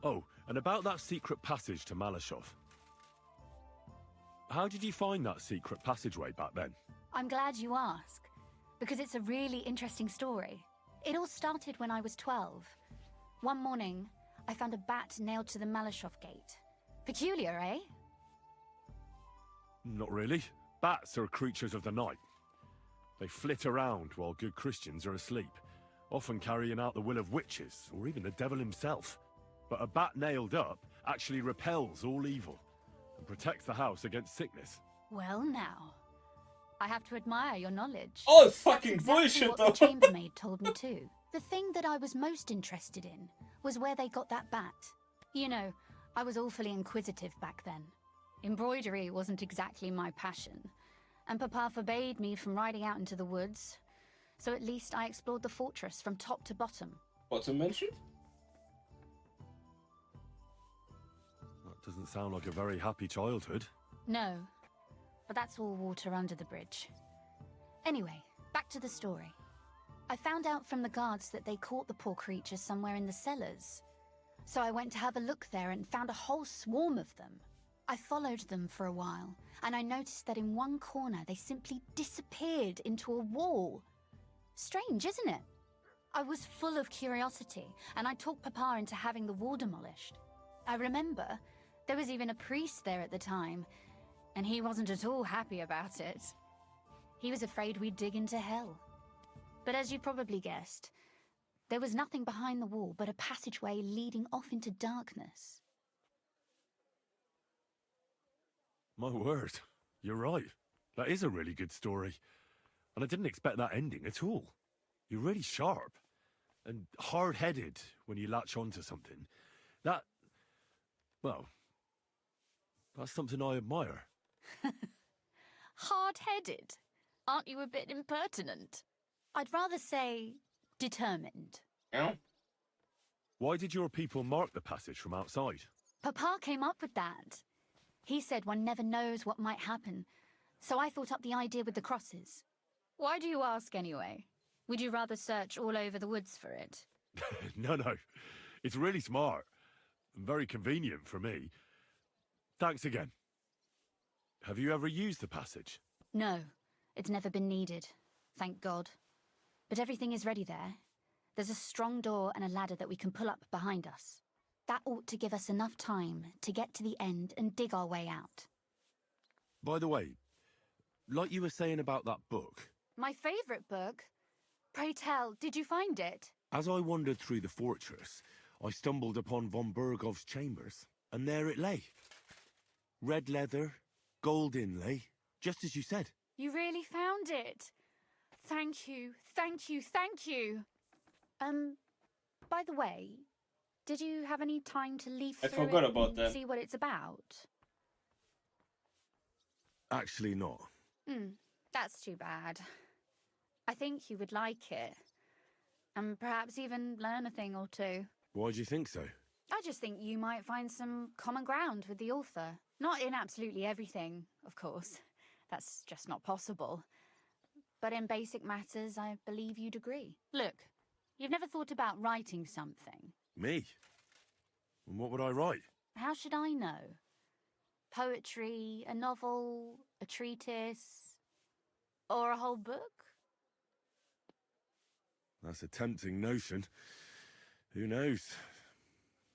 Oh, and about that secret passage to Malashov. How did you find that secret passageway back then? I'm glad you ask, because it's a really interesting story. It all started when I was 12. One morning, I found a bat nailed to the Malashov gate. Peculiar, eh? Not really. Bats are creatures of the night. They flit around while good Christians are asleep, often carrying out the will of witches, or even the devil himself. But a bat nailed up actually repels all evil, and protects the house against sickness. Well now, I have to admire your knowledge. Oh, it's fucking That's exactly bullshit what though. the chambermaid told me too. The thing that I was most interested in was where they got that bat. You know, I was awfully inquisitive back then. Embroidery wasn't exactly my passion, and Papa forbade me from riding out into the woods, so at least I explored the fortress from top to bottom. Bottom mentioned? That doesn't sound like a very happy childhood. No, but that's all water under the bridge. Anyway, back to the story. I found out from the guards that they caught the poor creatures somewhere in the cellars. So I went to have a look there and found a whole swarm of them. I followed them for a while, and I noticed that in one corner they simply disappeared into a wall. Strange, isn't it? I was full of curiosity, and I talked Papa into having the wall demolished. I remember there was even a priest there at the time, and he wasn't at all happy about it. He was afraid we'd dig into hell. But as you probably guessed, there was nothing behind the wall but a passageway leading off into darkness. My word, you're right. That is a really good story. And I didn't expect that ending at all. You're really sharp and hard-headed when you latch onto something. Well, that's something I admire. Hard-headed? Aren't you a bit impertinent? I'd rather say determined. Yeah? Why did your people mark the passage from outside? Papa came up with that. He said one never knows what might happen, so I thought up the idea with the crosses. Why do you ask anyway? Would you rather search all over the woods for it? No. It's really smart. And very convenient for me. Thanks again. Have you ever used the passage? No, it's never been needed. Thank God. But everything is ready there. There's a strong door and a ladder that we can pull up behind us. That ought to give us enough time to get to the end and dig our way out. By the way, like you were saying about that book... My favourite book? Pray tell, did you find it? As I wandered through the fortress, I stumbled upon von Bergov's chambers, and there it lay. Red leather, gold inlay, just as you said. You really found it? Thank you. By the way, did you have any time to leaf I through forgot it about and that. see what it's about? Actually not. That's too bad. I think you would like it. And perhaps even learn a thing or two. Why do you think so? I just think you might find some common ground with the author. Not in absolutely everything, of course. That's just not possible. But in basic matters, I believe you'd agree. Look, you've never thought about writing something. Me? And what would I write? How should I know? Poetry, a novel, a treatise, or a whole book? That's a tempting notion. Who knows?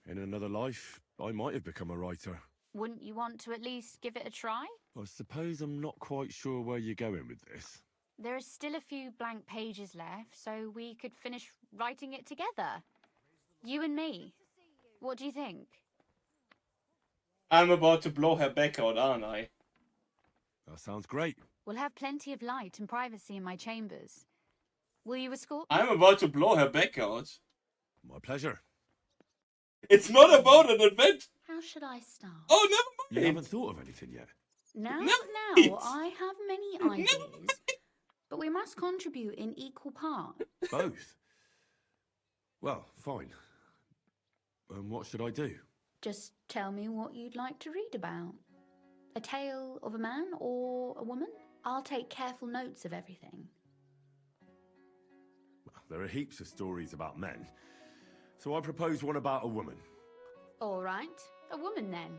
In another life, I might have become a writer. Wouldn't you want to at least give it a try? I suppose I'm not quite sure where you're going with this. There are still a few blank pages left, so we could finish writing it together. You and me. What do you think? I'm about to blow her back out, aren't I? That sounds great. We'll have plenty of light and privacy in my chambers. Will you escort me? I'm about to blow her back out. My pleasure. It's not about an adventure. How should I start? Oh, never mind. You haven't thought of anything yet? Now, No, I have many ideas, but we must contribute in equal parts. Both? Well, fine. What should I do? Just tell me what you'd like to read about. A tale of a man or a woman? I'll take careful notes of everything. There are heaps of stories about men, so I propose one about a woman. All right, a woman then.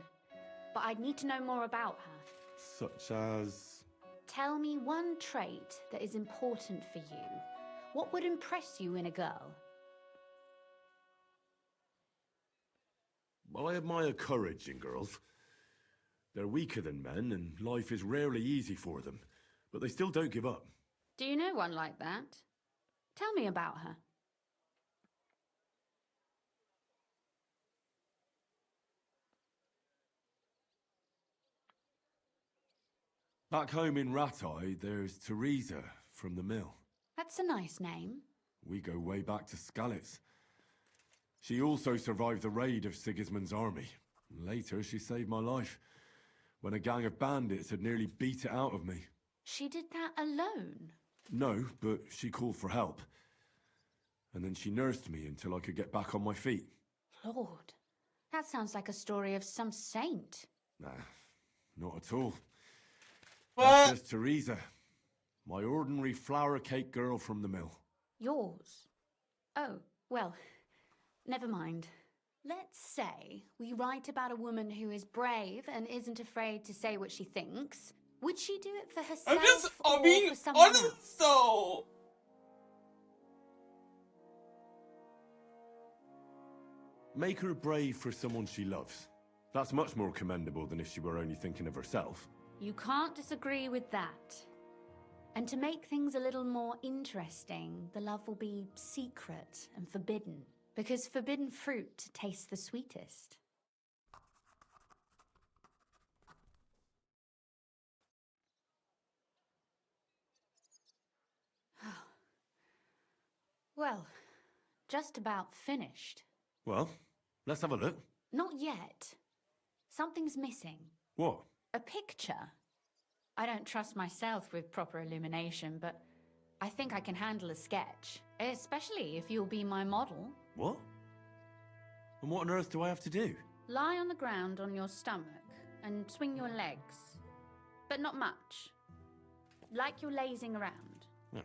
But I'd need to know more about her. Such as... Tell me one trait that is important for you. What would impress you in a girl? I admire courage in girls. They're weaker than men, and life is rarely easy for them, but they still don't give up. Do you know one like that? Tell me about her. Back home in Ratai, there's Teresa from the mill. That's a nice name. We go way back to Skalitz. She also survived the raid of Sigismund's army. Later, she saved my life, when a gang of bandits had nearly beat it out of me. She did that alone? No, but she called for help. And then she nursed me until I could get back on my feet. Lord, that sounds like a story of some saint. Nah, not at all. What? That's just Teresa, my ordinary flour cake girl from the mill. Yours? Oh, well, never mind. Let's say we write about a woman who is brave and isn't afraid to say what she thinks. Would she do it for herself or being for someone honest else? though. Make her brave for someone she loves. That's much more commendable than if she were only thinking of herself. You can't disagree with that. And to make things a little more interesting, the love will be secret and forbidden. Because forbidden fruit tastes the sweetest. Well, just about finished. Well, let's have a look. Not yet. Something's missing. What? A picture. I don't trust myself with proper illumination, but I think I can handle a sketch. Especially if you'll be my model. What? And what on earth do I have to do? Lie on the ground on your stomach and swing your legs. But not much. Like you're lazing around. Oh,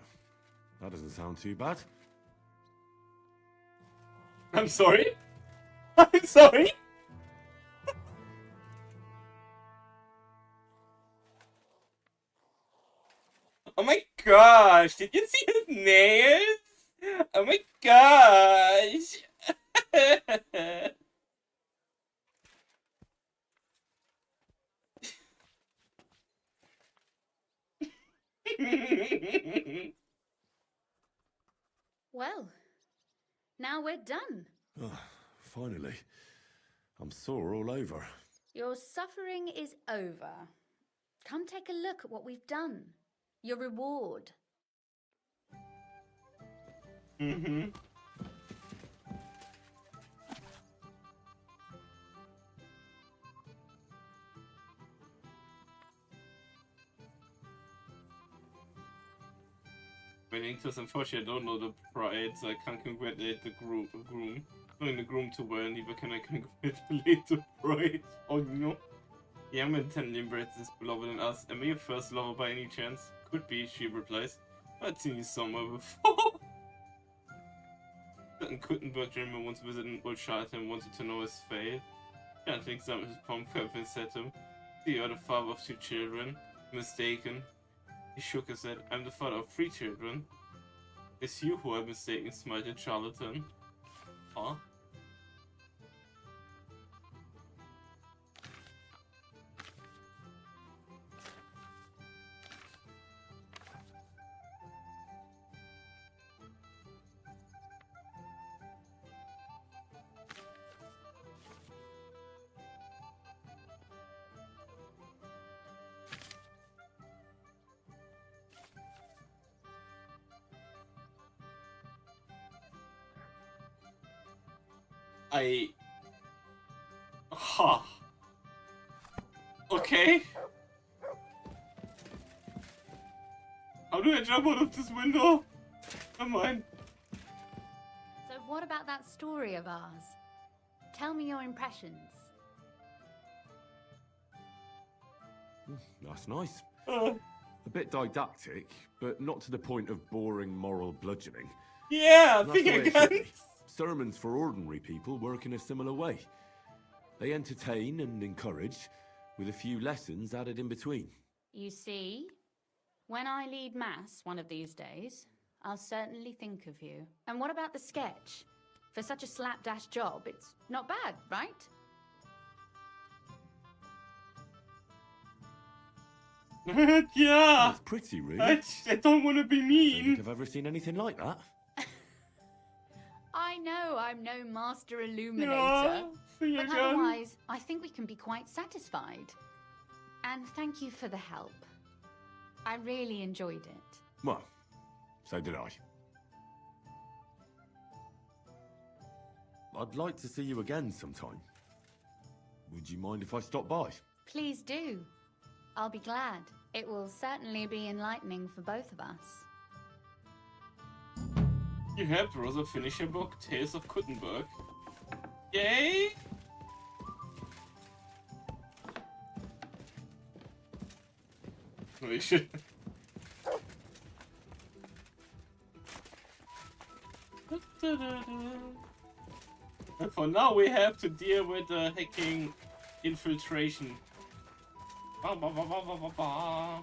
that doesn't sound too bad. I'm sorry? I'm sorry? Oh my gosh, did you see his nails? Oh my gosh. Well, now we're done. Oh, finally. I'm sore all over. Your suffering is over. Come take a look at what we've done. Your reward. Mm-hmm. Because unfortunately I don't know the bride, so I can't congratulate the groom. Knowing the groom too well, neither can I congratulate the bride. Oh no. Young man tenderly embraces his beloved and asks, am I your first lover by any chance? Could be, she replies. I'd seen you somewhere before. Certain Kuttenberg gentleman once visited an old charlatan and wanted to know his fate. Charlatan examined his palm cover and said to him, you are the father of 2 children. Mistaken. He shook his head. I'm the father of 3 children. It's you who are mistaken, smiled the charlatan. Huh? Huh. Okay. How do I jump out of this window? Never mind. So what about that story of ours? Tell me your impressions. That's nice. A bit didactic, but not to the point of boring moral bludgeoning. Yeah, That's think the way it again. should be. Sermons for ordinary people work in a similar way. They entertain and encourage, with a few lessons added in between. You see, when I lead mass one of these days, I'll certainly think of you. And what about the sketch? For such a slapdash job, it's not bad, right? Yeah. It's pretty, really. I don't want to be Don't mean. think I've ever seen anything like that. I know I'm no master illuminator, Yeah, see but again. otherwise, I think we can be quite satisfied. And thank you for the help. I really enjoyed it. Well, so did I. I'd like to see you again sometime. Would you mind if I stopped by? Please do. I'll be glad. It will certainly be enlightening for both of us. You helped Rosa finish her book, Tales of Kuttenberg. Yay! We should. And for now, we have to deal with the hacking infiltration. Ba, ba, ba, ba, ba, ba, ba.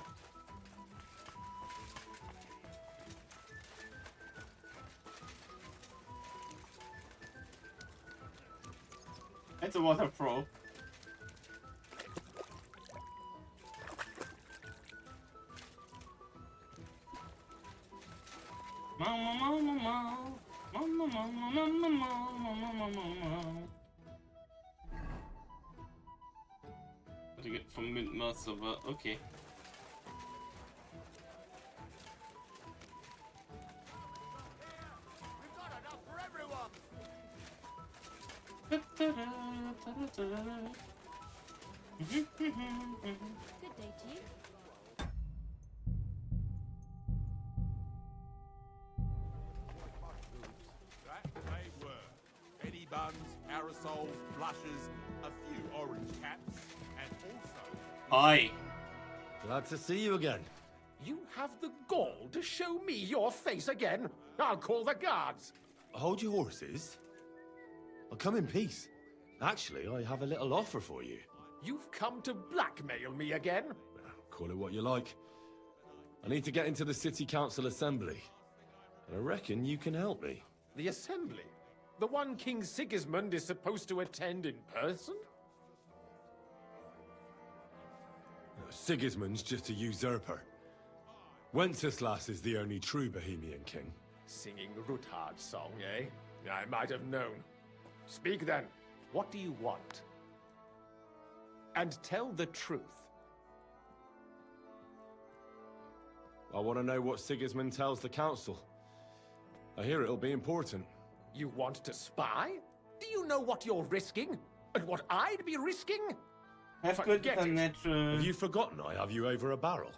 It's a water pro. Mama, mama, mama. Mama, mama, mama, mama, mama, mama. What do you get from Mint Master, but okay. Good day to you. That they were. Penny buns, parasols, blushes, a few orange caps, and also... Hi. Glad to see you again. You have the gall to show me your face again? I'll call the guards. Hold your horses. I'll come in peace. Actually, I have a little offer for you. You've come to blackmail me again? Call it what you like. I need to get into the City Council Assembly. And I reckon you can help me. The Assembly? The one King Sigismund is supposed to attend in person? Sigismund's just a usurper. Wenceslas is the only true Bohemian king. Singing Ruthard's song, eh? I might have known. Speak then. What do you want? And tell the truth. I want to know what Sigismund tells the council. I hear it'll be important. You want to spy? Do you know what you're risking? And what I'd be risking? Forget it. Have you forgotten I have you over a barrel?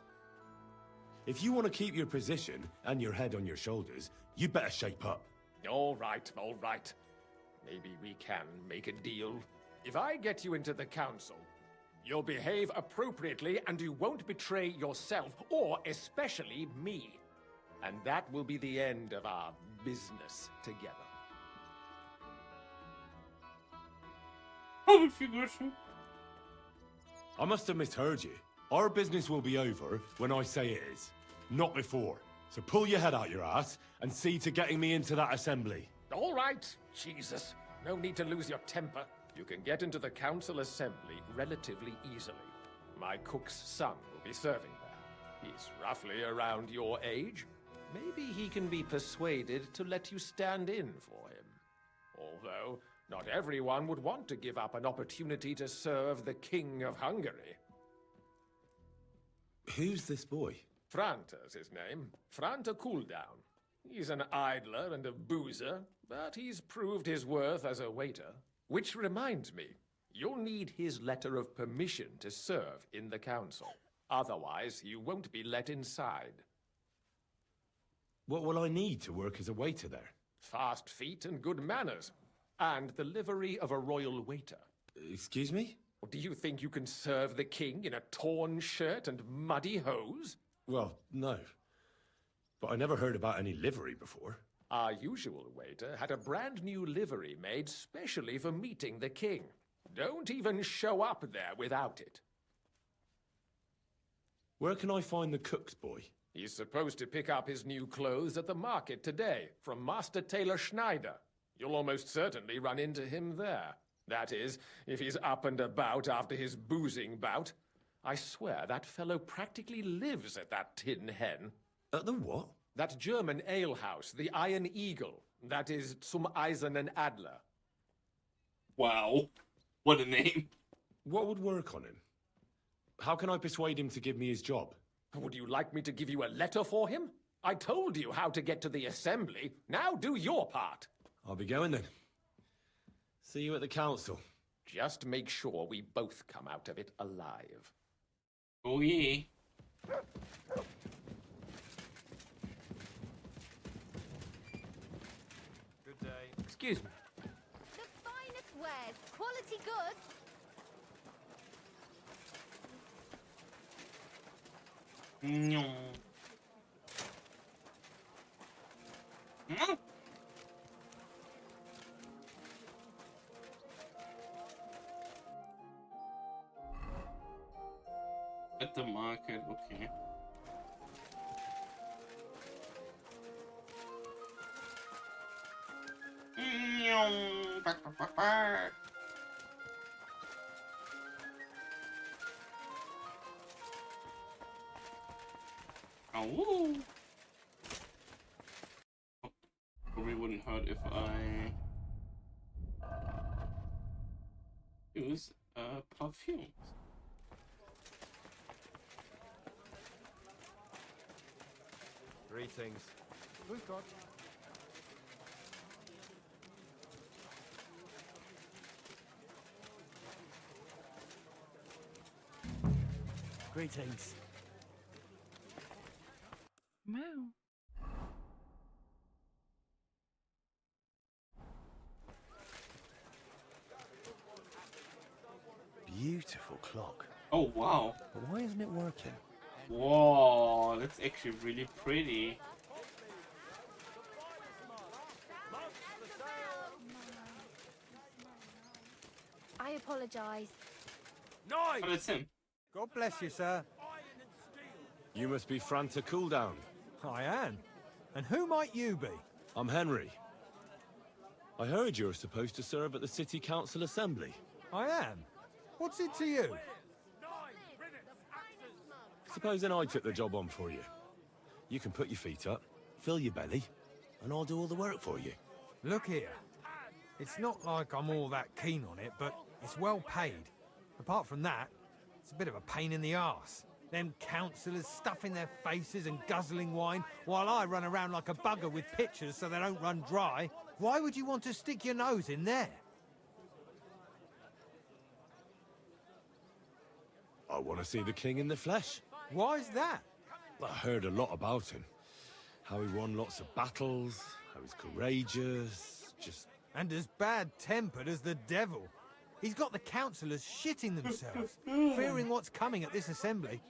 If you want to keep your position and your head on your shoulders, you better shape up. All right, all right. Maybe we can make a deal. If I get you into the council, you'll behave appropriately and you won't betray yourself, or especially me. And that will be the end of our business together. I must have misheard you. Our business will be over when I say it is, not before. So pull your head out your ass and see to getting me into that assembly. All right, Jesus. No need to lose your temper. You can get into the council assembly relatively easily. My cook's son will be serving there. He's roughly around your age. Maybe he can be persuaded to let you stand in for him. Although, not everyone would want to give up an opportunity to serve the King of Hungary. Who's this boy? Franta's his name. Franta Cooldown. He's an idler and a boozer, but he's proved his worth as a waiter. Which reminds me, you'll need his letter of permission to serve in the council. Otherwise, you won't be let inside. What will I need to work as a waiter there? Fast feet and good manners. And the livery of a royal waiter. Excuse me? Do you think you can serve the king in a torn shirt and muddy hose? Well, no. But I never heard about any livery before. Our usual waiter had a brand new livery made specially for meeting the king. Don't even show up there without it. Where can I find the cook's boy? He's supposed to pick up his new clothes at the market today from Master Tailor Schneider. You'll almost certainly run into him there. That is, if he's up and about after his boozing bout. I swear that fellow practically lives at that Tin Hen. At the what? That German alehouse, the Iron Eagle. That is Zum Eisernen Adler. Wow. What a name. What would work on him? How can I persuade him to give me his job? Would you like me to give you a letter for him? I told you how to get to the assembly. Now do your part. I'll be going then. See you at the council. Just make sure we both come out of it alive. Oh, yeah. Good day. Excuse me. The finest wares, quality goods. No. Okay. Oh. Probably wouldn't hurt if I use perfume. Greetings. Grüß Gott. Greetings. Wow. Beautiful clock. Oh wow. But why isn't it working? Whoa, that's actually really pretty. I apologise. Nice! Oh, that's him. God bless you, sir. You must be Franta Cooldown. I am. And who might you be? I'm Henry. I heard you're supposed to serve at the City Council Assembly. I am. What's it to you? Supposing I took the job on for you. You can put your feet up, fill your belly, and I'll do all the work for you. Look here. It's not like I'm all that keen on it, but it's well paid. Apart from that, it's a bit of a pain in the arse. Them councillors stuffing their faces and guzzling wine, while I run around like a bugger with pitchers so they don't run dry. Why would you want to stick your nose in there? I want to see the king in the flesh. Why's that? I heard a lot about him. How he won lots of battles, how he's courageous, just... And as bad-tempered as the devil. He's got the councillors shitting themselves, fearing what's coming at this assembly.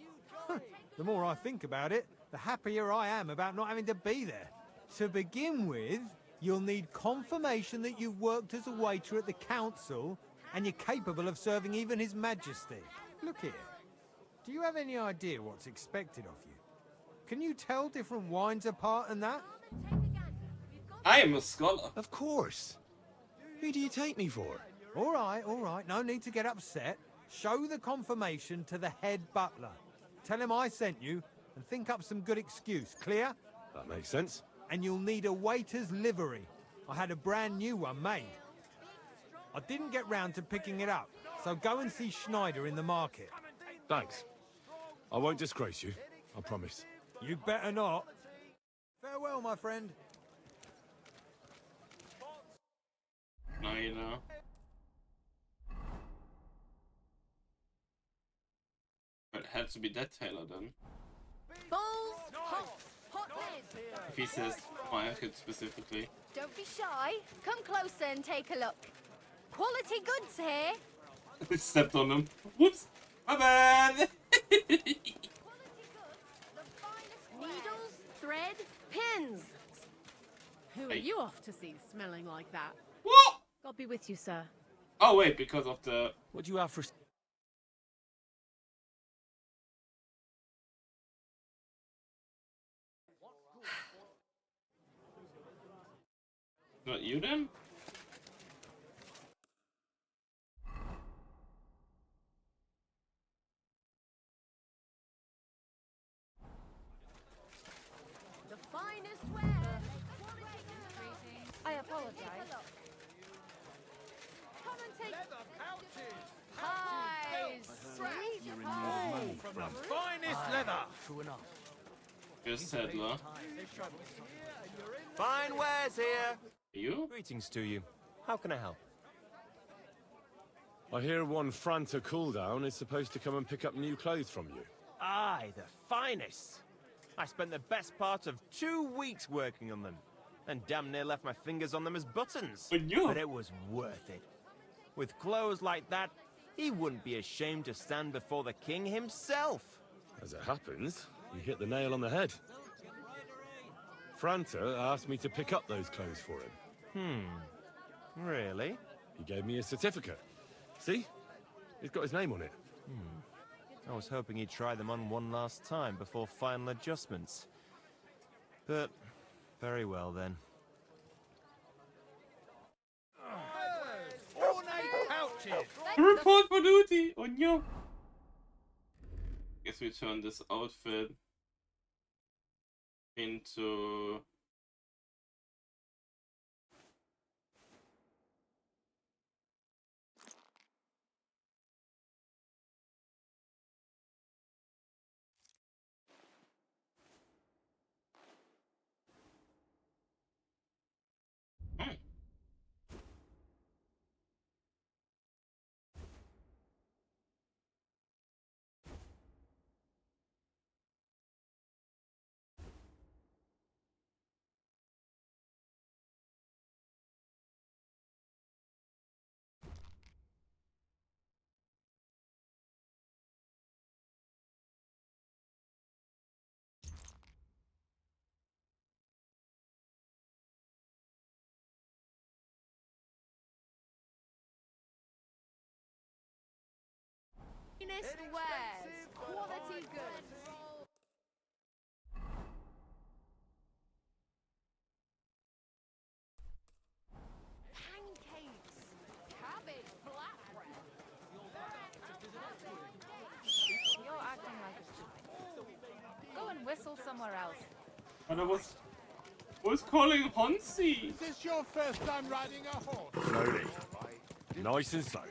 The more I think about it, the happier I am about not having to be there. To begin with, you'll need confirmation that you've worked as a waiter at the council and you're capable of serving even His Majesty. Look here. Do you have any idea what's expected of you? Can you tell different wines apart and that? I am a scholar. Of course. Who do you take me for? All right. No need to get upset. Show the confirmation to the head butler. Tell him I sent you and think up some good excuse. Clear? That makes sense. And you'll need a waiter's livery. I had a brand new one made. I didn't get round to picking it up, so go and see Schneider in the market. Thanks. I won't disgrace you, I promise. You better not. Farewell, my friend. Now you know. It had to be that Taylor then. Balls, hops, hot lid. If he says market specifically. Don't be shy. Come closer and take a look. Quality goods here. Stepped on him. Whoops. My bad. Needles, thread, pins. Who are Hey. you off to see smelling like that? What? God be with you, sir. Oh wait, because of the... What do you have for... Not you then? The finest wear. I apologize. Come and take pies. Sweet From the finest leather. True enough. Just Settler. Fine wares here. You? Greetings to you. How can I help? I hear one Franta Cooldown is supposed to come and pick up new clothes from you. Aye, the finest. I spent the best part of 2 weeks working on them, and damn near left my fingers on them as buttons. But it was worth it. With clothes like that, he wouldn't be ashamed to stand before the king himself. As it happens, you hit the nail on the head. Franta asked me to pick up those clothes for him. Really? He gave me a certificate. See? It's got his name on it. I was hoping he'd try them on one last time before final adjustments. But, very well then. Ornate pouches! Report for duty! Oh no! Guess we turn this outfit into... Finest wares, quality goods. Pancakes, cabbage flatbread. You're acting like a stupid. Go and whistle somewhere else. And I was calling Honsi. Is this your first time riding a horse? Slowly. Nice and slow.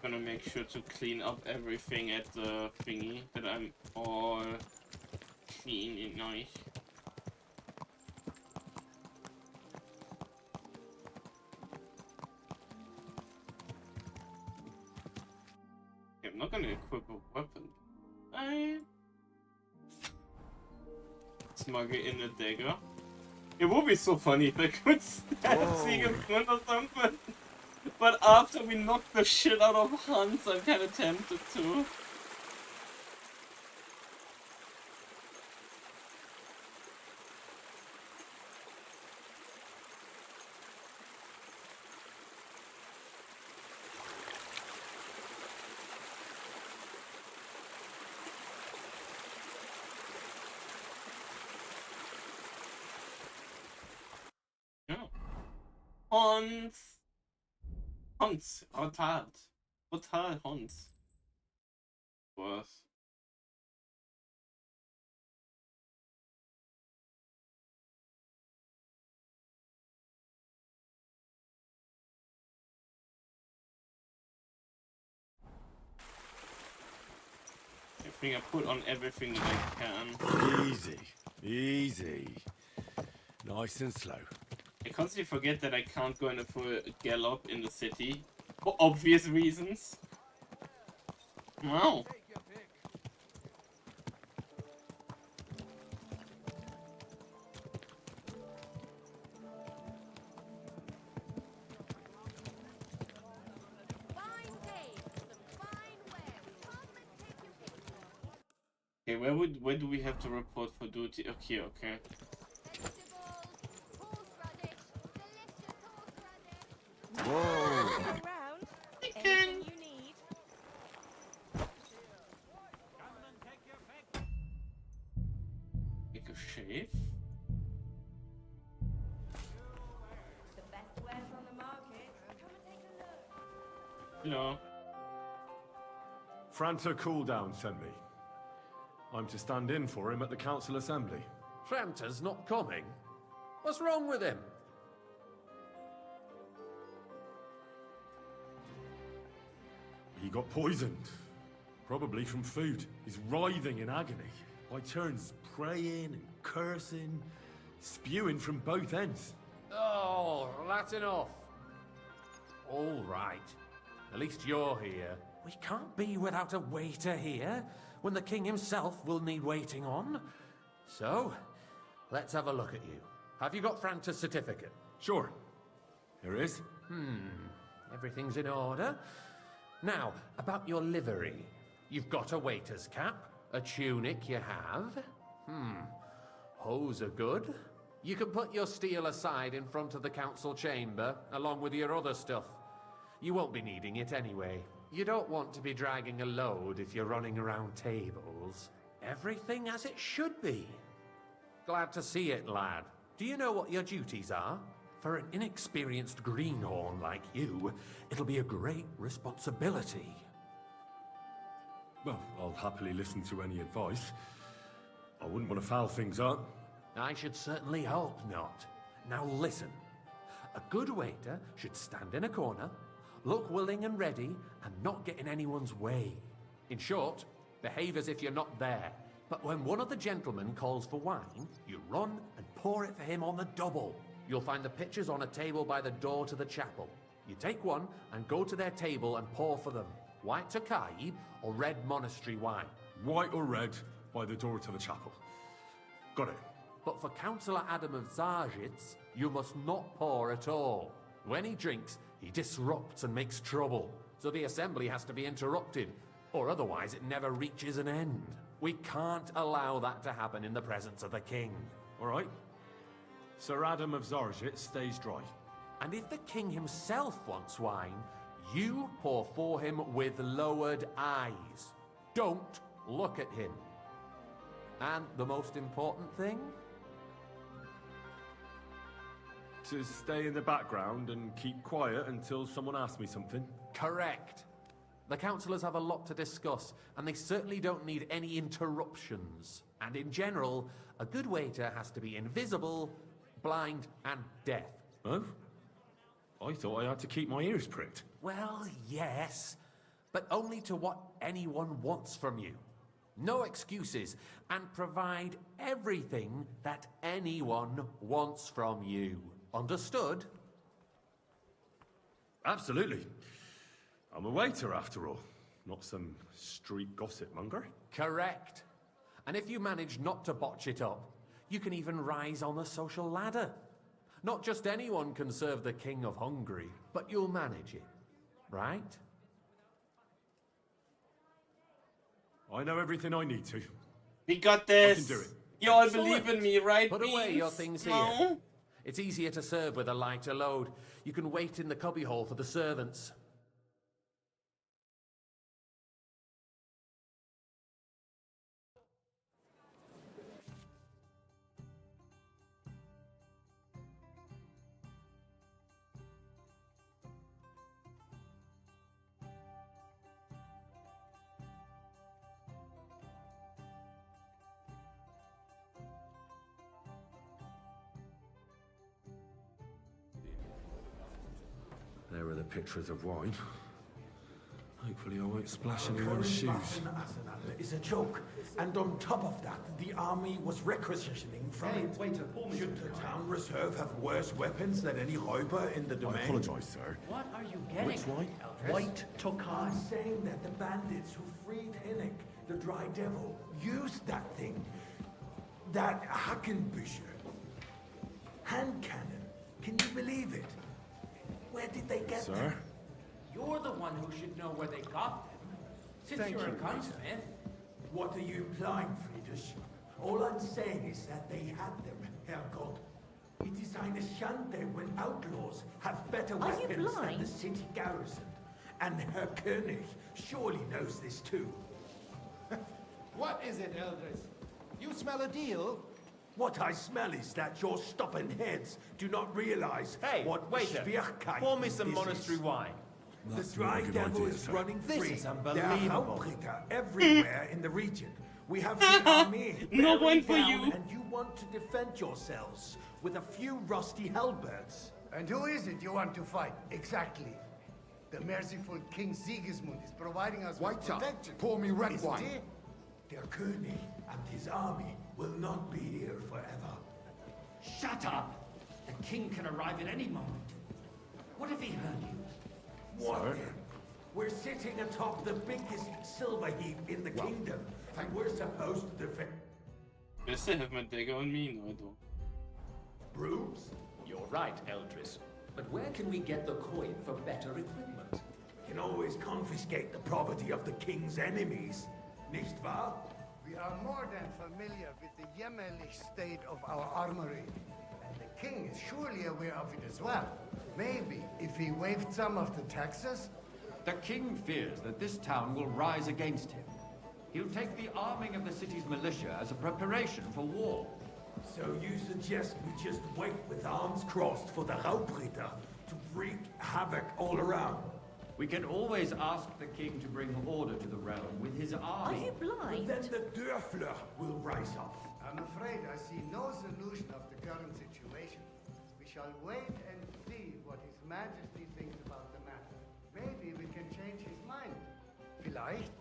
Gonna make sure to clean up everything at the thingy, that I'm all clean and nice. Okay, I'm not gonna equip a weapon. I smuggle in a dagger. It would be so funny if I could stab Sigismund or something. But after we knocked the shit out of Hans, I'm kinda tempted to. Yeah. Hans, total Hans. Was. I think I put on everything that I can. Easy, easy. Nice and slow. I constantly forget that I can't go in a full gallop in the city. For obvious reasons. Wow. Okay, where do we have to report for duty? Okay, okay. Whoa! Anything you need. Take a shave. The best wares on the market. Come and take a look. Hello. Franta Cooldown sent me. I'm to stand in for him at the council assembly. Franta's not coming? What's wrong with him? He got poisoned. Probably from food. He's writhing in agony. By turns praying and cursing, spewing from both ends. Oh, that's enough. All right. At least you're here. We can't be without a waiter here, when the king himself will need waiting on. So, let's have a look at you. Have you got Franta's certificate? Sure. Here is. Everything's in order. Now, about your livery. You've got a waiter's cap, a tunic you have. Hose are good. You can put your steel aside in front of the council chamber, along with your other stuff. You won't be needing it anyway. You don't want to be dragging a load if you're running around tables. Everything as it should be. Glad to see it, lad. Do you know what your duties are? For an inexperienced greenhorn like you, it'll be a great responsibility. Well, I'll happily listen to any advice. I wouldn't want to foul things up. I should certainly hope not. Now listen. A good waiter should stand in a corner, look willing and ready, and not get in anyone's way. In short, behave as if you're not there. But when one of the gentlemen calls for wine, you run and pour it for him on the double. You'll find the pitchers on a table by the door to the chapel. You take one and go to their table and pour for them. White Tokai or red monastery wine. White or red by the door to the chapel. Got it. But for Councillor Adam of Zarjitz, you must not pour at all. When he drinks, he disrupts and makes trouble. So the assembly has to be interrupted, or otherwise it never reaches an end. We can't allow that to happen in the presence of the king. All right. Sir Adam of Zarjit stays dry. And if the king himself wants wine, you pour for him with lowered eyes. Don't look at him. And the most important thing? To stay in the background and keep quiet until someone asks me something? Correct. The councillors have a lot to discuss, and they certainly don't need any interruptions. And in general, a good waiter has to be invisible, blind, and deaf. Oh? I thought I had to keep my ears pricked. Well, yes, but only to what anyone wants from you. No excuses, and provide everything that anyone wants from you. Understood? Absolutely. I'm a waiter, after all. Not some street gossip monger. Correct. And if you manage not to botch it up, you can even rise on the social ladder. Not just anyone can serve the King of Hungary, but you'll manage it, right? I know everything I need to. We got this. I can do it. You all Excellent. believe in me, right? Put away Beans? your things here. No? It's easier to serve with a lighter load. You can wait in the cubbyhole for the servants. There are the pictures of wine. Hopefully I won't splash anyone's shoes. Is a joke, and on top of that, the army was requisitioning from it. Should the town reserve have worse weapons than any Räuber in the domain? I apologize, sir. What are you getting? Which wine? White Tokai. I'm saying that the bandits who freed Hinnick, the Dry Devil, used that thing. That Hackenbücher. Hand cannon. Can you believe it? Where did they get them? Sir? You're the one who should know where they got them. Since Thank you're you, a gunsmith. What are you implying, Friedrich? All I'm saying is that they had them, Herrgott. It is eine Schande when outlaws have better Are you weapons than blind? the city garrison. And Herr König surely knows this too. What is it, Eldris? You smell a deal? What I smell is that your stubborn heads do not realize Hey, what waiter, Schwierigkeit pour me some this monastery is. wine. The That's Dry not a good Devil idea, is sir. running This free. is There are unbelievable. Hauptritter everywhere in the region. We have the army No bearing one for down, you. and you want to defend yourselves with a few rusty halberds. And who is it you want to fight, exactly? The merciful King Sigismund is providing us White with top, protection. pour me red Isn't wine. it? Der König and his army will not be here forever. Shut up! The king can arrive at any moment. What if he heard you? What then? We're sitting atop the biggest silver heap in the kingdom, and we're supposed to defend. Best have my dagger on me, no I don't. Brooms? You're right, Eldris. But where can we get the coin for better equipment? Can always confiscate the property of the king's enemies, nicht wahr? We are more than familiar with the jämmerlich state of our armory, and the king is surely aware of it as well. Maybe if he waived some of the taxes? The king fears that this town will rise against him. He'll take the arming of the city's militia as a preparation for war. So you suggest we just wait with arms crossed for the Raubritter to wreak havoc all around? We can always ask the king to bring order to the realm with his army. Are you blind? But then the Dörfler will rise up. I'm afraid I see no solution of the current situation. We shall wait and see what His Majesty thinks about the matter. Maybe we can change his mind. Vielleicht?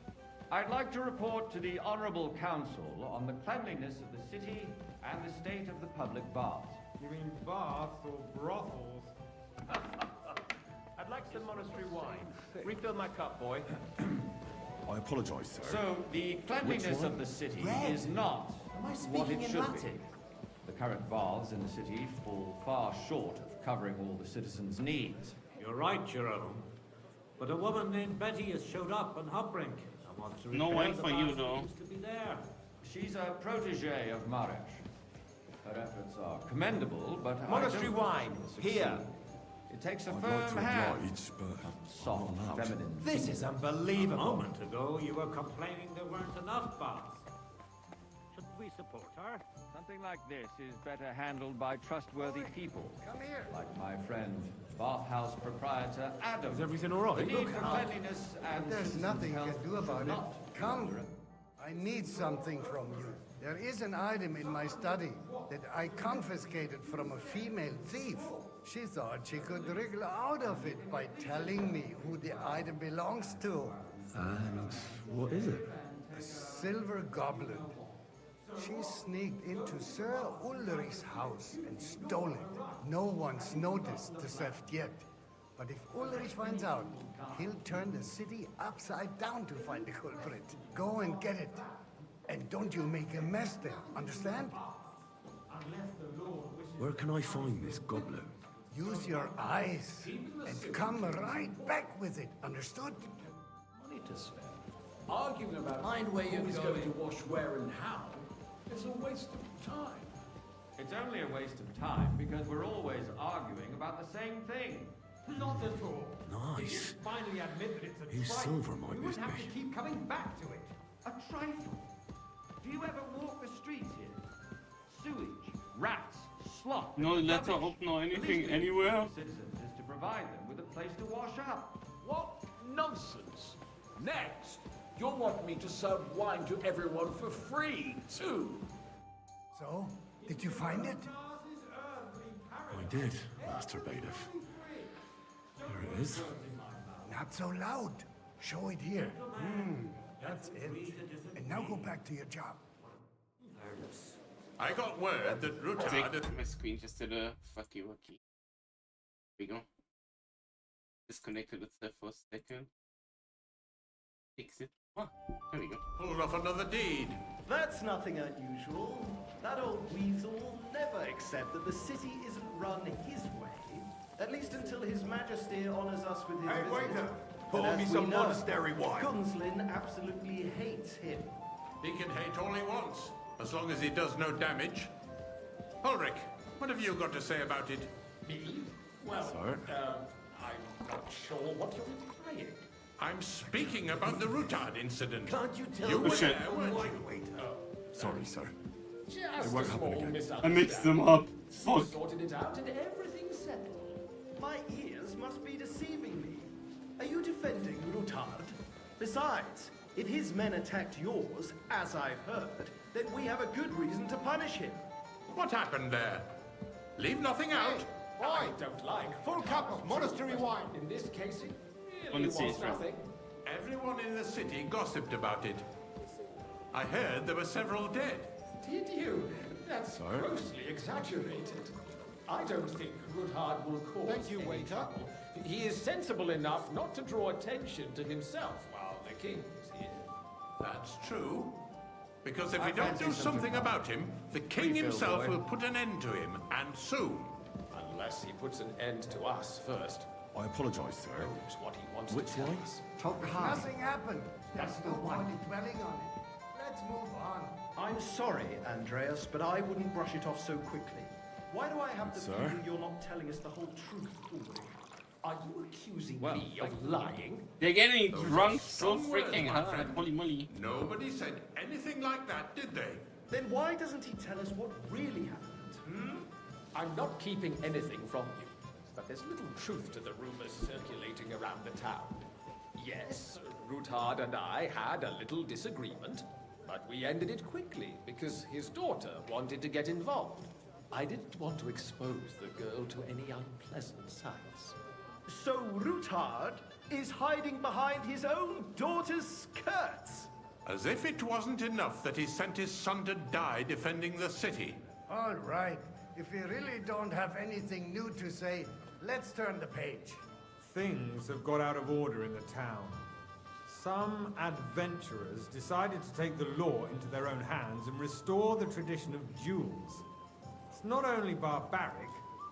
I'd like to report to the Honorable Council on the cleanliness of the city and the state of the public baths. You mean baths or brothels? I'd like some monastery wine. Refill my cup, boy. I apologize, sir. So, the cleanliness of the city is not what it should be. The current baths in the city fall far short of covering all the citizens' needs. You're right, Jerome. But a woman named Betty has showed up on Hubbrink. I want to No repair wine the for you, bath that though. used to be there. She's a protege of Maresh. Her efforts are commendable, but Monastery I don't wine, succeed. here. It takes a I'd firm like to hand. oblige, but Soft, I'm not allowed. feminine. This is A unbelievable. moment ago, you were complaining there weren't enough baths. Should we support her? Something like this is better handled by trustworthy people. Come here. Like my friend, bathhouse proprietor Adam. Is everything all right? The need for cleanliness and There's citizens' nothing you health can do about should it. not Come. hinder. I need something from you. There is an item in my study that I confiscated from a female thief. She thought she could wriggle out of it by telling me who the item belongs to. And what is it? A silver goblet. She sneaked into Sir Ulrich's house and stole it. No one's noticed the theft yet. But if Ulrich finds out, he'll turn the city upside down to find the culprit. Go and get it. And don't you make a mess there, understand? Where can I find this goblet? Use your eyes and come right back with it, understood? Money to spend. Arguing about Mind where you're who's going. going to wash where and how is a waste of time. It's only a waste of time because we're always arguing about the same thing. Not at all. Nice. If you finally admit that it's a Whose trifle, silver might we this wouldn't have be? to keep coming back to it. A trifle. Do you ever walk the streets here? Sewage, rats, slop. No letter rubbish. open or The least anything we can do anywhere. for citizens is to provide them with a place to wash up. What nonsense! Next, you'll want me to serve wine to everyone for free, too. So, did you find it? I did, Master Bailiff. Here it is. Not so loud. Show it here. That's it. And now go back to your job. I got word that Rutard... My screen just did a fucky wucky. There we go. Disconnected itself for a second. Fix it. Ah, there we go. pulled off another deed. That's nothing unusual. That old weasel will never accept that the city isn't run his way. At least until His Majesty honors us with his visit. waiter! And Pour as me we some know, monastery wine. Gunslin absolutely hates him. He can hate all he wants, as long as he does no damage. Ulrich, what have you got to say about it? Me? Well, Sir? I'm not sure what you're implying. I'm speaking about the Rutard incident. Can't you tell You me were shit. there, weren't you? waiter? Sorry, sir. Just won't a happen small again. misunderstanding. I mixed them up. Fuck. Sorted it out and everything's settled. My ears must be deceiving me. Are you defending Rutard? Besides, if his men attacked yours, as I've heard, then we have a good reason to punish him. What happened there? Leave nothing out. I don't like Full cup of monastery wine. In this case, it Wanna really see was it, right? nothing. Everyone in the city gossiped about it. I heard there were several dead. Did you? That's Sorry? grossly exaggerated. I don't think Rutard will cause Thank you, any waiter. trouble. He is sensible enough not to draw attention to himself while the king is here. That's true. Because if I we don't fancy do something something hot. about him, the king Refill, himself boy. will put an end to him, and soon. Unless he puts an end to us first. I apologize, sir. Knows what he wants Which to tell wine? us. Nothing happened. There's no point in dwelling on it. Let's move on. I'm sorry, Andreas, but I wouldn't brush it off so quickly. Why do I have the Sir? feeling you're not telling us the whole truth, Ulrich? Are you accusing me of lying? They're getting Those are drunk so strong words, freaking my hard. friend. Holy moly. Nobody said anything like that, did they? Then why doesn't he tell us what really happened? I'm not keeping anything from you, but there's little truth to the rumors circulating around the town. Yes, Ruthard and I had a little disagreement, but we ended it quickly because his daughter wanted to get involved. I didn't want to expose the girl to any unpleasant sights. So Ruthard is hiding behind his own daughter's skirts. As if it wasn't enough that he sent his son to die defending the city. All right. If we really don't have anything new to say, let's turn the page. Things have got out of order in the town. Some adventurers decided to take the law into their own hands and restore the tradition of duels. It's not only barbaric,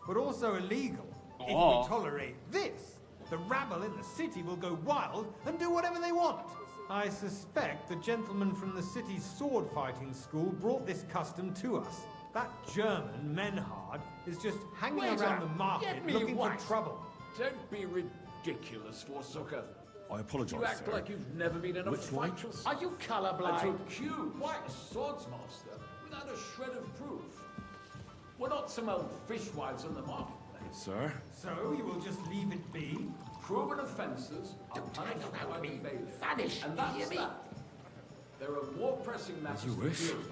but also illegal. If we tolerate this, the rabble in the city will go wild and do whatever they want. I suspect the gentleman from the city's sword fighting school brought this custom to us. That German, Menhard, is just hanging around the market looking for trouble. Don't be ridiculous, Forsooker. I apologize, You act sir. like you've never been in a Which fight one? yourself. Are you colorblind? And to accuse a swordsmaster without a shred of proof. We're not some old fishwives on the marketplace. Sir? So you will just leave it be? Proven offences are punished by the bailiff. Vanish, And that's hear me? that. There are more pressing matters you to wish. deal with.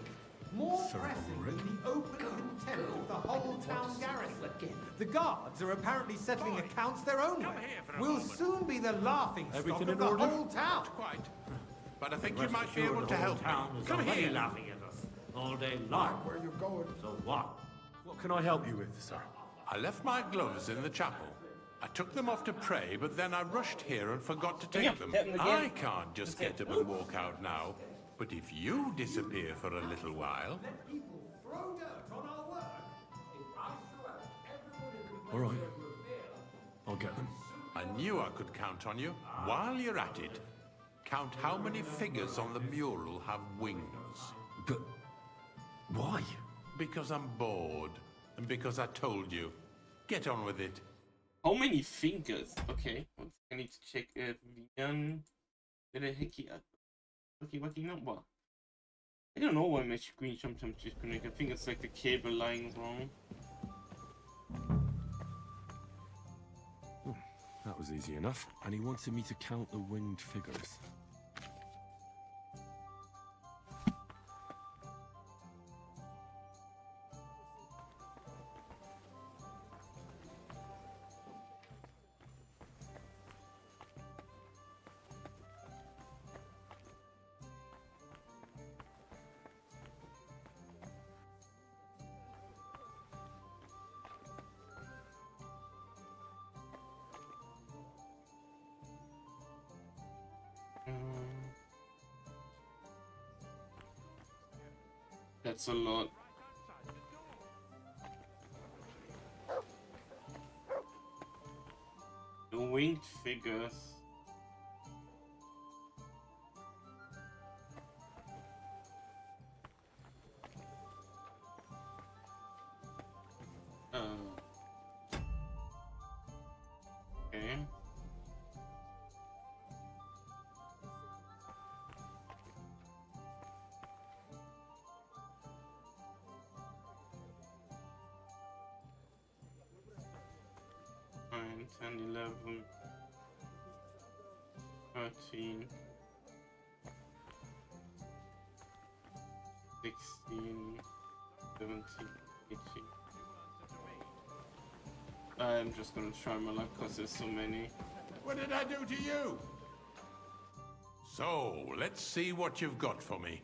More pressing than the open contempt of the whole town garrison. The guards are apparently settling accounts their own way. We'll soon be the laughing stock Everything of in the order? whole town. Quite. But I think you might be able to help me. Come here. laughing at us all day long. Where you going? So what? What can I help you with, sir? I left my gloves in the chapel. I took them off to pray, but then I rushed here and forgot to take them. I can't just get up and walk out now. But if you disappear for a little while... All right. I'll get them. I knew I could count on you. While you're at it, count how many figures on the mural have wings. But why? Because I'm bored. And because I told you. Get on with it. How many fingers? Okay, I need to check if working number. I don't know why my screen sometimes disconnect. I think it's like the cable lying wrong. That was easy enough. And he wanted me to count the winged figures. That's a lot. The winged figures. Okay. Nine, 10, 11, 13, 16, 17, 18. I'm just gonna try my luck because there's so many. What did I do to you? So, let's see what you've got for me.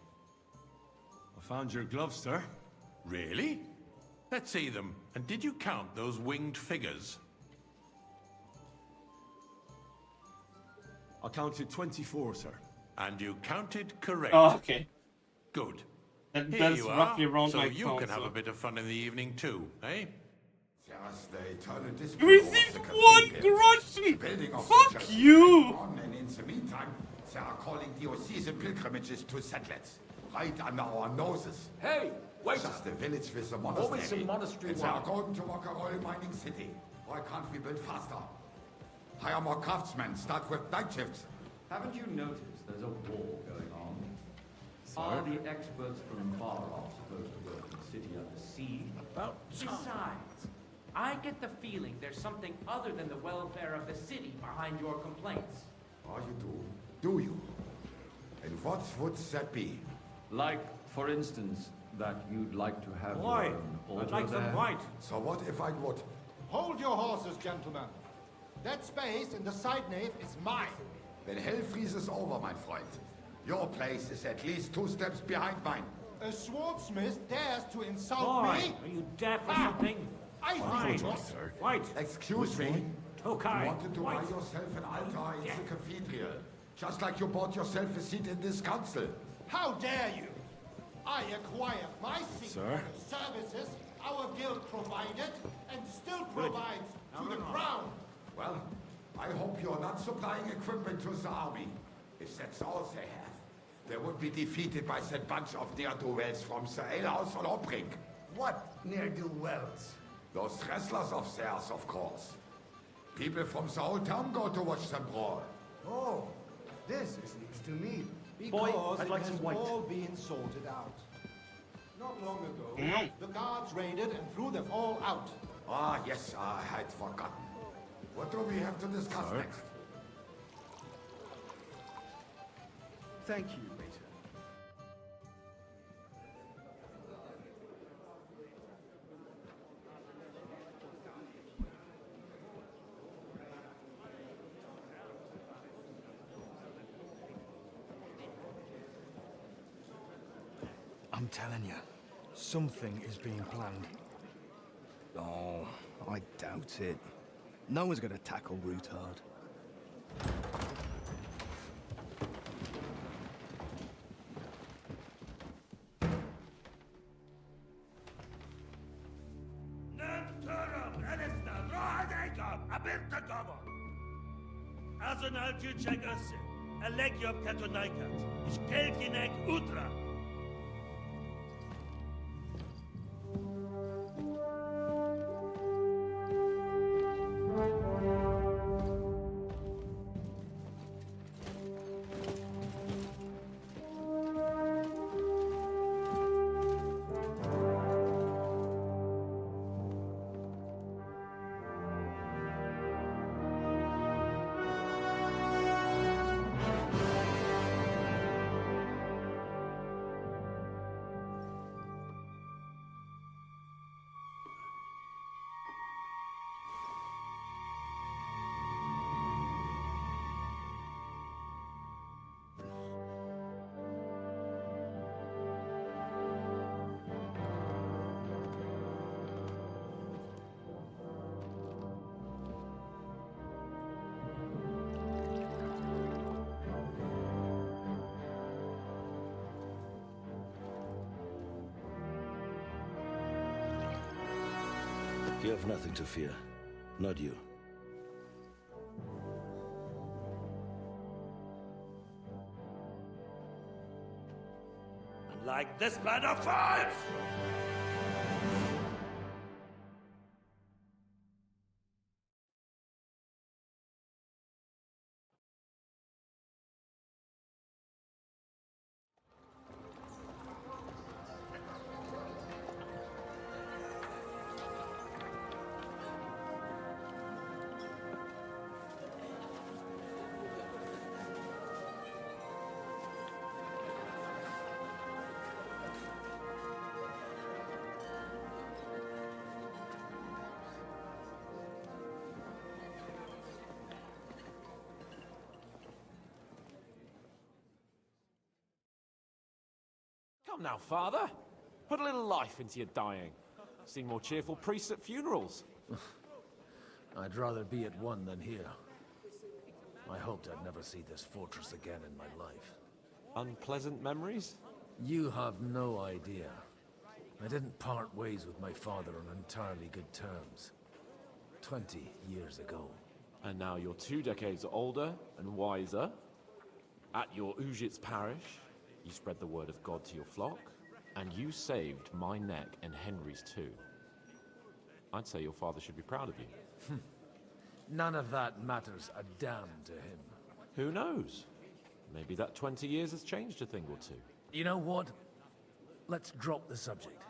I found your gloves, sir. Really? Let's see them. And did you count those winged figures? I counted 24, sir. And you counted correct. Oh, okay. Good. That, Here that's you are. roughly around So my you count, can have so. a bit of fun in the evening too, eh? Just the eternal You dispute received over the one cathedral. groschen! Building of Fuck the church you! is on, and in the meantime, they are calling diocesan pilgrimages to settlers. right under our noses. Hey, wait! Just a village with a Always monastery. a monastery It's our wine. going to rock and roll mining city. Why can't we build faster? Hire more craftsmen, start with night shifts. Haven't you noticed there's a war going on? Are the experts from far off supposed to work in the city under siege? Besides, I get the feeling there's something other than the welfare of the city behind your complaints. Oh, you do? Do you? And what would that be? Like, for instance, that you'd like to have Why? your own I'd altar like them there? white. So what if I would? Hold your horses, gentlemen. That space in the side nave is mine. Then hell freezes over, my friend. Your place is at least 2 steps behind mine. A swordsmith dares to insult Why? me? Are you deaf or something? I Why? think Sir. White. Excuse me. Tokai. You wanted to buy White. yourself an altar in the cathedral. Just like you bought yourself a seat in this council. How dare you? I acquired my seat Sir? for the services our guild provided and still provides to the crown. Well, I hope you're not supplying equipment to the army. If that's all they have, they would be defeated by that bunch of ne'er-do-wells from the alehouse on Opring. What ne'er-do-wells? Those wrestlers of theirs, of course. People from the whole town go to watch them brawl. Oh, this is news to me. Because I'd like it some has white. all been sorted out. Not long ago, the guards raided and threw them all out. Ah, yes, I had forgotten. What do we have to discuss next? Thank you, waiter. I'm telling you, something is being planned. Oh, I doubt it. No one's gonna tackle Rootard. Azonal Juchak Ose, Alegiop Katonaikat, Ishkelkinek Utra. You have nothing to fear. Not you. Like this plan of fights! Come now, Father. Put a little life into your dying. Seen more cheerful priests at funerals. I'd rather be at one than here. I hoped I'd never see this fortress again in my life. Unpleasant memories? You have no idea. I didn't part ways with my father on entirely good terms. 20 years ago. And now you're 2 decades older and wiser. At your Ujit's parish. You spread the word of God to your flock, and you saved my neck and Henry's too. I'd say your father should be proud of you. None of that matters a damn to him. Who knows? Maybe that 20 years has changed a thing or two. You know what? Let's drop the subject.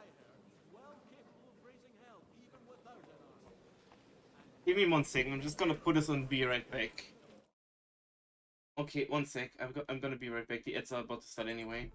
Give me 1 second. I'm just gonna put this on be right back. Okay, 1 sec. I'm gonna be right back. The ads are about to start anyway.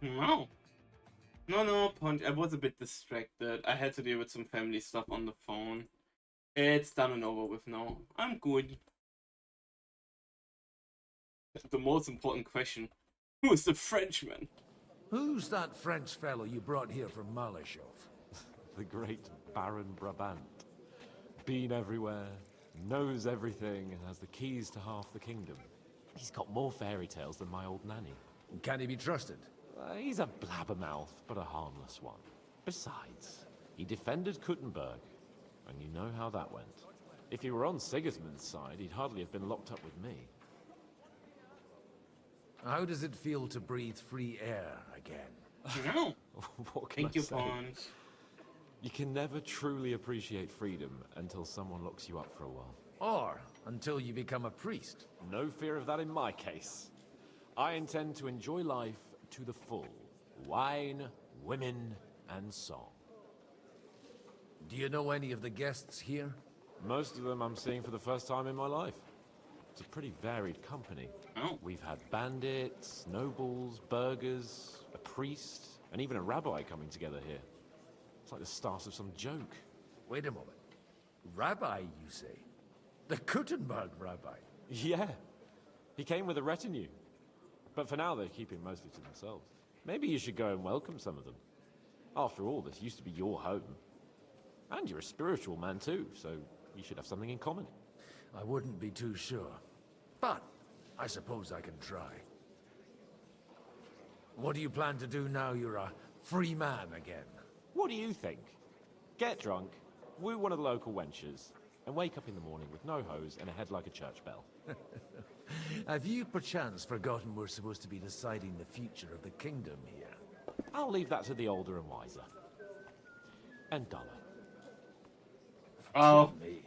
No. No, Punch. I was a bit distracted. I had to deal with some family stuff on the phone. It's done and over with now. I'm good. The most important question. Who is the Frenchman? Who's that French fellow you brought here from Malashov? The great Baron Brabant. Been everywhere, knows everything, and has the keys to half the kingdom. He's got more fairy tales than my old nanny. Can he be trusted? He's a blabbermouth, but a harmless one. Besides, he defended Kuttenberg, and you know how that went. If he were on Sigismund's side, he'd hardly have been locked up with me. How does it feel to breathe free air again? No. What can Thank I you, say? Punch. You can never truly appreciate freedom until someone locks you up for a while. Or until you become a priest. No fear of that in my case. I intend to enjoy life to the full. Wine, women, and song. Do you know any of the guests here? Most of them I'm seeing for the first time in my life. It's a pretty varied company. Oh. We've had bandits, nobles, burghers, a priest, and even a rabbi coming together here. It's like the start of some joke. Wait a moment. Rabbi, you say? The Kuttenberg rabbi? Yeah. He came with a retinue. But for now, they're keeping mostly to themselves. Maybe you should go and welcome some of them. After all, this used to be your home. And you're a spiritual man too, so you should have something in common. I wouldn't be too sure. But I suppose I can try. What do you plan to do now you're a free man again? What do you think? Get drunk, woo one of the local wenches, and wake up in the morning with no hose and a head like a church bell. Have you perchance forgotten we're supposed to be deciding the future of the kingdom here? I'll leave that to the older and wiser. And duller. Oh. Me.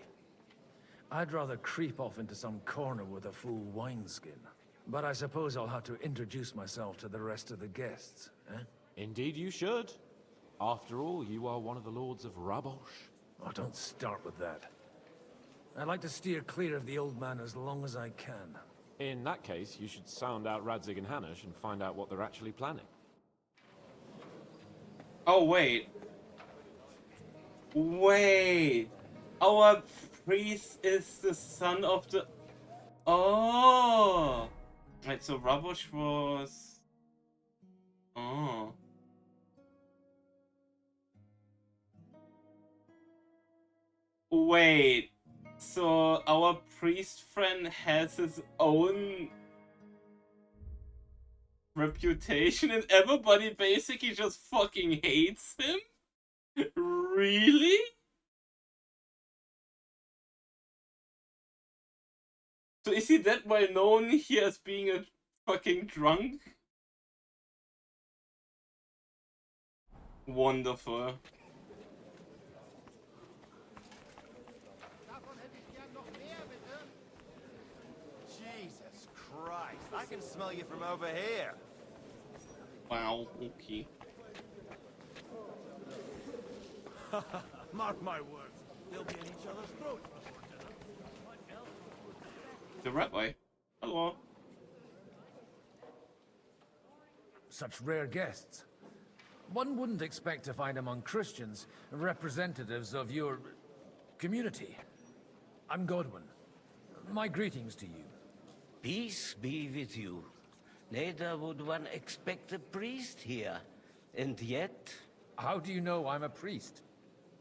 I'd rather creep off into some corner with a full wineskin. But I suppose I'll have to introduce myself to the rest of the guests, eh? Indeed you should. After all, you are one of the lords of Rabosh. Oh, don't start with that. I'd like to steer clear of the old man as long as I can. In that case, you should sound out Radzig and Hanush and find out what they're actually planning. Oh, wait. Wait. Our priest is the son of the... Oh. Right, so Rabosh was... Oh. Wait. So our priest friend has his own reputation and everybody basically just fucking hates him? Really? So is he that well known here as being a fucking drunk? Wonderful. Jesus Christ, I can smell you from over here. Wow, okay. Mark my words, they'll be in each other's throats before dinner. The rabbi. Hello. Such rare guests. One wouldn't expect to find among Christians representatives of your community. I'm Godwin. My greetings to you. Peace be with you. Neither would one expect a priest here. And yet... How do you know I'm a priest?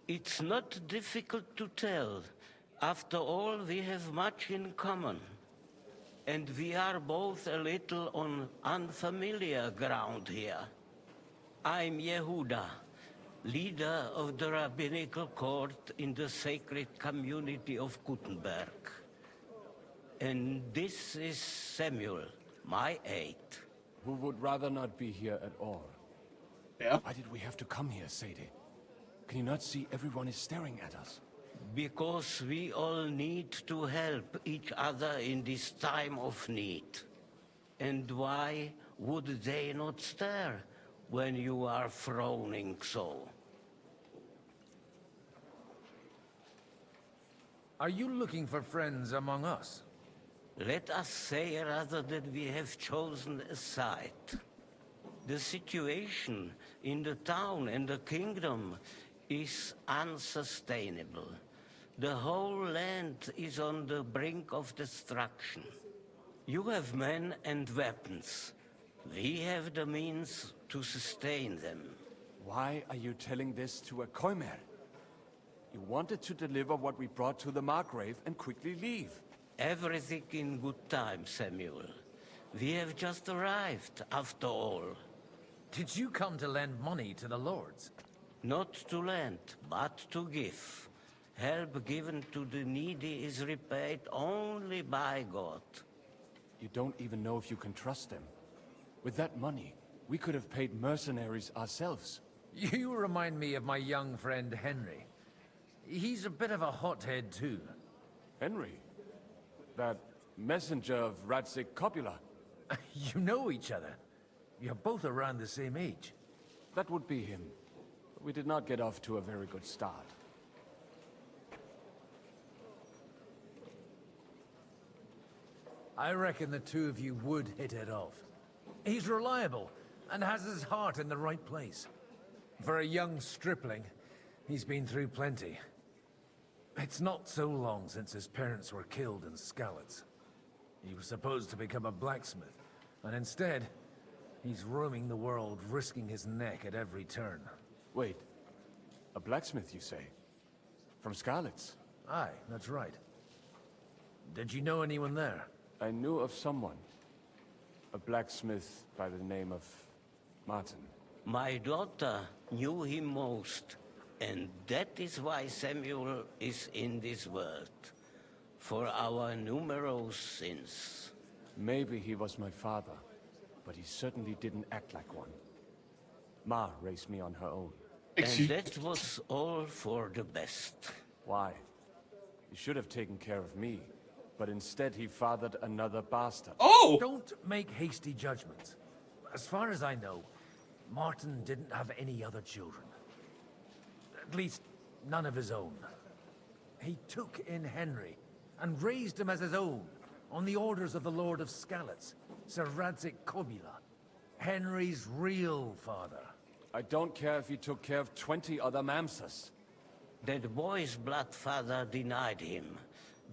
It's not difficult to tell. After all, we have much in common. And we are both a little on unfamiliar ground here. I'm Yehuda, leader of the rabbinical court in the sacred community of Kuttenberg. And this is Samuel, my aide. Who would rather not be here at all. Yeah. Why did we have to come here, Sadie? Can you not see everyone is staring at us? Because we all need to help each other in this time of need. And why would they not stare when you are frowning so? Are you looking for friends among us? Let us say rather that we have chosen a side. The situation in the town and the kingdom is unsustainable. The whole land is on the brink of destruction. You have men and weapons. We have the means to sustain them. Why are you telling this to a Koimer? You wanted to deliver what we brought to the Margrave and quickly leave. Everything in good time, Samuel. We have just arrived, after all. Did you come to lend money to the lords? Not to lend, but to give. Help given to the needy is repaid only by God. You don't even know if you can trust them. With that money, we could have paid mercenaries ourselves. You remind me of my young friend Henry. He's a bit of a hothead too. Henry? That messenger of Radzik Copula? You know each other. You're both around the same age. That would be him. But we did not get off to a very good start. I reckon the two of you would hit it off. He's reliable, and has his heart in the right place. For a young stripling, he's been through plenty. It's not so long since his parents were killed in Skalitz. He was supposed to become a blacksmith, and instead, he's roaming the world, risking his neck at every turn. Wait, a blacksmith, you say? From Skalitz? Aye, that's right. Did you know anyone there? I knew of someone. A blacksmith by the name of Martin. My daughter knew him most, and that is why Samuel is in this world. For our numerous sins. Maybe he was my father, but he certainly didn't act like one. Ma raised me on her own. And that was all for the best. Why? He should have taken care of me, but instead he fathered another bastard. Oh! Don't make hasty judgments. As far as I know, Martin didn't have any other children. At least, none of his own. He took in Henry, and raised him as his own, on the orders of the Lord of Skalitz, Sir Radzik Kobila, Henry's real father. I don't care if he took care of 20 other Mamsas. That boy's blood father denied him,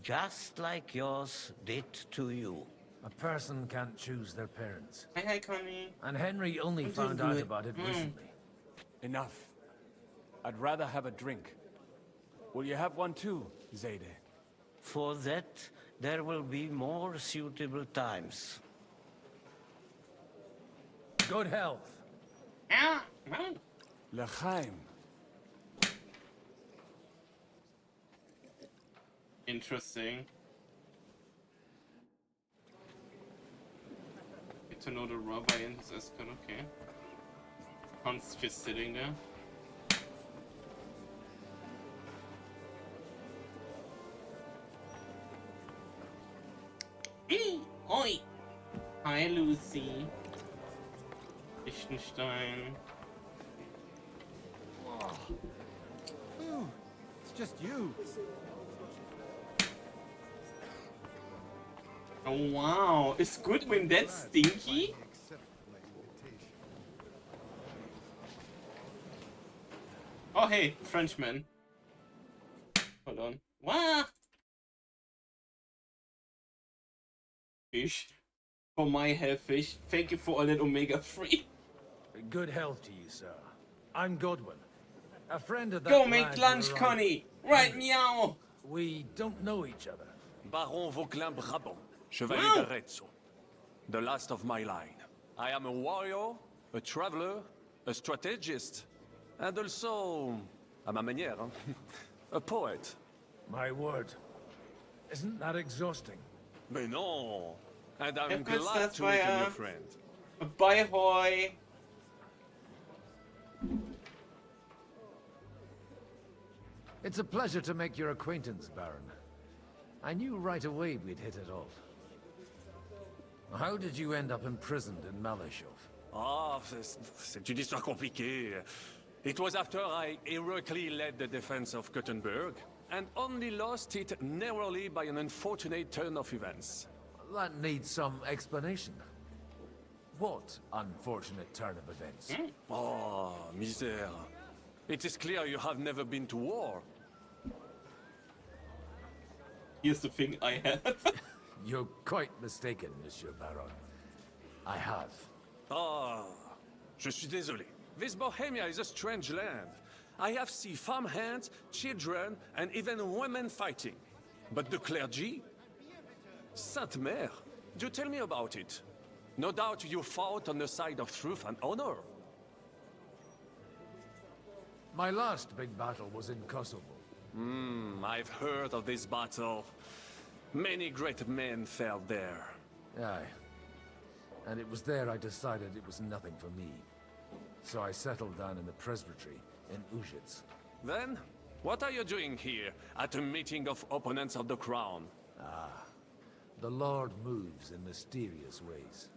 just like yours did to you. A person can't choose their parents. Hi, Connie. And Henry only found out about it recently. Enough. I'd rather have a drink. Will you have one too, Zayde? For that, there will be more suitable times. Good health. L'chaim. Interesting. Get to know the rabbi and his escort, okay. Hans just sitting there. Oi! Hi, Lucy. Liechtenstein. Phew, it's just you. Oh wow, it's good when that's stinky. Oh hey, Frenchman. Hold on. What? Fish. For my health, fish. Thank you for all that omega-3. Good health to you, sir. I'm Godwin. A friend of that Go make lad lunch, who Connie. arrived- Right, meow. We don't know each other. Baron Vauquelin Brabant, Chevalier Wow. d'Arezzo. The last of my line. I am a warrior, a traveler, a strategist, and also, à ma manière, a poet. My word. Isn't that exhausting? Mais non! And I'm Of course, glad that's to why, meet a new friend. Bye, hoy. It's a pleasure to make your acquaintance, Baron. I knew right away we'd hit it off. How did you end up imprisoned in Malashov? Ah, c'est une histoire compliquée. It was after I heroically led the defense of Kuttenberg, and only lost it narrowly by an unfortunate turn of events. That needs some explanation. What unfortunate turn of events? Oh, misère. It is clear you have never been to war. Here's the thing I have. You're quite mistaken, Monsieur Baron. I have. Ah, je suis désolé. This Bohemia is a strange land. I have seen farmhands, children, and even women fighting. But the clergy? Sainte Mère, do tell me about it. No doubt you fought on the side of truth and honor. My last big battle was in Kosovo. I've heard of this battle. Many great men fell there. Aye. And it was there I decided it was nothing for me. So I settled down in the presbytery in Ujits. Then, what are you doing here at a meeting of opponents of the crown? Ah, the Lord moves in mysterious ways.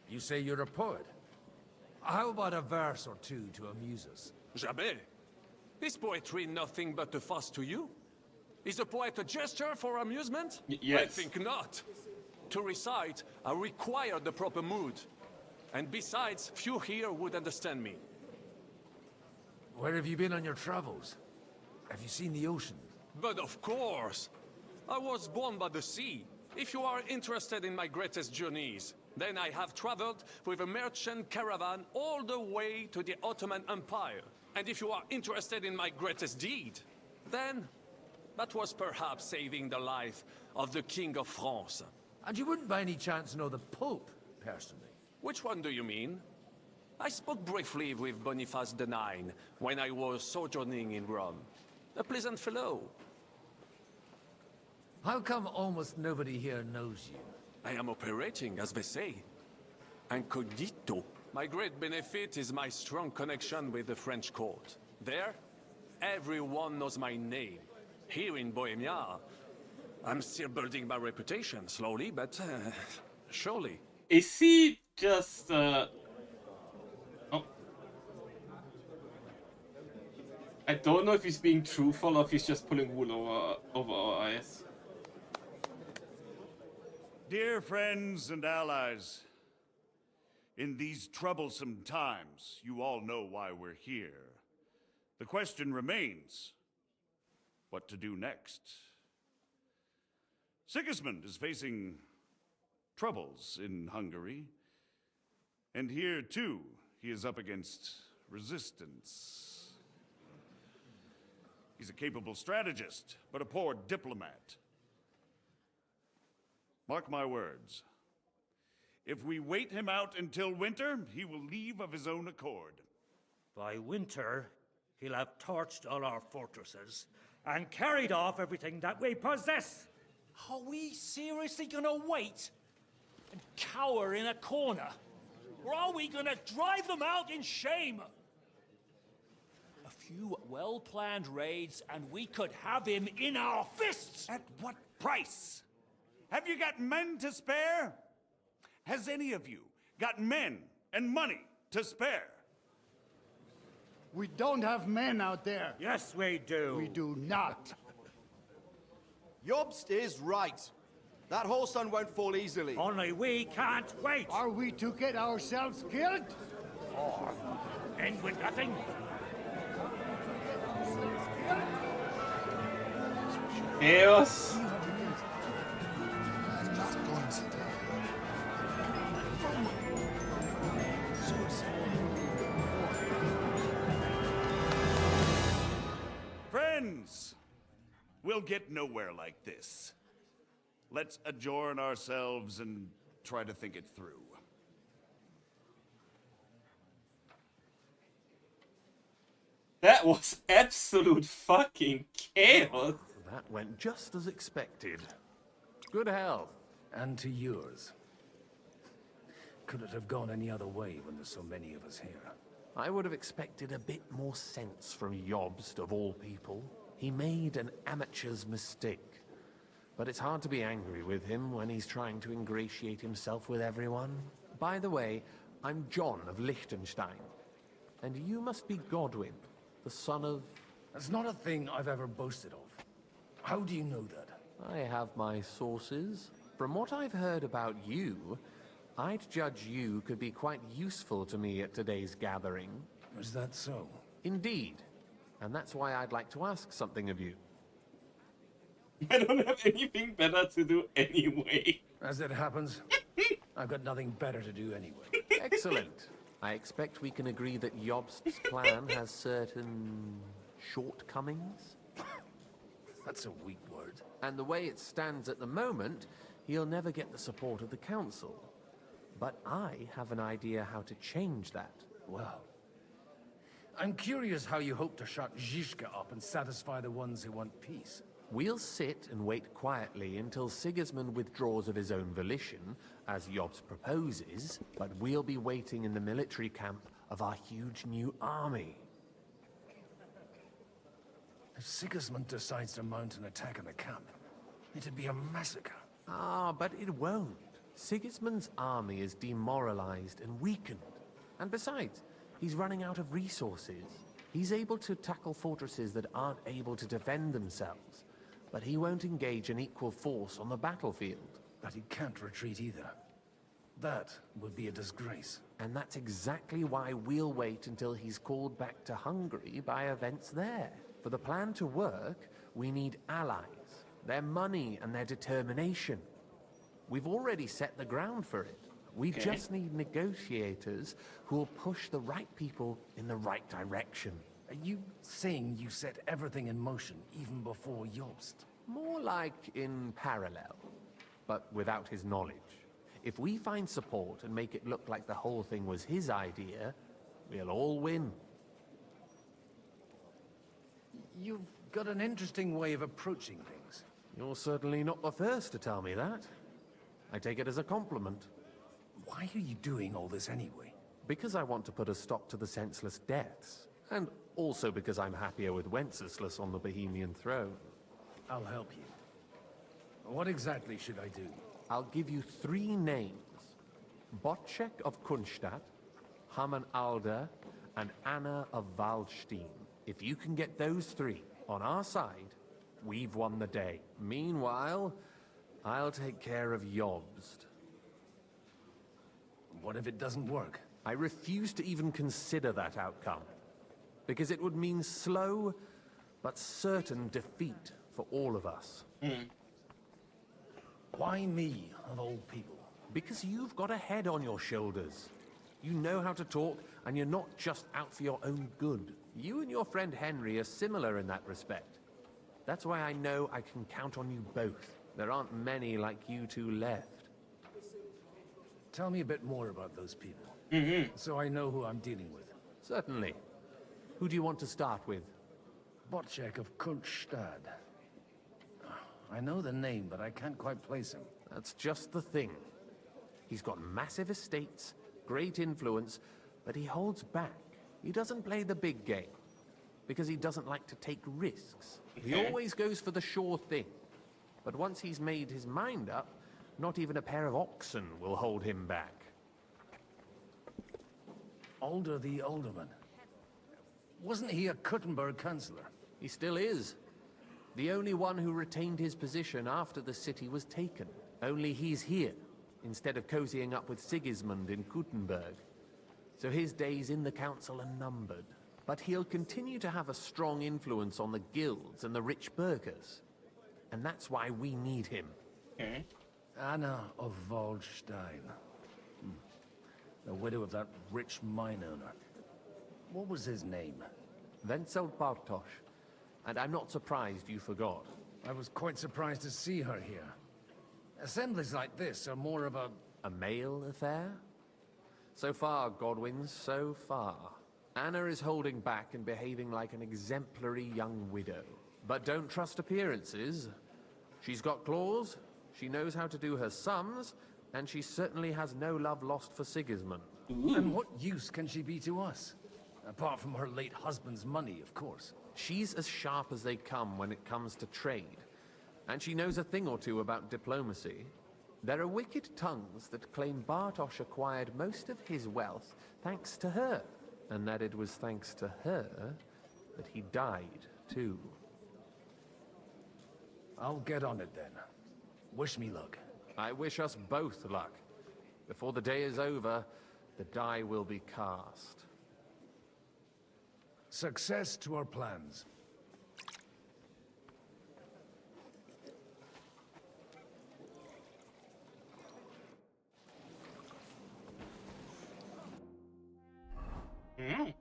You say you're a poet? How about a verse or two to amuse us? Jamais. Is poetry nothing but a fuss to you? Is a poet a gesture for amusement? Yes. I think not. To recite, I require the proper mood. And besides, few here would understand me. Where have you been on your travels? Have you seen the ocean? But of course! I was born by the sea. If you are interested in my greatest journeys, then I have traveled with a merchant caravan all the way to the Ottoman Empire. And if you are interested in my greatest deed, then that was perhaps saving the life of the King of France. And you wouldn't by any chance know the Pope, personally? Which one do you mean? I spoke briefly with Boniface IX when I was sojourning in Rome. A pleasant fellow. How come almost nobody here knows you? I am operating, as they say. Incognito. My great benefit is my strong connection with the French court. There, everyone knows my name. Here in Bohemia, I'm still building my reputation, slowly, but surely. Is he just, Oh. I don't know if he's being truthful or if he's just pulling wool over our eyes. Dear friends and allies, in these troublesome times, you all know why we're here. The question remains, what to do next? Sigismund is facing troubles in Hungary, and here too, he is up against resistance. He's a capable strategist, but a poor diplomat. Mark my words. If we wait him out until winter, he will leave of his own accord. By winter, he'll have torched all our fortresses and carried off everything that we possess. Are we seriously gonna wait and cower in a corner? Or are we gonna drive them out in shame? A few well-planned raids and we could have him in our fists! At what price? Have you got men to spare? Has any of you got men and money to spare? We don't have men out there. Yes, we do. We do not. Jobst is right. That whole sun won't fall easily. Only we can't wait. Are we to get ourselves killed? Or end with nothing? Chaos. Friends, we'll get nowhere like this. Let's adjourn ourselves and try to think it through. That was absolute fucking chaos. That went just as expected. Good health. And to yours. Could it have gone any other way when there's so many of us here? I would have expected a bit more sense from Jobst, of all people. He made an amateur's mistake. But it's hard to be angry with him when he's trying to ingratiate himself with everyone. By the way, I'm John of Liechtenstein. And you must be Godwin, the son of... That's not a thing I've ever boasted of. How do you know that? I have my sources. From what I've heard about you, I'd judge you could be quite useful to me at today's gathering. Is that so? Indeed. And that's why I'd like to ask something of you. I don't have anything better to do anyway. As it happens, I've got nothing better to do anyway. Excellent. I expect we can agree that Jobst's plan has certain shortcomings? That's a weak word. And the way it stands at the moment, he'll never get the support of the council. But I have an idea how to change that. Well, I'm curious how you hope to shut Zizka up and satisfy the ones who want peace. We'll sit and wait quietly until Sigismund withdraws of his own volition, as Jobst proposes, but we'll be waiting in the military camp of our huge new army. If Sigismund decides to mount an attack on the camp, it'd be a massacre. Ah, but it won't. Sigismund's army is demoralized and weakened. And besides, he's running out of resources. He's able to tackle fortresses that aren't able to defend themselves. But he won't engage an equal force on the battlefield. But he can't retreat either. That would be a disgrace. And that's exactly why we'll wait until he's called back to Hungary by events there. For the plan to work, we need allies, their money and their determination. We've already set the ground for it. We just need negotiators who will push the right people in the right direction. Are you saying you set everything in motion even before Jobst? More like in parallel, but without his knowledge. If we find support and make it look like the whole thing was his idea, we'll all win. You've got an interesting way of approaching things. You're certainly not the first to tell me that. I take it as a compliment. Why are you doing all this anyway? Because I want to put a stop to the senseless deaths. And also because I'm happier with Wenceslas on the Bohemian throne. I'll help you. What exactly should I do? I'll give you 3 names. Botchek of Kunstadt, Haman Alder, and Anna of Waldstein. If you can get those 3 on our side, we've won the day. Meanwhile, I'll take care of Jobst. What if it doesn't work? I refuse to even consider that outcome. Because it would mean slow, but certain defeat for all of us. Why me, of all people? Because you've got a head on your shoulders. You know how to talk, and you're not just out for your own good. You and your friend Henry are similar in that respect. That's why I know I can count on you both. There aren't many like you two left. Tell me a bit more about those people, so I know who I'm dealing with. Certainly. Who do you want to start with? Botchek of Kunstadt. I know the name, but I can't quite place him. That's just the thing. He's got massive estates, great influence, but he holds back. He doesn't play the big game, because he doesn't like to take risks. He always goes for the sure thing. But once he's made his mind up, not even a pair of oxen will hold him back. Alder the Alderman. Wasn't he a Kuttenberg councillor? He still is. The only one who retained his position after the city was taken. Only he's here, instead of cozying up with Sigismund in Kuttenberg. So his days in the council are numbered. But he'll continue to have a strong influence on the guilds and the rich burghers. And that's why we need him. Anna of Waldstein. The widow of that rich mine owner. What was his name? Wenzel Bartosz. And I'm not surprised you forgot. I was quite surprised to see her here. Assemblies like this are more of a... A male affair? So far, Godwin, so far. Anna is holding back and behaving like an exemplary young widow. But don't trust appearances. She's got claws, she knows how to do her sums, and she certainly has no love lost for Sigismund. And what use can she be to us? Apart from her late husband's money, of course. She's as sharp as they come when it comes to trade. And she knows a thing or two about diplomacy. There are wicked tongues that claim Bartosz acquired most of his wealth thanks to her. And that it was thanks to her that he died, too. I'll get on it then. Wish me luck. I wish us both luck. Before the day is over, the die will be cast. Success to our plans. Mm.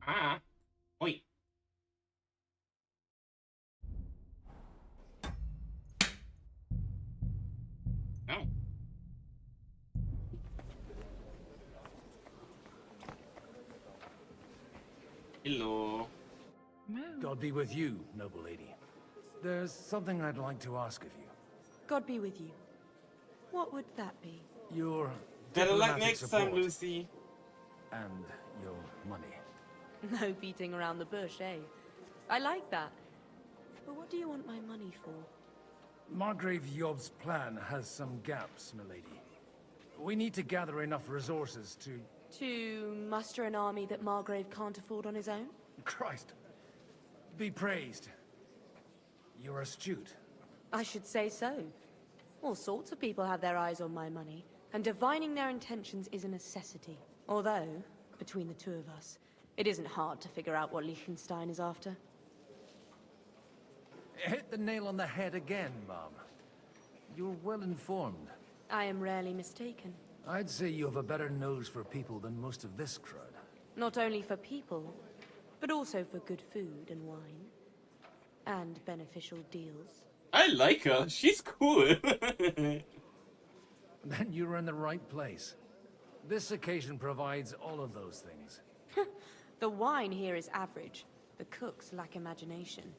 Ah. Oi. No. Hello. God be with you, noble lady. There's something I'd like to ask of you. God be with you. What would that be? Your Better luck diplomatic next support time, Lucy. and your money. No beating around the bush, eh? I like that. But what do you want my money for? Margrave Yob's plan has some gaps, milady. We need to gather enough resources to... To muster an army that Margrave can't afford on his own? Christ. Be praised. You're astute. I should say so. All sorts of people have their eyes on my money, and divining their intentions is a necessity. Although, between the two of us, it isn't hard to figure out what Liechtenstein is after. Hit the nail on the head again, Mom. You're well informed. I am rarely mistaken. I'd say you have a better nose for people than most of this crowd. Not only for people, but also for good food and wine. And beneficial deals. I like her. She's cool. Then you're in the right place. This occasion provides all of those things. The wine here is average. The cooks lack imagination.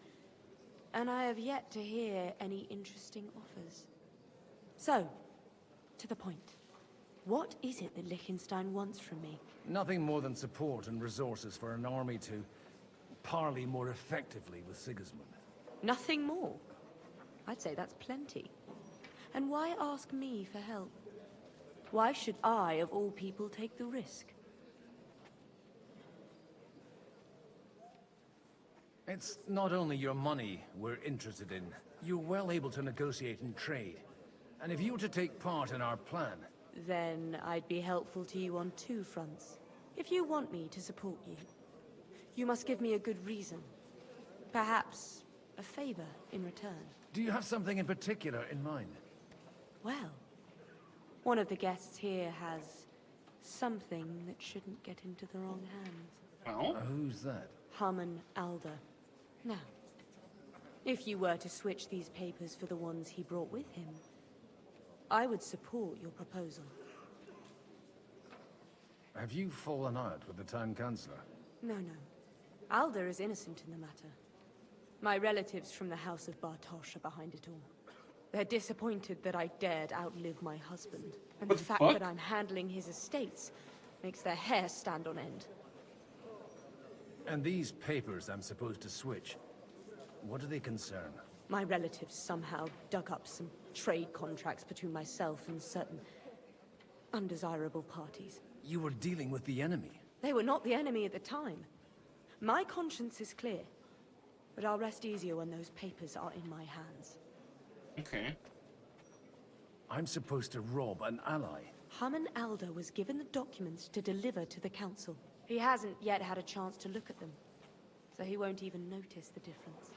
And I have yet to hear any interesting offers. So, to the point. What is it that Liechtenstein wants from me? Nothing more than support and resources for an army to parley more effectively with Sigismund. Nothing more? I'd say that's plenty. And why ask me for help? Why should I, of all people, take the risk? It's not only your money we're interested in. You're well able to negotiate and trade. And if you were to take part in our plan... Then I'd be helpful to you on two fronts. If you want me to support you, you must give me a good reason. Perhaps a favor in return. Do you have something in particular in mind? Well, one of the guests here has something that shouldn't get into the wrong hands. Oh? Who's that? Harman Alder. Now, if you were to switch these papers for the ones he brought with him, I would support your proposal. Have you fallen out with the town councillor? No. Alder is innocent in the matter. My relatives from the House of Bartosz are behind it all. They're disappointed that I dared outlive my husband. And the fact that I'm handling his estates makes their hair stand on end. And these papers I'm supposed to switch, what do they concern? My relatives somehow dug up some trade contracts between myself and certain undesirable parties. You were dealing with the enemy. They were not the enemy at the time. My conscience is clear, but I'll rest easier when those papers are in my hands. Okay. I'm supposed to rob an ally. Harman Alder was given the documents to deliver to the council. He hasn't yet had a chance to look at them, so he won't even notice the difference.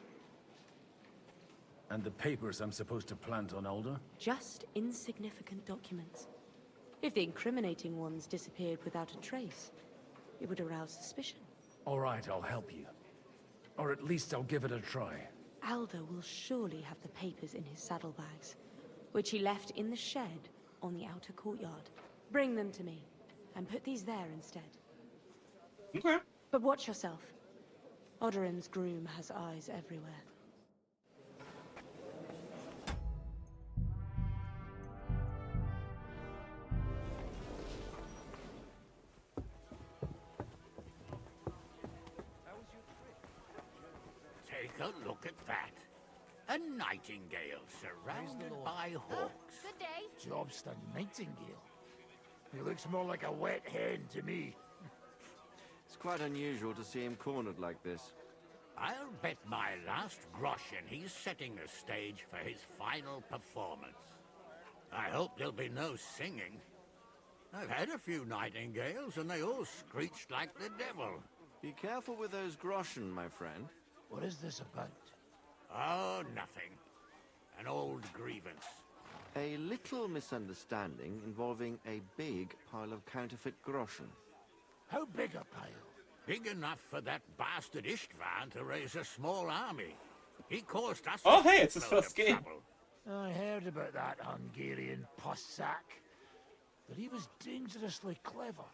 And the papers I'm supposed to plant on Alder? Just insignificant documents. If the incriminating ones disappeared without a trace, it would arouse suspicion. All right, I'll help you. Or at least I'll give it a try. Alder will surely have the papers in his saddlebags, which he left in the shed on the outer courtyard. Bring them to me, and put these there instead. Okay. But watch yourself. Odorin's groom has eyes everywhere. Take a look at that. A nightingale surrounded by hawks. Good day. Job's the nightingale. He looks more like a wet hen to me. It's quite unusual to see him cornered like this. I'll bet my last groschen he's setting the stage for his final performance. I hope there'll be no singing. I've had a few nightingales, and they all screeched like the devil. Be careful with those groschen, my friend. What is this about? Oh, nothing. An old grievance. A little misunderstanding involving a big pile of counterfeit groschen. How big a pile? Big enough for that bastard Istvan to raise a small army. He caused us Oh, a hey, it's his shitload first of game. trouble. I heard about that Hungarian possack. But he was dangerously clever.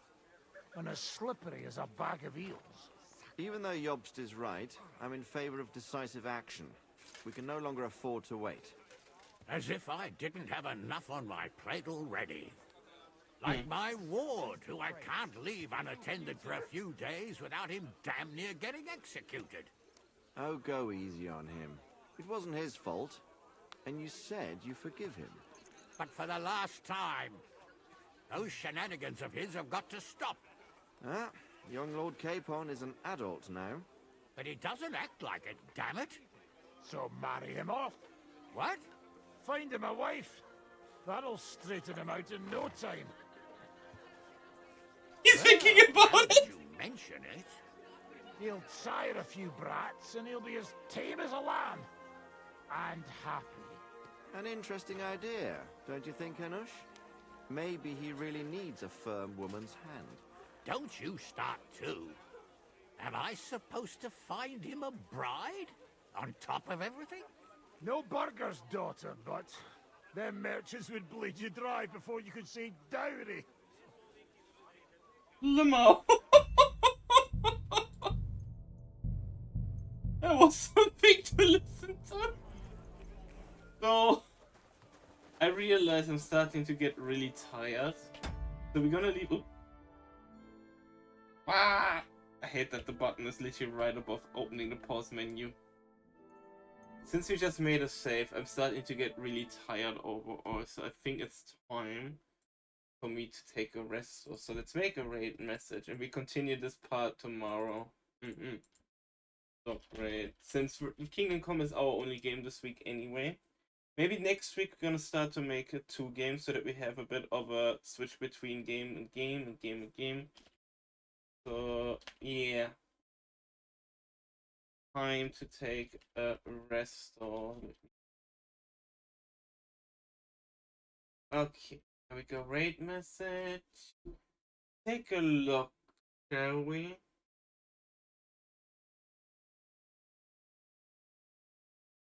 And as slippery as a bag of eels. Even though Jobst is right, I'm in favor of decisive action. We can no longer afford to wait. As if I didn't have enough on my plate already. Like my ward, who I can't leave unattended for a few days without him damn near getting executed. Oh, go easy on him. It wasn't his fault. And you said you forgive him. But for the last time, those shenanigans of his have got to stop. Ah, young Lord Capon is an adult now. But he doesn't act like it, damn it. So marry him off. What? Find him a wife. That'll straighten him out in no time. He's thinking about it. You mention it. He'll sire a few brats and he'll be as tame as a lamb. And happy. An interesting idea, don't you think, Hanush? Maybe he really needs a firm woman's hand. Don't you start too. Am I supposed to find him a bride? On top of everything? No burger's daughter, but them merchants would bleed you dry before you could say dowry. Limo. That was something to listen to. So, I realize I'm starting to get really tired. So we're gonna leave. Oop. Ah! I hate that the button is literally right above opening the pause menu. Since we just made a save, I'm starting to get really tired overall, so I think it's time for me to take a rest. So let's make a raid message, and we continue this part tomorrow. So great. Since Kingdom Come is our only game this week anyway, maybe next week we're gonna start to make it 2 games so that we have a bit of a switch between game and game and game and game. So yeah. Time to take a rest. Okay, here we go. Raid message. Take a look, shall we?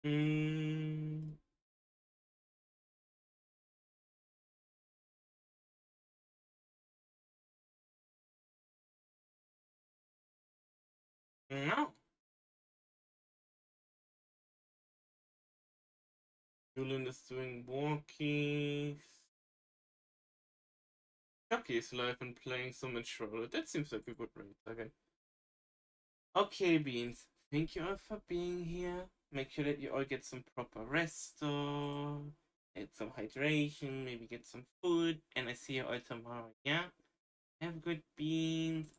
No. Julian is doing walkies. Chucky is live and playing some in Charlotte. That seems like a good raid. Okay. Okay, Beans. Thank you all for being here. Make sure that you all get some proper rest, get some hydration, maybe get some food, and I see you all tomorrow, yeah? Have good beans.